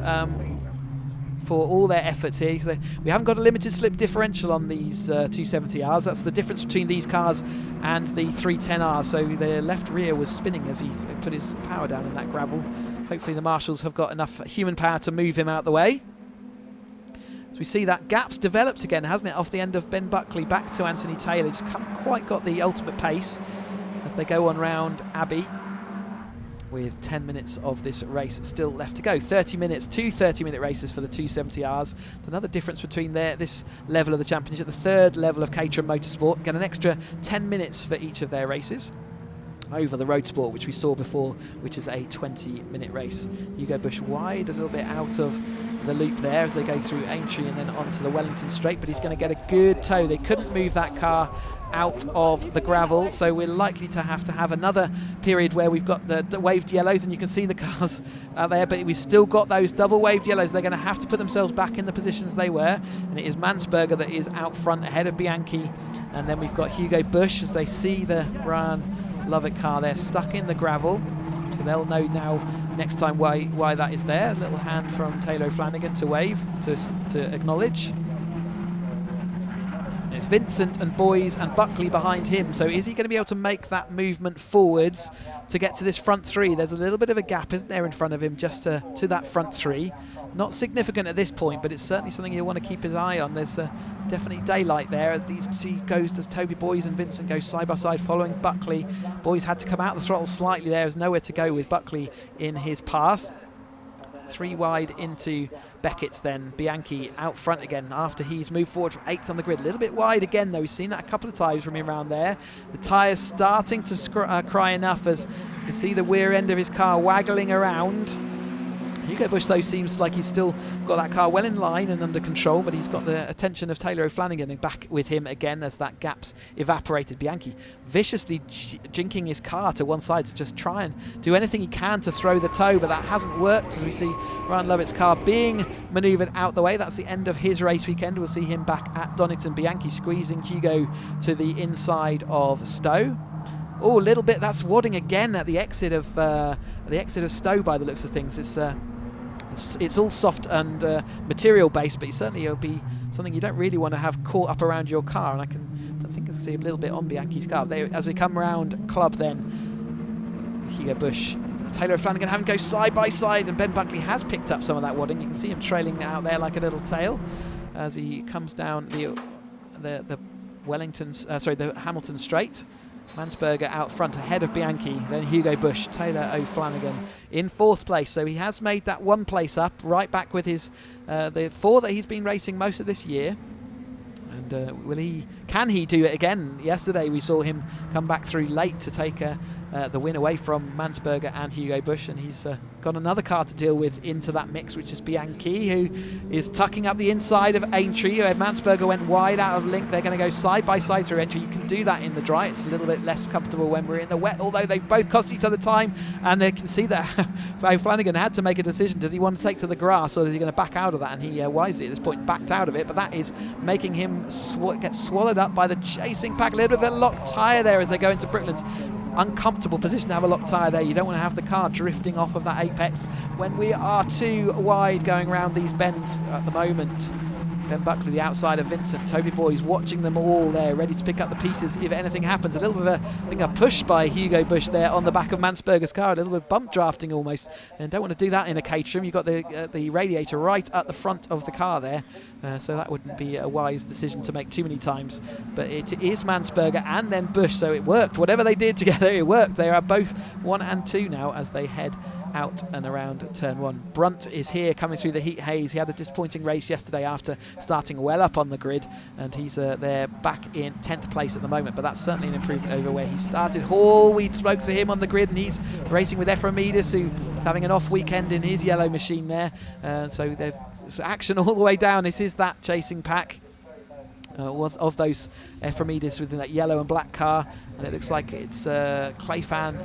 for all their efforts here. We haven't got a limited slip differential on these 270Rs. That's the difference between these cars and the 310Rs. So the left rear was spinning as he put his power down in that gravel. Hopefully the marshals have got enough human power to move him out the way. As we see that gap's developed again, hasn't it, off the end of Ben Buckley back to Anthony Taylor. Just haven't quite got the ultimate pace as they go on round Abbey, with 10 minutes of this race still left to go. 30 minutes, 2 30-minute races for the 270Rs. It's another difference between this level of the championship, the 3rd level of Caterham Motorsport. Get an extra 10 minutes for each of their races over the road sport, which we saw before, which is a 20-minute race. Hugo Busch wide, a little bit out of the loop there as they go through Aintree and then onto the Wellington Straight, but he's going to get a good tow. They couldn't move that car out of the gravel, so we're likely to have another period where we've got the waved yellows, and you can see the cars out there, but we've still got those double waved yellows. They're going to have to put themselves back in the positions they were, and it is Mansberger that is out front ahead of Bianchi, and then we've got Hugo Busch as they see the Ryan Lovett car there stuck in the gravel. So they'll know now next time why that is there. A little hand from Taylor O'Flanagan to wave, to acknowledge. It's Vincent and Boys and Buckley behind him. So is he going to be able to make that movement forwards to get to this front three? There's a little bit of a gap, isn't there, in front of him just to that front three. Not significant at this point, but it's certainly something you'll want to keep his eye on. There's definitely daylight there as these two goes, as Toby Boys and Vincent go side by side following Buckley. Boys had to come out the throttle slightly there. There's nowhere to go with Buckley in his path. 3 wide into Beckett's then. Bianchi out front again after he's moved forward from 8th on the grid. A little bit wide again though. We've seen that a couple of times from him around there. The tyres starting to cry enough as you can see the rear end of his car waggling around. Hugo Bush though seems like he's still got that car well in line and under control, but he's got the attention of Taylor O'Flanagan and back with him again as that gap's evaporated. Bianchi viciously jinking his car to one side to just try and do anything he can to throw the toe, but that hasn't worked as we see Ryan Lovett's car being manoeuvred out the way. That's the end of his race weekend. We'll see him back at Donington. Bianchi squeezing Hugo to the inside of Stowe. Oh, a little bit. That's wadding again at the exit of Stowe by the looks of things. It's all soft and material based, but certainly it'll be something you don't really want to have caught up around your car. And I think I can see a little bit on Bianchi's car. As we come round Club, then Hugo Bush, Taylor O'Flanagan having to go side by side, and Ben Buckley has picked up some of that wadding. You can see him trailing out there like a little tail as he comes down the Hamilton Straight. Mansberger out front ahead of Bianchi, then Hugo Bush, Taylor O'Flanagan in 4th place. So he has made that 1 place up, right back with his the 4 that he's been racing most of this year. And can he do it again? Yesterday we saw him come back through late to take the win away from Mansberger and Hugo Bush, and he's got another car to deal with into that mix, which is Bianchi, who is tucking up the inside of Aintree. Mansberger went wide out of link. They're going to go side by side through Aintree. You can do that in the dry. It's a little bit less comfortable when we're in the wet, although they've both cost each other time, and they can see that O'Flanagan had to make a decision. Does he want to take to the grass, or is he going to back out of that? And he wisely at this point backed out of it, but that is making him get swallowed up by the chasing pack. A little bit of a locked tyre there as they go into Bricklands. Uncomfortable position to have a locked tyre there. You don't want to have the car drifting off of that apex when we are too wide going around these bends at the moment. Ben Buckley, the outside of Vincent. Toby Boys watching them all there, ready to pick up the pieces if anything happens. A little bit of a push by Hugo Bush there on the back of Mansberger's car. A little bit of bump drafting almost. And don't want to do that in a Caterham. You've got the radiator right at the front of the car there. So that wouldn't be a wise decision to make too many times. But it is Mansberger and then Bush. So it worked. Whatever they did together, it worked. They are both 1 and 2 now as they head out and around turn 1. Brunt is here coming through the heat haze. He had a disappointing race yesterday after starting well up on the grid, and he's there back in 10th place at the moment, but that's certainly an improvement over where he started. Hall, we spoke to him on the grid, and he's racing with Ephraimidis, who's having an off weekend in his yellow machine there. So there's action all the way down. This is that chasing pack of those Ephraimidis within that yellow and black car, and it looks like it's Clayfan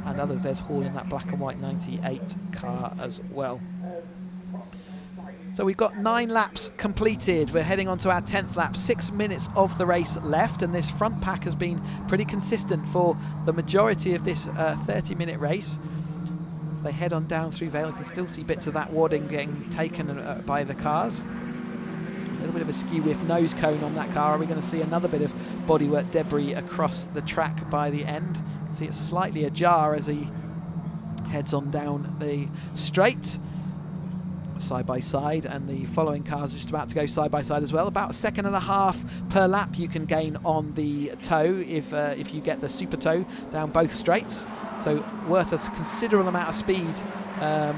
and others. There's Hall in that black and white 98 car as well. So we've got 9 laps completed. We're heading on to our 10th lap. 6 minutes of the race left, and this front pack has been pretty consistent for the majority of this 30-minute race. As they head on down through Vale, you can still see bits of that wadding getting taken by the cars. A little bit of a skew with nose cone on that car. Are we going to see another bit of bodywork debris across the track by the end? You can see it's slightly ajar as he heads on down the straight. Side by side, and the following cars are just about to go side by side as well. About 1.5 seconds per lap you can gain on the toe if you get the super toe down both straights. So worth a considerable amount of speed,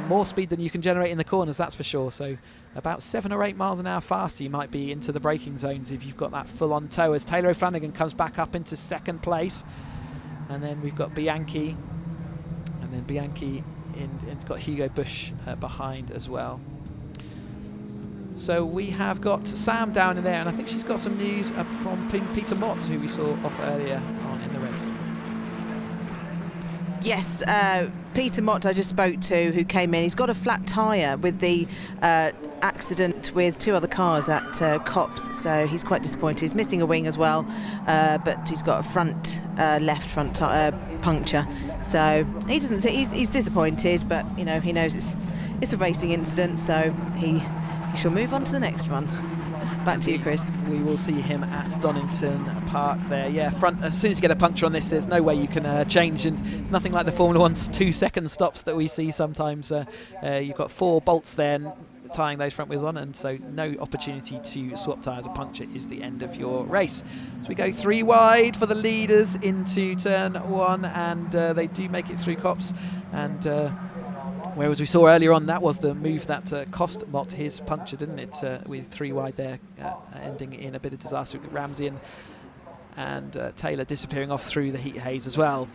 more speed than you can generate in the corners, that's for sure. So about 7 or 8 miles an hour faster you might be into the braking zones if you've got that full-on toe, as Taylor O'Flanagan comes back up into 2nd place. And then we've got Bianchi, and then Bianchi and got Hugo Bush behind as well. So we have got Sam down in there, and I think she's got some news from Peter Mott, who we saw off earlier on in the race. Yes, Peter Mott I just spoke to, who came in. He's got a flat tyre with the accident with 2 other cars at Copse, so he's quite disappointed. He's missing a wing as well, but he's got a left front puncture, so he's disappointed, but you know, he knows it's a racing incident, so he shall move on to the next one. Back to you, Chris. We will see him at Donington Park there. Yeah, front. As soon as you get a puncture on this, there's no way you can change, and it's nothing like the Formula 1's 2-second stops that we see sometimes. You've got 4 bolts there tying those front wheels on, and so no opportunity to swap tyres. A puncture is the end of your race. So we go 3 wide for the leaders into turn 1, and they do make it through Copse, and whereas we saw earlier on, that was the move that cost Mott his puncture, didn't it? With 3 wide there, ending in a bit of disaster with Ramsey and Taylor disappearing off through the heat haze as well.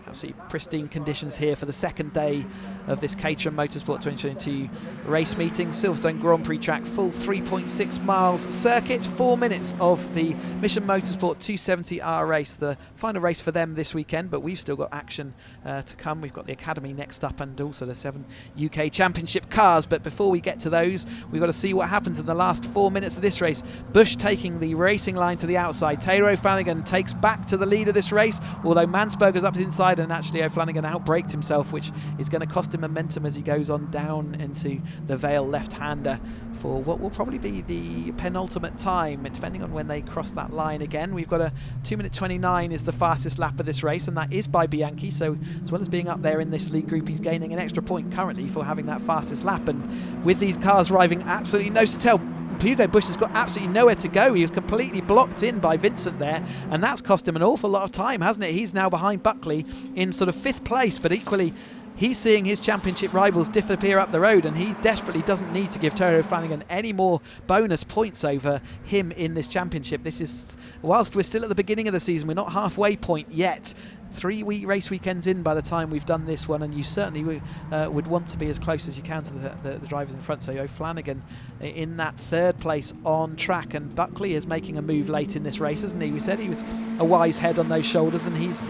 Absolutely pristine conditions here for the second day of this Caterham Motorsport 2022 race meeting. Silverstone Grand Prix track, full 3.6 miles circuit, 4 minutes of the Mission Motorsport 270R race, the final race for them this weekend, but we've still got action to come. We've got the Academy next up, and also the 7 UK Championship cars, but before we get to those, we've got to see what happens in the last 4 minutes of this race. Bush taking the racing line to the outside. Taylor O'Flanagan takes back to the lead of this race, although Mansberger's up inside, and actually O'Flanagan outbraked himself, which is going to cost him momentum as he goes on down into the Vale left-hander for what will probably be the penultimate time, depending on when they cross that line again. We've got a 2:29 is the fastest lap of this race, and that is by Bianchi, so as well as being up there in this lead group, he's gaining an extra point currently for having that fastest lap. And with these cars arriving absolutely nose to tail, Hugo Bush has got absolutely nowhere to go. He was completely blocked in by Vincent there, and that's cost him an awful lot of time, hasn't it? He's now behind Buckley in sort of 5th place, but equally he's seeing his championship rivals disappear up the road, and he desperately doesn't need to give Taylor O'Flanagan any more bonus points over him in this championship. This is, whilst we're still at the beginning of the season, we're not halfway point yet. 3 race weekends in by the time we've done this one, and you certainly would want to be as close as you can to the drivers in front. So O'Flanagan in that 3rd place on track, and Buckley is making a move late in this race, isn't he? We said he was a wise head on those shoulders, and he's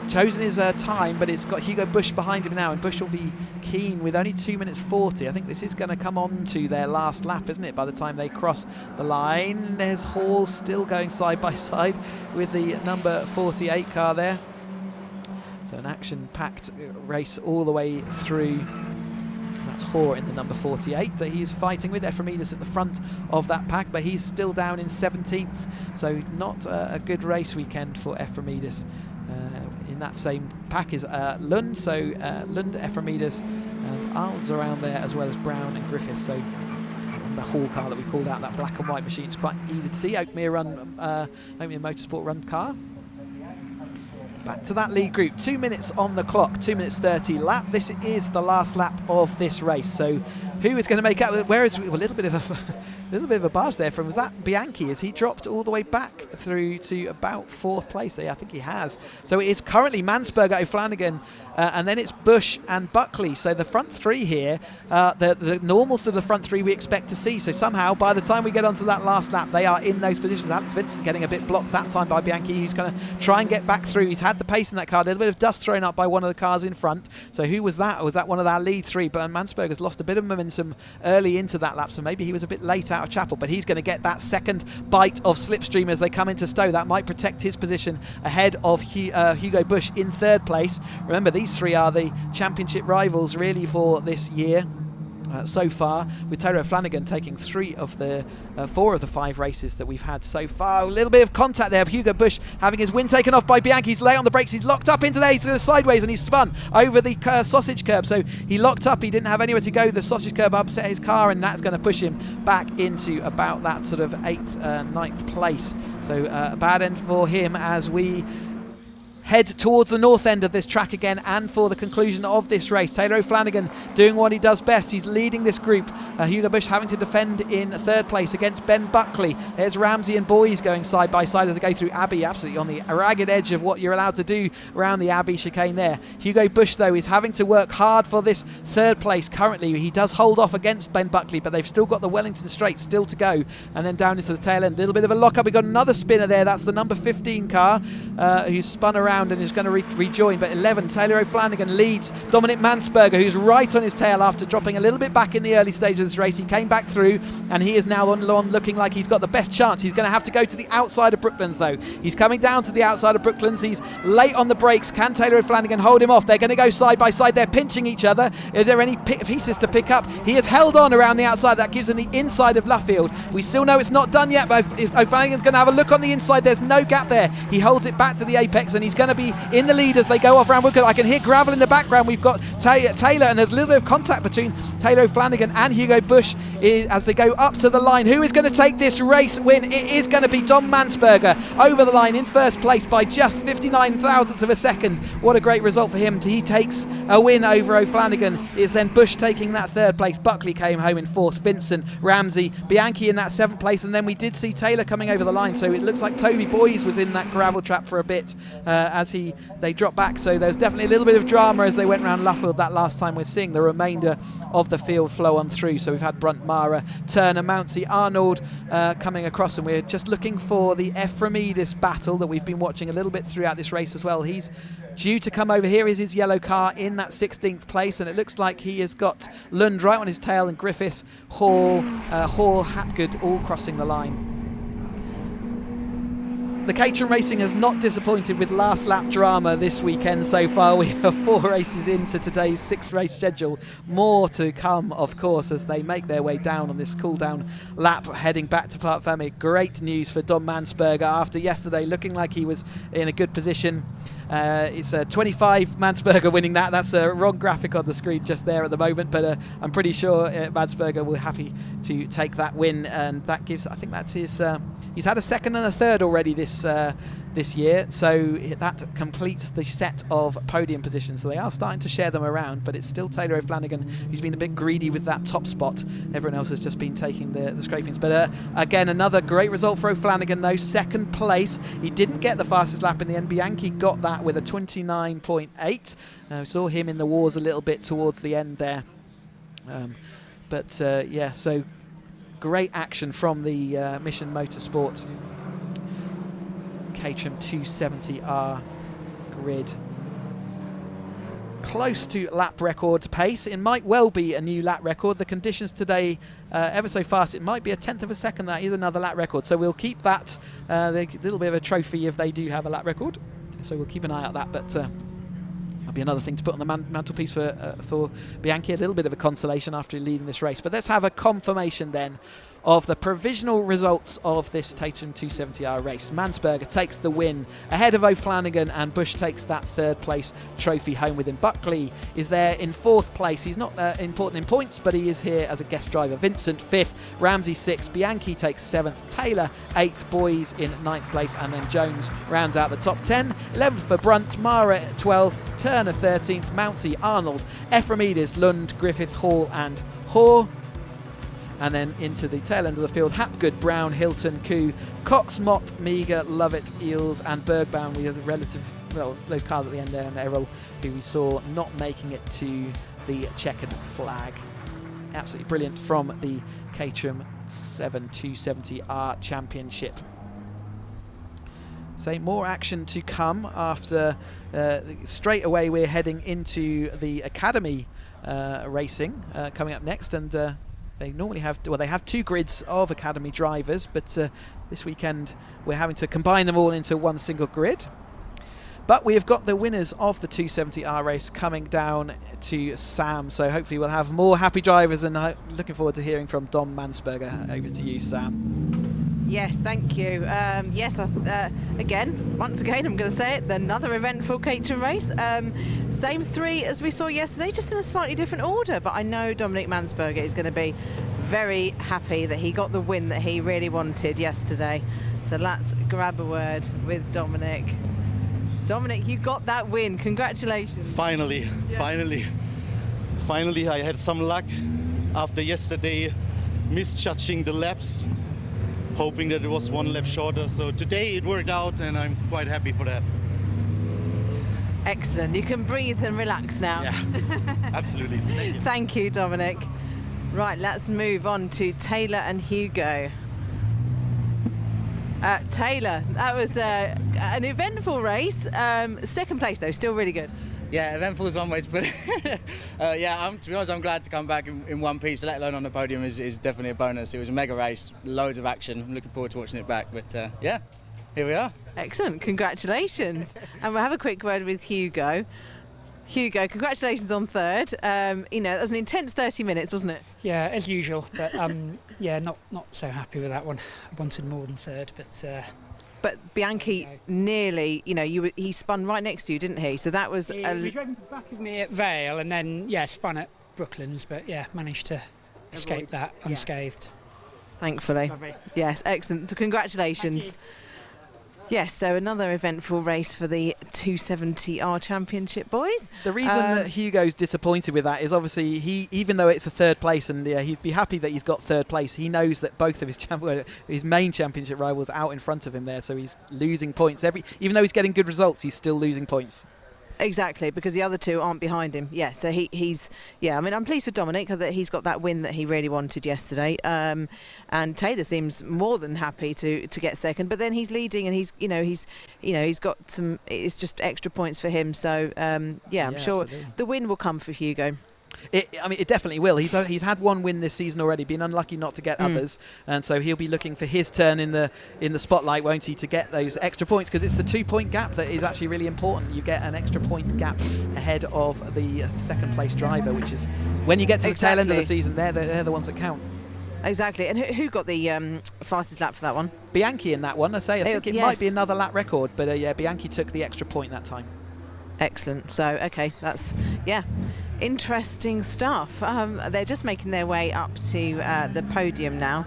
chosen his time, but it's got Hugo Bush behind him now, and Bush will be keen with only 2:40. I think this is going to come on to their last lap, isn't it, by the time they cross the line. There's Hall still going side by side with the number 48 car there. So an action-packed race all the way through. That's Hoare in the number 48 that he's fighting with. Ephraimidis at the front of that pack, but he's still down in 17th. So not a good race weekend for Ephraimidis. In that same pack is Lund, so Lund, Ephraimidis and Arnold's around there, as well as Brown and Griffiths. So the Hall car that we called out, that black and white machine, it's quite easy to see. Oakmere Motorsport run car. Back to that lead group, 2 minutes on the clock, 2:30 lap. This is the last lap of this race. So who is going to make out? Where is a little bit of a barge there from? Was that Bianchi? Has he dropped all the way back through to about 4th place there? I think he has. So it is currently Mansberger, O'Flanagan, and then it's Bush and Buckley. So the front 3 here, the normals to the front 3 we expect to see. So somehow by the time we get onto that last lap, they are in those positions. Alex Vincent getting a bit blocked that time by Bianchi, who's going to try and get back through. He's had the pace in that car, a little bit of dust thrown up by one of the cars in front. So who was that? Was that one of our lead 3? But Mansberger's lost a bit of momentum early into that lap, so maybe he was a bit late out of Chapel, but he's going to get that second bite of slipstream as they come into Stowe. That might protect his position ahead of Hugo Bush in 3rd place. Remember, these 3 are the championship rivals really for this year. So far, with Taylor O'Flanagan taking 3 of the 4 of the 5 races that we've had so far. A little bit of contact there. Hugo Bush having his win taken off by Bianchi. He's late on the brakes. He's locked up into there. He's going sideways, and he's spun over the sausage curb. So he locked up. He didn't have anywhere to go. The sausage curb upset his car, and that's going to push him back into about that sort of 8th, 9th place. So a bad end for him as we head towards the north end of this track again, and for the conclusion of this race. Taylor O'Flanagan doing what he does best. He's leading this group. Hugo Bush having to defend in 3rd place against Ben Buckley. There's Ramsey and Boys going side by side as they go through Abbey, absolutely on the ragged edge of what you're allowed to do around the Abbey chicane there. Hugo Bush, though, is having to work hard for this 3rd place currently. He does hold off against Ben Buckley, but they've still got the Wellington Straight still to go. And then down into the tail end, a little bit of a lock-up. We've got another spinner there. That's the number 15 car who's spun around around and is going to rejoin. But 11, Taylor O'Flanagan leads Dominic Mansberger, who's right on his tail after dropping a little bit back in the early stage of this race. He came back through, and he is now on looking like he's got the best chance. He's going to have to go to the outside of Brooklands, though. He's coming down to the outside of Brooklands. He's late on the brakes. Can Taylor O'Flanagan hold him off? They're going to go side by side. They're pinching each other. Are there any pieces to pick up? He has held on around the outside. That gives him the inside of Luffield. We still know it's not done yet, but O'Flanagan's going to have a look on the inside. There's no gap there. He holds it back to the apex, and he's going to be in the lead as they go off around Woodcote. I can hear gravel in the background. We've got Taylor, and there's a little bit of contact between Taylor O'Flanagan and Hugo Bush as they go up to the line. Who is going to take this race win? It is going to be Dom Mansberger over the line in first place by just 59 thousandths of a second. What a great result for him. He takes a win over O'Flanagan. Is then Bush taking that third place. Buckley came home in fourth. Vincent, Ramsey, Bianchi in that seventh place, and then we did see Taylor coming over the line. So it looks like Toby Boys was in that gravel trap for a bit as they dropped back. So there was definitely a little bit of drama as they went round Luffield that last time. We're seeing the remainder of the field flow on through. So we've had Brunt, Mara, Turner, Mountsie, Arnold coming across, and we're just looking for the Ephraimidis battle that we've been watching a little bit throughout this race as well. He's due to come over. Here is his yellow car in that 16th place, and it looks like he has got Lund right on his tail, and Griffith, Hall, Hapgood all crossing the line. The Caterham Racing has not disappointed with last lap drama this weekend so far. We are 4 races into today's 6 race schedule. More to come, of course, as they make their way down on this cool down lap heading back to Parc Fermé. Great news for Dom Mansberger after yesterday looking like he was in a good position. It's a 25 Mansberger winning that. That's a wrong graphic on the screen just there at the moment, but I'm pretty sure Mansberger will be happy to take that win, and that gives, I think that's his, he's had a second and a third already this year, so that completes the set of podium positions. So they are starting to share them around, but it's still Taylor O'Flanagan who's been a bit greedy with that top spot. Everyone else has just been taking the scrapings. But again, another great result for O'Flanagan though, second place. He didn't get the fastest lap in the end. Bianchi got that with a 29.8. We saw him in the wars a little bit towards the end there. Yeah, so great action from the Mission Motorsport Caterham 270R grid. Close to lap record pace. It might well be a new lap record. The conditions today ever so fast. It might be a 1/10 of a second. That is another lap record. So we'll keep that a little bit of a trophy if they do have a lap record. So we'll keep an eye out that. But that'll be another thing to put on the mantelpiece for Bianchi. A little bit of a consolation after leading this race. But let's have a confirmation then of the provisional results of this Caterham 270R race. Mansberger takes the win ahead of O'Flanagan, and Bush takes that third place trophy home with him. Buckley is there in fourth place. He's not important in points, but he is here as a guest driver. Vincent fifth, Ramsey sixth, Bianchi takes seventh, Taylor eighth, Boys in ninth place, and then Jones rounds out the top 10. 11th for Brunt, Mara 12th, Turner 13th, Mountsie, Arnold, Ephraimidis, Lund, Griffith, Hall and Hoare. And then into the tail end of the field, Hapgood, Brown, Hilton, Koo, Cox, Mott, Meager, Lovett, Eels and Bergbaum. We have the relative, well, those cars at the end there, and Errol, who we saw not making it to the checkered flag. Absolutely brilliant from the Caterham 270R Championship. So more action to come after straight away we're heading into the Academy racing coming up next, and they normally have, well, they have 2 grids of Academy drivers, but this weekend we're having to combine them all into one single grid. But we have got the winners of the 270R race coming down to Sam, so hopefully we'll have more happy drivers, and looking forward to hearing from Dom Mansberger. Over to you, Sam. Yes, thank you. Yes, once again, I'm going to say it, another eventful Caterham race. Same 3 as we saw yesterday, just in a slightly different order, but I know Dominic Mansberger is going to be very happy that he got the win that he really wanted yesterday. So let's grab a word with Dominic. Dominic, you got that win. Congratulations. Finally, yeah. Finally, I had some luck after yesterday misjudging the laps, hoping that it was 1 lap shorter. So today it worked out, and I'm quite happy for that. Excellent. You can breathe and relax now. Yeah, absolutely. Thank you. Thank you, Dominic. Right, let's move on to Taylor and Hugo. Taylor, that was an eventful race. Second place though, still really good. Yeah, eventful is one way to put it. To be honest, I'm glad to come back in one piece, let alone on the podium is definitely a bonus. It was a mega race, loads of action. I'm looking forward to watching it back, but yeah, here we are. Excellent, congratulations. And we'll have a quick word with Hugo. Hugo, congratulations on third. That was an intense 30 minutes, wasn't it? Yeah, as usual, but not so happy with that one. I wanted more than third, But Bianchi nearly, he spun right next to you, didn't he? So that was... He drove into the back of me at Vale and then, spun at Brooklands, but managed to escape that unscathed. Thankfully. Lovely. Yes, excellent. Congratulations. Yes, so another eventful race for the 270R Championship boys. The reason that Hugo's disappointed with that is obviously even though it's a third place and he'd be happy that he's got third place, he knows that both of his main championship rivals are out in front of him there, so he's losing points. Even though he's getting good results, he's still losing points. Exactly, because the other two aren't behind him. Yeah, so he's I'm pleased for Dominic that he's got that win that he really wanted yesterday. And Taylor seems more than happy to get second, but then he's leading and he's got some. It's just extra points for him. So I'm sure absolutely. The win will come for Hugo. It definitely will. He's had one win this season already, been unlucky not to get others, and so he'll be looking for his turn in the spotlight, won't he, to get those extra points, because it's the 2-point gap that is actually really important. You get an extra point gap ahead of the second place driver, which is when you get to the tail end of the season, they're the ones that count. Exactly. And who got the fastest lap for that one? Bianchi in that one. I think it might be another lap record, but Bianchi took the extra point that time. Excellent. So, okay, that's, interesting stuff. They're just making their way up to the podium now,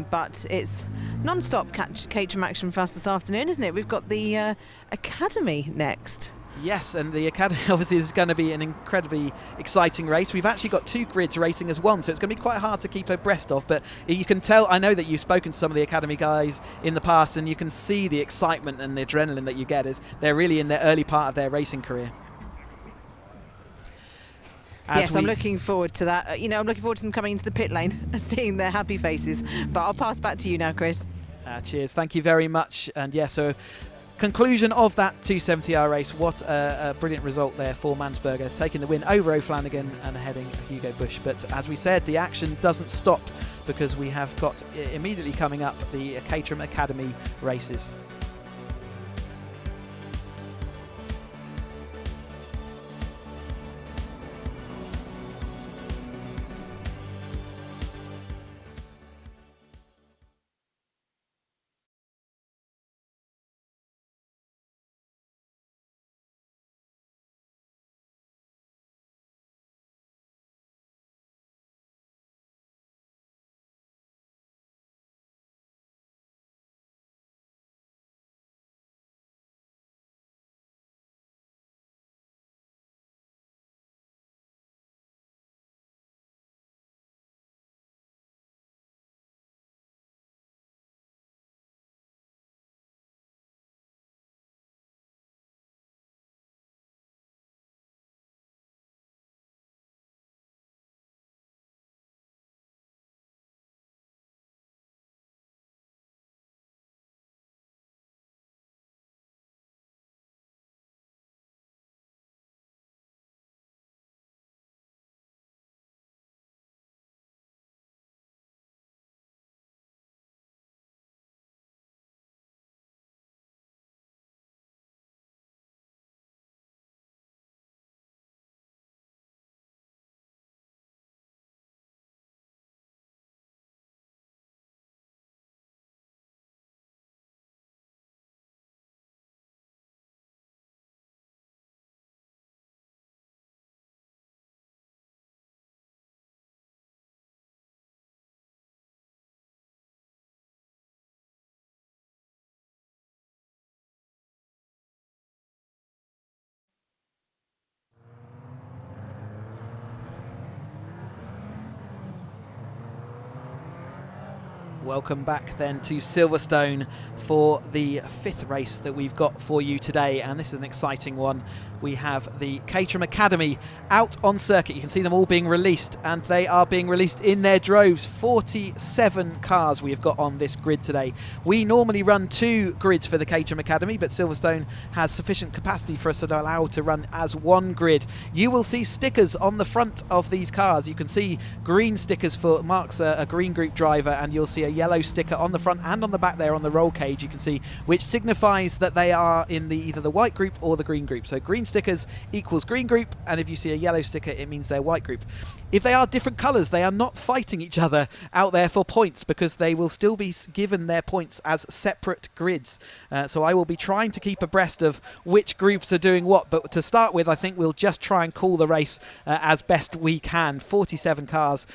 but it's non-stop Caterham action for us this afternoon, isn't it? We've got the Academy next. Yes, and the Academy obviously is going to be an incredibly exciting race. We've actually got two grids racing as one, so it's going to be quite hard to keep abreast of, but you can tell, I know that you've spoken to some of the Academy guys in the past, and you can see the excitement and the adrenaline that you get as they're really in the early part of their racing career. I'm looking forward to that. I'm looking forward to them coming into the pit lane and seeing their happy faces. But I'll pass back to you now, Chris. Cheers. Thank you very much. And so conclusion of that 270R race. What a brilliant result there for Mansberger, taking the win over O'Flanagan and heading Hugo Bush. But as we said, the action doesn't stop, because we have got immediately coming up the Caterham Academy races. Welcome back then to Silverstone for the 5th race that we've got for you today, and this is an exciting one. We have the Caterham Academy out on circuit. You can see them all being released, and they are being released in their droves. 47 cars we have got on this grid today. We normally run 2 grids for the Caterham Academy, but Silverstone has sufficient capacity for us to allow to run as 1 grid. You will see stickers on the front of these cars. You can see green stickers for marks a green group driver, and you'll see a yellow sticker on the front and on the back there on the roll cage. You can see which signifies that they are in either the white group or the green group. So green stickers equals green group, and if you see a yellow sticker, it means they're white group. If they are different colours, they are not fighting each other out there for points, because they will still be given their points as separate grids. So I will be trying to keep abreast of which groups are doing what, but to start with, I think we'll just try and call the race as best we can. 47 cars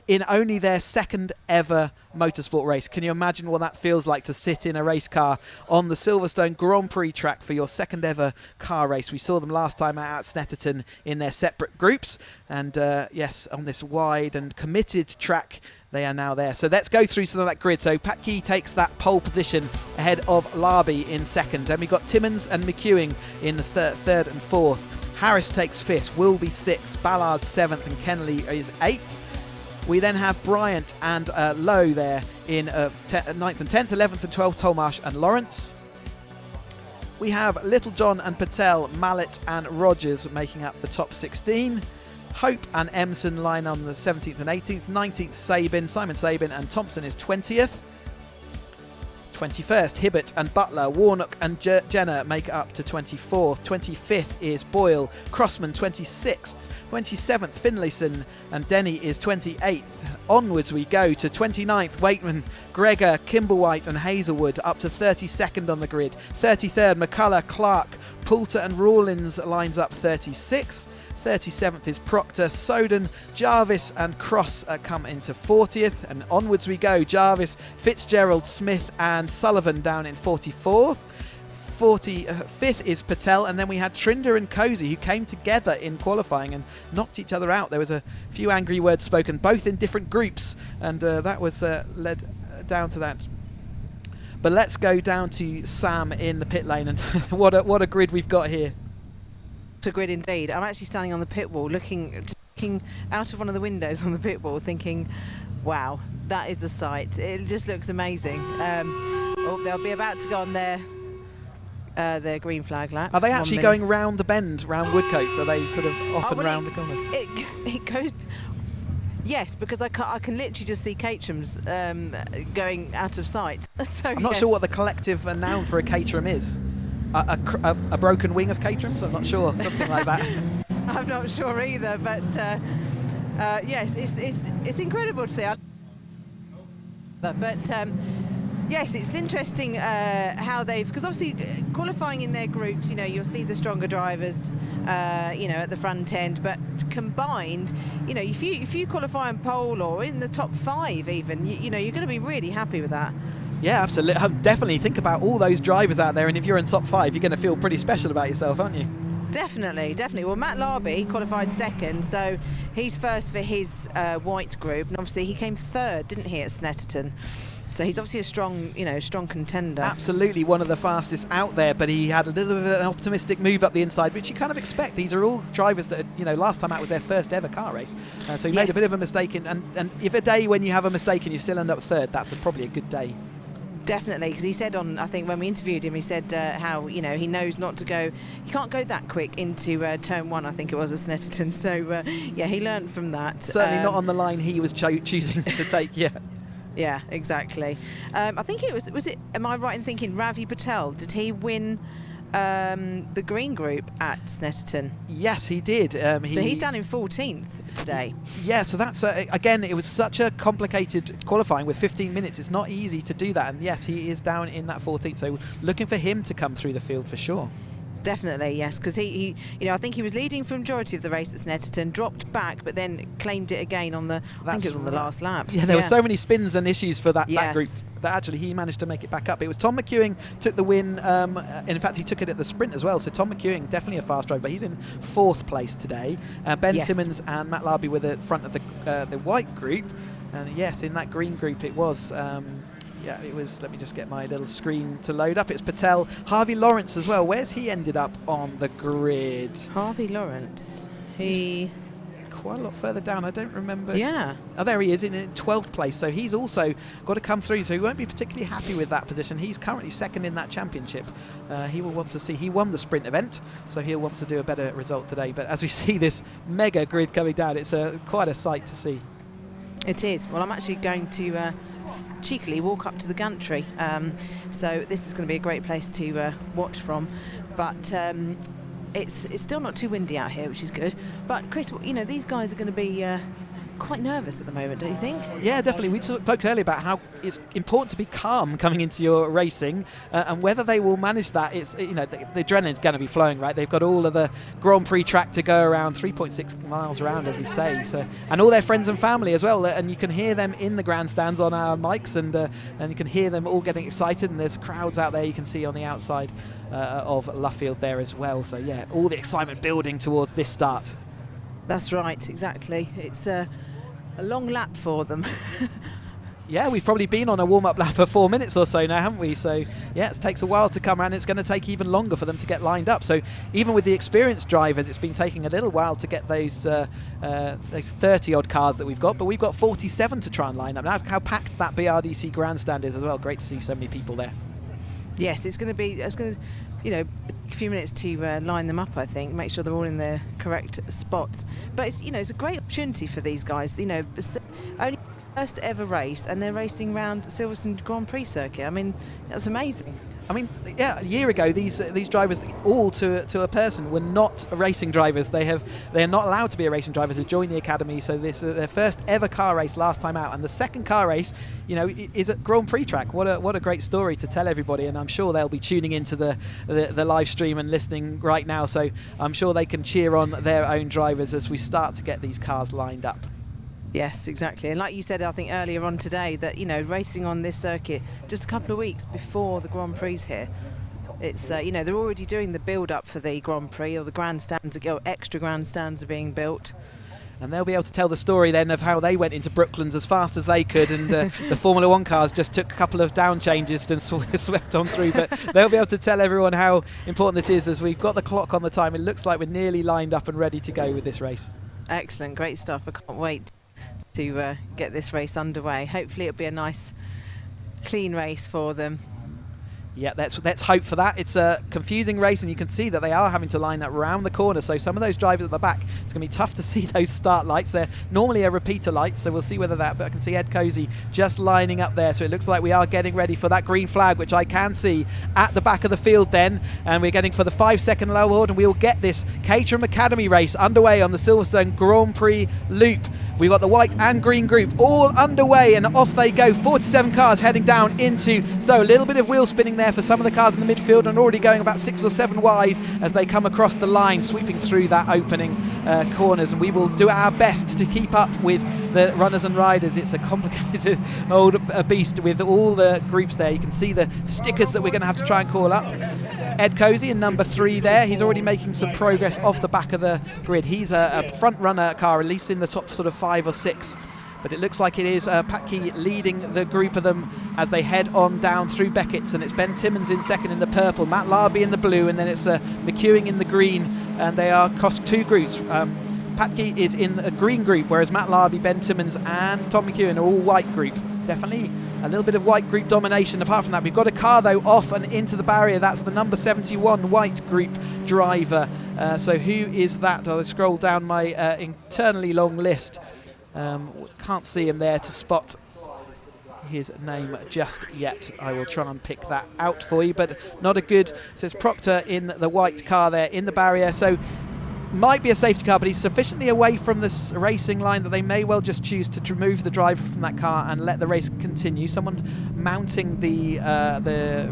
in only their 2nd ever motorsport race. Can you imagine what that feels like, to sit in a race car on the Silverstone Grand Prix track for your 2nd ever car race? We saw them last time out at Snetterton in their separate groups, and yes, on this wide and committed track they are now there. So let's go through some of that grid. So Pat Key takes that pole position ahead of Larby in 2nd. Then we've got Timmins and McEwing in the 3rd and 4th. Harris takes 5th, Wilby 6th, Ballard 7th, and Kennelly is 8th. We then have Bryant and Lowe there in 9th and 10th, 11th and 12th, Tolmarsh and Lawrence. We have Littlejohn and Patel, Mallet and Rogers making up the top 16. Hope and Emson line on the 17th and 18th. 19th, Simon Sabin, and Thompson is 20th. 21st, Hibbert and Butler, Warnock and Jenner make it up to 24th. 25th is Boyle, Crossman 26th. 27th, Finlayson, and Denny is 28th. Onwards we go to 29th, Waitman, Gregor, Kimblewhite and Hazelwood up to 32nd on the grid. 33rd, McCullough, Clark, Poulter and Rawlins lines up 36th. 37th is Proctor, Soden, Jarvis and Cross come into 40th, and onwards we go. Jarvis, Fitzgerald, Smith and Sullivan down in 44th. 45th is Patel, and then we had Trinder and Cozy, who came together in qualifying and knocked each other out. There was a few angry words spoken, both in different groups, and that was led down to that. But let's go down to Sam in the pit lane, and what a grid we've got here. It's a grid indeed. I'm actually standing on the pit wall looking out of one of the windows on the pit wall thinking, wow, that is the sight. It just looks amazing. They'll be about to go on their green flag lap. Are they actually going round the bend, round Woodcote? Are they sort of off and round the corners? It goes... Yes, because I can literally just see Caterham's going out of sight. So I'm not sure what the collective noun for a Caterham is. A broken wing of Caterhams? I'm not sure. Something like that. I'm not sure either, but yes, it's incredible to see. But yes, it's interesting how they've, because obviously qualifying in their groups, you'll see the stronger drivers, at the front end, but combined, if you qualify on pole or in the top 5 even, you're going to be really happy with that. Yeah, absolutely. Definitely think about all those drivers out there, and if you're in top 5, you're going to feel pretty special about yourself, aren't you? Definitely. Well, Matt Larby qualified 2nd, so he's first for his white group, and obviously he came 3rd, didn't he, at Snetterton? So he's obviously a strong contender. Absolutely, one of the fastest out there, but he had a little bit of an optimistic move up the inside, which you kind of expect. These are all drivers that, last time out was their 1st ever car race. So he made a bit of a mistake, and if a day when you have a mistake and you still end up 3rd, that's probably a good day. Definitely, because he said I think when we interviewed him, he said how, he knows not to go, he can't go that quick into turn 1, I think it was, at Snetterton. So, yeah, he learned from that. Certainly not on the line he was choosing to take, yeah. Yeah, exactly. I think it was it, am I right in thinking Ravi Patel, did he win the green group at Snetterton? Yes, he did. So he's down in 14th today. Yeah, so that's, again, it was such a complicated qualifying with 15 minutes. It's not easy to do that. And yes, he is down in that 14th. So looking for him to come through the field for sure. Definitely, yes, because he I think he was leading for majority of the race at Snetterton, dropped back, but then claimed it again on the, I think it was on the last lap. Yeah, there were so many spins and issues for that group that actually he managed to make it back up. It was Tom McEwing took the win, and in fact he took it at the sprint as well, so Tom McEwing, definitely a fast driver, but he's in 4th place today. Ben Timmins and Matt Larby were the front of the white group. And yes, in that green group it was. Yeah, it was. Let me just get my little screen to load up. It's Patel, Harvey Lawrence as well. Where's he ended up on the grid? Harvey Lawrence. He's quite a lot further down. I don't remember. Yeah. Oh, there he is in 12th place. So he's also got to come through. So he won't be particularly happy with that position. He's currently second in that championship. He will want to see. He won the sprint event, so he'll want to do a better result today. But as we see this mega grid coming down, it's quite a sight to see. It is. Well, I'm actually going to cheekily walk up to the gantry. So this is going to be a great place to watch from. But it's still not too windy out here, which is good. But Chris, you know, these guys are going to be quite nervous at the moment, don't you think? Yeah, definitely. We spoke earlier about how it's important to be calm coming into your racing, and whether they will manage that. It's, you know, the adrenaline's going to be flowing, right? They've got all of the Grand Prix track to go around, 3.6 miles around, as we say. So, and all their friends and family as well. And you can hear them in the grandstands on our mics, and you can hear them all getting excited. And there's crowds out there you can see on the outside of Luffield there as well. So yeah, all the excitement building towards this start. That's right, exactly. It's a long lap for them. Yeah, we've probably been on a warm-up lap for 4 minutes or so now, haven't we? So yeah, it takes a while to come around. It's going to take even longer for them to get lined up. So even with the experienced drivers, it's been taking a little while to get those 30-odd cars that we've got. But we've got 47 to try and line up. Now, how packed that BRDC grandstand is as well. Great to see so many people there. Yes, it's going to, you know, a few minutes to line them up, I think, make sure they're all in their correct spots. But it's, you know, it's a great opportunity for these guys. You know, only first ever race, and they're racing around Silverstone Grand Prix circuit. I mean, that's amazing. I mean, yeah, a year ago, these drivers, all to a person, were not racing drivers. They are not allowed to be a racing driver to join the academy. So this is their first ever car race last time out, and the second car race, you know, is at Grand Prix track. What a great story to tell everybody, and I'm sure they'll be tuning into the live stream and listening right now. So I'm sure they can cheer on their own drivers as we start to get these cars lined up. Yes, exactly. And like you said, I think earlier on today, that, you know, racing on this circuit just a couple of weeks before the Grand Prix here, it's, you know, they're already doing the build-up for the Grand Prix, or the grandstands, extra grandstands are being built. And they'll be able to tell the story then of how they went into Brooklands as fast as they could, and the Formula One cars just took a couple of down changes and swept on through. But they'll be able to tell everyone how important this is, as we've got the clock on the time. It looks like we're nearly lined up and ready to go with this race. Excellent, great stuff. I can't wait to get this race underway. Hopefully it'll be a nice clean race for them. Yeah, let's hope for that. It's a confusing race, and you can see that they are having to line up round the corner. So some of those drivers at the back, it's going to be tough to see those start lights. They're normally a repeater light, so we'll see whether that. But I can see Ed Cozy just lining up there. So it looks like we are getting ready for that green flag, which I can see at the back of the field then. And we're getting for the 5-second low order, and we will get this Caterham Academy race underway on the Silverstone Grand Prix loop. We've got the white and green group all underway, and off they go. 47 cars heading down into Stowe. A little bit of wheel spinning there for some of the cars in the midfield, and already going about 6 or 7 wide as they come across the line, sweeping through that opening corners. And we will do our best to keep up with the runners and riders. It's a complicated old beast with all the groups there. You can see the stickers that we're going to have to try and call up. Ed Cozy in number 3 there. He's already making some progress off the back of the grid. He's a front runner car, at least in the top sort of 5 or 6. But it looks like it is Pat Key leading the group of them as they head on down through Beckett's, and it's Ben Timmons in second in the purple, Matt Larby in the blue, and then it's McEwing in the green, and they are across 2 groups. Pat Key is in a green group, whereas Matt Larby, Ben Timmons and Tom McEwen are all white group. Definitely a little bit of white group domination. Apart from that, we've got a car though off and into the barrier. That's the number 71 white group driver. So who is that? I'll scroll down my internally long list. Can't see him there to spot his name just yet. I will try and pick that out for you, but not a good. So it's Proctor in the white car there in the barrier. So might be a safety car, but he's sufficiently away from this racing line that they may well just choose to remove the driver from that car and let the race continue. Someone mounting the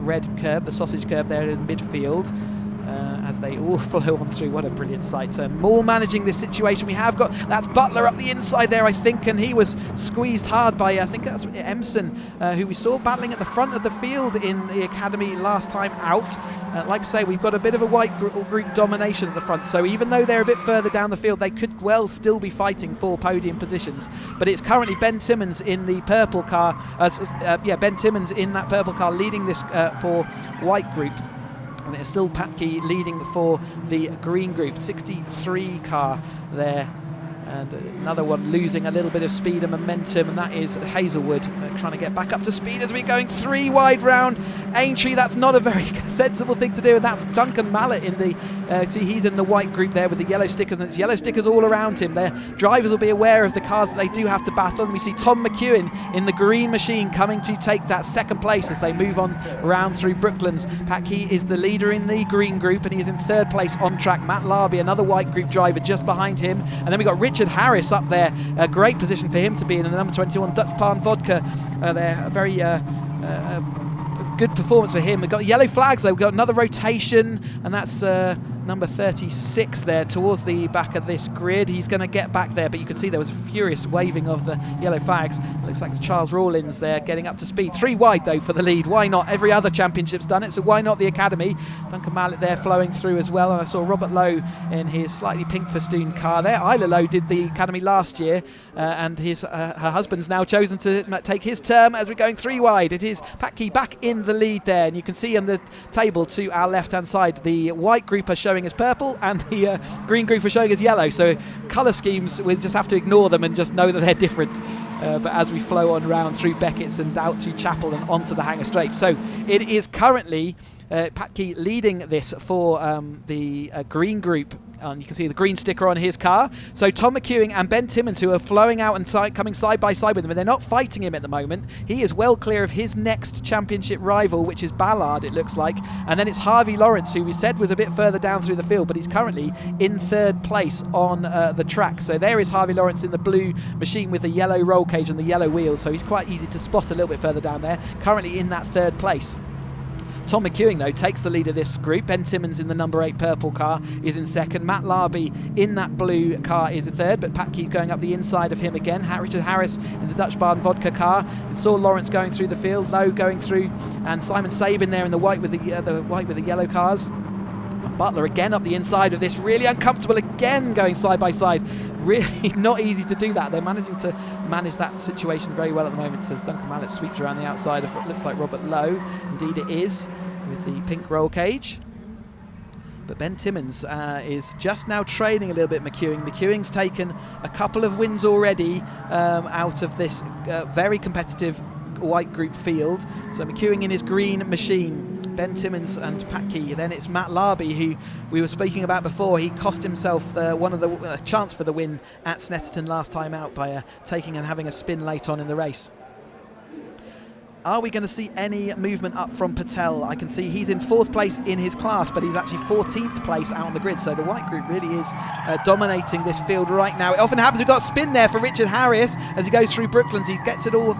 red curb, the sausage curb there in midfield. as they all flow on through. What a brilliant sight. More managing this situation. We have got, that's Butler up the inside there, I think, and he was squeezed hard by, I think that's Emson, who we saw battling at the front of the field in the Academy last time out. Like I say, we've got a bit of a white group domination at the front, so even though they're a bit further down the field, they could well still be fighting for podium positions. But it's currently Ben Timmons in the purple car, Ben Timmons in that purple car leading this for white group. And it's still Patke leading for the green group. 63 car there. And another one losing a little bit of speed and momentum, and that is Hazelwood trying to get back up to speed as we're going 3 wide round Aintree. That's not a very sensible thing to do, and that's Duncan Mallet in the see, he's in the white group there with the yellow stickers, and it's yellow stickers all around him. Their drivers will be aware of the cars that they do have to battle, and we see Tom McEwen in the green machine coming to take that second place as they move on round through Brooklands. Patke is the leader in the green group, and he is in third place on track. Matt Larby, another white group driver, just behind him, and then we got Richard Harris up there, a great position for him to be in, and the number 21 Dutch Palm Vodka there, a very good performance for him. We've got yellow flags though, we've got another rotation, and that's number 36 there towards the back of this grid. He's going to get back there, but you can see there was a furious waving of the yellow flags. It looks like it's Charles Rawlins there getting up to speed. 3 wide though for the lead. Why not? Every other championship's done it, so why not the Academy? Duncan Mallet there flowing through as well, and I saw Robert Lowe in his slightly pink festoon car there. Isla Lowe did the Academy last year, and his her husband's now chosen to take his term as we're going 3 wide. It is Patke back in the lead there, and you can see on the table to our left hand side the white group are showing as purple and the green group are showing as yellow, so colour schemes we just have to ignore them and just know that they're different. But as we flow on round through Beckett's and out to Chapel and onto the Hanger Straight, so it is currently Patke leading this for the green group. You can see the green sticker on his car. So Tom McEwen and Ben Timmons, who are flowing out and coming side by side with him, and they're not fighting him at the moment. He is well clear of his next championship rival, which is Ballard, it looks like. And then it's Harvey Lawrence, who we said was a bit further down through the field, but he's currently in third place on the track. So there is Harvey Lawrence in the blue machine with the yellow roll cage and the yellow wheels, so he's quite easy to spot a little bit further down there, currently in that third place. Tom McEwen, though, takes the lead of this group. Ben Timmons in the number 8 purple car is in second. Matt Larby in that blue car is in third, but Patke's going up the inside of him again. Richard Harris in the Dutch Barn Vodka car. We saw Lawrence going through the field, Lowe going through, and Simon Sabin there in the white with the yellow cars. And Butler again up the inside of this, really uncomfortable again, going side by side. Really not easy to do that. They're managing to manage that situation very well at the moment as Duncan Mallet sweeps around the outside of what looks like Robert Lowe. Indeed it is, with the pink roll cage. But Ben Timmons is just now trailing a little bit McEwen. McEwen's taken a couple of wins already out of this very competitive white group field. So McEwen in his green machine, Ben Timmons and Patke. Then it's Matt Larby, who we were speaking about before. He cost himself one of the chance for the win at Snetterton last time out by taking and having a spin late on in the race. Are we going to see any movement up from Patel? I can see he's in 4th place in his class, but he's actually 14th place out on the grid. So the white group really is dominating this field right now. It often happens. We've got a spin there for Richard Harris as he goes through Brooklands. He gets it all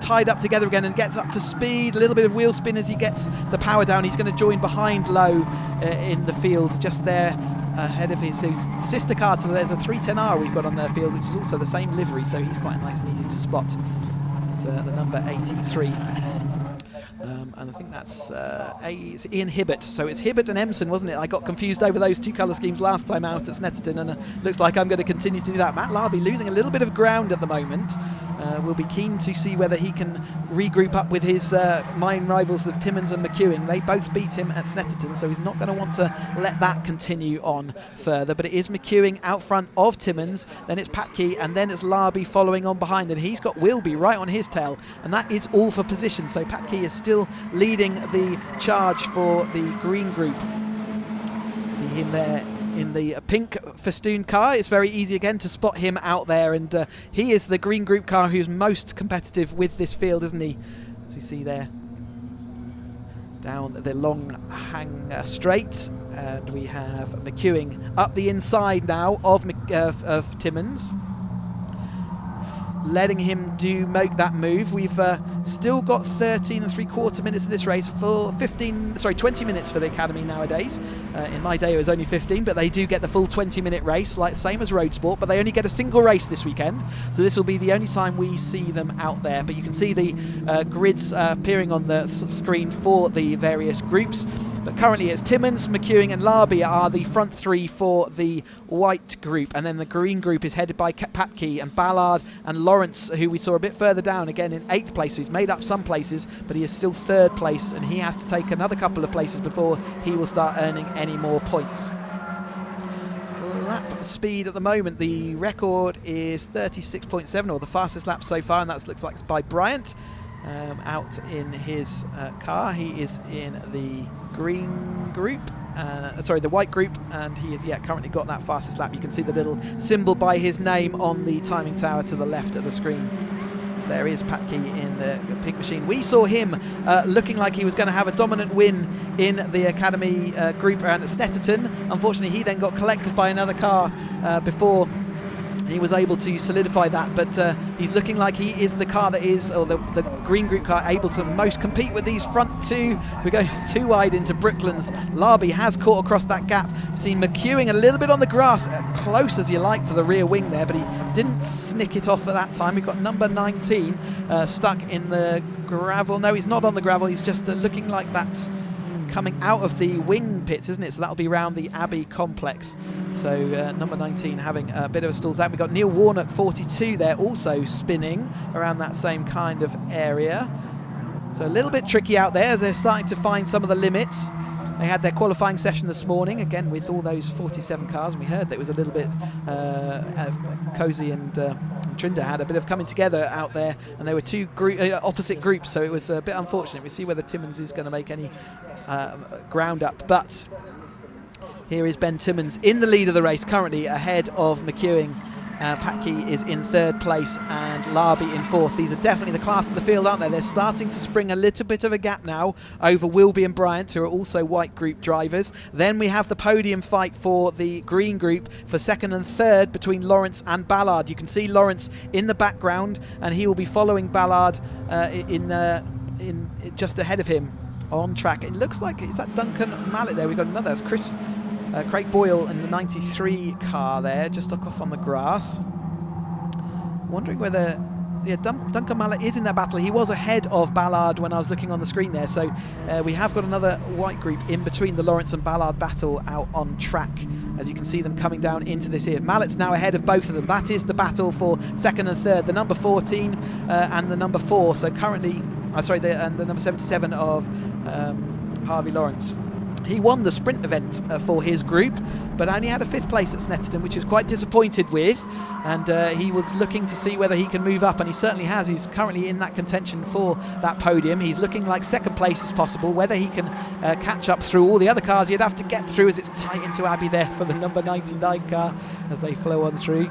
tied up together again and gets up to speed. A little bit of wheel spin as he gets the power down. He's going to join behind Lowe in the field, just there ahead of his sister car. So there's a 310R we've got on the field, which is also the same livery, so he's quite nice and easy to spot. It's the number 83. And I think that's it's Ian Hibbert. So it's Hibbert and Emson, wasn't it? I got confused over those 2 colour schemes last time out at Snetterton, and looks like I'm going to continue to do that. Matt Larby losing a little bit of ground at the moment. We'll be keen to see whether he can regroup up with his mine rivals of Timmons and McEwen. They both beat him at Snetterton, so he's not going to want to let that continue on further. But it is McEwen out front of Timmons, then it's Patke, and then it's Larby following on behind, and he's got Wilby right on his tail, and that is all for position. So Patke is still leading the charge for the green group. See him there in the pink festoon car. It's very easy again to spot him out there, and he is the green group car who's most competitive with this field, isn't he? As you see there down the long Hanger Straight, and we have McEwen up the inside now of Timmons, letting him make that move. We've Still got 13 3/4 minutes of this race for 20 minutes for the Academy nowadays. In my day it was only 15, but they do get the full 20-minute race, like same as road sport, but they only get a single race this weekend. So this will be the only time we see them out there. But you can see the grids appearing on the screen for the various groups. But currently it's Timmins, McEwing and Larby are the front three for the white group. And then the green group is headed by Patke and Ballard and Lawrence, who we saw a bit further down, again in 8th place. So he's made up some places, but he is still 3rd place, and he has to take another couple of places before he will start earning any more points. Lap speed at the moment, the record is 36.7, or the fastest lap so far, and that looks like it's by Bryant. Out in his car. He is in the green group, the white group, and he is currently got that fastest lap. You can see the little symbol by his name on the timing tower to the left of the screen. So there is Patke in the pink machine. We saw him looking like he was going to have a dominant win in the Academy group around at Snetterton. Unfortunately, he then got collected by another car before he was able to solidify that, but he's looking like he is the car that is, or the green group car, able to most compete with these front two. We're going too wide into Brooklands. Larby has caught across that gap. We've seen McEwing a little bit on the grass, close as you like to the rear wing there, but he didn't snick it off at that time. We've got number 19 stuck in the gravel. No, he's not on the gravel. He's just looking like that's coming out of the wing pits, isn't it? So that'll be around the Abbey complex. So number 19 having a bit of a stall. That we've got Neil Warnock 42 there, also spinning around that same kind of area. So a little bit tricky out there. They're starting to find some of the limits. They had their qualifying session this morning, again with all those 47 cars, and we heard that it was a little bit Cozy and Trinder had a bit of coming together out there, and there were two opposite groups, so it was a bit unfortunate. We see whether Timmins is going to make any ground up, but here is Ben Timmins in the lead of the race, currently ahead of McEwing. Patke is in 3rd place and Larby in 4th. These are definitely the class of the field, aren't they? They're starting to spring a little bit of a gap now over Wilby and Bryant, who are also white group drivers. Then we have the podium fight for the green group for 2nd and 3rd between Lawrence and Ballard. You can see Lawrence in the background, and he will be following Ballard in just ahead of him on track. It looks like it's that Duncan Mallet there. We've got another. That's Craig Boyle in the 93 car there, just stuck off on the grass. Wondering whether Duncan Mallet is in that battle. He was ahead of Ballard when I was looking on the screen there. So we have got another white group in between the Lawrence and Ballard battle out on track, as you can see them coming down into this here. Mallet's now ahead of both of them. That is the battle for 2nd and 3rd. The number 14 and the number 4. So currently, the number 77 of Harvey Lawrence. He won the sprint event for his group, but only had a 5th place at Snetterton, which he was quite disappointed with, and he was looking to see whether he can move up, and he certainly has. He's currently in that contention for that podium. He's looking like 2nd place is possible. Whether he can catch up through all the other cars he'd have to get through, as it's tight into Abbey there for the number 99 car as they flow on through.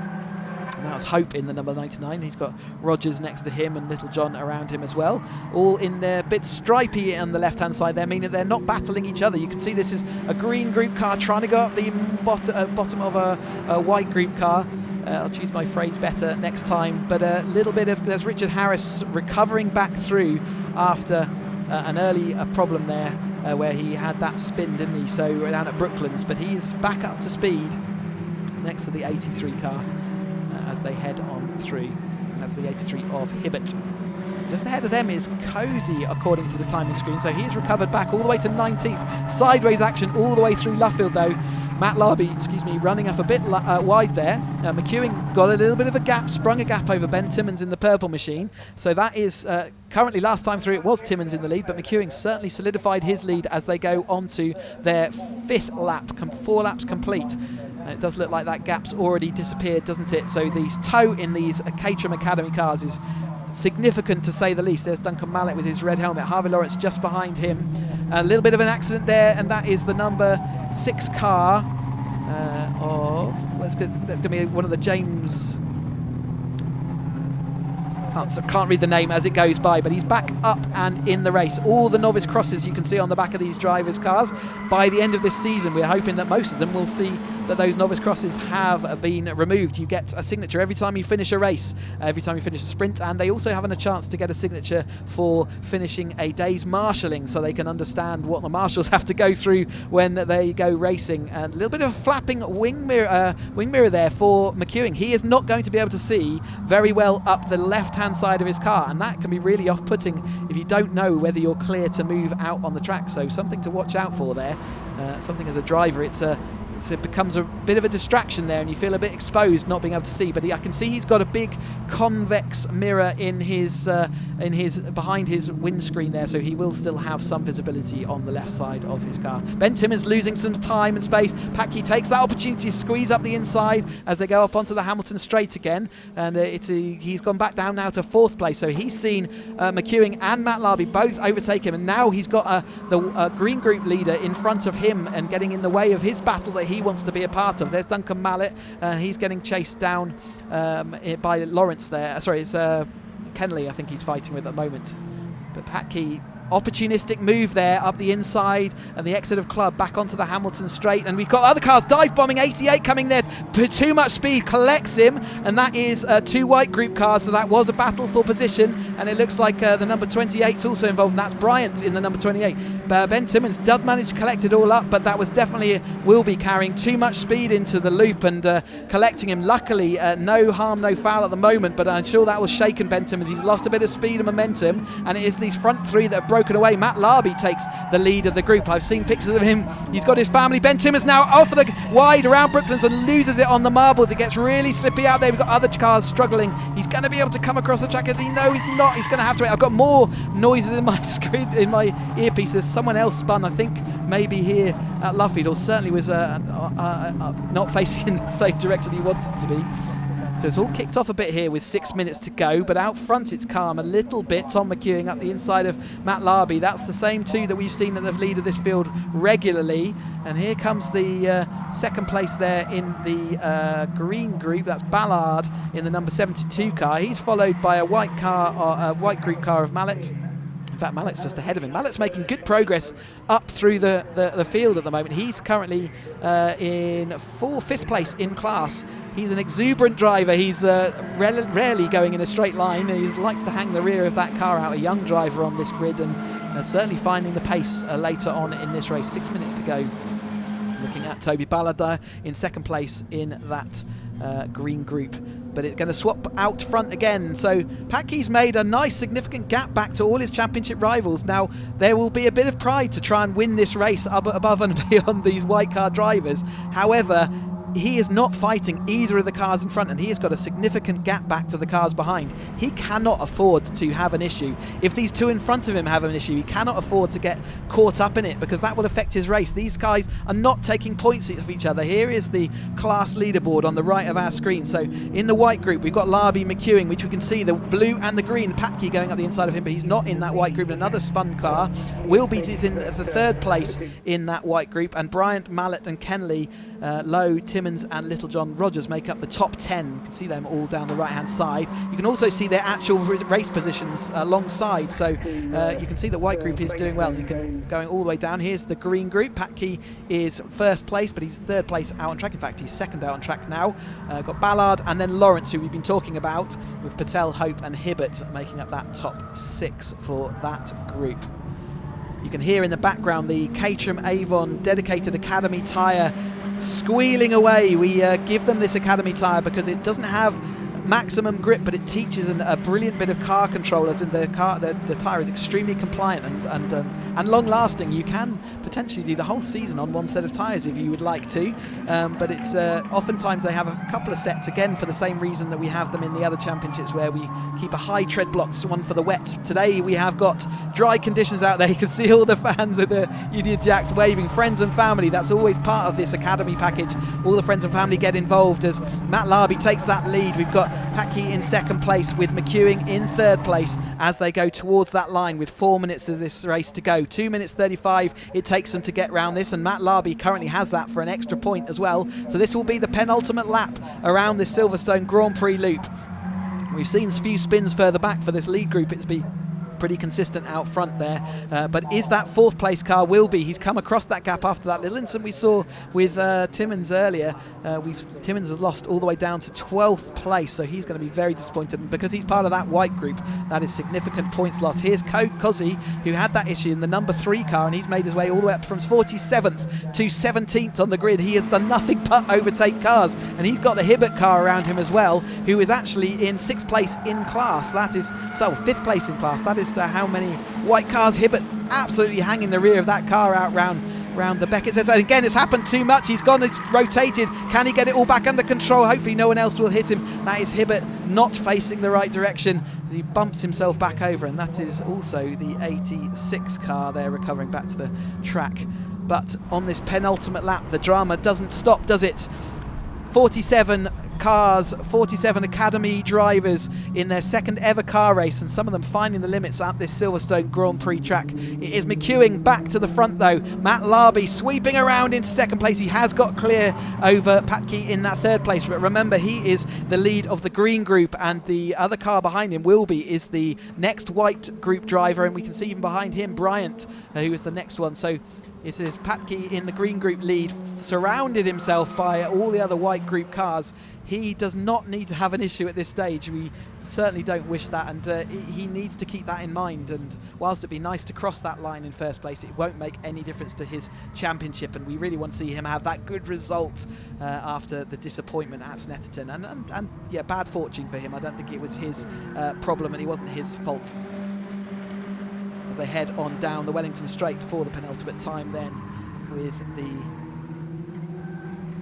And that was Hope in the number 99. He's got Rogers next to him and Little John around him as well. All in there, a bit stripy on the left-hand side there, meaning they're not battling each other. You can see this is a green group car trying to go up the bottom of a white group car. I'll choose my phrase better next time. But a little bit of, there's Richard Harris recovering back through after an early problem there where he had that spin, didn't he? So down at Brooklands, but he's back up to speed next to the 83 car. As they head on through. That's the 83 of Hibbert. Just ahead of them is Cozy, according to the timing screen. So he's recovered back all the way to 19th. Sideways action all the way through Luffield, though. Matt Larby, running up a bit wide there. McEwing got a little bit of a gap, sprung a gap over Ben Timmins in the purple machine. So that is currently, last time through, it was Timmins in the lead, but McEwing certainly solidified his lead as they go on to their 5th lap, 4 laps complete. And it does look like that gap's already disappeared, doesn't it? So these tow in these Caterham Academy cars is significant, to say the least. There's Duncan Mallet with his red helmet. Harvey Lawrence just behind him. A little bit of an accident there, and that is the number 6 car that's going to be one of the James... Can't read the name as it goes by, but he's back up and in the race. All the novice crosses you can see on the back of these drivers' cars. By the end of this season, we're hoping that most of them will see that those novice crosses have been removed. You get a signature every time you finish a race, every time you finish a sprint, and they also have a chance to get a signature for finishing a day's marshalling, so they can understand what the marshals have to go through when they go racing. And a little bit of a flapping wing mirror there for McEwing. He is not going to be able to see very well up the left-hand side of his car, and that can be really off-putting if you don't know whether you're clear to move out on the track. So something to watch out for there. Something as a driver, it becomes a bit of a distraction there, and you feel a bit exposed not being able to see. But I can see he's got a big convex mirror in his behind his windscreen there, so he will still have some visibility on the left side of his car. Ben Timmins losing some time and space. Packy takes that opportunity to squeeze up the inside as they go up onto the Hamilton straight again, and he's gone back down now to 4th place. So he's seen McEwing and Matt Larby both overtake him, and now he's got the green group leader in front of him and getting in the way of his battle that he wants to be a part of. There's Duncan Mallet, and he's getting chased down by Lawrence there. Sorry, it's Kenley I think he's fighting with at the moment. But Packy, opportunistic move there up the inside, and the exit of Club back onto the Hamilton straight, and we've got other cars dive bombing. 88 coming there, too much speed, collects him, and that is 2 white group cars, so that was a battle for position, and it looks like the number 28 is also involved, and that's Bryant in the number 28. Ben Timmins does manage to collect it all up, but that was definitely will be carrying too much speed into the loop and collecting him. Luckily no harm, no foul at the moment, but I'm sure that was shaken Ben Timmins. He's lost a bit of speed and momentum, and it is these front 3 that have broken away. Matt Larby takes the lead of the group. I've seen pictures of him. He's got his family. Ben Timmins now off the wide around Brooklands and loses it on the marbles. It gets really slippy out there. We've got other cars struggling. He's going to be able to come across the track. As he know he's not. He's going to have to wait. I've got more noises in my screen, in my earpiece. There's someone else spun, I think, maybe here at Luffield, or certainly was not facing in the same direction he wanted to be. So it's all kicked off a bit here with 6 minutes to go, but out front it's calm a little bit. Tom McEwing up the inside of Matt Larby. That's the same 2 that we've seen at the lead of this field regularly. And here comes the second place there in the green group. That's Ballard in the number 72 car. He's followed by a white group car of Mallet. In fact, Mallet's just ahead of him. Mallet's making good progress up through the field at the moment. He's currently in 5th place in class. He's an exuberant driver. He's rarely going in a straight line. He likes to hang the rear of that car out. A young driver on this grid, and certainly finding the pace later on in this race. 6 minutes to go. Looking at Toby Ballard there in 2nd place in that green group. But it's going to swap out front again. So Packy's made a nice significant gap back to all his championship rivals. Now there will be a bit of pride to try and win this race above and beyond these white car drivers. However, he is not fighting either of the cars in front, and he has got a significant gap back to the cars behind. He cannot afford to have an issue. If these 2 in front of him have an issue, he cannot afford to get caught up in it, because that will affect his race. These guys are not taking points of each other. Here is the class leaderboard on the right of our screen. So in the white group, we've got Larby, McEwing, which we can see the blue and the green. Patke going up the inside of him, but he's not in that white group. Another spun car. Wilbeat is in the 3rd place in that white group, and Bryant, Mallet and Kenley, Lowe, Timmins and Littlejohn Rogers make up the top 10. You can see them all down the right hand side. You can also see their actual race positions alongside, so you can see the white group is doing well. You can going all the way down. Here's the green group. Patke is 1st place, but he's 3rd place out on track. In fact, he's 2nd out on track now. Got Ballard and then Lawrence, who we've been talking about, with Patel, Hope and Hibbert making up that top 6 for that group. You can hear in the background the Caterham Avon dedicated Academy tyre squealing away. We give them this Academy tyre because it doesn't have maximum grip, but it teaches a brilliant bit of car control, as in the tyre is extremely compliant and long lasting. You can potentially do the whole season on one set of tyres if you would like to, but it's oftentimes they have a couple of sets, again for the same reason that we have them in the other championships, where we keep a high tread blocks, one for the wet. Today we have got dry conditions out there. You can see all the fans of the Union Jacks waving, friends and family. That's always part of this Academy package. All the friends and family get involved as Matt Larby takes that lead. We've got Patke in 2nd place with McEwing in 3rd place as they go towards that line with 4 minutes of this race to go. 2 minutes 35 it takes them to get round this, and Matt Larby currently has that for an extra point as well. So this will be the penultimate lap around this Silverstone Grand Prix loop. We've seen a few spins further back for this lead group. It's been pretty consistent out front there. But is that 4th place car Wilby? He's come across that gap after that little incident we saw with Timmins earlier. Timmins has lost all the way down to 12th place, so he's going to be very disappointed. And because he's part of that white group, that is significant points lost. Here's Cozy, who had that issue in the number 3 car, and he's made his way all the way up from 47th to 17th on the grid. He has done nothing but overtake cars, and he's got the Hibbert car around him as well, who is actually in 6th place in class. That is, so 5th place in class. That is how many white cars. Hibbert absolutely hanging the rear of that car out round the Beckett says, and again, it's happened too much. He's gone, it's rotated. Can he get it all back under control? Hopefully no one else will hit him. That is Hibbert not facing the right direction. He bumps himself back over, and that is also the 86 car there recovering back to the track. But on this penultimate lap, the drama doesn't stop, does it? 47 cars, 47 Academy drivers in their 2nd ever car race, and some of them finding the limits at this Silverstone Grand Prix track. It is McEwing back to the front though. Matt Larby sweeping around into 2nd place. He has got clear over Patke in that 3rd place, but remember, he is the lead of the green group, and the other car behind him, Wilby, is the next white group driver, and we can see even behind him Bryant, who is the next one. So it is Patke in the green group lead, surrounded himself by all the other white group cars. He does not need to have an issue at this stage. We certainly don't wish that, and he needs to keep that in mind. And whilst it'd be nice to cross that line in 1st place, it won't make any difference to his championship, and we really want to see him have that good result after the disappointment at Snetterton. And yeah, bad fortune for him. I don't think it was his problem, and it wasn't his fault. As they head on down the Wellington Straight for the penultimate time then, with the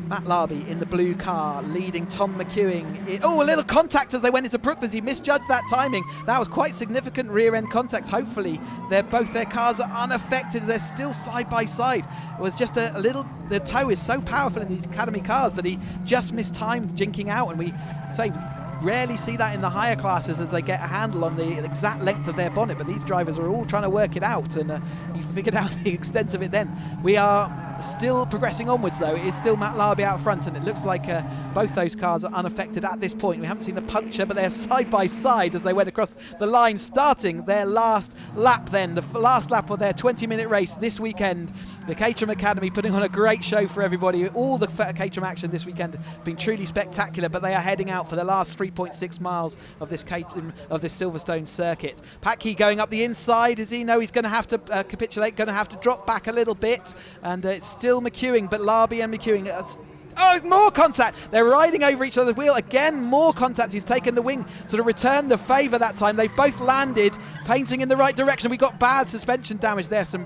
Matt Larby in the blue car leading Tom McEwing. A little contact as they went into Brooklands. He misjudged that timing. That was quite significant rear end contact. Hopefully both their cars are unaffected. They're still side by side. It was just a little, the toe is so powerful in these Academy cars that he just mistimed jinking out, and we rarely see that in the higher classes as they get a handle on the exact length of their bonnet, but these drivers are all trying to work it out, and you figured out the extent of it then. We are still progressing onwards though. It is still Matt Larby out front, and it looks like both those cars are unaffected at this point. We haven't seen the puncture, but they're side by side as they went across the line, starting their last lap then, the last lap of their 20-minute race this weekend. The Caterham Academy putting on a great show for everybody. All the Caterham action this weekend has been truly spectacular, but they are heading out for the last 3.6 miles of this Silverstone circuit. Patke going up the inside. Does he know he's going to have to capitulate, going to have to drop back a little bit, and it's still McEwing, but Larby and McEwing. Oh, more contact. They're riding over each other's wheel. Again, more contact. He's taken the wing, sort of returned the favour that time. They've both landed, painting in the right direction. We got bad suspension damage there. Some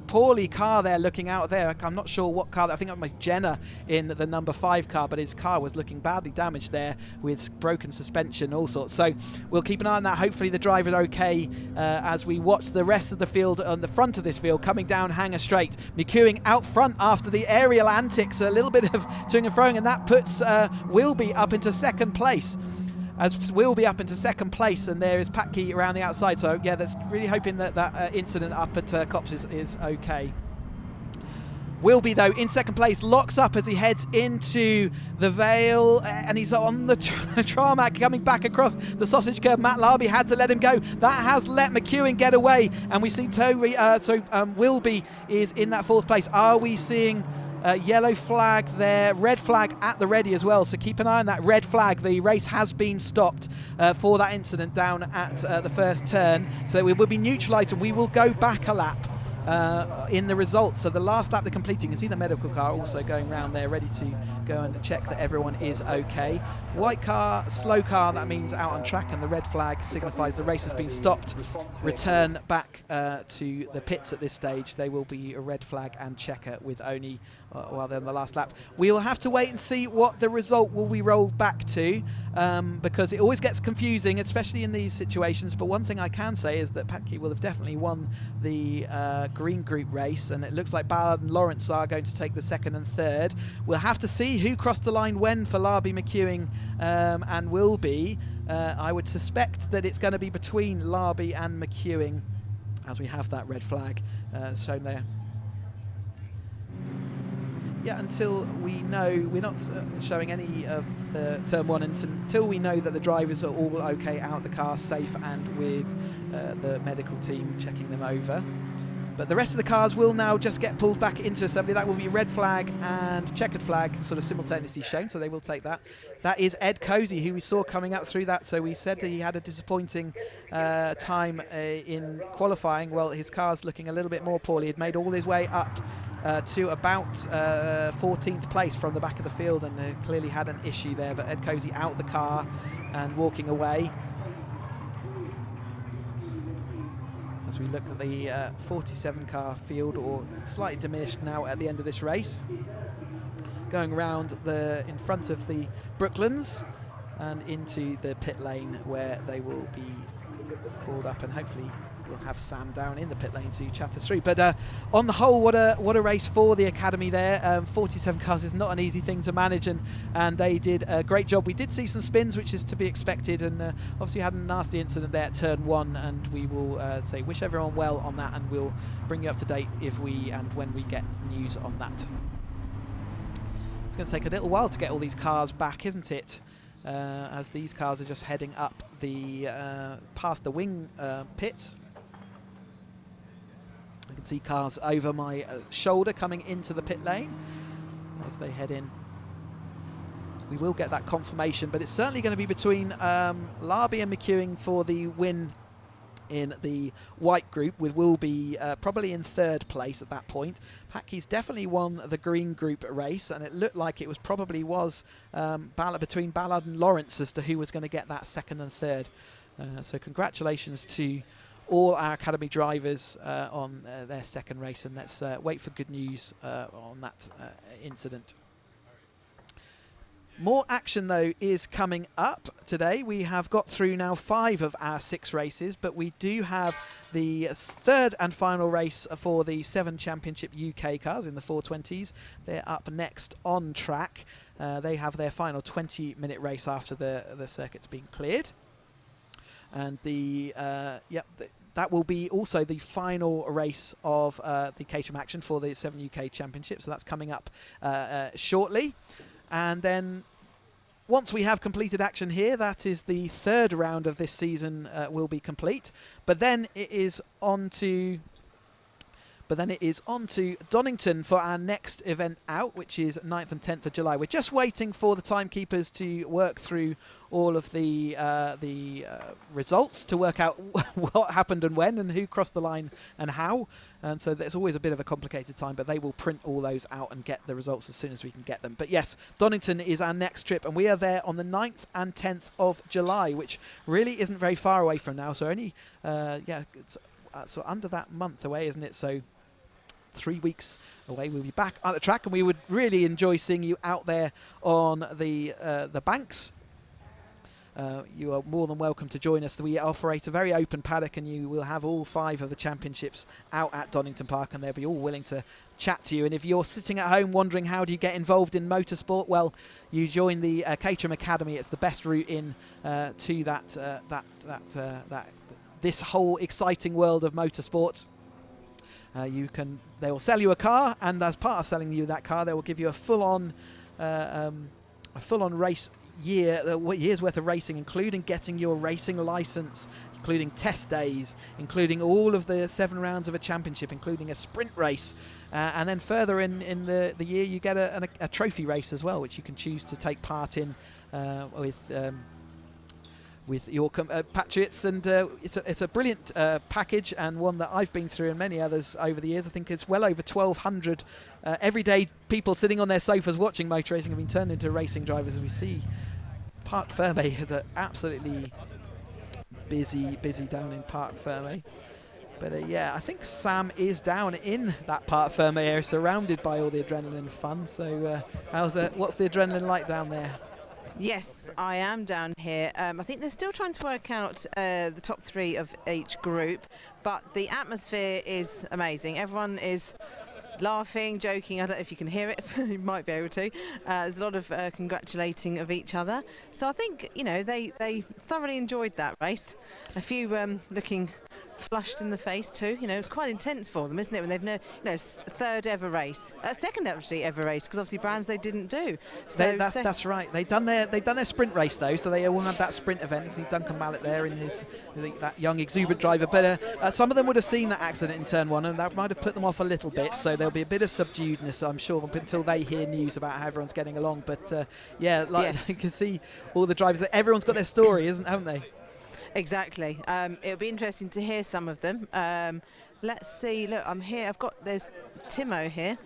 poorly car there looking out there. I'm not sure what car. I think that was Jenner in the number 5 car, but his car was looking badly damaged there with broken suspension, all sorts. So we'll keep an eye on that. Hopefully the driver okay as we watch the rest of the field on the front of this field coming down Hanger Straight. McEwing out front after the aerial antics, a little bit of toing and froing, and that puts Wilby up into 2nd place. As Wilby up into 2nd place, and there is Patke around the outside. So yeah, that's really hoping that incident up at Copse is okay. Wilby though in 2nd place, locks up as he heads into the Vale, and he's on the tarmac coming back across the sausage curb. Matt Larby had to let him go. That has let McEwing get away, and we see Wilby is in that 4th place. Are we seeing yellow flag there, red flag at the ready as well, so keep an eye on that red flag. The race has been stopped for that incident down at the 1st turn, so it will be neutralised, and we will go back a lap in the results. So the last lap they're completing, you can see the medical car also going round there ready to go and check that everyone is okay. White car, slow car, that means out on track, and the red flag signifies the race has been stopped. Return back to the pits at this stage. They will be a red flag and checker with only while they're on the last lap. We'll have to wait and see what the result will be rolled back to, because it always gets confusing, especially in these situations. But one thing I can say is that Patke will have definitely won the green group race, and it looks like Ballard and Lawrence are going to take the 2nd and 3rd. We'll have to see who crossed the line when for Larby, McEwing and Wilby. I would suspect that it's going to be between Larby and McEwing, as we have that red flag shown there. yeah, until we know, we're not showing any of the turn one until we know that the drivers are all okay out the car safe and with the medical team checking them over. But the rest of the cars will now just get pulled back into assembly. That will be red flag and checkered flag sort of simultaneously shown, so they will take that. That is Ed Cozy, who we saw coming up through that. So we said that he had a disappointing time in qualifying. Well, his car's looking a little bit more poorly. He'd made all his way up to about 14th place from the back of the field, and clearly had an issue there. But Ed Cozy out the car and walking away. As we look at the 47 car field, or slightly diminished now at the end of this race, going around in front of the Brooklands and into the pit lane, where they will be called up, and hopefully we'll have Sam down in the pit lane to chat us through. But on the whole, what a race for the Academy there. 47 cars is not an easy thing to manage, and they did a great job. We did see some spins, which is to be expected, and obviously had a nasty incident there at turn one, and we will say wish everyone well on that, and we'll bring you up to date if we and when we get news on that. It's going to take a little while to get all these cars back, isn't it? As these cars are just heading up the past the wing pit. I can see cars over my shoulder coming into the pit lane as they head in. We will get that confirmation, but it's certainly going to be between Larby and McEwing for the win in the white group, with Will be probably in third place at that point. Packy's definitely won the green group race, and it looked like it was probably between Ballard and Lawrence as to who was going to get that second and third. So congratulations to all our Academy drivers on their second race, and let's wait for good news on that incident. More action, though, is coming up today. We have got through now 5 of our 6 races, but we do have the third and final race for the 7 Championship UK cars in the 420s. They're up next on track. They have their final 20-minute race after the circuit's been cleared. And that will be also the final race of the Caterham Action for the 7 UK Championship. So that's coming up shortly. And then once we have completed action here, that is the third round of this season will be complete. But then it is on to Donington for our next event out, which is 9th and 10th of July. We're just waiting for the timekeepers to work through all of the results to work out what happened and when and who crossed the line and how. And so there's always a bit of a complicated time, but they will print all those out and get the results as soon as we can get them. But yes, Donington is our next trip, and we are there on the 9th and 10th of July, which really isn't very far away from now. So only, it's so under that month away, isn't it? So 3 weeks away. We'll be back at the track, and we would really enjoy seeing you out there on the banks. You are more than welcome to join us. We operate a very open paddock, and you will have all 5 of the championships out at Donington Park, and they'll be all willing to chat to you. And if you're sitting at home wondering how do you get involved in motorsport, well, you join the Caterham Academy. It's the best route in to this whole exciting world of motorsport. They will sell you a car, and as part of selling you that car, they will give you a full-on race year's worth of racing, including getting your racing license, including test days, including all of the 7 rounds of a championship, including a sprint race, and then further in the year you get a trophy race as well, which you can choose to take part in with your compatriots, and it's a brilliant package, and one that I've been through and many others over the years. I think it's well over 1,200 everyday people sitting on their sofas watching motor racing have been turned into racing drivers, as we see Parc Fermé, the absolutely busy down in Parc Fermé. But I think Sam is down in that Parc Fermé area, surrounded by all the adrenaline fun. So what's the adrenaline like down there? Yes, I am down here. I think they're still trying to work out the top 3 of each group, but the atmosphere is amazing. Everyone is laughing, joking. I don't know if you can hear it. You might be able to. There's a lot of congratulating of each other. So I think, they thoroughly enjoyed that race. A few looking flushed in the face too. You know, it's quite intense for them, isn't it? When they've third ever race, second actually ever race, because obviously Brands they didn't do. So that's right. They've done their sprint race though, so they all had that sprint event. You see Duncan Mallet there in that young exuberant driver. But some of them would have seen that accident in turn 1, and that might have put them off a little bit. So there'll be a bit of subduedness, I'm sure, until they hear news about how everyone's getting along. But you can see all the drivers. Everyone's got their story, haven't they? Exactly. It'll be interesting to hear some of them. Let's see. Look, I'm here. There's Timo here.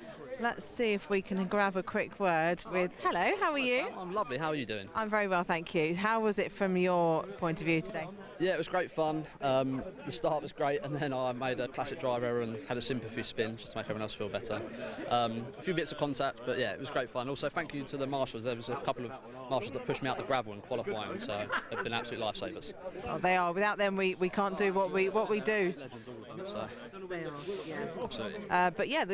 Let's see if we can grab a quick word with. Hello, how are you? I'm lovely. How are you doing? I'm very well, thank you. How was it from your point of view today? Yeah, it was great fun. The start was great, and then I made a classic driver error and had a sympathy spin just to make everyone else feel better. A few bits of contact, but yeah, it was great fun. Also, thank you to the marshals. There was a couple of marshals that pushed me out the gravel in qualifying, so they've been absolute lifesavers. Oh, they are. Without them, we can't do what we do. So. They are, yeah. Absolutely. But yeah,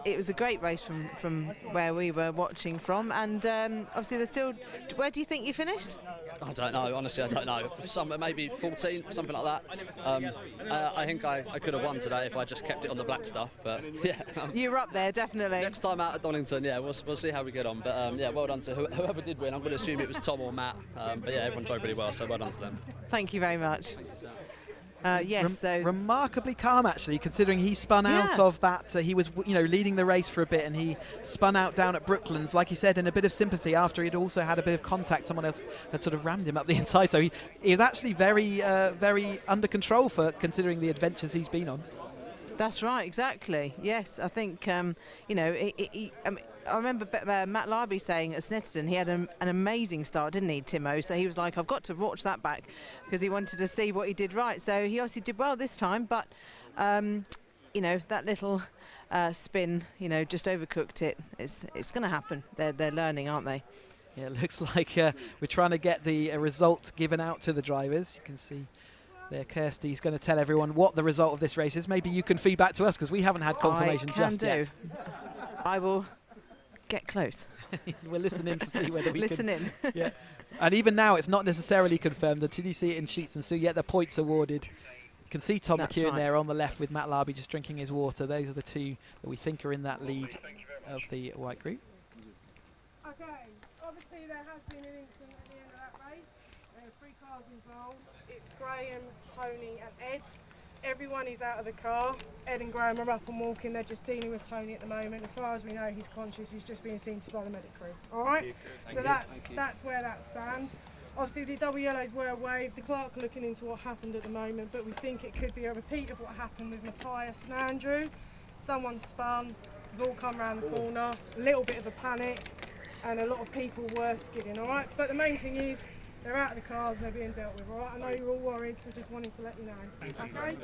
it was a great race from where we were watching from, and obviously there's still. Where do you think you finished? I don't know, honestly, I don't know. Maybe 14, something like that. I think I could have won today if I just kept it on the black stuff, but yeah. You were up there, definitely. Next time out at Donington, yeah, we'll see how we get on. But yeah, well done to whoever did win. I'm going to assume it was Tom or Matt, but yeah, everyone drove really well, so well done to them. Thank you very much. Yes, so remarkably calm actually, considering he spun out of that. He was, leading the race for a bit, and he spun out down at Brooklands, like you said, in a bit of sympathy after he'd also had a bit of contact. Someone else had sort of rammed him up the inside, so he was actually very, very under control for considering the adventures he's been on. That's right, exactly. Yes, I think I remember Matt Larby saying at Snetterton he had an amazing start, didn't he, Timo? So he was like, I've got to watch that back because he wanted to see what he did right. So he obviously did well this time, but that little spin, just overcooked it. It's going to happen. They're learning, aren't they? Yeah, it looks like we're trying to get the result given out to the drivers. You can see there, Kirsty's going to tell everyone what the result of this race is. Maybe you can feed back to us because we haven't had confirmation just yet. I will get close. We're listening to see whether we listen can. in. Yeah, and even now it's not necessarily confirmed until you see it in sheets and so you get the points awarded. You can see Tom McEwen there on the left with Matt Larby just drinking his water. Those are the two that we think are in that lead of the white group. Okay, obviously there has been an incident at the end of that race. There are 3 cars involved. It's Graham, Tony and Ed. Everyone is out of the car. Ed and Graham are up and walking. They're just dealing with Tony at the moment. As far as we know, he's conscious. He's just being seen by the medic crew. All right? So that's where that stands. Obviously, the double yellows were waved. The clerk are looking into what happened at the moment, but we think it could be a repeat of what happened with Matthias and Andrew. Someone spun, they've all come around the corner, a little bit of a panic, and a lot of people were skidding, all right? But the main thing is, they're out of the cars and they're being dealt with, all right? I know you're all worried, so just wanted to let you know. Okay?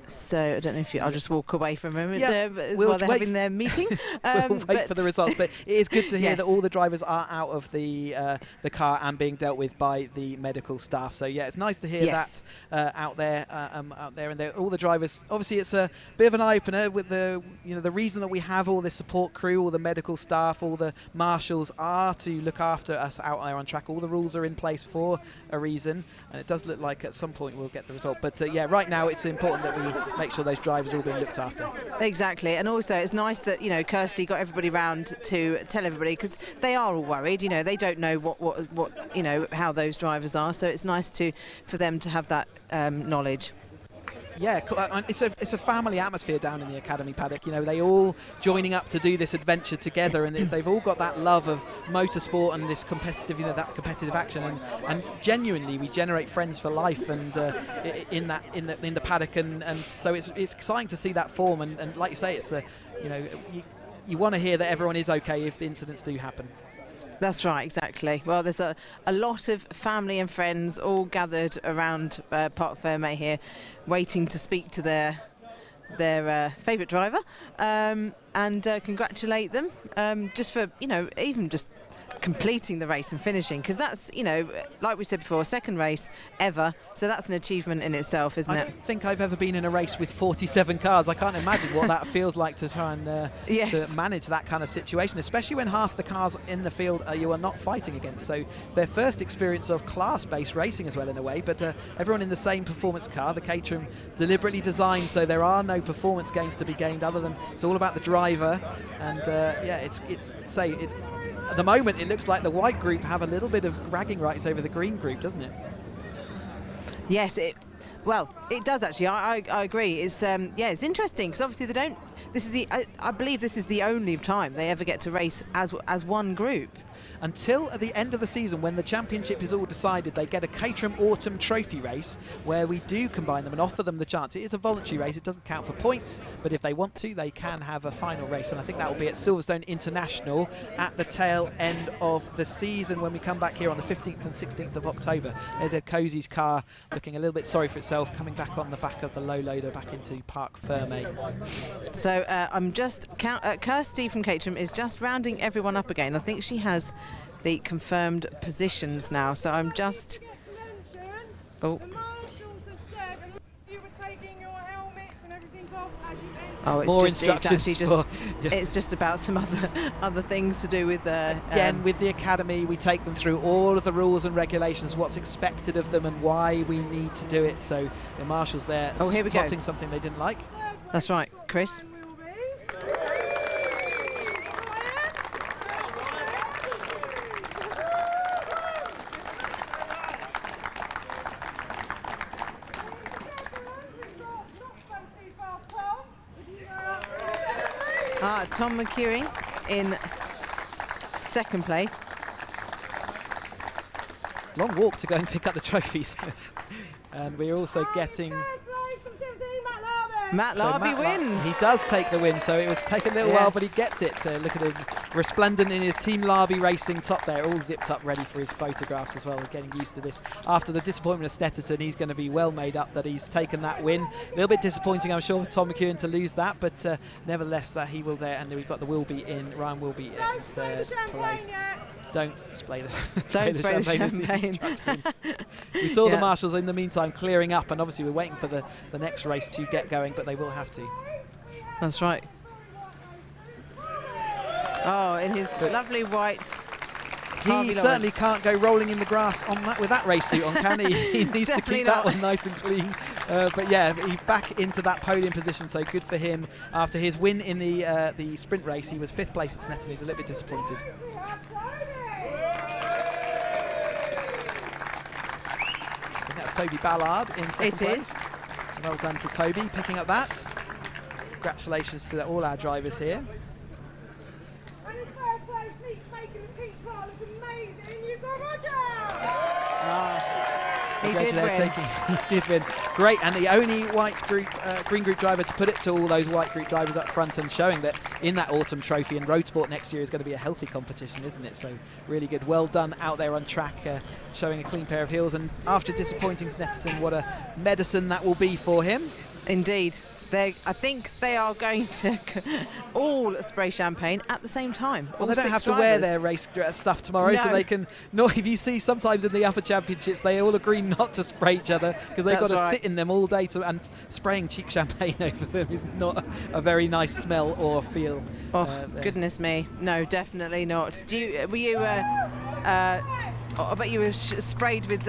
So I don't know if I'll just walk away for a moment we'll while they're having their meeting. We'll wait for the results, but it is good to hear that all the drivers are out of the car and being dealt with by the medical staff. So yeah, it's nice to hear that out there, and all the drivers. Obviously, it's a bit of an eye opener with the the reason that we have all this support crew, all the medical staff, all the marshals are to look after us out there on track. All the rules are in place for a reason, and it does look like at some point we'll get the result. But yeah, right now it's important that we make sure those drivers are all being looked after. Exactly, and also it's nice that Kirsty got everybody round to tell everybody, because they are all worried. They don't know what how those drivers are. So it's nice for them to have that knowledge. Yeah, it's a family atmosphere down in the Academy paddock. They all joining up to do this adventure together, and they've all got that love of motorsport and this competitive, that competitive action. And genuinely, we generate friends for life, and in the paddock, and so it's exciting to see that form. And like you say, it's you want to hear that everyone is okay if the incidents do happen. That's right, exactly. Well, there's a lot of family and friends all gathered around Parc Fermé here, waiting to speak to their favourite driver and congratulate them, just for even just completing the race and finishing, because that's, you know, like we said before, second race ever, so that's an achievement in itself, isn't it? I don't think I've ever been in a race with 47 cars. I can't imagine what that feels like to try and to manage that kind of situation, especially when half the cars in the field you are not fighting against. So their first experience of class-based racing as well, in a way, but everyone in the same performance car. The Caterham deliberately designed so there are no performance gains to be gained, other than it's all about the driver. And at the moment, it looks like the white group have a little bit of bragging rights over the green group, doesn't it? Yes, it does actually. I agree. It's it's interesting, because obviously they don't. This is I believe this is the only time they ever get to race as one group. Until at the end of the season, when the championship is all decided, they get a Caterham Autumn Trophy race where we do combine them and offer them the chance. It is a voluntary race, it doesn't count for points, but if they want to, they can have a final race, and I think that will be at Silverstone International at the tail end of the season when we come back here on the 15th and 16th of October. There's Ed Cozy's car looking a little bit sorry for itself, coming back on the back of the low loader back into Parc Fermé. So I'm just Kirsty from Caterham is just rounding everyone up again. I think she has the confirmed positions now, so I'm just it's just about some other things to do with again with the academy. We take them through all of the rules and regulations, what's expected of them and why we need to do it. So the marshals there spotting something they didn't like. That's right, Chris. Tom McEwing in second place. Long walk to go and pick up the trophies. And we're also getting... Matt Larby wins. He does take the win, so it was taking a little while, but he gets it. So look at him, resplendent in his Team Larby Racing top there, all zipped up, ready for his photographs as well. We're getting used to this. After the disappointment of Snetterton, he's going to be well made up that he's taken that win. A little bit disappointing, I'm sure, for Tom McEwen to lose that, but nevertheless, that he will there. And then we've got the Ryan Wilby in third place. Don't spray the champagne. We saw the marshals in the meantime clearing up, and obviously we're waiting for the next race to get going, but they will have to. That's right. Oh, in his lovely white. He certainly can't go rolling in the grass on that with that race suit on, can he? He needs to keep that one nice and clean. But yeah, he's back into that podium position, so good for him. After his win in the sprint race, he was 5th place at Snetterton. He's a little bit disappointed. And that's Toby Ballard in second place. It is. Well done to Toby, picking up that. Congratulations to all our drivers here. He did win. He did win. Great, and the only white group, green group driver to put it to all those white group drivers up front, and showing that in that autumn trophy and road sport next year is going to be a healthy competition, isn't it? So really good. Well done out there on track, showing a clean pair of heels. And after disappointing Snetterton, what a medicine that will be for him. Indeed. I think they are going to all spray champagne at the same time. Well, they don't have to wear their race stuff tomorrow, so they can. If you see sometimes in the upper championships, they all agree not to spray each other because they've got to sit in them all day, and spraying cheap champagne over them is not a very nice smell or feel. Oh, goodness me. No, definitely not. Were you... I bet you were sprayed with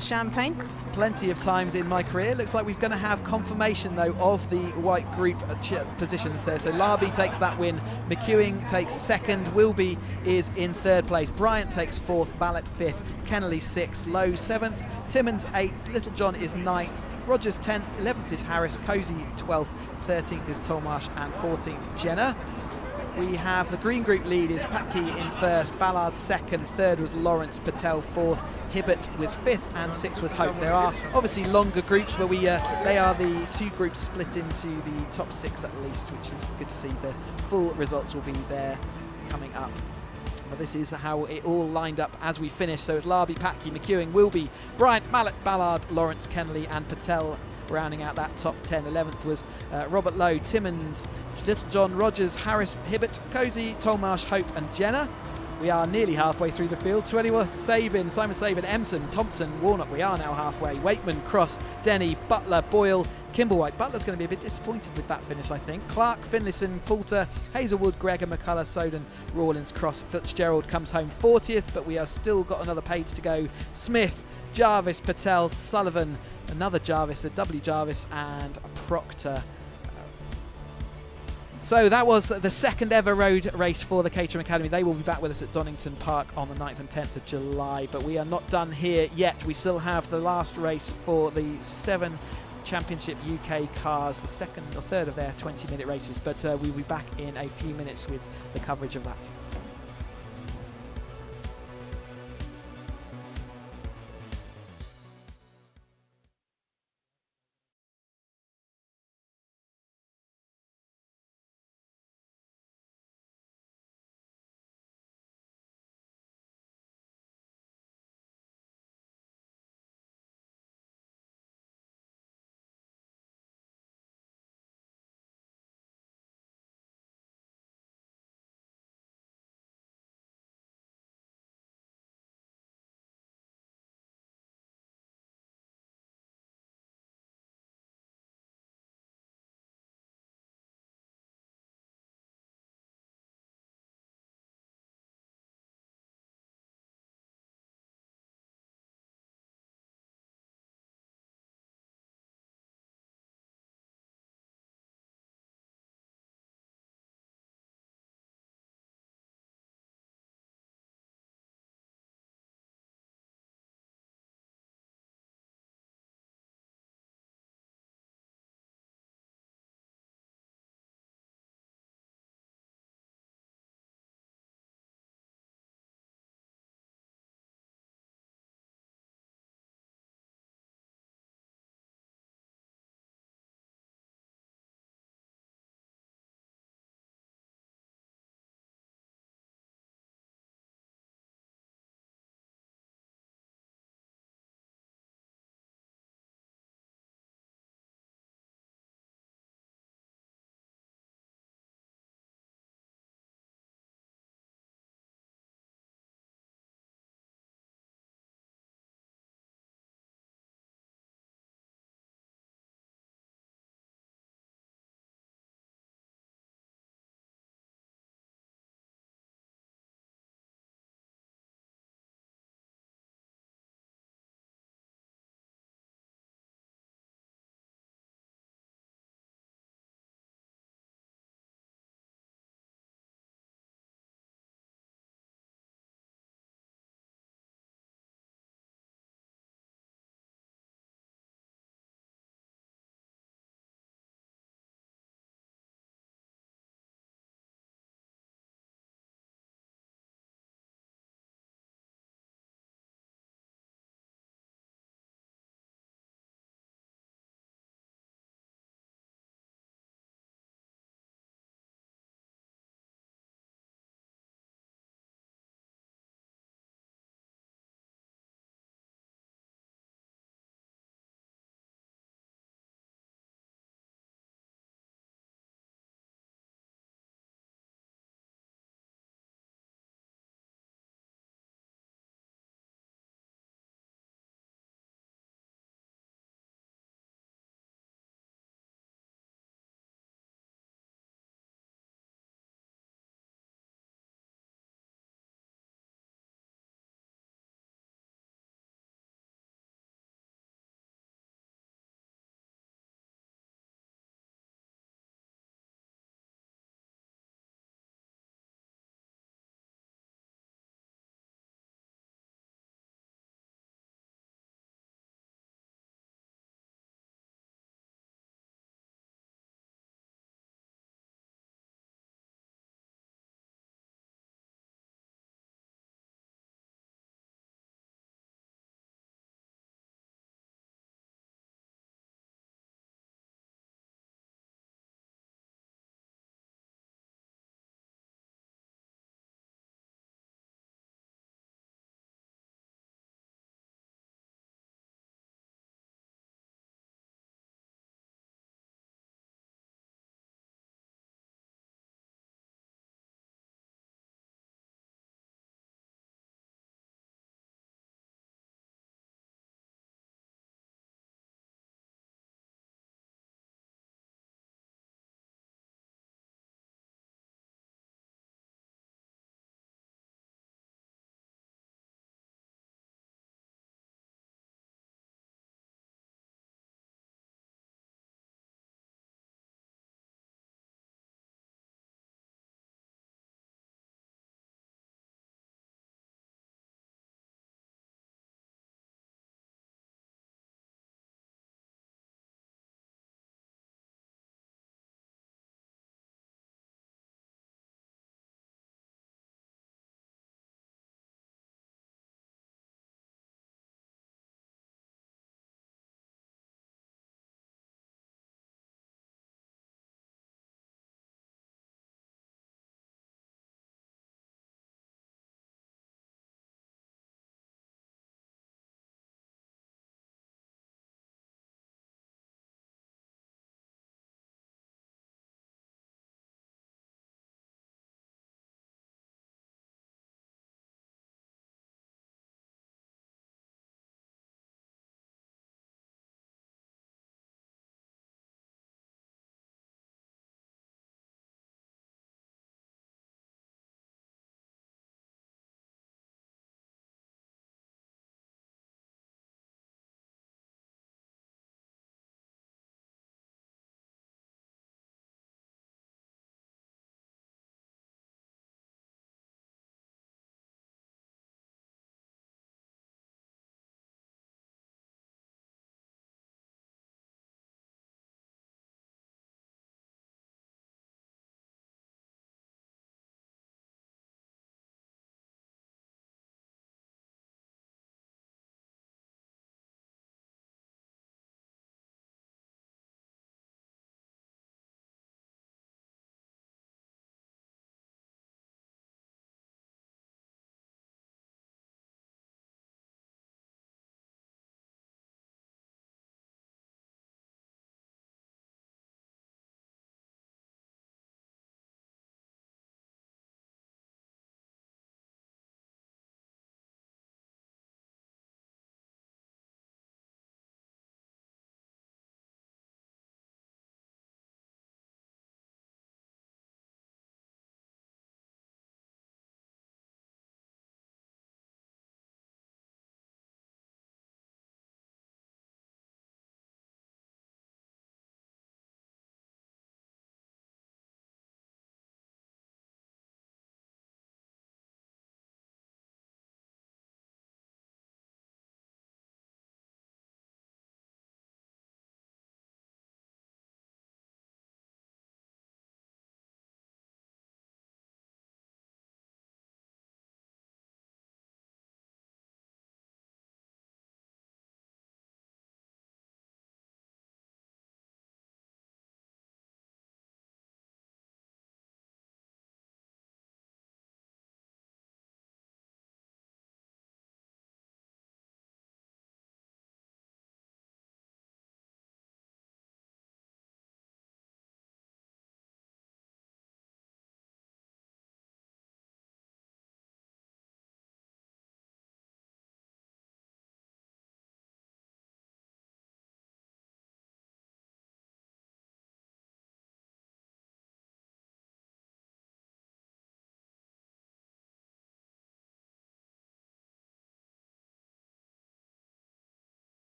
champagne. Plenty of times in my career. Looks like we're going to have confirmation, though, of the white group positions there. So Larby takes that win. McEwing takes second. Wilby is in third place. Bryant takes fourth. Ballett 5th. Kennelly 6th. Lowe 7th. Timmins 8th. Littlejohn is 9th. Rogers 10th. 11th is Harris. Cozy 12th. 13th is Tolmarsh. And 14th Jenner. We have the green group lead is Patke in first, Ballard second, third was Lawrence, Patel fourth, Hibbert was 5th, and 6th was Hope. There are obviously longer groups, but they are the 2 groups split into the top 6 at least, which is good to see. The full results will be there coming up. But this is how it all lined up as we finish. So it's Larby, Patke, McEwing, Wilby, Bryant, Mallet, Ballard, Lawrence, Kennelly and Patel rounding out that top 10. 11th was Robert Lowe, Timmins, Littlejohn, Rogers, Harris, Hibbert, Cozy, Tolmarsh, Hope and Jenner. We are nearly halfway through the field. 21 Sabin, Simon Sabin, Emson, Thompson, Warnock. We are now halfway. Wakeman, Cross, Denny, Butler, Boyle, Kimblewhite. Butler's going to be a bit disappointed with that finish, I think. Clark, Finlayson, Poulter, Hazelwood, Gregor, McCullough, Soden, Rawlins, Cross. Fitzgerald comes home 40th, but we have still got another page to go. Smith, Jarvis, Patel, Sullivan, another Jarvis, a W Jarvis, and Proctor. So that was the second ever road race for the Caterham Academy. They will be back with us at Donington Park on the 9th and 10th of July. But we are not done here yet. We still have the last race for the 7 Championship UK cars, the second or third of their 20-minute races. But we'll be back in a few minutes with the coverage of that.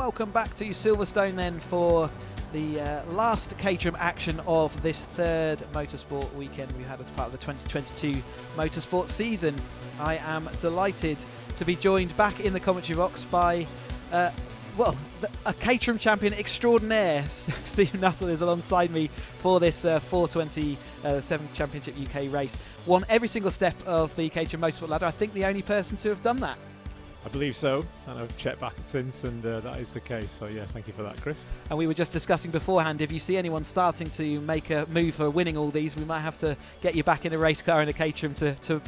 welcome back to Silverstone then for the last Caterham action of this third motorsport weekend we had as part of the 2022 motorsport season. I am delighted to be joined back in the commentary box by, a Caterham champion extraordinaire. Stephen Nuttall is alongside me for this 427 Championship UK race. Won every single step of the Caterham motorsport ladder. I think the only person to have done that. I believe so, and I've checked back since, and that is the case. So yeah, thank you for that, Chris. And we were just discussing beforehand, if you see anyone starting to make a move for winning all these, we might have to get you back in a race car in a Caterham to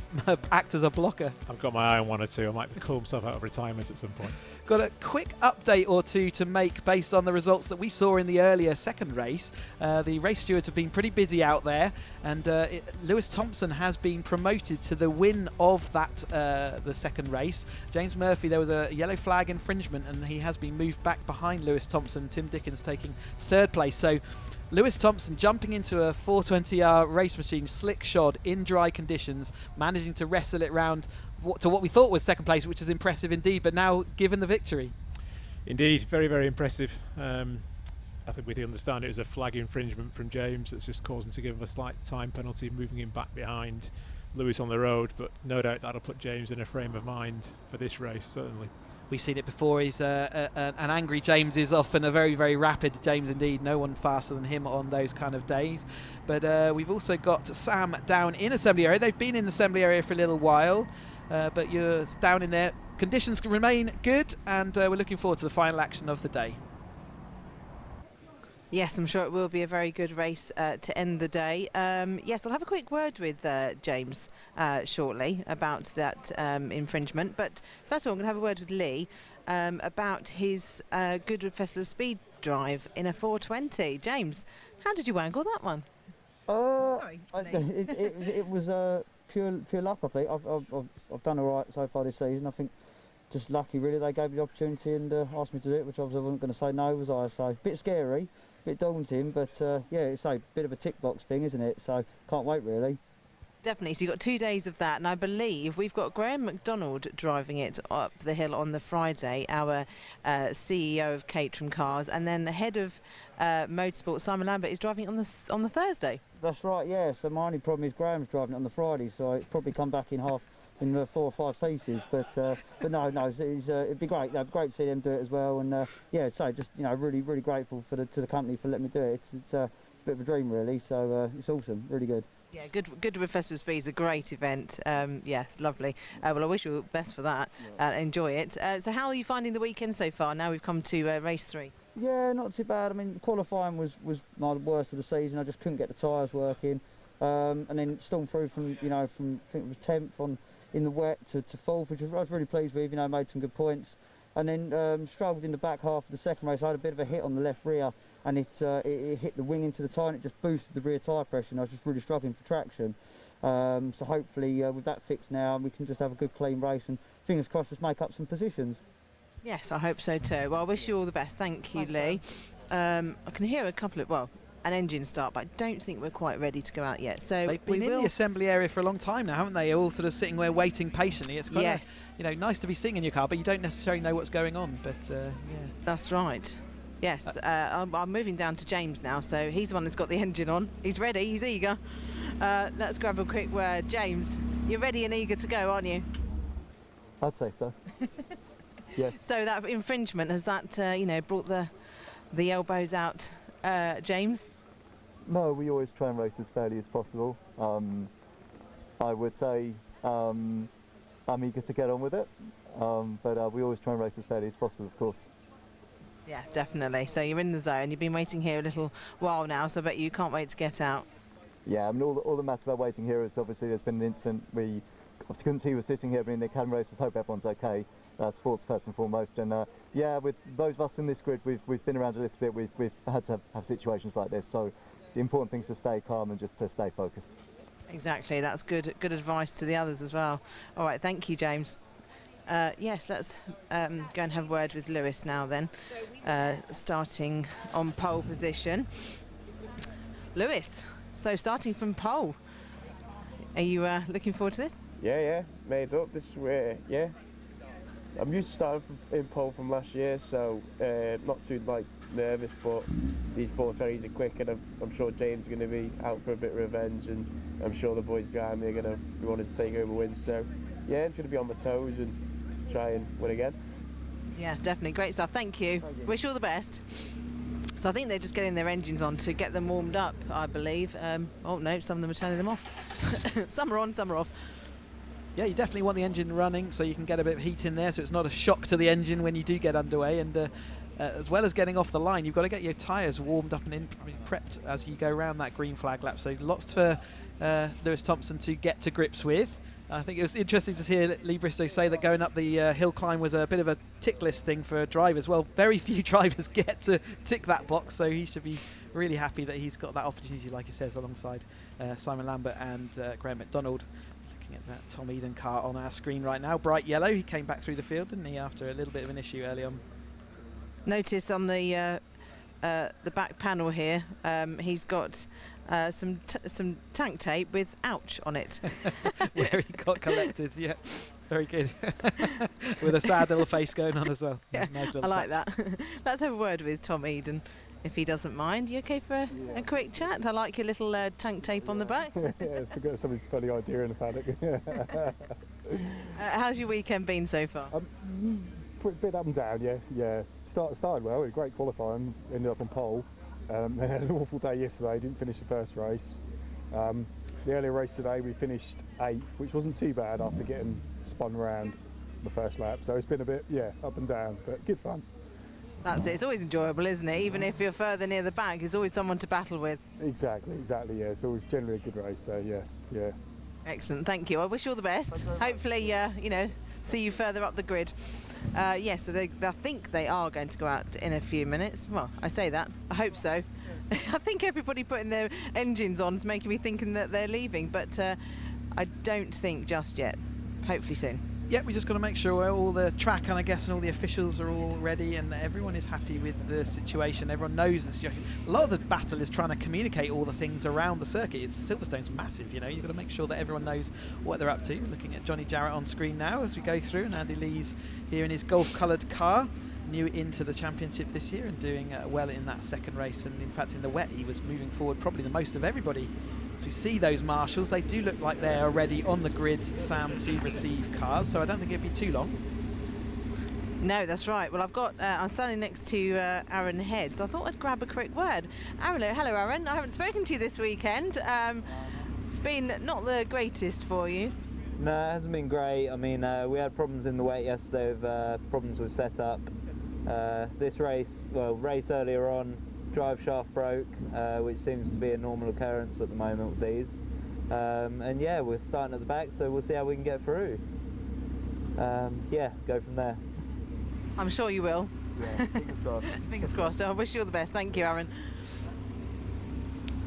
act as a blocker. I've got my eye on one or two. I might call myself out of retirement at some point. Got a quick update or two to make based on the results that we saw in the earlier second race. The race stewards have been pretty busy out there, and Lewis Thompson has been promoted to the win of that the second race. James Murphy, there was a yellow flag infringement, and he has been moved back behind Lewis Thompson. Tim Dickens taking third place. So Lewis Thompson jumping into a 420R race machine, slick shod in dry conditions, managing to wrestle it round to what we thought was second place, which is impressive indeed, but now given the victory. Indeed, very, very impressive. I think we understand it was a flag infringement from James that's just caused him to give him a slight time penalty, moving him back behind Lewis on the road, but no doubt that'll put James in a frame of mind for this race, certainly. We've seen it before. He's an angry James is often a very, very rapid James indeed. No one faster than him on those kind of days. But we've also got Sam down in assembly area. They've been in assembly area for a little while, but you're down in there. Conditions can remain good, and we're looking forward to the final action of the day. Yes, I'm sure it will be a very good race to end the day. Yes, I'll have a quick word with James shortly about that infringement. But first of all, I'm going to have a word with Lee about his Goodwood Festival of Speed drive in a 420. James, how did you wangle that one? Sorry, it was pure luck, I think. I've done all right so far this season. I think just lucky, really. They gave me the opportunity and asked me to do it, which obviously I wasn't going to say no, was I? So a bit scary, a bit daunting, but yeah, it's a bit of a tick box thing, isn't it? So can't wait, really. Definitely. So you've got 2 days of that, and I believe we've got Graham McDonald driving it up the hill on the Friday, our CEO of Caterham Cars, and then the head of motorsport, Simon Lambert, is driving it on the Thursday. That's right, yeah. So my only problem is Graham's driving it on the Friday, so it's probably come back in 4 or 5 pieces. But no, it'd be great. It'd be great to see them do it as well. And yeah, so just really grateful to the company for letting me do it. It's a bit of a dream, really. So it's awesome, really good. Yeah, Goodwood Festival of Speed is a great event. Yeah, lovely. Well, I wish you all the best for that. Enjoy it. So how are you finding the weekend so far? Now we've come to race 3. Yeah, not too bad. I mean, qualifying was my worst of the season. I just couldn't get the tyres working, and then stormed through from I think it was 10th in the wet to 4th, which I was really pleased with. Made some good points, and then struggled in the back half of the second race. I had a bit of a hit on the left rear, and it hit the wing into the tyre, and it just boosted the rear tyre pressure, and I was just really struggling for traction. So hopefully with that fixed now, we can just have a good clean race, and fingers crossed just make up some positions. Yes, I hope so too. Well, I wish you all the best. Thank you, Lee. I can hear a couple of, an engine start, but I don't think we're quite ready to go out yet. So they've been in the assembly area for a long time now, haven't they? All sort of sitting there waiting patiently. It's quite nice to be sitting in your car, but you don't necessarily know what's going on. But yeah, that's right. Yes, I'm moving down to James now, so he's the one that's got the engine on. He's ready, he's eager. Let's grab a quick word. James, you're ready and eager to go, aren't you? I'd say so. Yes. So that infringement, has that brought the elbows out, James? No, we always try and race as fairly as possible. I would say I'm eager to get on with it, but we always try and race as fairly as possible, of course. Yeah, definitely. So you're in the zone. You've been waiting here a little while now, so I bet you can't wait to get out. Yeah, I mean, all that matters about waiting here is obviously there's been an incident. We obviously couldn't see who was sitting here, but in the Academy races, hope everyone's okay. That's first and foremost. And yeah, with those of us in this grid, we've been around a little bit. We've had to have situations like this. So the important thing is to stay calm and just to stay focused. Exactly. That's good advice to the others as well. All right, thank you, James. Yes, let's go and have a word with Lewis now then, starting on pole position. Lewis, so starting from pole, are you looking forward to this? Yeah, made up this way, yeah. I'm used to starting in pole from last year, so not too nervous, but these 420s are quick, and I'm sure James is going to be out for a bit of revenge, and I'm sure the boys behind me are going to be wanting to take home a win. So yeah, I'm going to be on my toes and try and win again. Yeah, definitely. Great stuff. Thank you. Wish you all the best. So I think they're just getting their engines on to get them warmed up, I believe. Oh no, some of them are turning them off. Some are on, some are off. Yeah, you definitely want the engine running so you can get a bit of heat in there, so it's not a shock to the engine when you do get underway. And as well as getting off the line, you've got to get your tyres warmed up and prepped as you go around that green flag lap. So lots for Lewis Thompson to get to grips with. I think it was interesting to hear Lee Bristow say that going up the hill climb was a bit of a tick list thing for drivers. Well, very few drivers get to tick that box, so he should be really happy that he's got that opportunity, like he says, alongside Simon Lambert and Graham McDonald. Looking at that Tom Eden car on our screen right now, bright yellow. He came back through the field, didn't he, after a little bit of an issue early on. Notice on the back panel here, he's got some tank tape with "ouch" on it. Where he got collected, yeah. Very good. With a sad little face going on as well. Yeah, nice I like that. Let's have a word with Tom Eden, if he doesn't mind. You okay for a quick chat? I like your little tank tape on the back. Yeah, forgot somebody's funny idea in a paddock. How's your weekend been so far? A bit up and down, yes. Yeah, started well. We had a great qualifying. Ended up on pole. Then had an awful day yesterday. Didn't finish the first race. The earlier race today we finished 8th, which wasn't too bad after getting spun around the first lap. So it's been a bit, up and down, but good fun. That's it. It's always enjoyable, isn't it? Even if you're further near the back, there's always someone to battle with. Exactly. Yeah. It's always generally a good race. So yes, yeah. Excellent. Thank you. I wish you all the best. Hopefully, see you further up the grid. Yes, so I think they are going to go out in a few minutes. Well, I say that. I hope so. I think everybody putting their engines on is making me thinking that they're leaving, but I don't think just yet. Hopefully soon. Yeah, we just got to make sure all the track and I guess and all the officials are all ready and everyone is happy with the situation. Everyone knows this. A lot of the battle is trying to communicate all the things around the circuit. Silverstone's massive, you've got to make sure that everyone knows what they're up to. Looking at Johnny Jarrett on screen now as we go through, and Andy Lee's here in his golf-coloured car, new into the championship this year and doing well in that second race. And in fact, in the wet, he was moving forward probably the most of everybody. As we see those marshals, they do look like they're already on the grid, Sam, to receive cars, so I don't think it'd be too long. No, that's right. Well, I'm standing next to Aaron Head, so I thought I'd grab a quick word. Hello, Aaron. I haven't spoken to you this weekend. It's been not the greatest for you. No, it hasn't been great. I mean, we had problems in the wet yesterday with problems with setup. This race earlier on, drive shaft broke, which seems to be a normal occurrence at the moment with these. And yeah, we're starting at the back, so we'll see how we can get through. Go from there. I'm sure you will. Yeah, fingers crossed. Fingers crossed. I wish you all the best. Thank you, Aaron.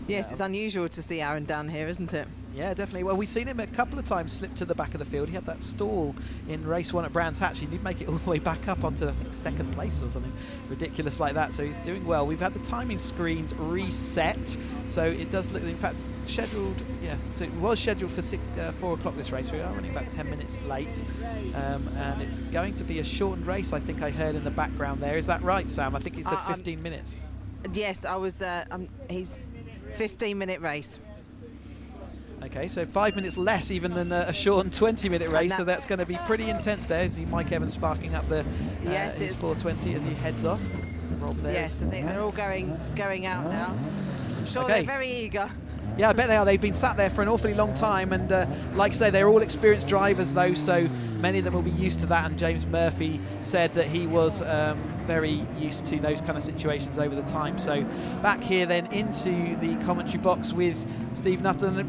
Yes, it's unusual to see Aaron down here, isn't it? Yeah, definitely. Well, we've seen him a couple of times slip to the back of the field. He had that stall in race 1 at Brands Hatch. He did make it all the way back up onto, I think, 2nd place or something ridiculous like that. So he's doing well. We've had the timing screens reset. So it does look, in fact, scheduled, so it was scheduled for 4 o'clock this race. We are running about 10 minutes late. And it's going to be a shortened race, I think I heard in the background there. Is that right, Sam? I think he said 15 minutes. Yes, he's 15-minute race. Okay, so 5 minutes less even than a shortened 20-minute race, so that's going to be pretty intense there. See Mike Evans sparking up his 420 as he heads off. Rob there. Yes, I think they're all going out now. I'm sure they're very eager. Yeah, I bet they are. They've been sat there for an awfully long time, and like I say, they're all experienced drivers though, so many of them will be used to that. And James Murphy said that he was very used to those kind of situations over the time. So back here then into the commentary box with Steve Nuttall.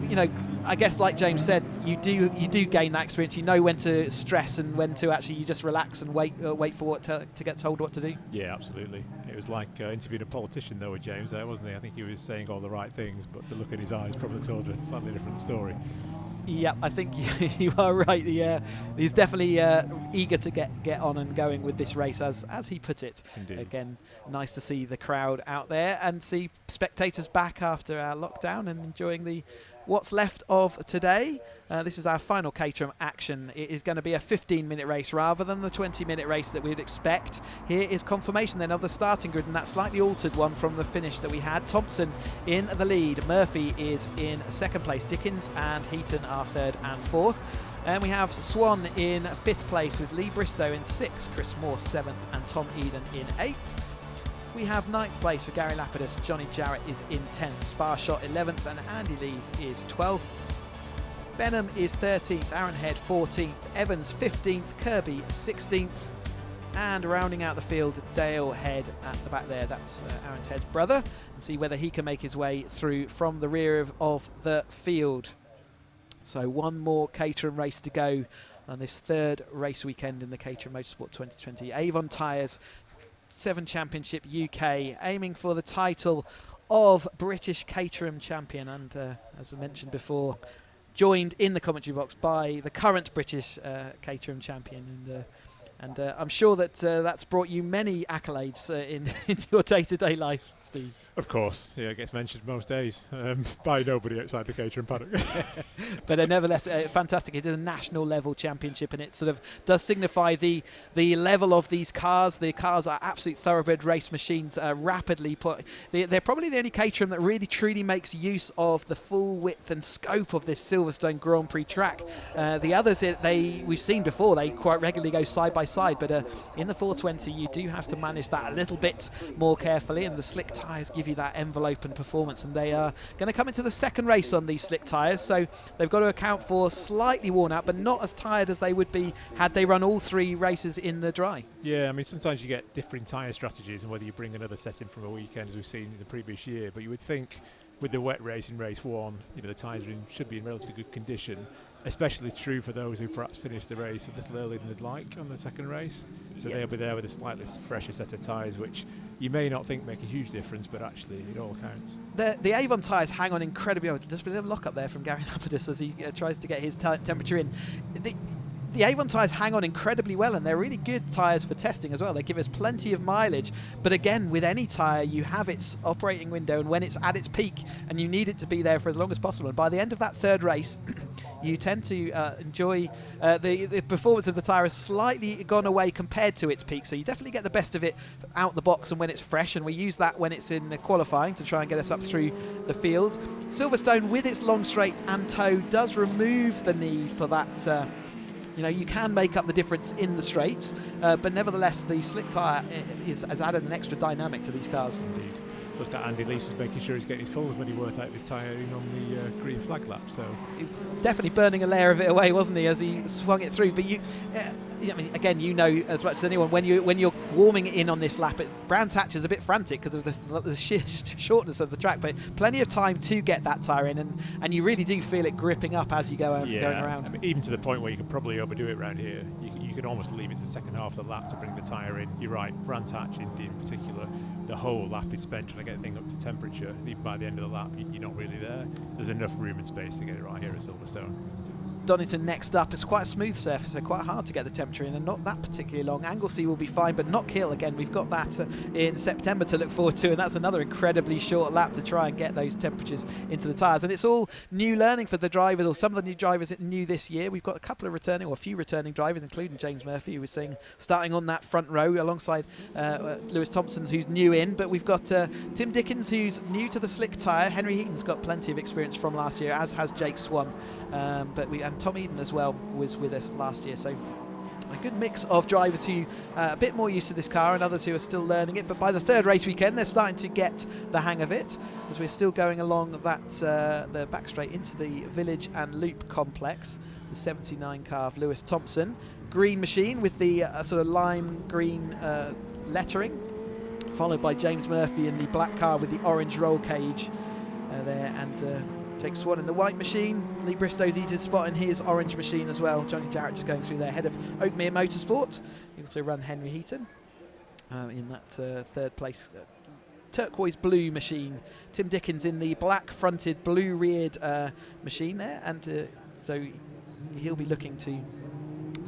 I guess like James said, you do gain that experience. You know when to stress and when to actually you just relax and wait for what to get told what to do. Yeah, absolutely. It was like interviewing a politician though with James there, wasn't he? I think he was saying all the right things, but the look in his eyes probably told a slightly different story. Yeah, I think you are right. Yeah, he's definitely eager to get on and going with this race, as he put it. Indeed. Again, nice to see the crowd out there and see spectators back after our lockdown and enjoying the what's left of today. This is our final Caterham action. It is going to be a 15-minute race rather than the 20-minute race that we'd expect. Here is confirmation then of the starting grid, and that slightly altered one from the finish that we had. Thompson in the lead. Murphy is in second place. Dickens and Heaton are third and fourth. And we have Swan in fifth place with Lee Bristow in sixth, Chris Morse seventh, and Tom Eden in eighth. We have ninth place for Gary Lapidus. Johnny Jarrett is in 10th. Sparshot 11th, and Andy Lees is 12th. Benham is 13th, Aaron Head 14th, Evans 15th, Kirby 16th, and rounding out the field, Dale Head at the back there. That's Aaron Head's brother, and see whether he can make his way through from the rear of the field. So one more Caterham race to go on this third race weekend in the Caterham Motorsport 2020. Avon Tyres 7 Championship UK, aiming for the title of British Caterham champion, and as I mentioned before, joined in the commentary box by the current British Caterham champion, and I'm sure that that's brought you many accolades in your day-to-day life, Steve. Of course, yeah, it gets mentioned most days by nobody outside the Caterham paddock. But nevertheless, fantastic. It is a national level championship, and it sort of does signify the level of these cars. The cars are absolute thoroughbred race machines. Rapidly put, they're probably the only Caterham that really truly makes use of the full width and scope of this Silverstone Grand Prix track. The others, we've seen before, they quite regularly go side by side, but in the 420 you do have to manage that a little bit more carefully, and the slick tyres give you that envelope and performance, and they are going to come into the second race on these slick tyres, so they've got to account for slightly worn out but not as tired as they would be had they run all 3 races in the dry. Yeah, I mean, sometimes you get differing tyre strategies and whether you bring another set in from a weekend as we've seen in the previous year, but you would think with the wet race in race 1, the tyres should be in relatively good condition. Especially true for those who perhaps finished the race a little earlier than they'd like on the second race. So they'll be there with a slightly fresher set of tyres, which you may not think make a huge difference, but actually it all counts. The Avon tyres hang on incredibly well. Just a little lock up there from Gary Lapidus as he tries to get his temperature in. The Avon tyres hang on incredibly well, and they're really good tyres for testing as well. They give us plenty of mileage, but again, with any tyre you have its operating window and when it's at its peak, and you need it to be there for as long as possible. And by the end of that third race you tend to enjoy the performance of the tyre has slightly gone away compared to its peak, so you definitely get the best of it out the box and when it's fresh, and we use that when it's in qualifying to try and get us up through the field. Silverstone, with its long straights and toe, does remove the need for that you can make up the difference in the straights, but nevertheless the slick tyre has added an extra dynamic to these cars. Indeed. Looked at Andy Lees making sure he's getting his full as many worth out of his tyring on the green flag lap. So he's definitely burning a layer of it away, wasn't he, as he swung it through? But I mean, again, you know as much as anyone when you're warming in on this lap, Brands Hatch is a bit frantic because of the sheer shortness of the track, but plenty of time to get that tyre in, and you really do feel it gripping up as you go going around. I mean, even to the point where you can probably overdo it around here. You can almost leave it to the second half of the lap to bring the tyre in. You're right, Brands Hatch in particular, the whole lap is spent trying to get the thing up to temperature, and even by the end of the lap you're not really there. There's enough room and space to get it right here at Silverstone. Donington next up. It's quite a smooth surface, so quite hard to get the temperature in, and not that particularly long. Anglesey will be fine, but not Kill. Again, we've got that in September to look forward to, and that's another incredibly short lap to try and get those temperatures into the tyres. And it's all new learning for the drivers, or some of the new drivers new this year. We've got a couple of returning, or a few returning drivers, including James Murphy, who was starting on that front row alongside Lewis Thompson, who's new in. But we've got Tim Dickens, who's new to the slick tyre. Henry Heaton's got plenty of experience from last year, as has Jake Swan. And Tom Eden as well was with us last year, so a good mix of drivers who are a bit more used to this car and others who are still learning it, but by the third race weekend they're starting to get the hang of it, as we're still going along that the back straight into the Village and Loop complex. The 79 car of Lewis Thompson, green machine with the sort of lime green lettering, followed by James Murphy in the black car with the orange roll cage there, and Jake Swan in the white machine. Lee Bristow's eaten spot in his orange machine as well. Johnny Jarrett just going through there, head of Oakmere Motorsport. Able to run Henry Heaton in that third place turquoise blue machine. Tim Dickens in the black fronted, blue reared machine there, and so he'll be looking to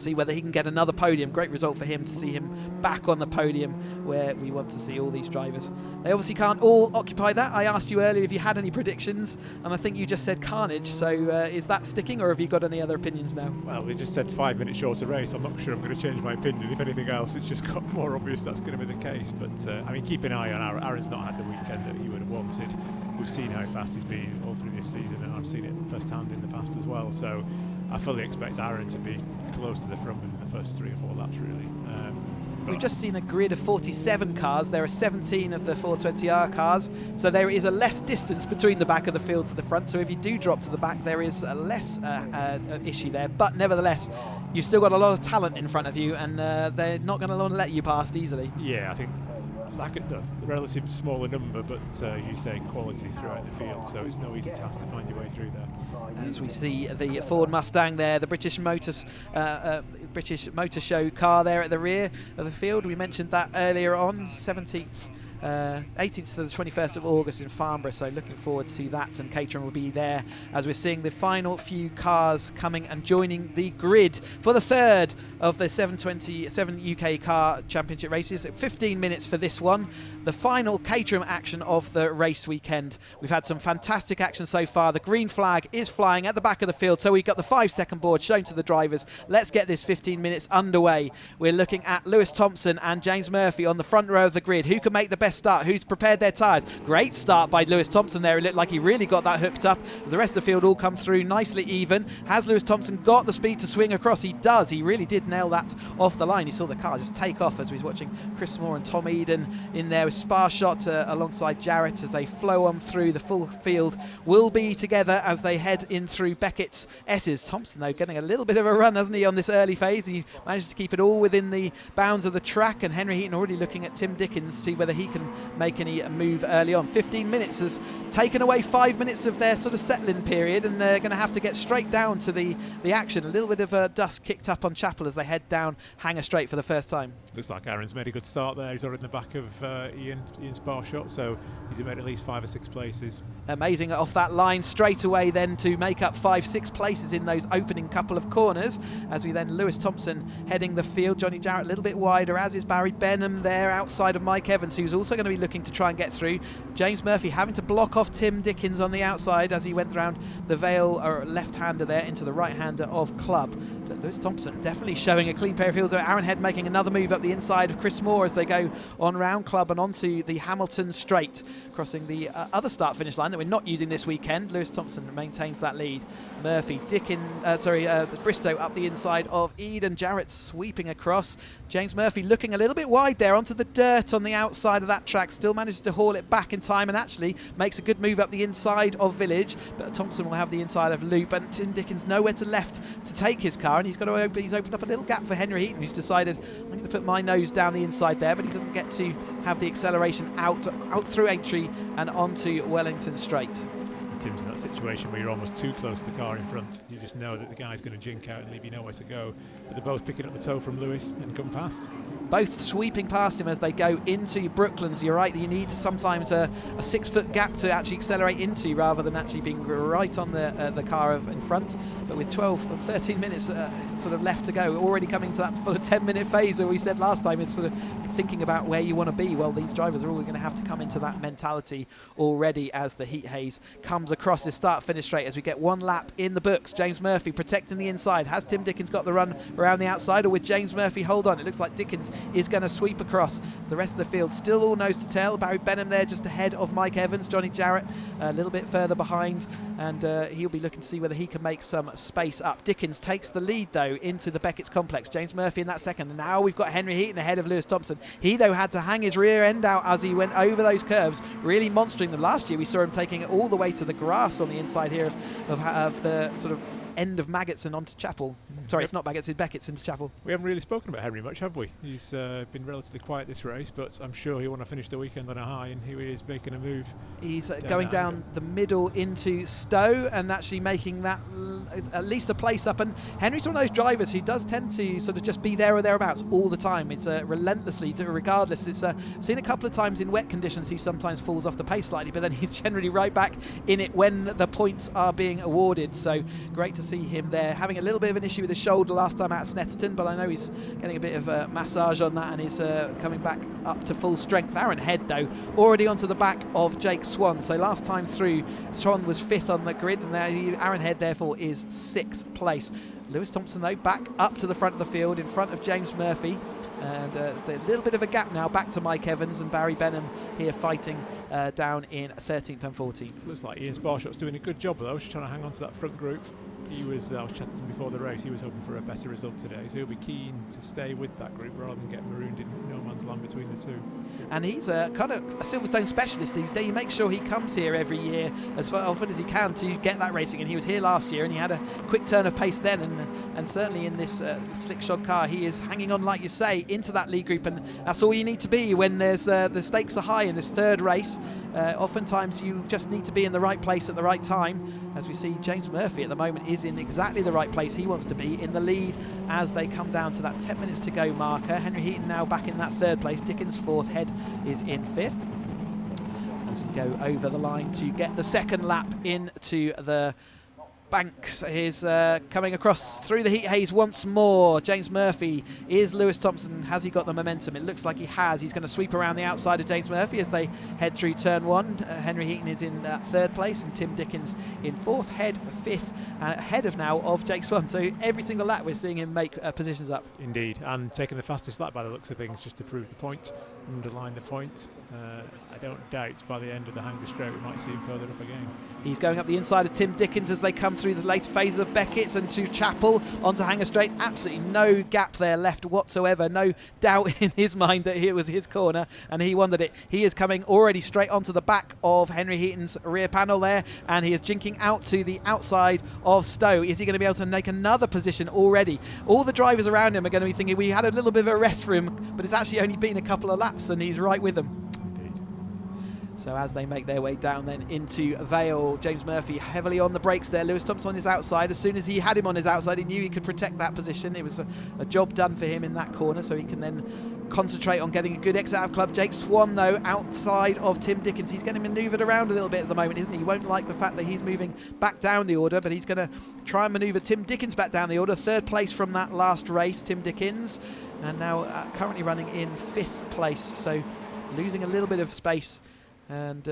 see whether he can get another podium. Great result for him to see him back on the podium where we want to see all these drivers. They obviously can't all occupy that. I asked you earlier if you had any predictions, and I think you just said carnage. So is that sticking, or have you got any other opinions now? Well, they just said 5 minutes shorter race. I'm not sure I'm going to change my opinion. If anything else, it's just got more obvious that's going to be the case. But I mean, keep an eye on Aaron. Aaron's not had the weekend that he would have wanted. We've seen how fast he's been all through this season, and I've seen it firsthand in the past as well. So I fully expect Aaron to be close to the front in the first 3 or 4 laps, really. We've just seen a grid of 47 cars. There are 17 of the 420R cars, so there is a less distance between the back of the field to the front. So if you do drop to the back, there is a less issue there. But nevertheless, you've still got a lot of talent in front of you, and they're not going to let you past easily. Yeah, I think like the relative smaller number, but you say quality throughout the field, so it's no easy task to find your way through there. As we see the Ford Mustang there, the British Motor Show car there at the rear of the field. We mentioned that earlier on, 18th to the 21st of August in Farnborough, so looking forward to that, and Caterham will be there as we're seeing the final few cars coming and joining the grid for the third of the 727 UK Car Championship races. 15 minutes for this one, the final Caterham action of the race weekend. We've had some fantastic action so far. The green flag is flying at the back of the field, so we've got the 5-second board shown to the drivers. Let's get this 15 minutes underway. We're looking at Lewis Thompson and James Murphy on the front row of the grid. Who can make the best start? Who's prepared their tyres? Great start by Lewis Thompson there. It looked like he really got that hooked up. The rest of the field all come through nicely even. Has Lewis Thompson got the speed to swing across? He does. He really did nail that off the line. He saw the car just take off as we was watching Chris Moore and Tom Eden in there with Sparshot alongside Jarrett as they flow on through. The full field will be together as they head in through Beckett's S's. Thompson, though, getting a little bit of a run, hasn't he, on this early phase? He manages to keep it all within the bounds of the track, and Henry Heaton already looking at Tim Dickens to see whether he can make any move early on. 15 minutes has taken away 5 minutes of their sort of settling period, and they're going to have to get straight down to the action. A little bit of dust kicked up on Chapel as they head down Hanger Straight for the first time. Looks like Aaron's made a good start there. He's already in the back of Ian Sparshot, so he's made at least 5 or 6 places. Amazing off that line straight away then to make up 5-6 places in those opening couple of corners, as we then Lewis Thompson heading the field. Johnny Jarrett a little bit wider, as is Barry Benham there outside of Mike Evans, who's also going to be looking to try and get through. James Murphy having to block off Tim Dickens on the outside as he went round the Vale or left-hander there into the right-hander of Club. But Lewis Thompson definitely showing a clean pair of heels. Aaron Head making another move up the inside of Chris Moore as they go on round Club and onto the Hamilton Straight, crossing the other start-finish line that we're not using this weekend. Lewis Thompson maintains that lead. Murphy, Bristow up the inside of Eden. Jarrett sweeping across. James Murphy looking a little bit wide there onto the dirt on the outside of that track. Still manages to haul it back in time and actually makes a good move up the inside of Village. But Thompson will have the inside of Loop, and Tim Dickens nowhere to left to take his car, and he's opened up a little gap for Henry Heaton, who's decided, I'm going to put my nose down the inside there, but he doesn't get to have the acceleration out through Aintree and onto Wellington Straight. Tim's in that situation where you're almost too close to the car in front. You just know that the guy's going to jink out and leave you nowhere to go. But they're both picking up the toe from Lewis and come past. Both sweeping past him as they go into Brooklands. You're right, you need sometimes a 6-foot gap to actually accelerate into, rather than actually being right on the car in front. But with 12 or 13 minutes sort of left to go, already coming to that sort of 10-minute phase where we said last time, it's sort of thinking about where you want to be. Well, these drivers are all going to have to come into that mentality already as the heat haze comes across this start-finish straight, as we get one lap in the books. James Murphy protecting the inside. Has Tim Dickens got the run around the outside, or with James Murphy hold on? It looks like Dickens is going to sweep across. The rest of the field still all nose to tail. Barry Benham there just ahead of Mike Evans. Johnny Jarrett a little bit further behind, and he'll be looking to see whether he can make some space up. Dickens takes the lead though into the Beckett's complex. James Murphy in that second, and now we've got Henry Heaton ahead of Lewis Thompson. He though had to hang his rear end out as he went over those curves, really monstering them. Last year we saw him taking it all the way to the grass on the inside here of the sort of end of Maggots and onto Chapel. Sorry, it's not Maggots, it's Beckett's into Chapel. We haven't really spoken about Henry much, have we? He's been relatively quiet this race, but I'm sure he'll want to finish the weekend on a high, and here he is making a move. He's going down the middle into Stowe and actually making that at least a place up. And Henry's one of those drivers who does tend to sort of just be there or thereabouts all the time. It's relentlessly, regardless. It's seen a couple of times in wet conditions he sometimes falls off the pace slightly, but then he's generally right back in it when the points are being awarded. So great to to see him there, having a little bit of an issue with his shoulder last time out at Snetterton, but I know he's getting a bit of a massage on that and is coming back up to full strength. Aaron Head, though, already onto the back of Jake Swan. So last time through, Swan was 5th on the grid, and Aaron Head, therefore, is 6th place. Lewis Thompson, though, back up to the front of the field in front of James Murphy. And there's a little bit of a gap now back to Mike Evans and Barry Benham here fighting down in 13th and 14th. Looks like Ian Sparshot's doing a good job, though, just trying to hang on to that front group. I was chatting to him before the race, he was hoping for a better result today, so he'll be keen to stay with that group rather than get marooned in no man's land between the two. And he's kind of a Silverstone specialist. He makes sure he comes here every year as often as he can to get that racing, and he was here last year and he had a quick turn of pace then, and certainly in this slick shod car he is hanging on, like you say, into that lead group, and that's all you need to be when there's the stakes are high in this third race. Oftentimes you just need to be in the right place at the right time. As we see, James Murphy at the moment is in exactly the right place he wants to be, in the lead as they come down to that 10 minutes to go marker. Henry Heaton now back in that 3rd place, Dickens 4th, Head is in 5th. As we go over the line to get the 2nd lap into the Banks is coming across through the heat haze once more. James Murphy, is Lewis Thompson, has he got the momentum? It looks like he has. He's going to sweep around the outside of James Murphy as they head through turn 1. Henry Heaton is in 3rd place and Tim Dickens in 4th, Head 5th, ahead of now of Jake Swan. So every single lap we're seeing him make positions up. Indeed, and taking the fastest lap by the looks of things, just to prove the point, underline the point. I don't doubt by the end of the Hanger Straight we might see him further up again. He's going up the inside of Tim Dickens as they come through the later phases of Beckett's and to Chapel onto Hanger Straight. Absolutely no gap there left whatsoever. No doubt in his mind that it was his corner and he wanted it. He is coming already straight onto the back of Henry Heaton's rear panel there, and he is jinking out to the outside of Stowe. Is he going to be able to make another position already? All the drivers around him are going to be thinking we had a little bit of a rest for him, but it's actually only been a couple of laps and he's right with them. So as they make their way down then into Vale, James Murphy heavily on the brakes there. Lewis Thompson on his outside. As soon as he had him on his outside, he knew he could protect that position. It was a job done for him in that corner, so he can then concentrate on getting a good exit out of club. Jake Swan, though, outside of Tim Dickens. He's getting manoeuvred around a little bit at the moment, isn't he? He won't like the fact that he's moving back down the order, but he's going to try and manoeuvre Tim Dickens back down the order. 3rd place from that last race, Tim Dickens, and now currently running in 5th place, so losing a little bit of space. And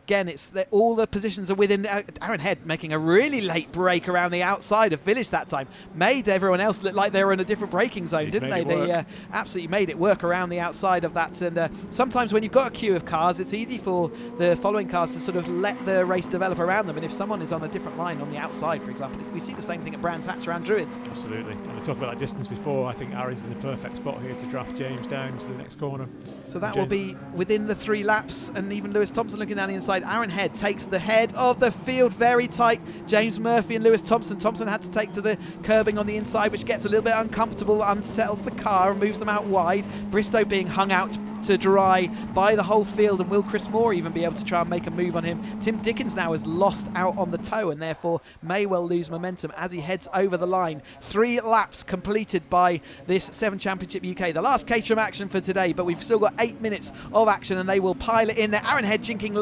again, it's all the positions are within. Aaron Head making a really late break around the outside of Village that time. Made everyone else look like they were in a different braking zone, didn't they? They absolutely made it work around the outside of that. And sometimes when you've got a queue of cars, it's easy for the following cars to sort of let the race develop around them. And if someone is on a different line on the outside, for example, we see the same thing at Brands Hatch around Druids. Absolutely. And we talked about that distance before. I think Aaron's in the perfect spot here to draft James down to the next corner. So that will be within the 3 laps, and even Lewis Thompson looking down the inside. Aaron Head takes the head of the field very tight. James Murphy and Lewis Thompson. Thompson had to take to the curbing on the inside, which gets a little bit uncomfortable, unsettles the car and moves them out wide. Bristow being hung out to dry by the whole field, and will Chris Moore even be able to try and make a move on him? Tim Dickens now has lost out on the toe and therefore may well lose momentum as he heads over the line. 3 laps completed by this 7 Championship UK, the last Caterham action for today, but we've still got 8 minutes of action and they will pile it in there. Aaron Head jinking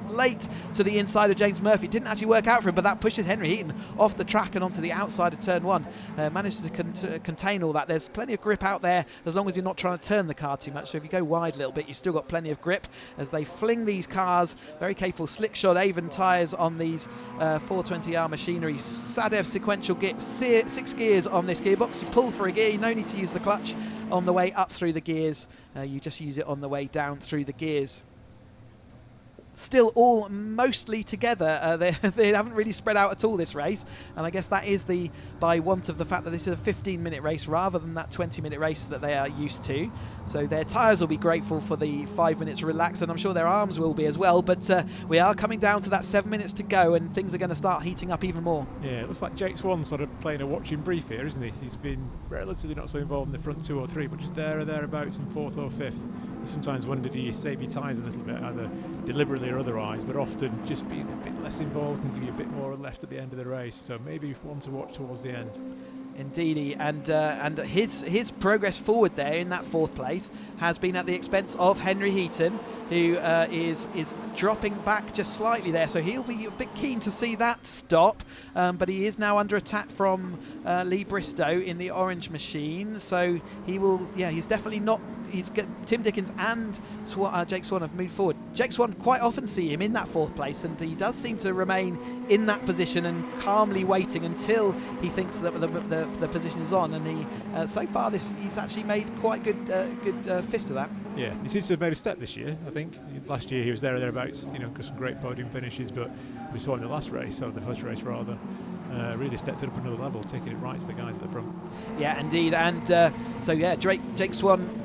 late to the inside of James Murphy. Didn't actually work out for him, but that pushes Henry Heaton off the track and onto the outside of turn 1. Managed to contain all that. There's plenty of grip out there as long as you're not trying to turn the car too much, so if you go wide a little bit, you've still got plenty of grip as they fling these cars. Very capable slick shod Avon tyres on these 420R machinery. Sadev sequential gear, 6 gears on this gearbox. You pull for a gear, you no need to use the clutch on the way up through the gears. You just use it on the way down through the gears. Still all mostly together. They haven't really spread out at all this race, and I guess that is by want of the fact that this is a 15-minute race rather than that 20-minute race that they are used to. So their tyres will be grateful for the 5 minutes relax, and I'm sure their arms will be as well, but we are coming down to that 7 minutes to go and things are going to start heating up even more. Yeah, it looks like Jake Swan's sort of playing a watching brief here, isn't he? He's been relatively not so involved in the front 2 or 3, but just there or thereabouts in 4th or 5th. I sometimes wonder, do you save your tyres a little bit, either deliberately or otherwise, but often just being a bit less involved can give you a bit more left at the end of the race, so maybe one to watch towards the end. Indeedy, and his progress forward there in that 4th place has been at the expense of Henry Heaton, who is dropping back just slightly there. So he'll be a bit keen to see that stop, but he is now under attack from Lee Bristow in the orange machine. So he will, he's definitely not. He's got Tim Dickens and Jake Swan have moved forward. Jake Swan, quite often see him in that 4th place, and he does seem to remain in that position and calmly waiting until he thinks that the position is on. And he so far he's actually made quite good fist of that. Yeah, he seems to have made a step this year. I think last year he was there or thereabouts, got some great podium finishes, but we saw in the last race, or the first race rather, really stepped it up another level, taking it right to the guys at the front. Yeah, indeed, and Jake Swan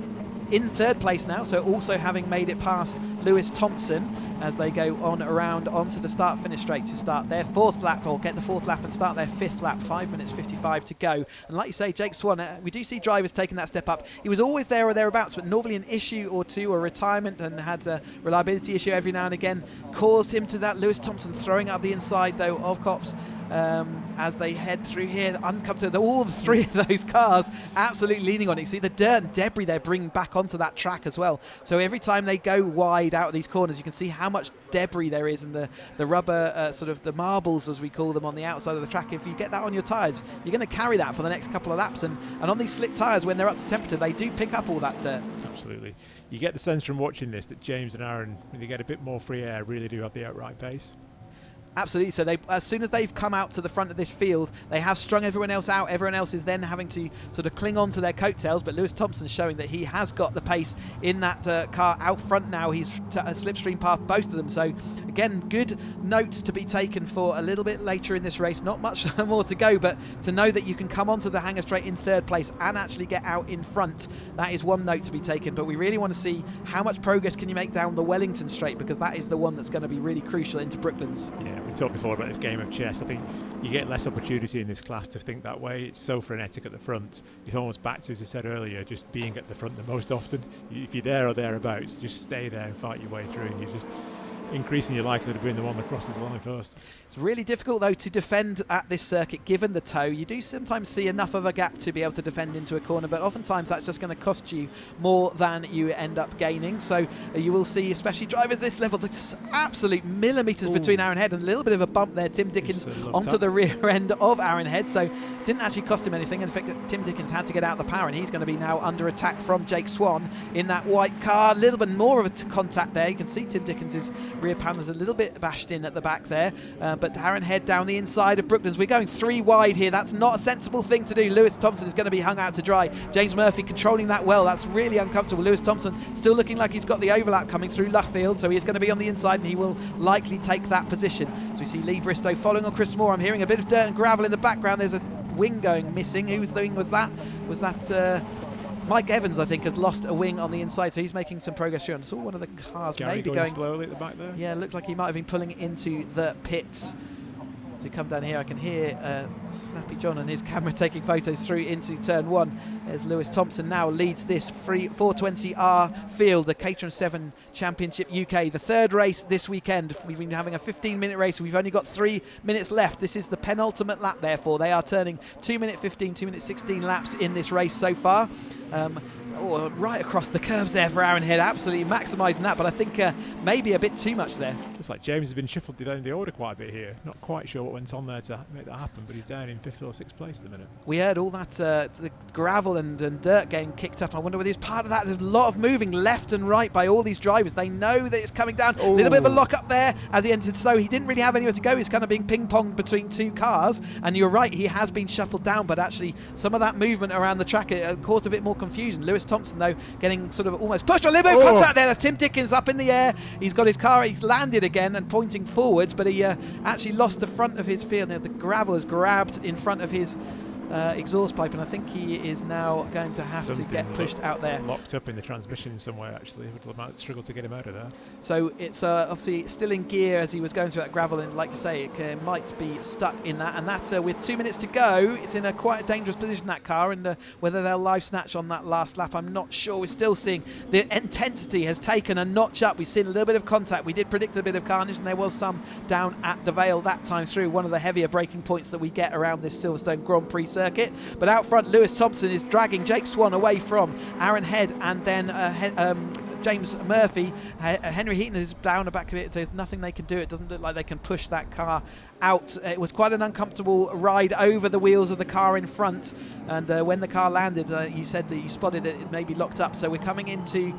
in 3rd place now, so also having made it past Lewis Thompson as they go on around onto the start-finish straight to start their 4th lap, or get the 4th lap and start their 5th lap. 5 minutes 55 to go. And like you say, Jake Swan, we do see drivers taking that step up. He was always there or thereabouts, but normally an issue or two, or retirement, and had a reliability issue every now and again, caused him to that. Lewis Thompson throwing up the inside though of Copse as they head through here, uncomfortable. All 3 of those cars absolutely leaning on it. You see the dirt and debris they're bringing back onto that track as well. So every time they go wide out of these corners, you can see how much debris there is, and the rubber, sort of the marbles as we call them, on the outside of the track. If you get that on your tyres, you're going to carry that for the next couple of laps. And on these slick tyres, when they're up to temperature, they do pick up all that dirt. Absolutely. You get the sense from watching this that James and Aaron, when they get a bit more free air, really do have the outright pace. Absolutely. So as soon as they've come out to the front of this field, they have strung everyone else out. Everyone else is then having to sort of cling on to their coattails. But Lewis Thompson's showing that he has got the pace in that car out front now. He's slipstream past both of them. So again, good notes to be taken for a little bit later in this race. Not much more to go, but to know that you can come onto the hanger straight in 3rd place and actually get out in front, that is one note to be taken. But we really want to see how much progress can you make down the Wellington straight, because that is the one that's going to be really crucial into Brooklands. Yeah, we talked before about this game of chess. I think you get less opportunity in this class to think that way. It's so frenetic at the front. It's almost back to, as I said earlier, just being at the front the most often. If you're there or thereabouts, just stay there and fight your way through, and you're just increasing your likelihood of being the one that crosses the line first. It's really difficult though to defend at this circuit given the tow. You do sometimes see enough of a gap to be able to defend into a corner, but oftentimes that's just going to cost you more than you end up gaining. So you will see, especially drivers this level, there's absolute millimetres between Aaron Head, and a little bit of a bump there. Tim Dickens onto the rear end of Aaron Head, so didn't actually cost him anything. In fact, Tim Dickens had to get out the power, and he's going to be now under attack from Jake Swan in that white car. A little bit more of a contact there. You can see Tim Dickens' rear panel is a little bit bashed in at the back there, but Aaron Head down the inside of Brooklands. We're going 3 wide here. That's not a sensible thing to do. Lewis Thompson is going to be hung out to dry. James Murphy controlling that well. That's really uncomfortable. Lewis Thompson still looking like he's got the overlap coming through Luffield, so he's going to be on the inside, and he will likely take that position. So we see Lee Bristow following on Chris Moore. I'm hearing a bit of dirt and gravel in the background. There's a wing going missing. Whose wing was that? Was that Mike Evans, I think, has lost a wing on the inside, so he's making some progress here. I saw one of the cars maybe going slowly at the back there. Yeah, looks like he might have been pulling into the pits. As we come down here, I can hear Snappy John and his camera taking photos through into turn 1. As Lewis Thompson now leads this 420R field, the Caterham 7 Championship UK, the 3rd race this weekend. We've been having a 15-minute race. We've only got 3 minutes left. This is the penultimate lap, therefore. They are turning 2-minute 15, 2-minute 16 laps in this race so far. Right across the curves there for Aaron Head, absolutely maximising that, but I think maybe a bit too much there. Looks like James has been shuffled down the order quite a bit here. Not quite sure what went on there to make that happen, but he's down in 5th or 6th place at the minute. We heard all that the gravel and dirt getting kicked up. I wonder whether it's part of that. There's a lot of moving left and right by all these drivers. They know that it's coming down. A little bit of a lock up there as he entered slow. He didn't really have anywhere to go. He's kind of being ping-ponged between 2 cars, and you're right, he has been shuffled down, but actually some of that movement around the track caused a bit more confusion. Lewis Thompson, though, getting sort of almost pushed. A little bit of contact there. That's Tim Dickens up in the air. He's got his car, he's landed again and pointing forwards, but he actually lost the front of his field. Now, the gravel has grabbed in front of his exhaust pipe, and I think he is now going to have to get pushed out there. Locked up in the transmission somewhere, actually. Would struggle to get him out of there. So it's obviously still in gear as he was going through that gravel, and like you say, it might be stuck in that. And that with 2 minutes to go, it's in a quite a dangerous position, that car, and whether they'll live snatch on that last lap, I'm not sure. We're still seeing the intensity has taken a notch up. We've seen a little bit of contact. We did predict a bit of carnage, and there was some down at the Vale that time through, one of the heavier braking points that we get around this Silverstone Grand Prix circuit. But out front, Lewis Thompson is dragging Jake Swan away from Aaron Head and then James Murphy. Henry Heaton is down the back of it, so there's nothing they can do. It doesn't look like they can push that car out. It was quite an uncomfortable ride over the wheels of the car in front, and when the car landed, you said that you spotted it may be locked up. So we're coming into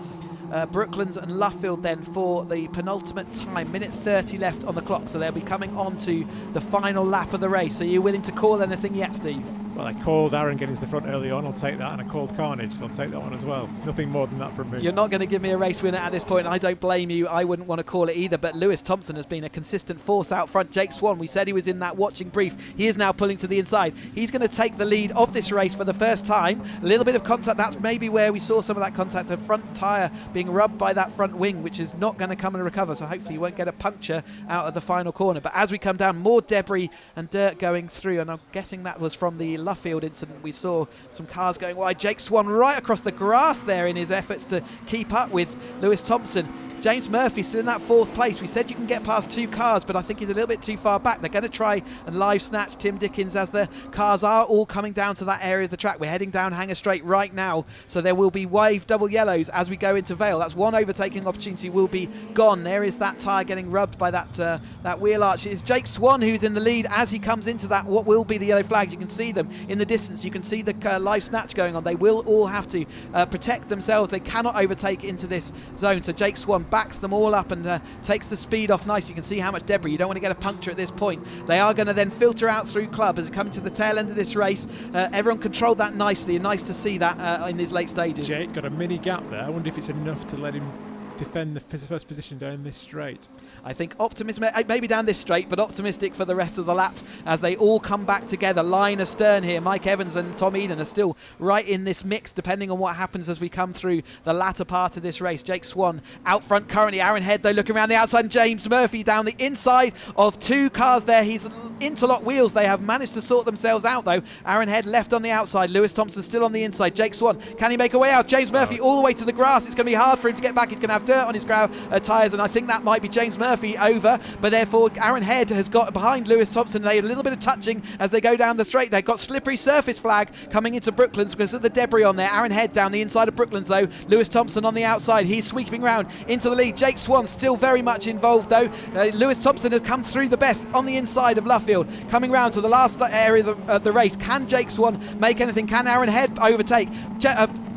Brooklands and Luffield then for the penultimate time, minute 30 left on the clock, so they'll be coming on to the final lap of the race. Are you willing to call anything yet, Steve? Well, I called Aaron getting to the front early on, I'll take that, and I called Carnage, so I'll take that one as well. Nothing more than that from me. You're not going to give me a race winner at this point, and I don't blame you. I wouldn't want to call it either, but Lewis Thompson has been a consistent force out front. Jake Swan, we said he was in that watching brief. He is now pulling to the inside. He's going to take the lead of this race for the first time. A little bit of contact, that's maybe where we saw some of that contact, the front tyre being rubbed by that front wing, which is not going to come and recover, so hopefully you won't get a puncture out of the final corner. But as we come down, more debris and dirt going through, and I'm guessing that was from the Luffield incident. We saw some cars going wide. Jake Swan right across the grass there in his efforts to keep up with Lewis Thompson. James Murphy still in that fourth place. We said you can get past two cars, but I think he's a little bit too far back. They're going to try and live snatch Tim Dickens as the cars are all coming down to that area of the track. We're heading down Hanger Straight right now, so there will be wave double yellows as we go into Vale. That's one overtaking opportunity will be gone. There is that tyre getting rubbed by that wheel arch. It's Jake Swan who's in the lead as he comes into that what will be the yellow flags. You can see them in the distance. You can see the live snatch going on. They will all have to protect themselves. They cannot overtake into this zone. So Jake Swan backs them all up and takes the speed off nice. You can see how much debris. You don't want to get a puncture at this point. They are going to then filter out through club as we come to the tail end of this race. Everyone controlled that nicely, and nice to see that in these late stages. Jake got a mini gap there. I wonder if it's enough to let him defend the first position down this straight. I think optimistic, maybe down this straight, but optimistic for the rest of the lap as they all come back together. Line astern here, Mike Evans and Tom Eden are still right in this mix, depending on what happens as we come through the latter part of this race. Jake Swan out front currently. Aaron Head, though, looking around the outside, and James Murphy down the inside of two cars there. He's interlock wheels. They have managed to sort themselves out, though. Aaron Head left on the outside. Lewis Thompson still on the inside. Jake Swan, can he make a way out? James Murphy all the way to the grass. It's going to be hard for him to get back. He's going to have dirt on his tyres, and I think that might be James Murphy over, but therefore Aaron Head has got behind Lewis Thompson. They have a little bit of touching as they go down the straight. They've got slippery surface flag coming into Brooklands because of the debris on there. Aaron Head down the inside of Brooklands, though. Lewis Thompson on the outside. He's sweeping round into the lead. Jake Swan still very much involved, though. Lewis Thompson has come through the best on the inside of Luffield. Coming round to the last area of the race. Can Jake Swan make anything? Can Aaron Head overtake?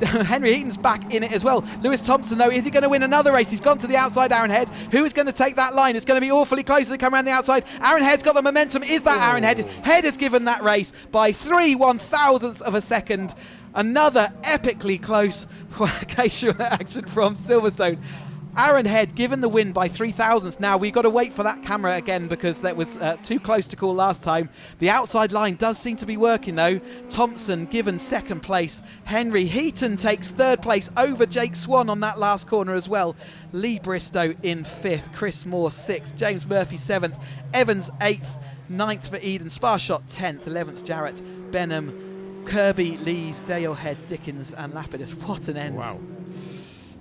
Henry Heaton's back in it as well. Lewis Thompson, though, is he going to win another race? He's gone to the outside, Aaron Head. Who is going to take that line? It's going to be awfully close as they come around the outside. Aaron Head's got the momentum. Is that Aaron Head? Head has given that race by 3/1000ths of a second. Another epically close occasional action from Silverstone. Aaron Head given the win by 3/1000ths. Now we've got to wait for that camera again because that was too close to call last time. The outside line does seem to be working, though. Thompson given second place. Henry Heaton takes third place over Jake Swan on that last corner as well. Lee Bristow in fifth. Chris Moore sixth. James Murphy seventh. Evans eighth. Ninth for Eden. Sparshot 10th. 11th Jarrett. Benham. Kirby, Lees, Dale Head, Dickens and Lapidus. What an end. Wow.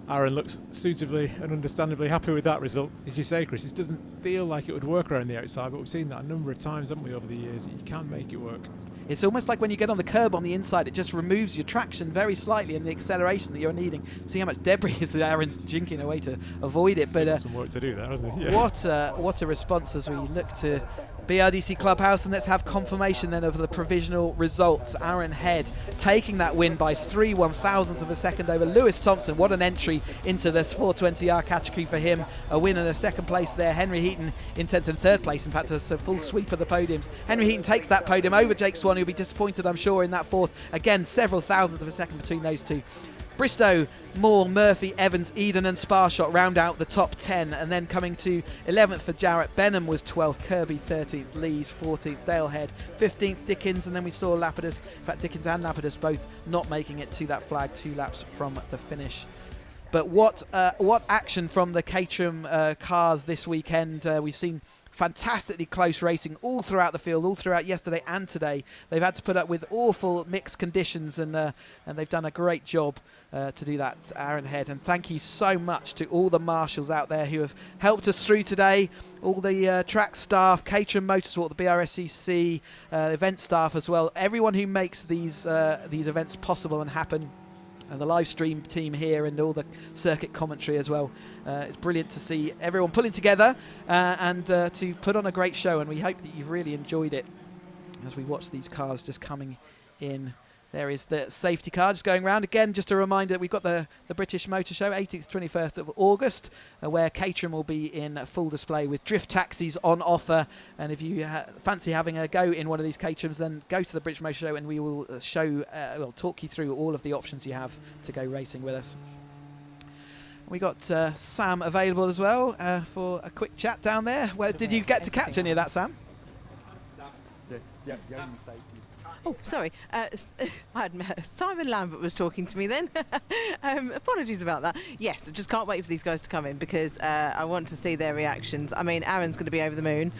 Aaron looks suitably and understandably happy with that result. As you say, Chris, it doesn't feel like it would work around the outside, but we've seen that a number of times, haven't we, over the years, that you can make it work. It's almost like when you get on the curb on the inside, it just removes your traction very slightly and the acceleration that you're needing. See how much debris is Aaron's jinking away to avoid it. But some work to do there, hasn't he? Yeah. What a response as we look to BRDC Clubhouse, and let's have confirmation then of the provisional results. Aaron Head taking that win by 3/1000th of a second over Lewis Thompson. What an entry into the 420R category for him. A win and a second place there. Henry Heaton in 10th and third place. In fact, it's a full sweep of the podiums. Henry Heaton takes that podium over Jake Swan, who'll be disappointed, I'm sure, in that fourth. Again, several thousandths of a second between those two. Bristow, Moore, Murphy, Evans, Eden and Sparshot round out the top 10, and then coming to 11th for Jarrett. Benham was 12th, Kirby 13th, Lees 14th, Dalehead 15th, Dickens, and then we saw Lapidus. In fact, Dickens and Lapidus both not making it to that flag 2 laps from the finish. But what action from the Caterham cars this weekend. We've seen fantastically close racing all throughout the field, all throughout yesterday and today. They've had to put up with awful mixed conditions, and they've done a great job to do that, Aaron Head. And thank you so much to all the marshals out there who have helped us through today, all the track staff, Caterham Motorsport, the BRSCC, event staff as well, everyone who makes these events possible and happen. And the live stream team here and all the circuit commentary as well. It's brilliant to see everyone pulling together and to put on a great show, and we hope that you've really enjoyed it as we watch these cars just coming in. There is the safety car just going round. Again, just a reminder that we've got the British Motor Show, 18th to 21st of August, where Caterham will be in full display with drift taxis on offer. And if you fancy having a go in one of these Caterhams, then go to the British Motor Show and we will talk you through all of the options you have to go racing with us. We got Sam available as well for a quick chat down there. Where did you get to catch any of that, Sam? Yeah, Oh, sorry. Simon Lambert was talking to me then. Apologies about that. Yes, I just can't wait for these guys to come in because I want to see their reactions. I mean, Aaron's going to be over the moon.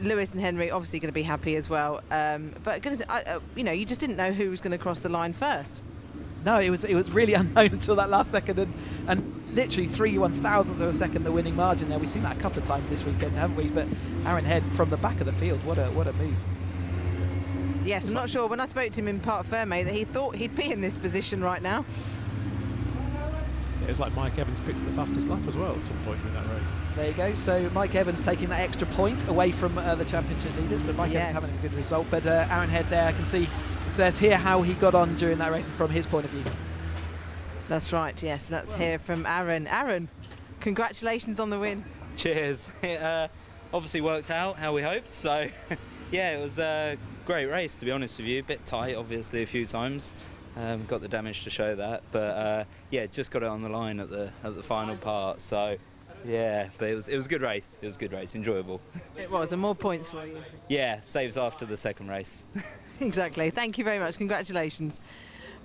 Lewis and Henry obviously going to be happy as well. But goodness, you just didn't know who was going to cross the line first. No, it was really unknown until that last second, and literally 3/1000th of a second the winning margin there. We've seen that a couple of times this weekend, haven't we? But Aaron Head from the back of the field, what a move. Yes, I'm not sure. When I spoke to him in Parc Fermé, that he thought he'd be in this position right now. It was like Mike Evans picked the fastest lap as well at some point in that race. There you go. So Mike Evans taking that extra point away from the championship leaders, but Mike Evans having a good result. But Aaron Head there, I can see, it says here how he got on during that race from his point of view. That's right, yes. Let's hear from Aaron. Aaron, congratulations on the win. Cheers. It obviously worked out how we hoped, so yeah, it was a great race, to be honest with you. A bit tight, obviously, a few times. Got the damage to show that, but yeah, just got it on the line at the final part. So yeah, but it was a good race. It was a good race, enjoyable. It was, and more points for you. Yeah, saves after the second race. Exactly. Thank you very much. Congratulations.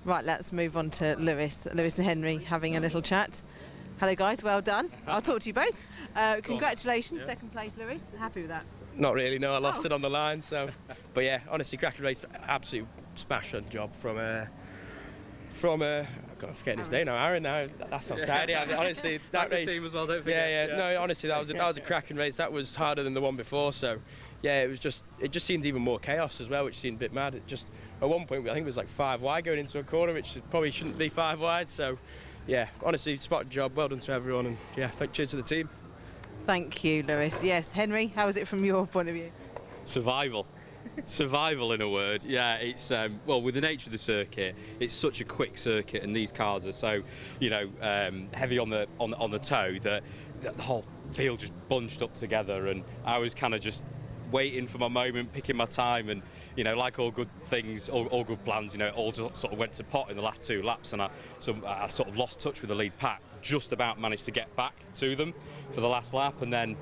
Right, let's move on to Lewis and Henry having a little chat. Hello, guys. Well done. I'll talk to you both. Congratulations, second place, Lewis. Happy with that? Not really, no. I lost it on the line, so. But yeah, honestly, cracking race, absolute smashing job from I'm forgetting his name now, Aaron. Now that's not tidy. Honestly, that race. Team as well, don't forget. Yeah. No, honestly, that was a cracking race. That was harder than the one before. So, yeah, it just seemed even more chaos as well, which seemed a bit mad. It just at one point I think it was like 5 wide going into a corner, which probably shouldn't be 5 wide. So, yeah, honestly, spot job. Well done to everyone, and yeah, cheers to the team. Thank you, Lewis. Yes, Henry, how was it from your point of view? Survival. Survival, in a word. Yeah, it's well, with the nature of the circuit, it's such a quick circuit, and these cars are so, heavy on the toe that the whole field just bunched up together, and I was kind of just waiting for my moment, picking my time, and like all good things, all good plans, it all sort of went to pot in the last 2 laps, and I sort of lost touch with the lead pack. Just about managed to get back to them for the last lap, and then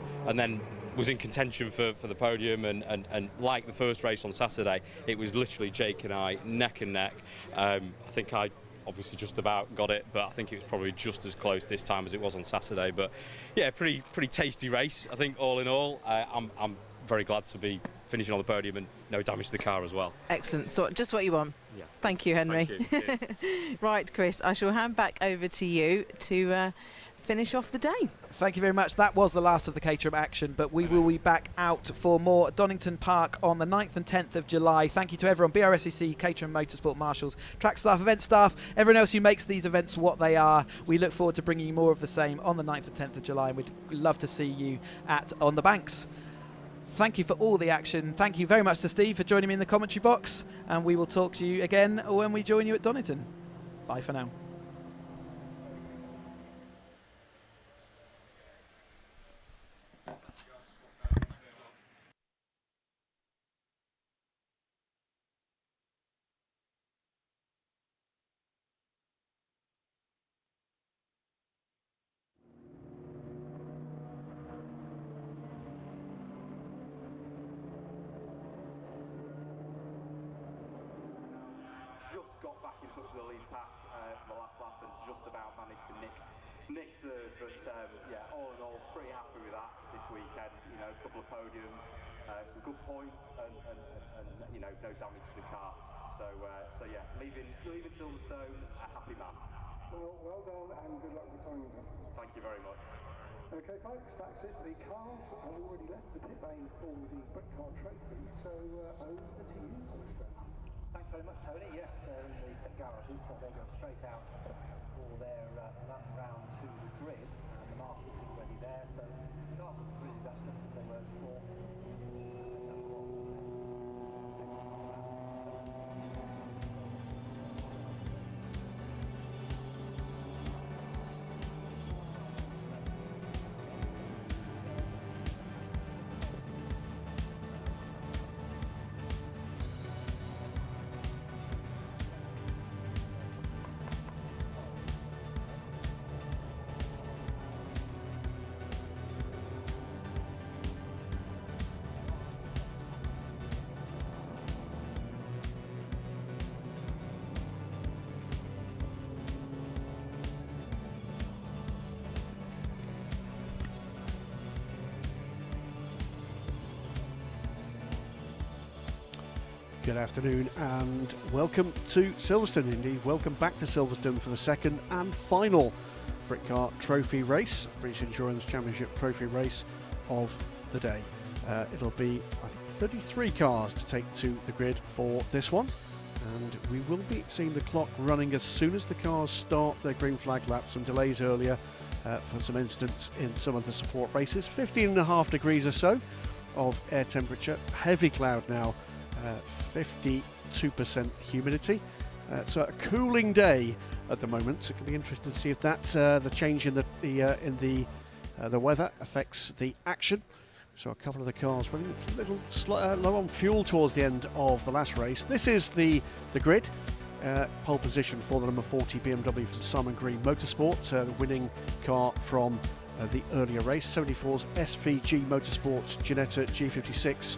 was in contention for the podium, and like the first race on Saturday, it was literally Jake and I neck and neck. I think I obviously just about got it, but I think it was probably just as close this time as it was on Saturday. But yeah, pretty tasty race, I think, all in all. I'm very glad to be finishing on the podium and no damage to the car as well. Excellent. So just what you want. Yeah. Thank you, Henry. Thank you. Right, Chris, I shall hand back over to you to finish off the day. Thank you very much. That was the last of the Caterham action, but we will be back out for more at Donington Park on the 9th and 10th of July. Thank you to everyone, BRSCC, Caterham Motorsport Marshals, track staff, event staff, everyone else who makes these events what they are. We look forward to bringing you more of the same on the 9th and 10th of July, and we'd love to see you On the Banks. Thank you for all the action. Thank you very much to Steve for joining me in the commentary box, and we will talk to you again when we join you at Donington. Bye for now. Got back in touch with the lead pack for the last lap and just about managed to nick third, but yeah, all in all, pretty happy with that this weekend. a couple of podiums, some good points, and you know, no damage to the car. So yeah, leaving Silverstone a happy man. Well done and good luck with Torrington. Thank you very much. Okay folks, that's it. The cars have already left the pit lane for the Britcar trophy, so over to you, Alistair. Thanks very much, Tony. Yes, they're in the pit garages, so they go straight out for their lap round to the grid, and the marshals are already there, so cars are really just as they were before. Good afternoon and welcome to Silverstone. Indeed, welcome back to Silverstone for the second and final Britcar Trophy race, British Endurance Championship Trophy race of the day. It'll be, I think, 33 cars to take to the grid for this one, and we will be seeing the clock running as soon as the cars start their green flag lap. Some delays earlier for some incidents in some of the support races. 15.5 degrees or so of air temperature, heavy cloud now. 52% humidity, so a cooling day at the moment. So it can be interesting to see if that's the change in the weather affects the action. So a couple of the cars running a little low on fuel towards the end of the last race. This is the grid. Pole position for the number 40 BMW from Simon Green Motorsport, the winning car from the earlier race. 74's SVG Motorsports Ginetta G56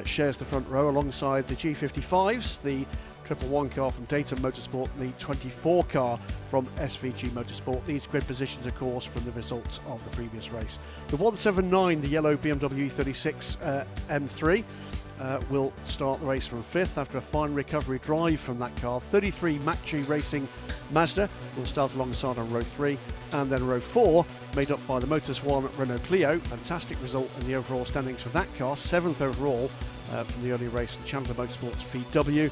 shares the front row alongside the G55s, the 111 car from Dayton Motorsport, and the 24 car from SVG Motorsport. These grid positions, of course, from the results of the previous race. The 179, the yellow BMW E36 M3, will start the race from 5th after a fine recovery drive from that car. 33 Mach-G Racing Mazda will start alongside on row 3, and then row 4 made up by the Motus 1 Renault Clio. Fantastic result in the overall standings for that car, 7th overall from the earlier race. And Chandler Motorsports VW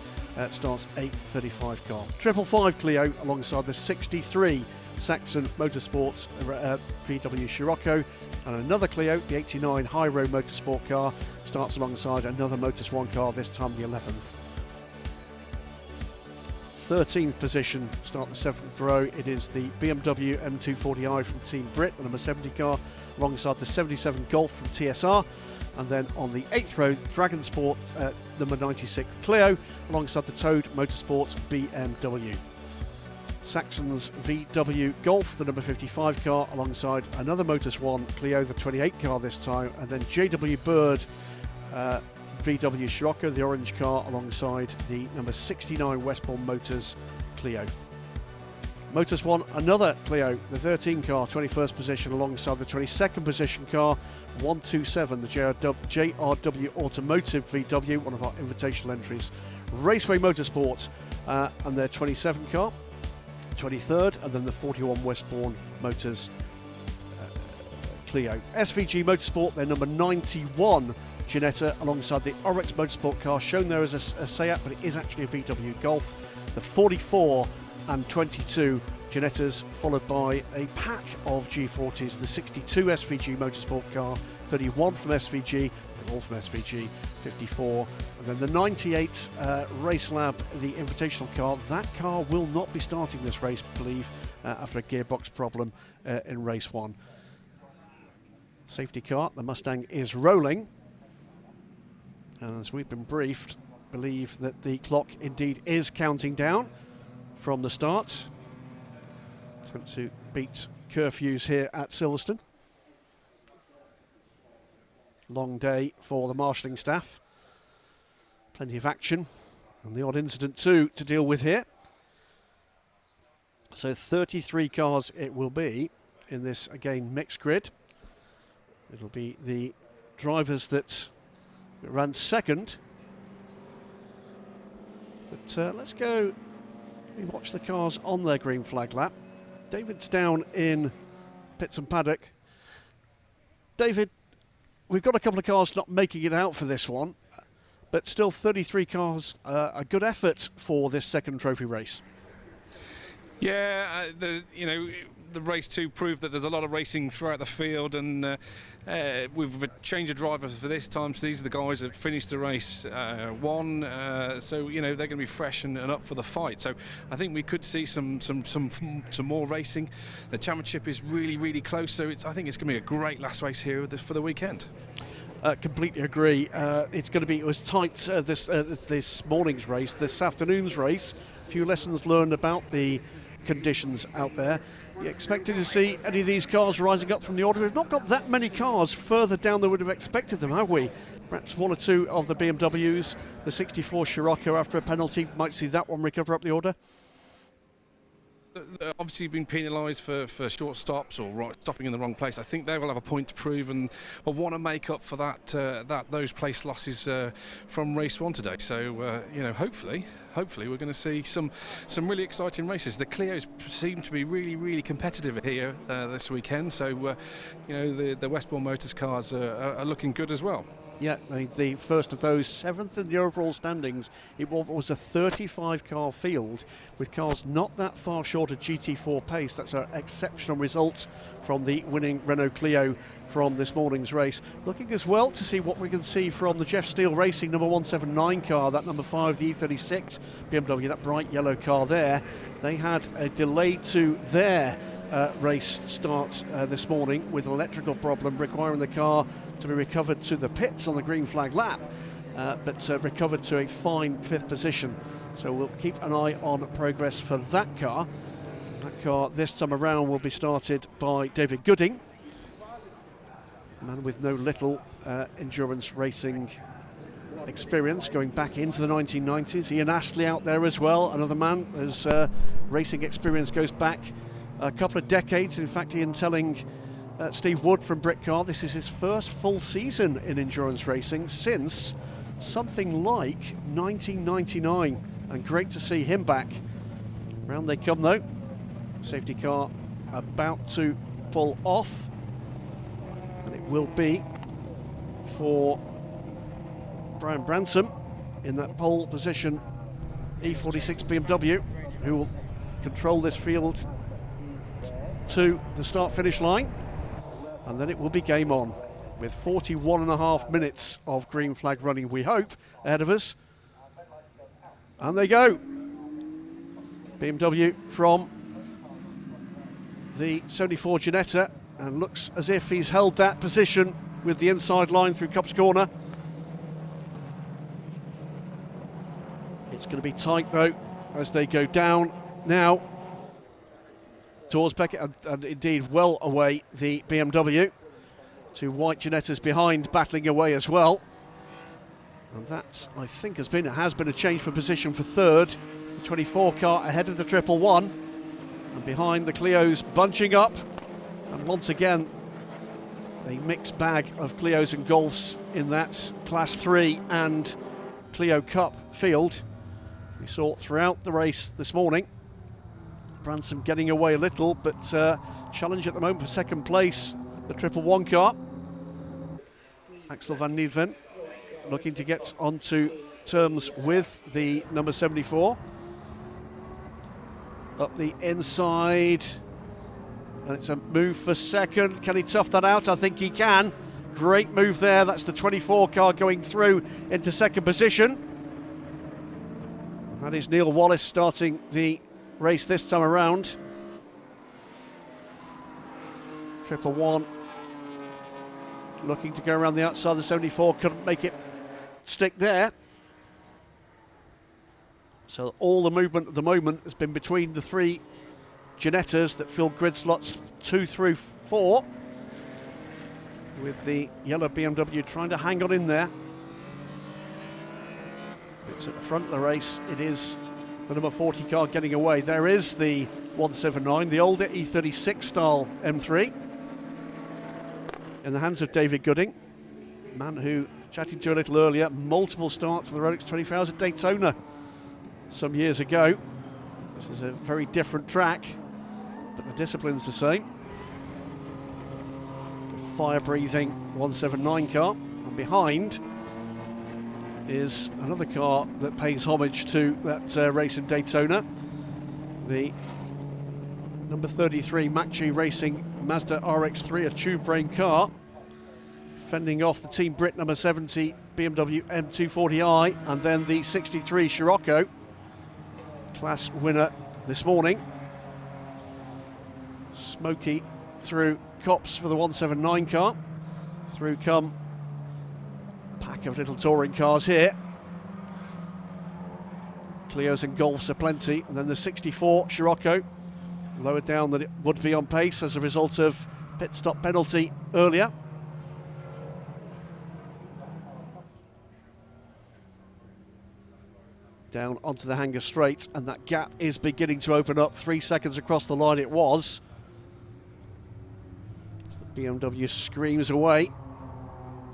starts 8th, 35 car. 555 Clio alongside the 63 Saxon Motorsports VW Scirocco, and another Clio, the 89 High Road Motorsport car, starts alongside another Motus 1 car, this time the 11th. 13th position, start the 7th row. It is the BMW M240i from Team Brit, the number 70 car, alongside the 77 Golf from TSR. And then on the 8th row, Dragon Sport number 96 Clio, alongside the Toad Motorsports BMW. Saxon's VW Golf, the number 55 car, alongside another Motus 1 Clio, the 28 car this time, and then JW Bird VW Scirocco, the orange car, alongside the number 69 Westbourne Motors Clio. Motus 1, another Clio, the 13 car, 21st position, alongside the 22nd position car, 127, the JRW Automotive VW, one of our invitational entries. Raceway Motorsports and their 27 car, 23rd, and then the 41 Westbourne Motors Clio. SVG Motorsport, their number 91 Ginetta, alongside the Oryx Motorsport car, shown there as a Seat, but it is actually a VW Golf. The 44 and 22 Ginettas, followed by a pack of G40s, the 62 SVG Motorsport car, 31 from SVG, all from SVG, 54, and then the 98 Race Lab, the invitational car. That car will not be starting this race, I believe, after a gearbox problem in race 1. Safety car, the Mustang is rolling, and as we've been briefed, believe that the clock indeed is counting down from the start. Attempt to beat curfews here at Silverstone. Long day for the marshalling staff. Plenty of action, and the odd incident too to deal with here. So 33 cars it will be in this, again, mixed grid. It'll be the drivers that ran second. But let's go and watch the cars on their green flag lap. David's down in pits and paddock. David, we've got a couple of cars not making it out for this one, but still 33 cars, a good effort for this second trophy race. Yeah, the race 2 proved that there's a lot of racing throughout the field, and we've changed a driver for this time, so these are the guys that finished the race 1, so they're going to be fresh and up for the fight. So I think we could see some more racing. The championship is really close, so I think it's going to be a great last race here for the weekend. Completely agree. It was tight this morning's race, this afternoon's race. A few lessons learned about the conditions out there. You expected to see any of these cars rising up from the order? We've not got that many cars further down than we would have expected them, have we? Perhaps 1 or 2 of the BMWs, the 64 Scirocco after a penalty, might see that one recover up the order. Obviously been penalised for short stops or stopping in the wrong place. I think they will have a point to prove and will want to make up for those place losses from race 1 today. So hopefully we're going to see some really exciting races. The Clios seem to be really competitive here this weekend. So the Westbourne Motors cars are looking good as well. Yeah, the first of those, 7th in the overall standings. It was a 35-car field with cars not that far short of GT4 pace. That's an exceptional result from the winning Renault Clio from this morning's race. Looking as well to see what we can see from the Jeff Steele Racing number 179 car, that number 5, the E36 BMW, that bright yellow car there. They had a delay to their race start this morning with an electrical problem requiring the car to be recovered to the pits on the green flag lap, but recovered to a fine 5th position. So we'll keep an eye on progress for that car. That car this time around will be started by David Gooding, a man with no little endurance racing experience going back into the 1990s. Ian Astley out there as well, another man whose racing experience goes back a couple of decades. In fact, Ian telling Steve Wood from Britcar this is his first full season in endurance racing since something like 1999, and great to see him back. Round they come though. Safety car about to pull off, and it will be for Brian Branson in that pole position E46 BMW, who will control this field to the start-finish line, and then it will be game on with 41.5 minutes of green flag running, we hope, ahead of us. And they go. BMW from the 74 Ginetta, and looks as if he's held that position with the inside line through Cups Corner. It's going to be tight though as they go down now towards Beckett, and indeed well away the BMW. 2 white Ginettas behind, battling away as well. And that, I think, has been a change for position for 3rd. The 24 car ahead of the 111, and behind the Clios bunching up. And once again, a mixed bag of Clios and Golfs in that Class 3 and Clio Cup field. We saw throughout the race this morning. Branson getting away a little, but challenge at the moment for 2nd place, the 111 car. Axel van Niedven looking to get onto terms with the number 74. Up the inside, and it's a move for 2nd. Can he tough that out? I think he can. Great move there. That's the 24 car going through into 2nd position. That is Neil Wallace starting the race this time around. 111 looking to go around the outside of the 74, couldn't make it stick there. So all the movement at the moment has been between the 3 Ginettas that fill grid slots 2 through 4, with the yellow BMW trying to hang on in there. It's at the front of the race. It is the number 40 car getting away. There is the 179, the older E36 style M3, in the hands of David Gooding. man who chatted to a little earlier, multiple starts for the Rolex 24 Hours at Daytona some years ago. This is a very different track, but the discipline's the same. Fire-breathing 179 car, and behind is another car that pays homage to that race in Daytona, the number 33 Mac-G Racing Mazda RX-3, a tube brain car, fending off the Team Brit number 70 BMW M240i, and then the 63 Scirocco, class winner this morning. Smoky through Copse for the 179 car. Through come a pack of little touring cars here. Clios and Golfs are plenty, and then the 64 Scirocco, lower down than it would be on pace as a result of pit stop penalty earlier. Down onto the hanger straight, and that gap is beginning to open up. 3 seconds across the line it was. The BMW screams away.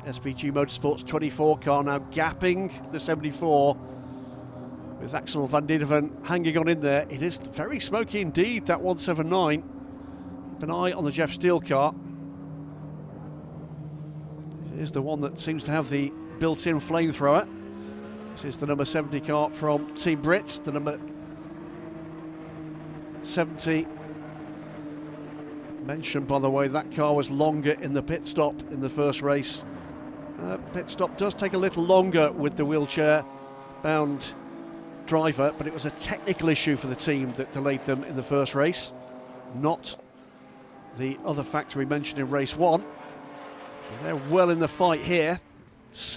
SVG Motorsports 24 car now gapping the 74 with Axel van Dieven hanging on in there. It is very smoky indeed, that 179. Keep an eye on the Jeff Steele car. It is the one that seems to have the built-in flamethrower. This is the number 70 car from Team Brit, the number 70. Mentioned, by the way, that car was longer in the pit stop in the first race. Pit stop does take a little longer with the wheelchair-bound driver, but it was a technical issue for the team that delayed them in the first race, not the other factor we mentioned in race one. And they're well in the fight here.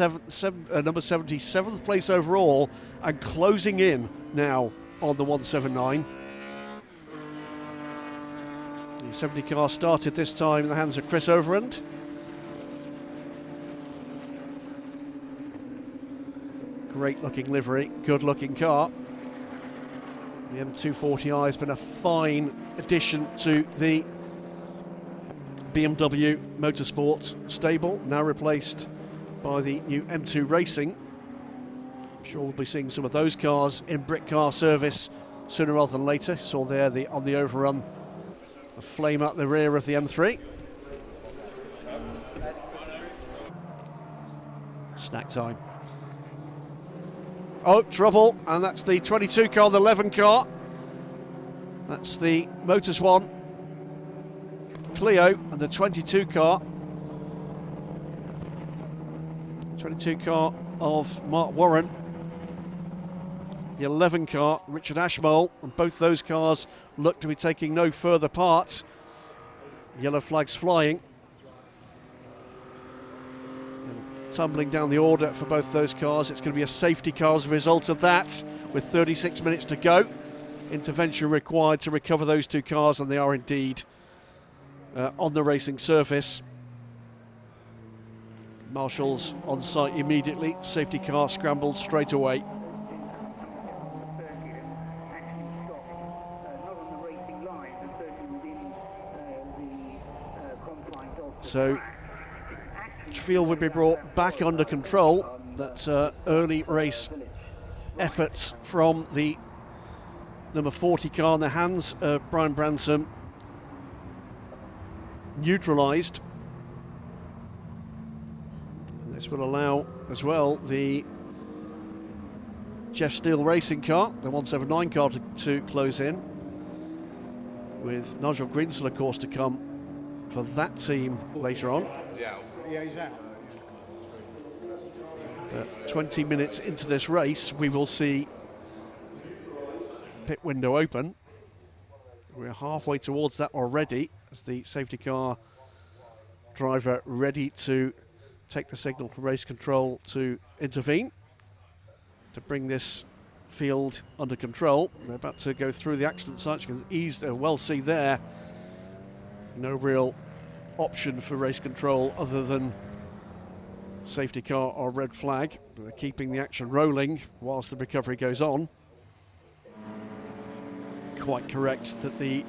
Number 70, 7th place overall, and closing in now on the 179. The 70 car started this time in the hands of Chris Overend. Great looking livery, good looking car. The M240i has been a fine addition to the BMW Motorsport stable, now replaced by the new M2 Racing. I'm sure we'll be seeing some of those cars in Britcar service sooner rather than later. Saw there on the overrun, a flame up the rear of the M3. Snack time. Oh, trouble, and that's the 22 car, the 11 car. That's the Motors 1 Clio and the 22 car. 22 car of Mark Warren, the 11 car Richard Ashmole, and both those cars look to be taking no further part. Yellow flags flying. And tumbling down the order for both those cars, it's going to be a safety car as a result of that, with 36 minutes to go. Intervention required to recover those two cars, and they are indeed on the racing surface. Marshals on site immediately, safety car scrambled straight away. So field will be brought back under control. That's early race efforts from the number 40 car in the hands of Brian Bransom neutralised. This will allow as well the Jeff Steele Racing car, the 179 car, to close in, with Nigel Greensell of course to come for that team later on. Yeah, he's out. 20 minutes into this race, we will see pit window open. We're halfway towards that already, as the safety car driver ready to take the signal from race control to intervene to bring this field under control. They're about to go through the accident site. You can well see there, no real option for race control other than safety car or red flag. They're keeping the action rolling whilst the recovery goes on. Quite correct that the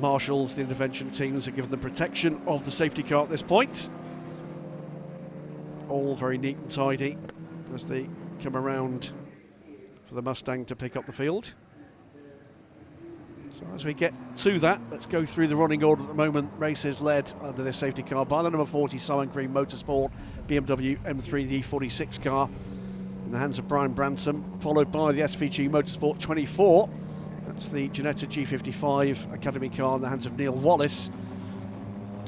marshals, the intervention teams, are given the protection of the safety car at this point. all very neat and tidy as they come around for the Mustang to pick up the field. So as we get to that, let's go through the running order at the moment. Race is led under this safety car by the number 40 Simon Green Motorsport BMW M3 D46 car in the hands of Brian Branson, followed by the SVG Motorsport 24. That's the Ginetta G55 Academy car in the hands of Neil Wallace.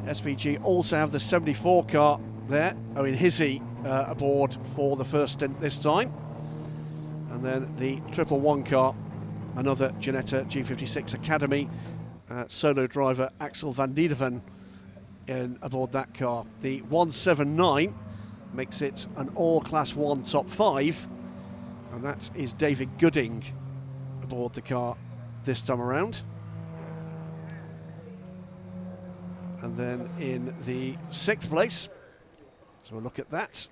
SVG also have the 74 car there, Owen Hizzy aboard for the first stint this time. And then the 111 car, another Ginetta G56 Academy, solo driver Axel van Diedeven aboard that car. The 179 makes it an all Class 1 top 5, and that is David Gooding aboard the car this time around. And then in the 6th place, so we'll look at that.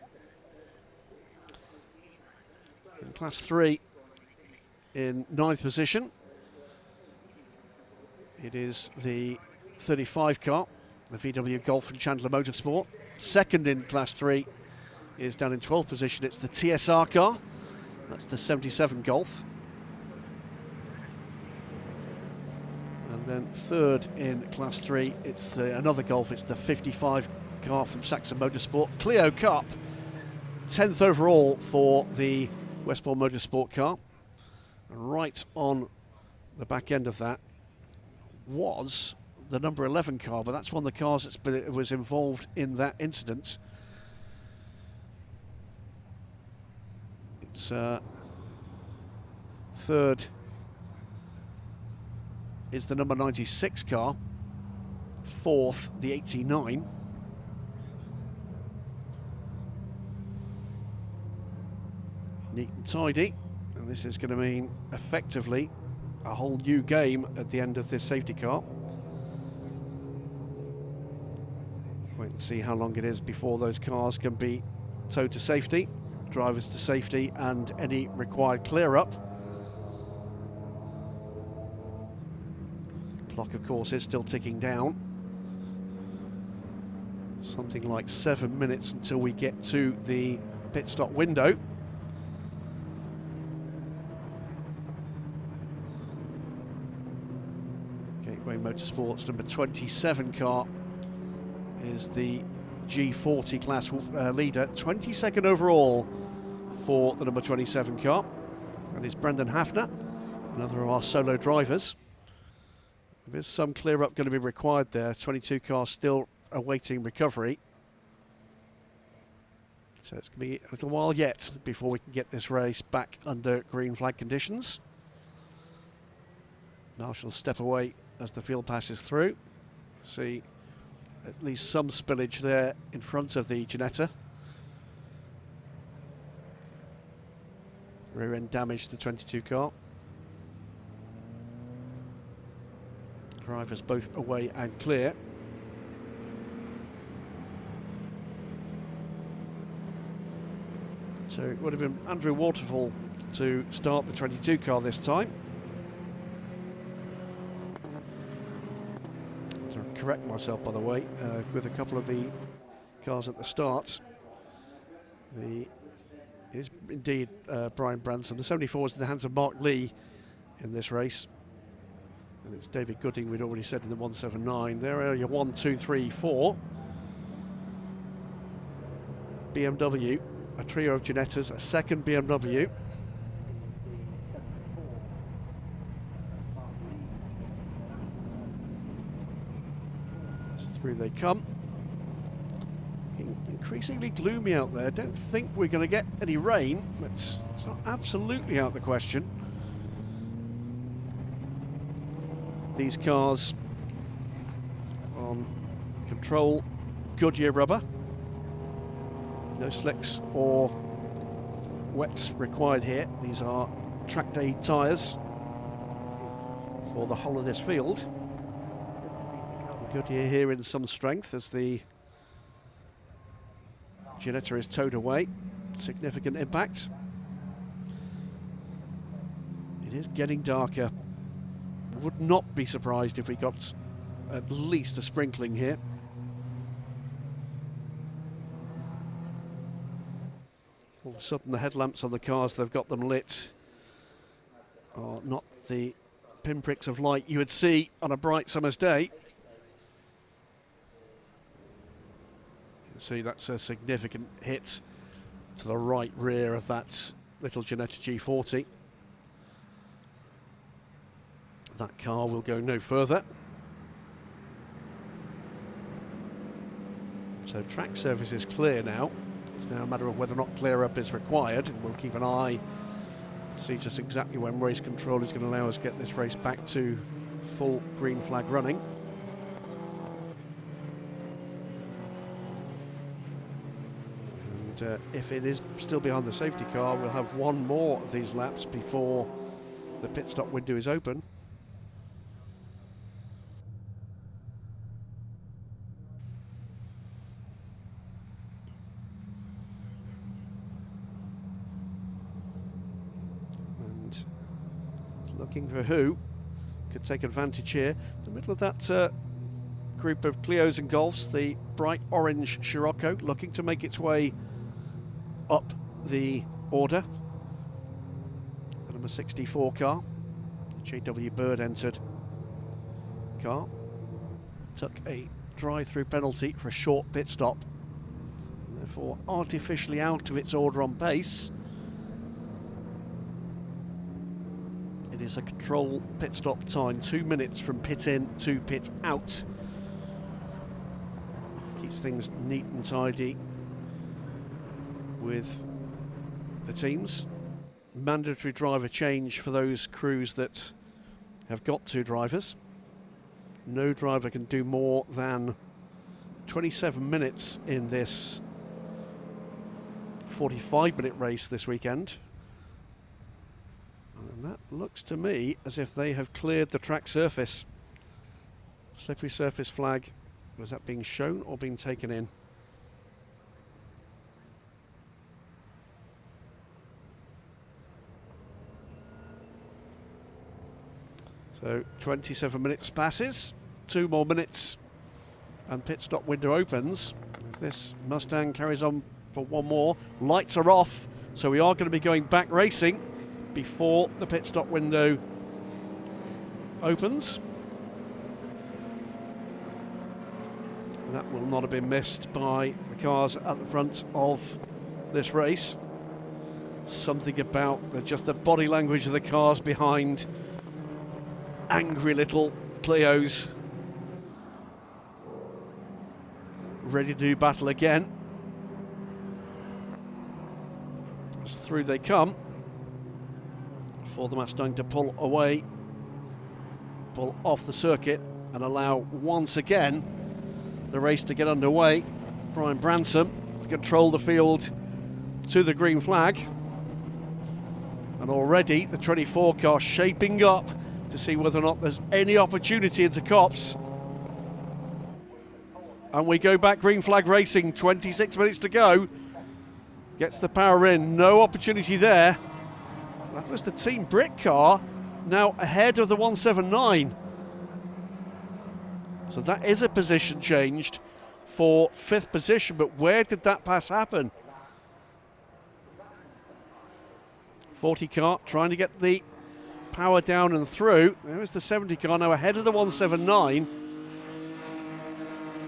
In Class 3, in 9th position, it is the 35 car, the VW Golf from Chandler Motorsport. Second in Class 3 is down in 12th position, it's the TSR car, that's the 77 Golf. And then third in Class 3, it's another Golf, it's the 55 car from Saxon Motorsport. Clio Cup, 10th overall for the Westbourne Motorsport car. And right on the back end of that was the number 11 car, but that's one of the cars that was involved in that incident. It's third is the number 96 car, fourth the 89. Neat and tidy, and this is going to mean effectively a whole new game at the end of this safety car. Wait and see how long it is before those cars can be towed to safety, drivers to safety, and any required clear up. Clock, of course, is still ticking down. Something like 7 minutes until we get to the pit stop window. Gateway Motorsports number 27 car is the G40 class leader, 22nd overall for the number 27 car. That is Brendan Hafner, another of our solo drivers. There's some clear up going to be required there. 22 cars still awaiting recovery. So it's going to be a little while yet before we can get this race back under green flag conditions. Now she'll step away as the field passes through. See at least some spillage there in front of the Ginetta. Rear end damage to the 22 car. Drivers both away and clear. So it would have been Andrew Waterfall to start the 22 car this time. To correct myself, by the way, with a couple of the cars at the start. It is indeed Brian Branson. The 74 is in the hands of Mark Lee in this race. And it's David Gooding, we'd already said, in the 179. There are your 1, 2, 3, 4. BMW, a trio of Ginettas, a second BMW. Through they come. Increasingly gloomy out there. Don't think we're going to get any rain, but it's not absolutely out of the question. These cars on control Goodyear rubber. No slicks or wets required here. These are track day tyres for the whole of this field. Goodyear here in some strength as the Ginetta is towed away. Significant impact. It is getting darker. Would not be surprised if we got at least a sprinkling here. All of a sudden the headlamps on the cars, they've got them lit, are not the pinpricks of light you would see on a bright summer's day. You can see that's a significant hit to the right rear of that little Ginetta G40. That car will go no further. So track surface is clear now. It's now a matter of whether or not clear up is required, and we'll keep an eye to see just exactly when race control is going to allow us to get this race back to full green flag running. And if it is still behind the safety car, we'll have one more of these laps before the pit stop window is open. Looking for who could take advantage here. The middle of that group of Clios and Golfs, the bright orange Scirocco looking to make its way up the order. The number 64 car, the JW Bird entered car, took a drive-through penalty for a short pit stop, and therefore artificially out of its order on pace. It is a control pit stop time, 2 minutes from pit in to pit out. Keeps things neat and tidy with the teams. Mandatory driver change for those crews that have got 2 drivers. No driver can do more than 27 minutes in this 45-minute race this weekend. And that looks to me as if they have cleared the track surface. Slippery surface flag, was that being shown or being taken in? So 27 minutes passes, 2 more minutes and pit stop window opens. If this Mustang carries on for one more, lights are off, so we are going to be going back racing before the pit stop window opens. And that will not have been missed by the cars at the front of this race. Something about just the body language of the cars behind. Angry little Clios, ready to do battle again. As through they come, for the Mustang to pull away, pull off the circuit, and allow once again the race to get underway. Brian Branson to control the field to the green flag, and already the 24 car shaping up to see whether or not there's any opportunity into Copse. And we go back green flag racing, 26 minutes to go. Gets the power in, no opportunity there. That was the Team Britcar, now ahead of the 179. So that is a position changed for 5th position, but where did that pass happen? 40 car trying to get the power down and through. There is the 70 car now ahead of the 179.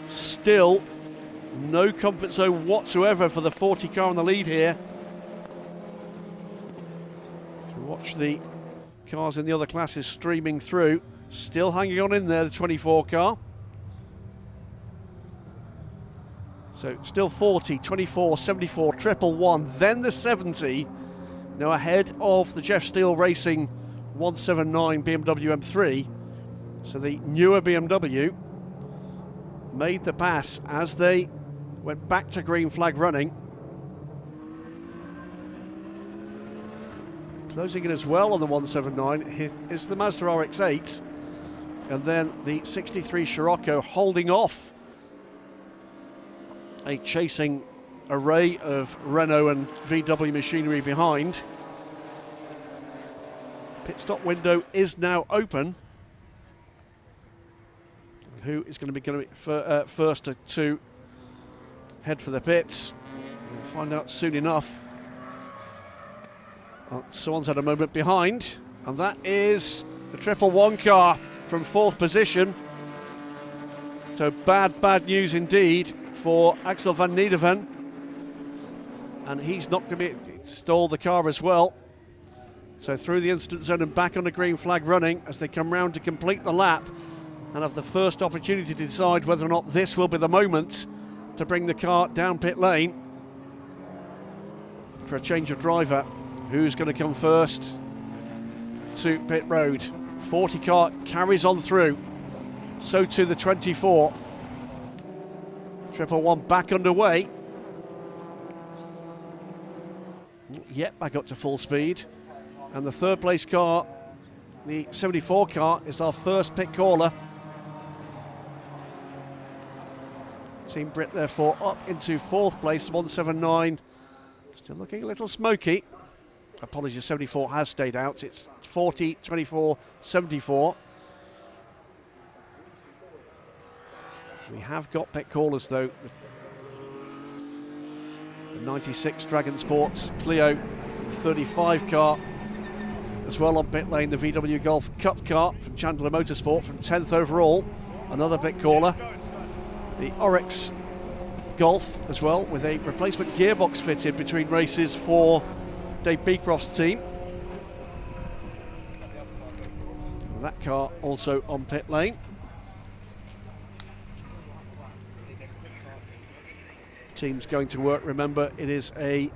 Still no comfort zone whatsoever for the 40 car on the lead here. So watch the cars in the other classes streaming through. Still hanging on in there, the 24 car. So still 40, 24, 74, 111, then the 70. Now ahead of the Jeff Steele Racing 179 BMW M3. So the newer BMW made the pass as they went back to green flag running. Closing in as well on the 179 is the Mazda RX-8, and then the 63 Scirocco holding off a chasing array of Renault and VW machinery behind. Pit stop window is now open. Who is going to be first to head for the pits? We'll find out soon enough. Someone's had a moment behind, and that is the 111 car from 4th position. So bad news indeed for Axel van Niederven. And he's not going to stall the car as well. So through the incident zone and back on the green flag running as they come round to complete the lap and have the first opportunity to decide whether or not this will be the moment to bring the car down pit lane for a change of driver. Who's going to come first to pit road? 40 car carries on through, so too the 24. 111 back underway. Yet back up to full speed. And the 3rd place car, the 74 car, is our first pit caller. Team Brit therefore up into 4th place, 179. Still looking a little smoky. Apologies, 74 has stayed out. It's 40, 24, 74. We have got pit callers though. The 96 Dragon Sports Clio, the 35 car, as well on pit lane, the VW Golf Cup car from Chandler Motorsport from 10th overall, another pit caller. The Oryx Golf as well, with a replacement gearbox fitted between races for Dave Beecroft's team. And that car also on pit lane. Team's going to work. Remember, it is a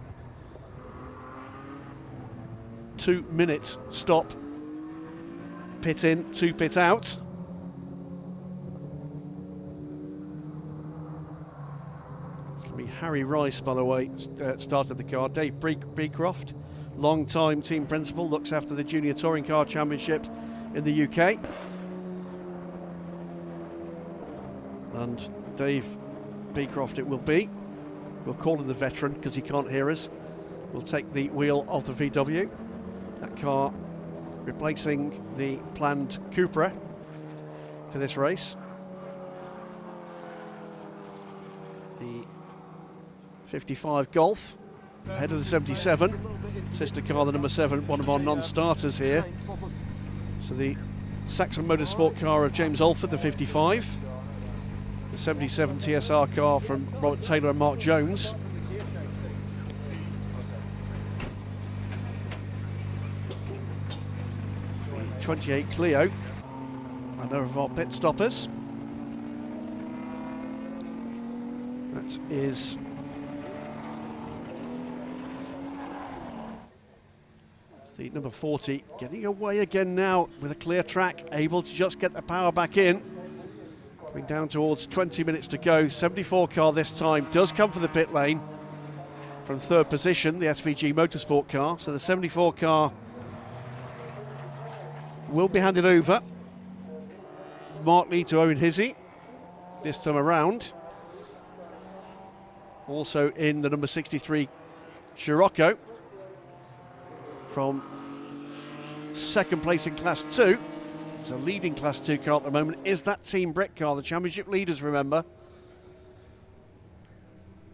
2-minute stop. Pit in to pit out. It's going to be Harry Rice, by the way, started the car. Dave Beecroft, long-time team principal, looks after the Junior Touring Car Championship in the UK. And Dave Beecroft it will be. We'll call him the veteran because he can't hear us. We'll take the wheel of the VW. That car replacing the planned Cupra for this race. The 55 Golf ahead of the 77. Sister car, the number 7, one of our non-starters here. So the Saxon Motorsport car of James Alford, the 55. The 77 TSR car from Robert Taylor and Mark Jones. The 28 Clio, another of our pit stoppers. That is the number 40, getting away again now with a clear track, able to just get the power back in. Coming down towards 20 minutes to go. 74 car this time does come for the pit lane from 3rd position, the SVG Motorsport car. So the 74 car will be handed over. Mark Lee to Owen Hizzy this time around. Also in the number 63 Scirocco from 2nd place in Class 2. It's a leading Class 2 car at the moment. Is that Team Brit car, the championship leaders, remember?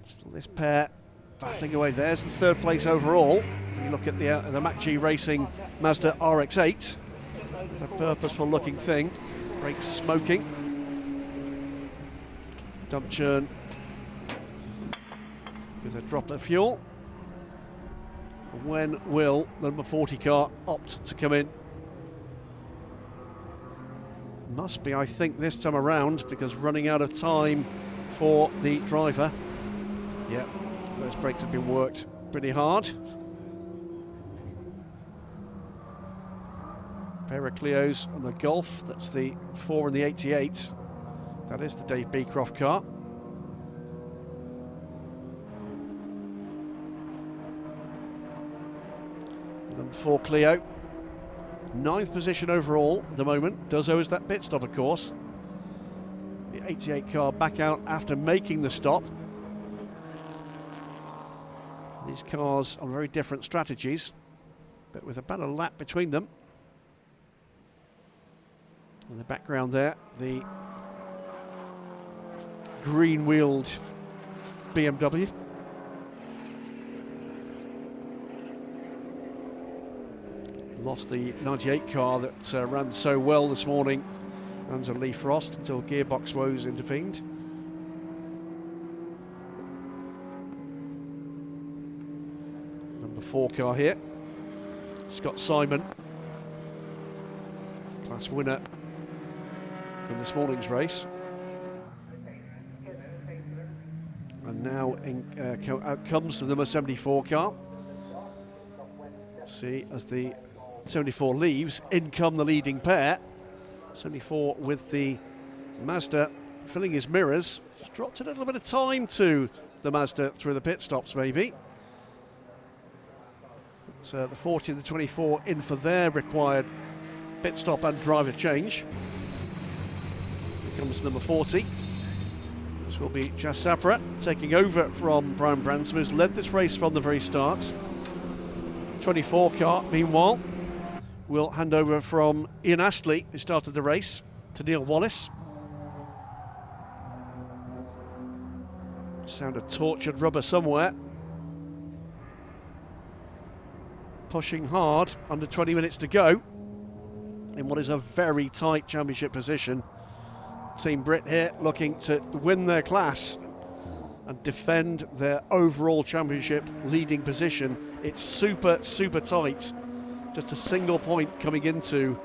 Still this pair battling away. There's the 3rd place overall. You look at the Mac G Racing Mazda RX-8. The purposeful looking thing. Brakes smoking. Dump churn with a drop of fuel. When will the number 40 car opt to come in? Must be, I think, this time around, because running out of time for the driver. Yeah, those brakes have been worked pretty hard. Pair of Clios on the Golf, that's the 4 and the 88. That is the Dave Beecroft car. Number 4 Clio. 9th position overall at the moment. Does owe us that pit stop, of course. The 88 car back out after making the stop. These cars on very different strategies, but with about a lap between them. In the background there, the green-wheeled BMW. Lost the 98 car that ran so well this morning, runs on Lee Frost, until gearbox woes intervened. Number 4 car here, Scott Simon, class winner from this morning's race. And now out comes the number 74 car. See, as the 74 leaves, in come the leading pair. 74 with the Mazda filling his mirrors. He's dropped a little bit of time to the Mazda through the pit stops, maybe. So the 40 and the 24 in for their required pit stop and driver change. Here comes number 40. This will be Jas Sapra taking over from Brian Branson, who's led this race from the very start. 24 car, meanwhile, will hand over from Ian Astley, who started the race, to Neil Wallace. Sound of tortured rubber somewhere. Pushing hard, under 20 minutes to go, in what is a very tight championship position. Team Brit here looking to win their class and defend their overall championship leading position. It's super tight. Just a single point coming into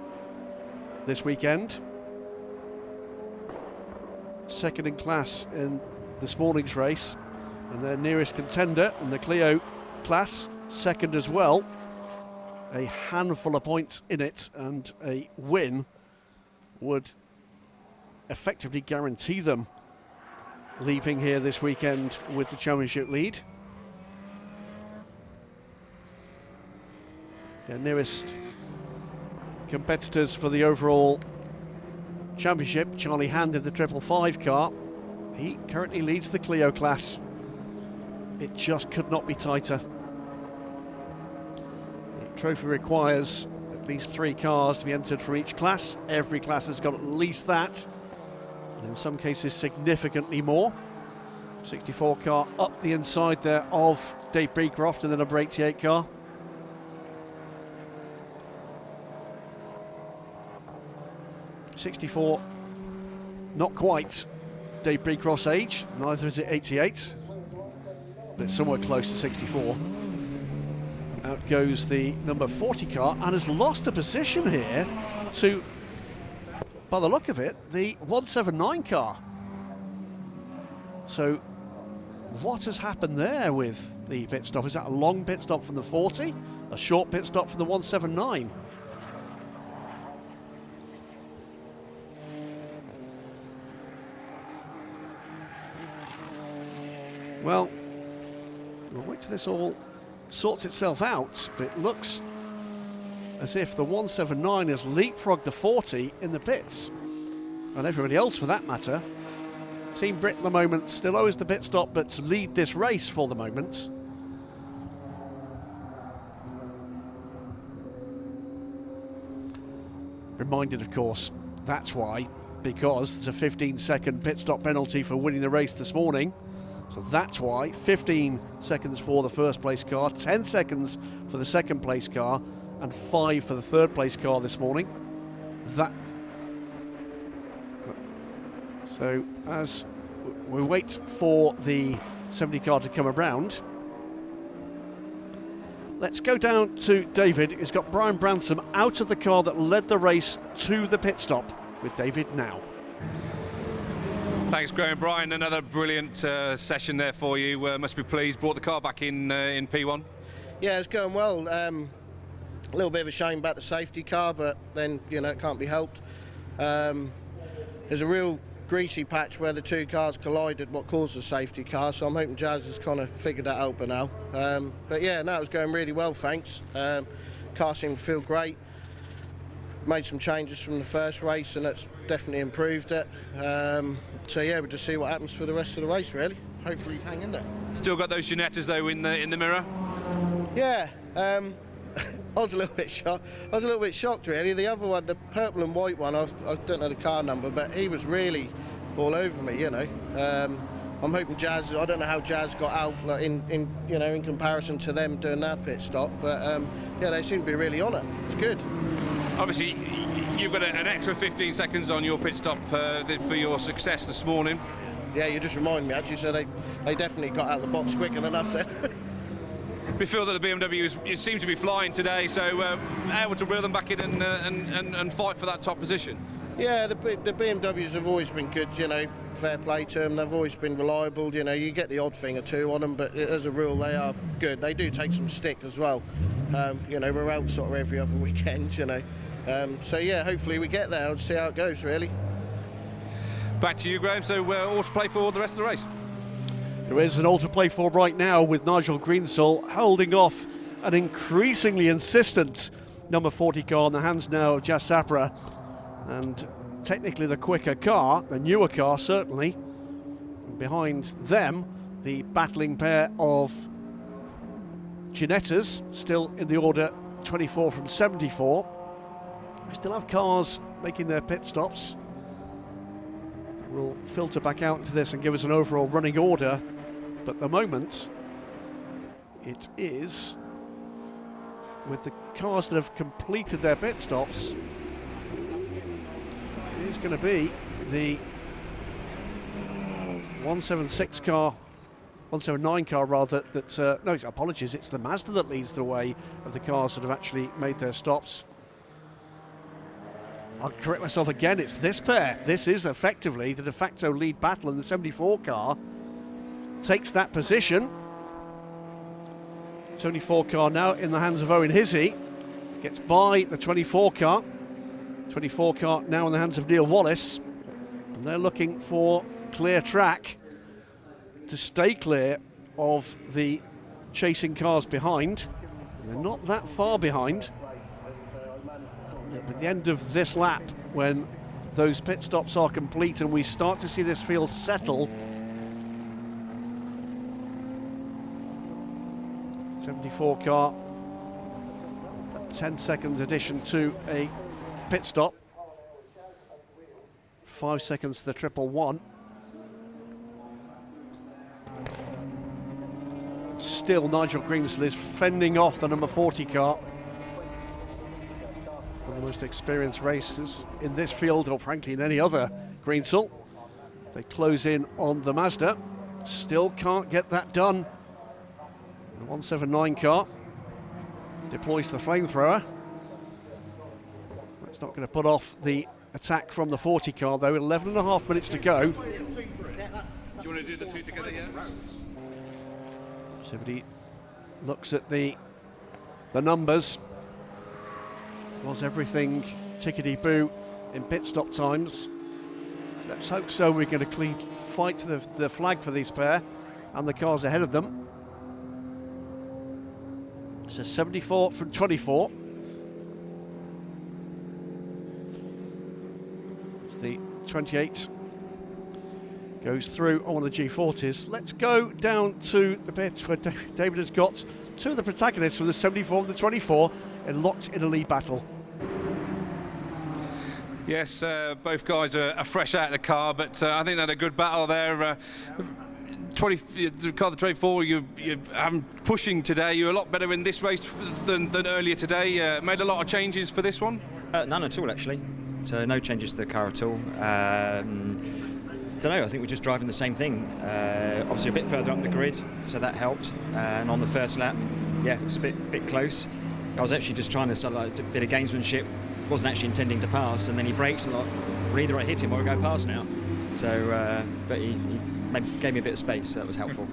this weekend. Second in class in this morning's race, and their nearest contender in the Clio class, second as well. A handful of points in it, and a win would effectively guarantee them leaving here this weekend with the championship lead. Their nearest competitors for the overall championship, Charlie Hand in the 555 car. He currently leads the Clio class. It just could not be tighter. The trophy requires at least 3 cars to be entered for each class. Every class has got at least that, and in some cases significantly more. 64 car up the inside there of Dave Brecroft in the number 88 car. .64, not quite Dave Brecroft's age, neither is it 88, but somewhere close to 64. Out goes the number 40 car, and has lost a position here to, by the look of it, the 179 car. So what has happened there with the pit stop? Is that a long pit stop from the 40, a short pit stop from the 179? Well, we'll wait till this all sorts itself out, but it looks as if the 179 has leapfrogged the 40 in the pits, and everybody else for that matter. Team Brit at the moment still owes the pit stop, but to lead this race for the moment. Reminded, of course, that's why, because there's a 15-second pit stop penalty for winning the race this morning. So that's why 15 seconds for the first place car, 10 seconds for the second place car, and 5 for the third place car this morning. So as we wait for the 70 car to come around, let's go down to David, who's got Brian Branson out of the car that led the race to the pit stop, with David now. Thanks, Graham. Brian, another brilliant session there for you. Must be pleased. Brought the car back in P1. Yeah, it's going well. A little bit of a shame about the safety car, but then, you know, it can't be helped. There's a real greasy patch where the 2 cars collided, what caused the safety car, so I'm hoping Jazz has kind of figured that out by now. But yeah, no, it was going really well, thanks. Car seemed to feel great. Made some changes from the first race, and that's definitely improved it. So yeah, we'll just see what happens for the rest of the race, really. Hopefully hang in there. Still got those Ginettas though in the mirror. Yeah, I was a little bit shocked. I was a little bit shocked, really. The other one, the purple and white one, I don't know the car number, but he was really all over me, you know. I'm hoping Jazz. I don't know how Jazz got out like, in comparison to them doing their pit stop, but yeah, they seem to be really on it. It's good. Obviously, you've got an extra 15 seconds on your pit stop for your success this morning. Yeah, you just remind me actually. So they definitely got out of the box quicker than us then. We feel that the BMWs seem to be flying today, so able to reel them back in and fight for that top position. Yeah, the BMWs have always been good, you know, fair play to them. They've always been reliable, you know, you get the odd thing or two on them, but as a rule they are good. They do take some stick as well. You know, we're out sort of every other weekend, you know. So yeah, hopefully we get there. I'll see how it goes, really. Back to you, Graham, so all to play for the rest of the race. There is an all to play for right now with Nigel Greensall holding off an increasingly insistent number 40 car in the hands now of Jas Sapra, and technically the quicker car, the newer car certainly. Behind them, the battling pair of Ginettas, still in the order 24 from 74. We still have cars making their pit stops. We'll filter back out into this and give us an overall running order, but at the moment it is, with the cars that have completed their pit stops, it is going to be the 176 car, 179 car rather, that no, apologies, it's the Mazda that leads the way of the cars that have actually made their stops. I'll correct myself again, it's this pair. This is effectively the de facto lead battle, and the 74 car takes that position. 74 car now in the hands of Owen Hizzy, gets by the 24 car. 24 car now in the hands of Neil Wallace, and they're looking for clear track to stay clear of the chasing cars behind. They're not that far behind. At the end of this lap, when those pit stops are complete and we start to see this field settle, 74 car, that 10-second addition to a pit stop, 5 seconds to the 111. Still Nigel Greensall is fending off the number 40 car. One of the most experienced racers in this field, or frankly in any other, Greensall. They close in on the Mazda, still can't get that done. The 179 car deploys the flamethrower. That's not going to put off the attack from the 40 car though. 11.5 minutes to go. Do you want to do the two together, yeah? Somebody looks at the numbers. Was everything tickety-boo in pit stop times? Let's hope so. We're going to fight the flag for this pair and the cars ahead of them. So 74 from 24. It's the 28 goes through on one of the G40s. Let's go down to the pits where David has got two of the protagonists from the 74 and the 24 and locked in a lead battle. Yes, both guys are fresh out of the car, but I think they had a good battle there. The car, the 24, you're pushing today. You're a lot better in this race than earlier today. Made a lot of changes for this one? None at all, actually. So no changes to the car at all. Don't know, I think we're just driving the same thing. Obviously a bit further up the grid, so that helped. And on the first lap, yeah, it was a bit close. I was actually just trying to sort of like a bit of gamesmanship. Wasn't actually intending to pass, and then he brakes and I thought, well, either I hit him or I go past now. So, but he gave me a bit of space, so that was helpful.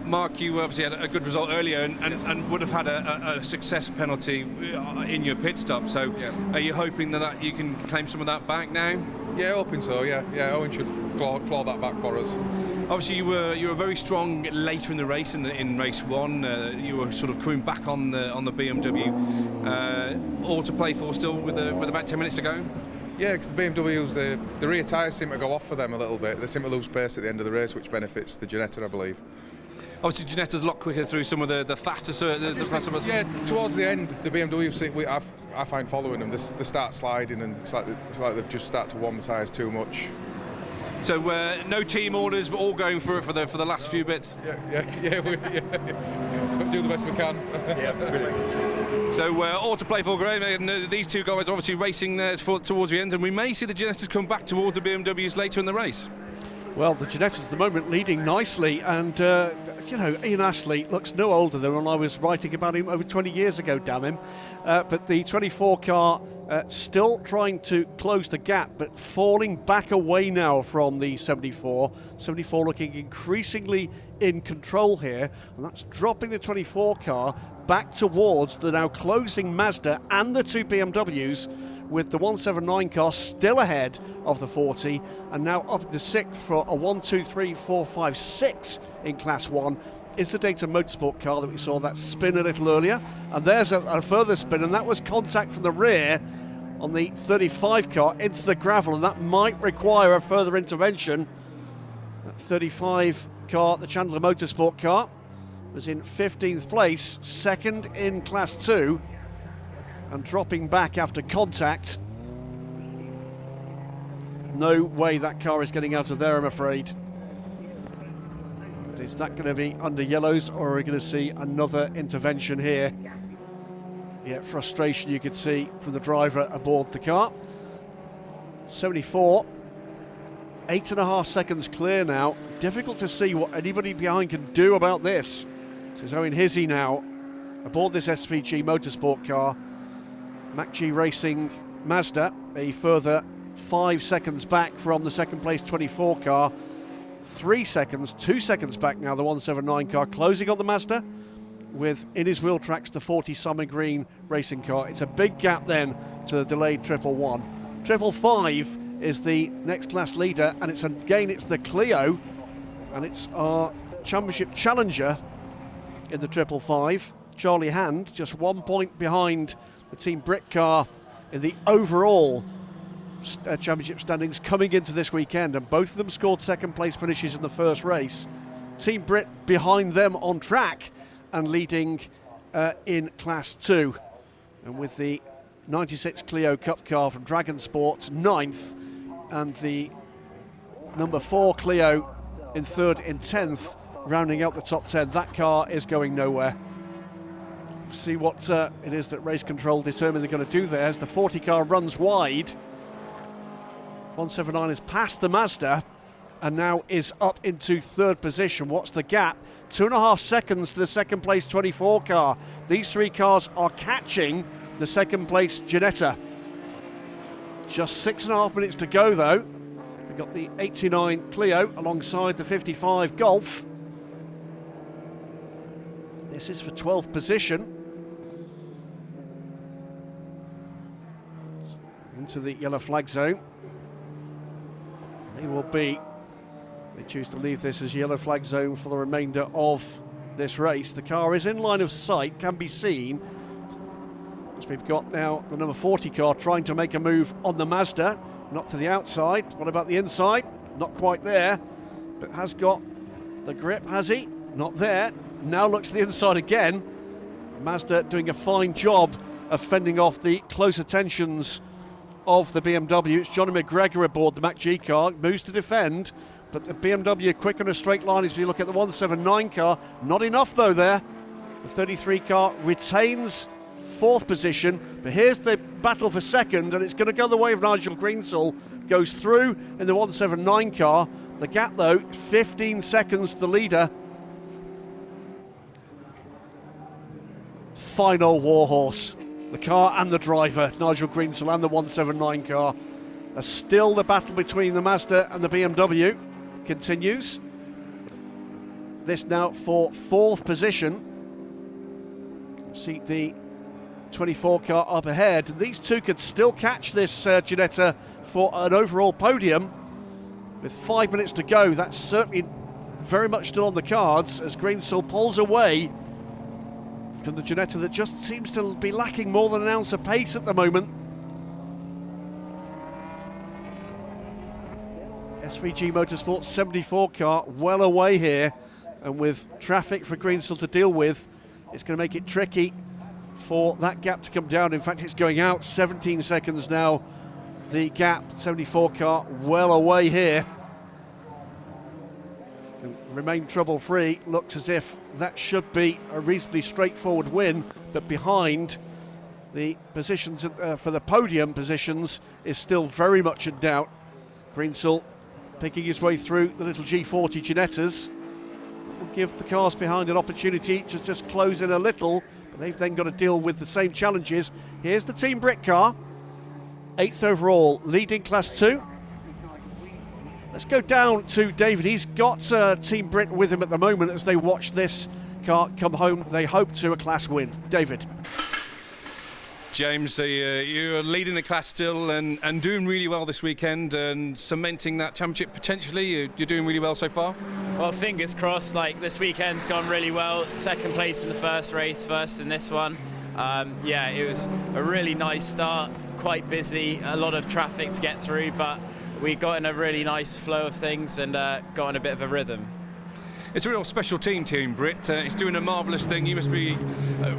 Mark, you obviously had a good result earlier and would have had a success penalty in your pit stop. So, are you hoping that you can claim some of that back now? Yeah, hoping so. Yeah. Owen should claw that back for us. Obviously, you were very strong later in the race. In race one, you were sort of coming back on the BMW. All to play for still with about 10 minutes to go. Yeah, because the BMWs, the rear tyres seem to go off for them a little bit. They seem to lose pace at the end of the race, which benefits the Ginetta, I believe. Obviously, Ginetta's a lot quicker through some of the faster. Yeah, towards the end, the BMW, I find following them. They start sliding, and it's like they've just started to warm the tyres too much. So no team orders, but all going for it for the last few bits. Yeah. We'll do the best we can. Yeah, brilliant. So all to play for, Graham, and these two guys obviously racing towards the end, and we may see the Genettas come back towards the BMWs later in the race. Well, the Genettas at the moment leading nicely, and Ian Astley looks no older than when I was writing about him over 20 years ago, damn him. But the 24 car still trying to close the gap, but falling back away now from the 74. 74 looking increasingly in control here, and that's dropping the 24 car back towards the now closing Mazda and the two BMWs, with the 179 car still ahead of the 40, and now up into 6th for a 1, 2, 3, 4, 5, 6 in Class 1 is the Dayton Motorsport car that we saw that spin a little earlier. And there's a further spin, and that was contact from the rear on the 35 car into the gravel, and that might require a further intervention. That 35 car, the Chandler Motorsport car, was in 15th place, second in Class 2, and dropping back after contact. No way that car is getting out of there, I'm afraid. Is that going to be under yellows, or are we going to see another intervention here? Yeah, frustration you could see from the driver aboard the car. 74, 8.5 seconds clear now. Difficult to see what anybody behind can do about this. This is Owen Hizzy now aboard this SVG Motorsport car. MacG Racing Mazda a further 5 seconds back from the second place 24 car. 2 seconds back now, the 179 car closing on the Mazda, with in his wheel tracks the 40 Summer Green racing car. It's a big gap then to the delayed 111. 555 is the next class leader, and it's the Clio, and it's our championship challenger in the 555. Charlie Hand just 1 point behind the Team Britcar in the overall championship standings coming into this weekend, and both of them scored second place finishes in the first race. Team Brit behind them on track and leading in Class 2, and with the 96 Clio Cup car from Dragon Sports 9th, and the number 4 Clio in 3rd and 10th rounding out the top 10. That car is going nowhere. See what it is that race control determine they're going to do there as the 40 car runs wide. 179 is past the Mazda and now is up into 3rd position. What's the gap? 2.5 seconds to the second place 24 car. These 3 cars are catching the second place Genetta. Just 6.5 minutes to go though. We've got the 89 Clio alongside the 55 Golf. This is for 12th position. Into the yellow flag zone. They choose to leave this as yellow flag zone for the remainder of this race. The car is in line of sight, can be seen, as we've got now the number 40 car trying to make a move on the Mazda, not to the outside. What about the inside? Not quite there, but has got the grip, has he? Not there. Now looks to the inside again. Mazda doing a fine job of fending off the close attentions of the BMW. It's Johnny McGregor aboard the MacG car, moves to defend, but the BMW quick on a straight line as we look at the 179 car. Not enough though there. The 33 car retains 4th position, but here's the battle for 2nd, and it's going to go the way of Nigel Greensall. Goes through in the 179 car. The gap though, 15 seconds to the leader. Final warhorse. The car and the driver, Nigel Greensall, and the 179 car. Still the battle between the Mazda and the BMW continues. This now for 4th position. See the 24 car up ahead. These two could still catch this Genetta for an overall podium. With 5 minutes to go, that's certainly very much still on the cards as Greensall pulls away from the Genetta that just seems to be lacking more than an ounce of pace at the moment. SVG Motorsports 74 car well away here, and with traffic for Greensall to deal with, it's going to make it tricky for that gap to come down. In fact, it's going out 17 seconds now. The gap, 74 car well away here. and remain trouble-free. Looks as if that should be a reasonably straightforward win, but behind the positions for the podium positions is still very much in doubt. Greensall picking his way through the little G40 Ginettas will give the cars behind an opportunity to just close in a little, but they've then got to deal with the same challenges. Here's the Team Britcar, 8th overall, leading Class 2. Let's go down to David. He's got Team Brit with him at the moment as they watch this car come home. They hope to a class win. David. James, you're leading the class still and doing really well this weekend and cementing that championship potentially. You're doing really well so far? Well, fingers crossed. Like, this weekend's gone really well. Second place in the first race, first in this one. Yeah, it was a really nice start, quite busy, a lot of traffic to get through, but we got in a really nice flow of things and got in a bit of a rhythm. It's a real special team, Team Brit. It's doing a marvellous thing. You must be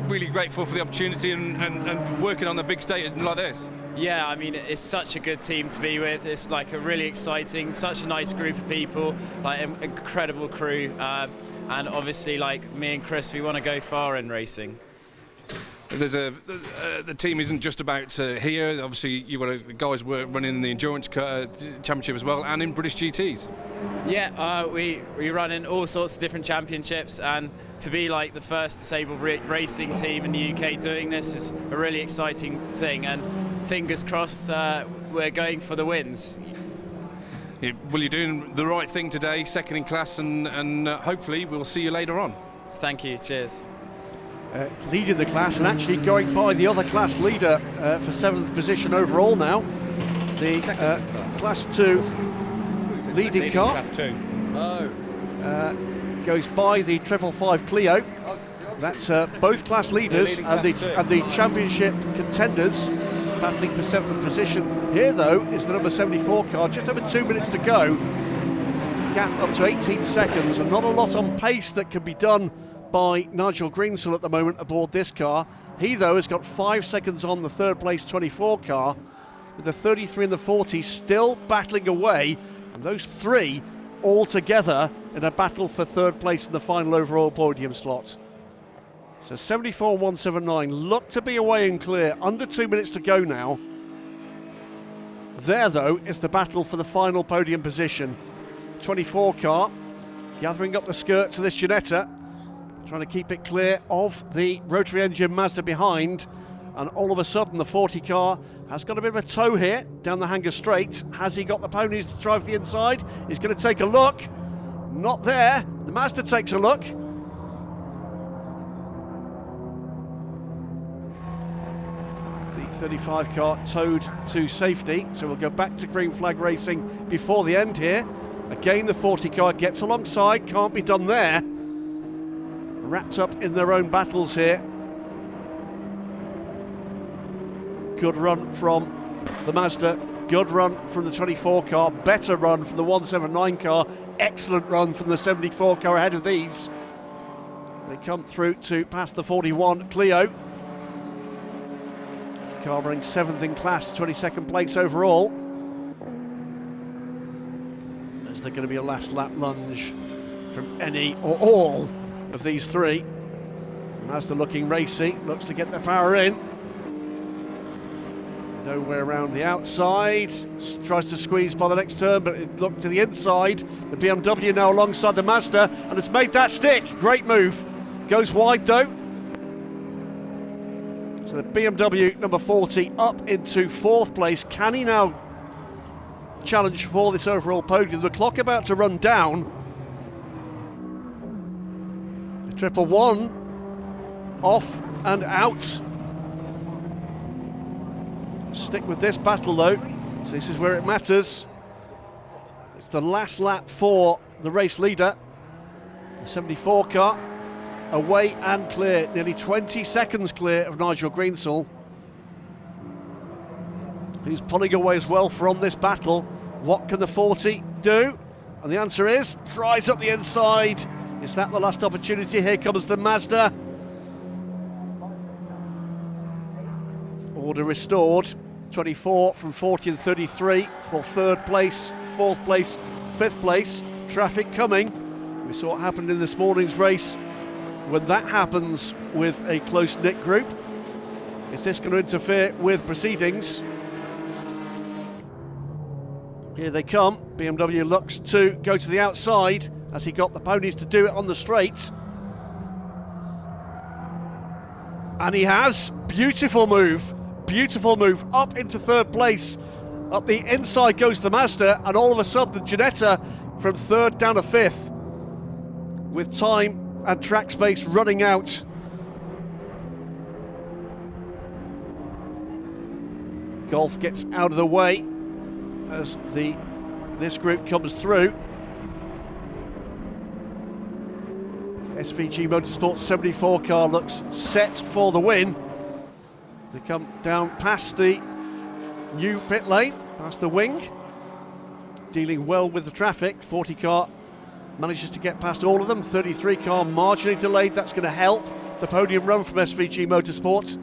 really grateful for the opportunity and working on a big stage like this. Yeah, I mean, it's such a good team to be with. It's like a really exciting, such a nice group of people, like an incredible crew. And obviously, like me and Chris, we want to go far in racing. The team isn't just about here. Obviously, you got guys running in the endurance championship as well, and in British GTs. Yeah, we run in all sorts of different championships, and to be like the first disabled racing team in the UK doing this is a really exciting thing. And fingers crossed, we're going for the wins. Well, you're doing the right thing today, second in class, and hopefully we'll see you later on. Thank you. Cheers. Leading the class and actually going by the other class leader for 7th position overall now. The Class 2 leading car Class 2. goes by the 555 Clio. That's both class leaders and the championship contenders battling for 7th position. Here, though, is the number 74 car. Just over 2 minutes to go. Gap up to 18 seconds, and not a lot on pace that can be done by Nigel Greensall at the moment aboard this car. He, though, has got 5 seconds on the 3rd place 24 car, with the 33 and the 40 still battling away, and those three all together in a battle for 3rd place in the final overall podium slot. So 74 179 look to be away and clear, under 2 minutes to go now. There, though, is the battle for the final podium position. 24 car gathering up the skirts of this Ginetta, trying to keep it clear of the rotary engine Mazda behind, and all of a sudden the 40 car has got a bit of a tow here down the Hanger Straight. Has he got the ponies to drive the inside? He's going to take a look. Not there. The Mazda takes a look. The 35 car towed to safety, so we'll go back to green flag racing before the end here. Again, the 40 car gets alongside, can't be done there. Wrapped up in their own battles here. Good run from the Mazda, good run from the 24 car, better run from the 179 car, excellent run from the 74 car ahead of these. They come through to past the 41 Clio. Car running 7th in class, 22nd place overall. Is there going to be a last lap lunge from any or all of these three? Mazda looking racy, looks to get the power in. Nowhere around the outside, tries to squeeze by the next turn, but it looked to the inside. The BMW now alongside the Mazda, and it's made that stick. Great move. Goes wide though. So the BMW number 40 up into 4th place. Can he now challenge for this overall podium? The clock about to run down. 111 off and out. Stick with this battle though, so this is where it matters. It's the last lap for the race leader. The 74 car away and clear, nearly 20 seconds clear of Nigel Greensall, who's pulling away as well from this battle. What can the 40 do? And the answer is, tries up the inside. Is that the last opportunity? Here comes the Mazda. Order restored. 24 from 40 and 33 for 3rd place, 4th place, 5th place. Traffic coming. We saw what happened in this morning's race. When that happens with a close-knit group, is this going to interfere with proceedings? Here they come. BMW looks to go to the outside as he got the ponies to do it on the straight. And he has. Beautiful move up into third place. Up the inside goes the Mazda, and all of a sudden the Ginetta from third down to fifth, with time and track space running out. Golf gets out of the way as this group comes through. SVG Motorsport 74 car looks set for the win. They come down past the new pit lane, past the wing, dealing well with the traffic. 40 car manages to get past all of them. 33 car marginally delayed. That's going to help the podium run from SVG Motorsport.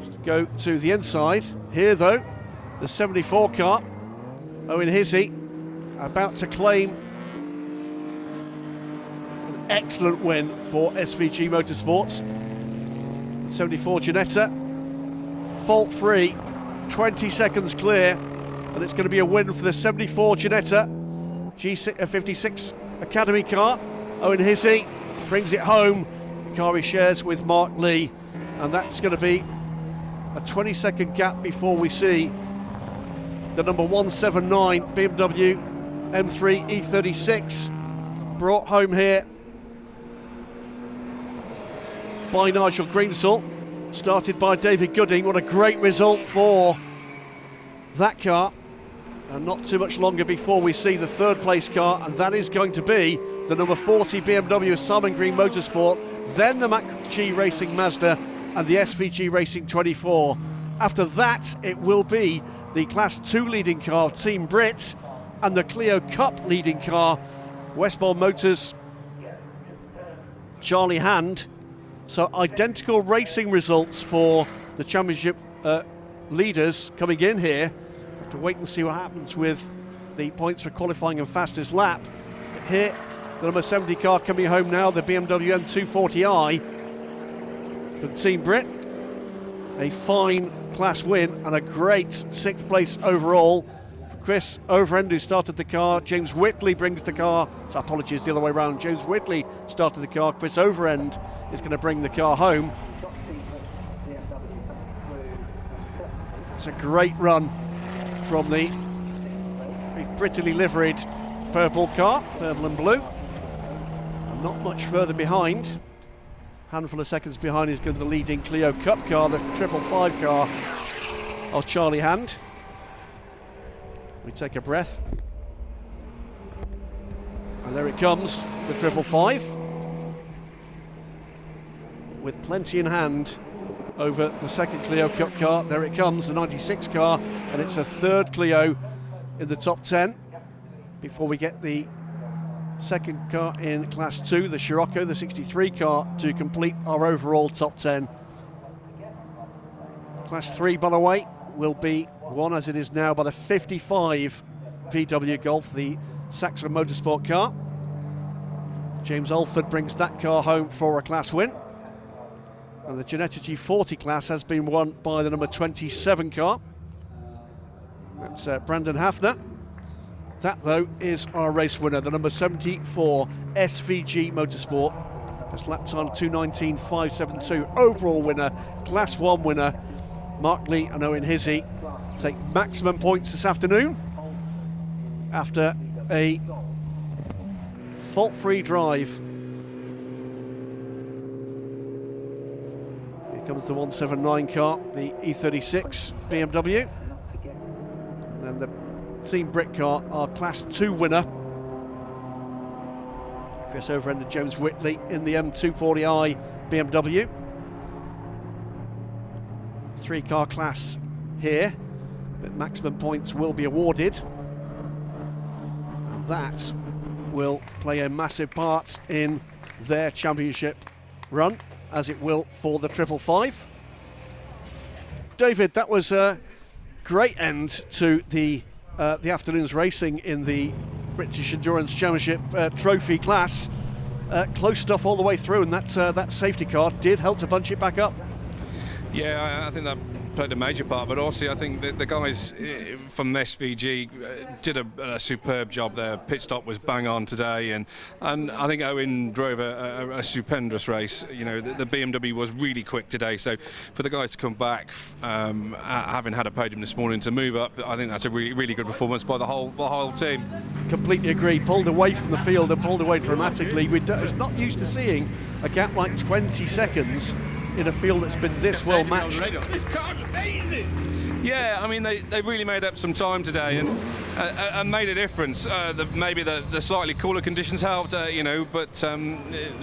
Just go to the inside. Here though, the 74 car, Owen Hizzy, about to claim an excellent win for SVG Motorsport. 74 Ginetta, fault free, 20 seconds clear, and it's going to be a win for the 74 Ginetta G56 Academy car. Owen Hizzy brings it home. The car he shares with Mark Lee, and that's going to be a 20-second gap before we see the number 179 BMW M3 E36 brought home here by Nigel Greensall, started by David Gooding. What a great result for that car. And not too much longer before we see the third place car, and that is going to be the number 40 BMW Simon Green Motorsport, then the McG Racing Mazda and the SVG Racing 24. After that, it will be the Class 2 leading car, Team Brit, and the Clio Cup leading car, Westbourne Motors, Charlie Hand. So identical racing results for the championship leaders coming in here. Have to wait and see what happens with the points for qualifying and fastest lap. But here, the number 70 car coming home now, the BMW M240i from Team Brit. A fine class win and a great 6th place overall for Chris Overend, who started the car. James Whitley brings the car, so apologies, the other way around. James Whitley started the car. Chris Overend is going to bring the car home. It's a great run from the prettily liveried purple car, purple and blue. And not much further behind, handful of seconds behind, is going to the leading Clio Cup car, the 555 car of Charlie Hand. We take a breath. And there it comes, the 555. With plenty in hand over the second Clio Cup car. There it comes, the 96 car, and it's a third Clio in the top 10 before we get the second car in Class 2, the Scirocco, the 63 car, to complete our overall top 10. Class 3, by the way, will be won, as it is now, by the 55 VW Golf, the Saxon Motorsport car. James Alford brings that car home for a class win. And the Ginetta G40 class has been won by the number 27 car. That's Brandon Hafner. That, though, is our race winner, the number 74 SVG Motorsport. That's lap time 2:19.572. Overall winner, Class 1 winner, Mark Lee and Owen Hizzy take maximum points this afternoon after a fault-free drive. Here comes the 179 car, the E36 BMW. And then the Team Britcar, our Class 2 winner, Chris Overend and James Whitley in the M240i BMW. 3-car class here, but maximum points will be awarded. And that will play a massive part in their championship run, as it will for the 555. David, that was a great end to the afternoon's racing in the British Endurance Championship trophy class. Close stuff all the way through, and that safety car did help to bunch it back up. Yeah, I think that played a major part, but also I think the guys from SVG did a superb job there. Pit stop was bang on today, and I think Owen drove a stupendous race. You know, the BMW was really quick today, so for the guys to come back, having had a podium this morning, to move up, I think that's a really, really good performance by the whole team. Completely agree. Pulled away from the field and pulled away dramatically. We're not used to seeing a gap like 20 seconds in a field that's been this well matched. This car's amazing. Yeah, I mean they really made up some time today and made a difference. Maybe the slightly cooler conditions helped, you know, but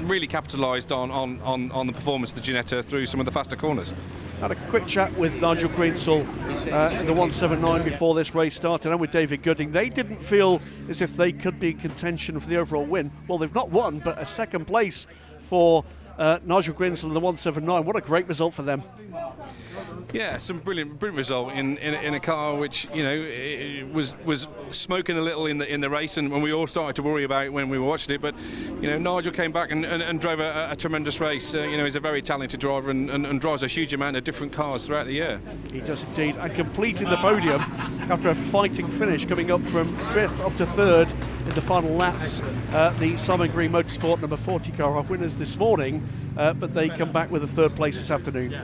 really capitalised on the performance of the Ginetta through some of the faster corners. Had a quick chat with Nigel Greensall in the 179 before this race started, and with David Gooding. They didn't feel as if they could be in contention for the overall win. Well, they've not won, but a second place for Nigel Greensall in the 179. What a great result for them. Yeah, some brilliant result in a car which, you know, it was smoking a little in the race, and when we all started to worry about it when we were watching it. But you know, Nigel came back and drove a tremendous race. You know, he's a very talented driver and drives a huge amount of different cars throughout the year. He does indeed, and completing the podium after a fighting finish, coming up from 5th up to 3rd in the final laps. The Simon Green Motorsport number 40 car are winners this morning, but they come back with a 3rd place this afternoon.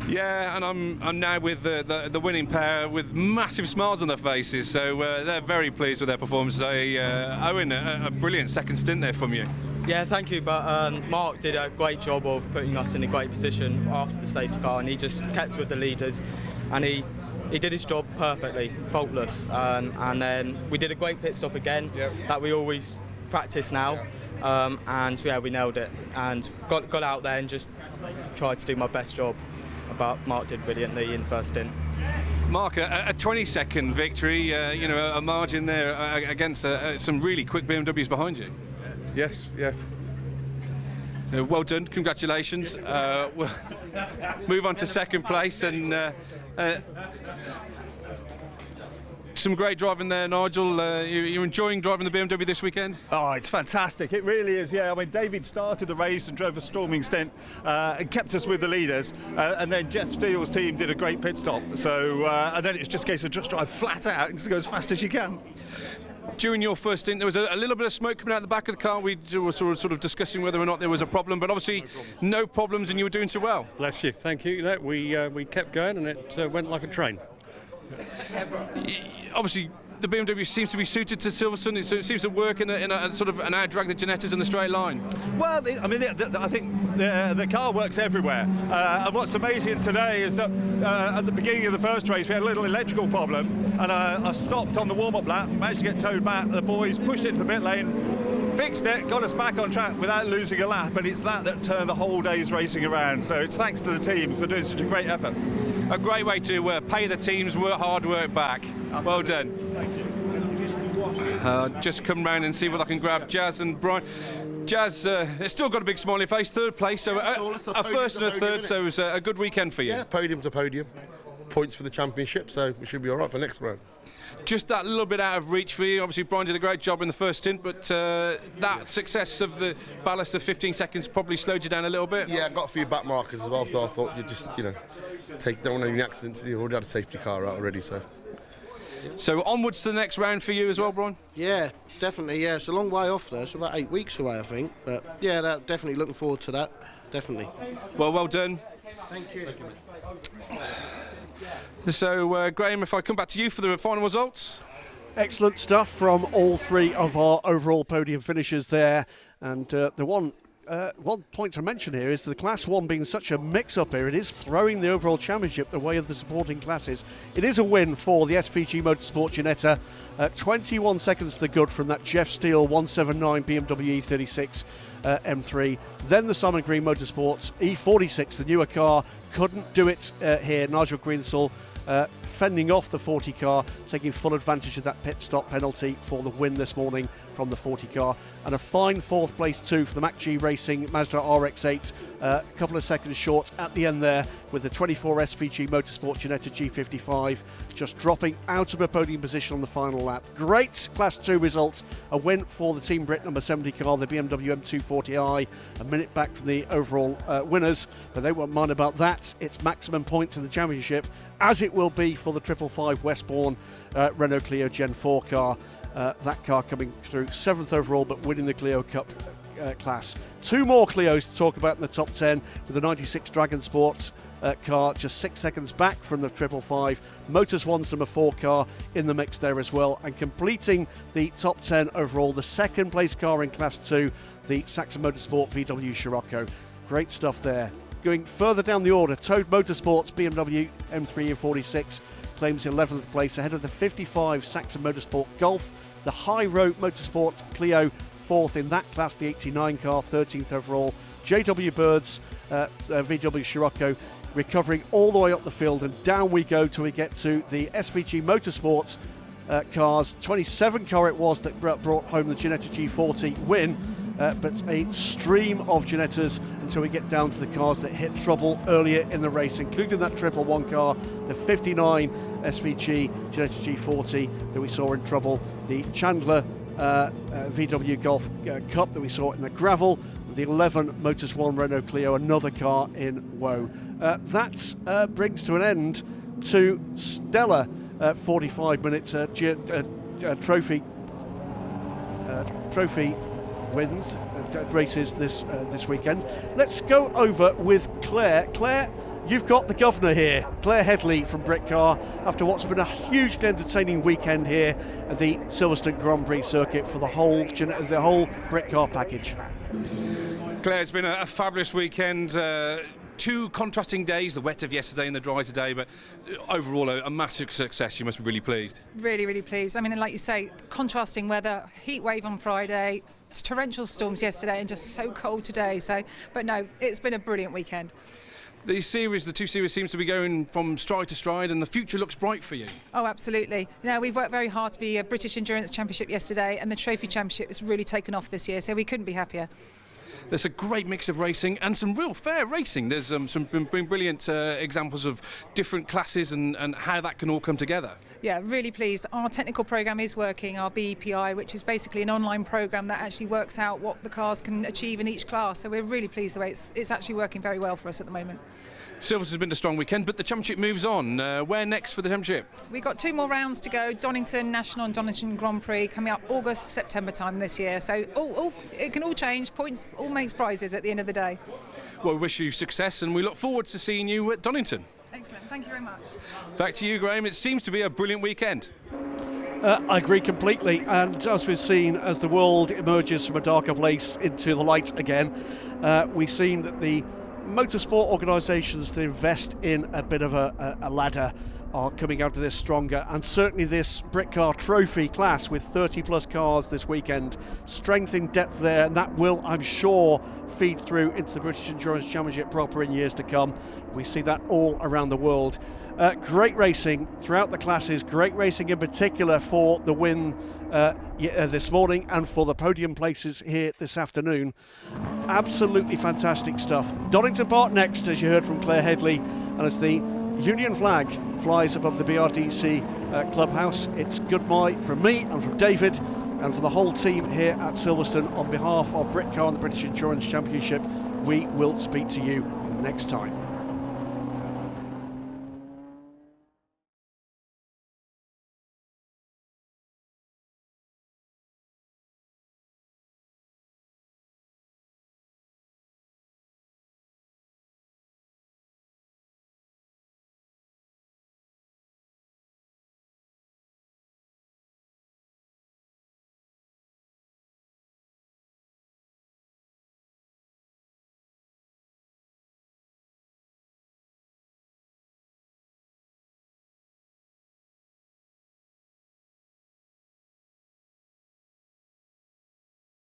Yeah, and I'm now with the winning pair with massive smiles on their faces, so they're very pleased with their performance today. Owen, a brilliant second stint there from you. Yeah, thank you, but Mark did a great job of putting us in a great position after the safety car, and he just kept with the leaders, and he did his job perfectly, faultless, and then we did a great pit stop again, that we always practice now, and yeah, we nailed it, and got out there and just tried to do my best job. But Mark did brilliantly in the first stint. Mark, a 20-second victory, you know, a margin there against some really quick BMWs behind you. Yes, yeah. So well done, congratulations. We'll move on to second place, and some great driving there, Nigel. You're enjoying driving the BMW this weekend? Oh, it's fantastic. It really is, yeah. I mean, David started the race and drove a storming stint and kept us with the leaders. And then Jeff Steele's team did a great pit stop. So, and then it's just a case of just drive flat out and just go as fast as you can. During your first stint, there was a little bit of smoke coming out the back of the car. We were sort of discussing whether or not there was a problem, but obviously no problems, and you were doing so well. Bless you, thank you. No, we kept going, and it went like a train. Obviously, the BMW seems to be suited to Silverstone, so it seems to work in a sort of an outdrag the Ginettas in the straight line. Well, I mean, I think the car works everywhere. And what's amazing today is that at the beginning of the first race, we had a little electrical problem, and I stopped on the warm-up lap, managed to get towed back. The boys pushed it to the pit lane, fixed it, got us back on track without losing a lap, and it's that turned the whole day's racing around. So it's thanks to the team for doing such a great effort. A great way to pay the team's hard work back. Absolutely. Well done. Thank you. Just come round and see what I can grab Jazz and Brian. Jazz, it's still got a big smiley face, 3rd place, so a 1st and a 3rd, so it was a good weekend for you. Yeah, podium's a podium. Points for the championship, so we should be all right for next round. Just that little bit out of reach for you. Obviously, Brian did a great job in the first stint, but that success of the ballast of 15 seconds probably slowed you down a little bit. Yeah, I got a few back markers as well, so I thought you just, you know, don't want any accidents. You already had a safety car out already, so. So onwards to the next round for you as well, Brian? Yeah, definitely, yeah. It's a long way off though. It's about 8 weeks away, I think. But yeah, definitely looking forward to that. Definitely. Well done. Thank you. So, Graham, if I come back to you for the final results. Excellent stuff from all 3 of our overall podium finishers there. And the one point to mention here is the Class 1 being such a mix-up here, it is throwing the overall championship the way of the supporting classes. It is a win for the SVG Motorsport Ginetta. 21 seconds to the good from that Jeff Steele 179 BMW E36 M3. Then the Simon Green Motorsports E46, the newer car, couldn't do it here. Nigel Greensall fending off the 40 car, taking full advantage of that pit stop penalty for the win this morning from the 40 car, and a fine fourth place too for the MacG Racing Mazda RX-8, a couple of seconds short at the end there, with the 24 SVG Motorsport Ginetta G55 just dropping out of a podium position on the final lap. Great Class 2 results, a win for the Team Brit number 70 car, the BMW M240i, a minute back from the overall winners, but they won't mind about that. It's maximum points in the championship, as it will be for the 555 Westbourne Renault Clio Gen 4 car. That car coming through 7th overall, but winning the Clio Cup class. Two more Clios to talk about in the top 10, with the 96 Dragon Sport car just 6 seconds back from the 555. Motors One's number 4 car in the mix there as well, and completing the top 10 overall, the second place car in Class 2, the Saxon Motorsport VW Scirocco. Great stuff there. Going further down the order, Toad Motorsports BMW M3 E46 claims 11th place ahead of the 55 Saxon Motorsport Golf. The High Road Motorsport Clio 4th in that class, the 89 car, 13th overall. JW Birds VW Scirocco recovering all the way up the field, and down we go till we get to the SVG Motorsports cars. 27 car it was that brought home the Ginetta G40 win, but a stream of Ginettas until we get down to the cars that hit trouble earlier in the race, including that 111 car, the 59 SVG Ginetta G40 that we saw in trouble, the Chandler VW Golf Cup that we saw in the gravel, the 11 Motors One Renault Clio, another car in woe. That brings to an end to stellar 45-minute trophy wins races this weekend. Let's go over with Claire. Claire, you've got the governor here, Claire Headley from Britcar, after what's been a hugely entertaining weekend here at the Silverstone Grand Prix circuit for the whole Britcar package. Claire, it's been a fabulous weekend. Two contrasting days, the wet of yesterday and the dry today, but overall a massive success. You must be really pleased. Really, really pleased. I mean, like you say, contrasting weather, heat wave on Friday, torrential storms yesterday, and just so cold today. But no, it's been a brilliant weekend. The two series seems to be going from stride to stride, and the future looks bright for you. Oh, absolutely. We've worked very hard to be a British Endurance Championship yesterday, and the Trophy Championship has really taken off this year, so we couldn't be happier. There's a great mix of racing and some real fair racing. There's some brilliant examples of different classes and how that can all come together. Yeah, really pleased. Our technical programme is working, our BEPI, which is basically an online programme that actually works out what the cars can achieve in each class. So we're really pleased the way it's actually working very well for us at the moment. Silverstone's been a strong weekend, but the championship moves on. Where next for the championship? We've got 2 more rounds to go. Donington National and Donington Grand Prix coming up August, September time this year. So it can all change. Points all makes prizes at the end of the day. Well, we wish you success, and we look forward to seeing you at Donington. Excellent. Thank you very much. Back to you, Graham. It seems to be a brilliant weekend. I agree completely, and as we've seen, as the world emerges from a darker place into the light again, we've seen that the motorsport organisations that invest in a bit of a ladder are coming out of this stronger, and certainly this Britcar Trophy class with 30 plus cars this weekend, strength in depth there, and that will, I'm sure, feed through into the British Endurance Championship proper in years to come. We see that all around the world. Great racing throughout the classes, great racing in particular for the win this morning and for the podium places here this afternoon. Absolutely fantastic stuff. Donington Park next, as you heard from Claire Headley, and as the Union flag flies above the BRDC clubhouse, it's goodbye from me and from David and from the whole team here at Silverstone. On behalf of Britcar and the British Endurance Championship, we will speak to you next time.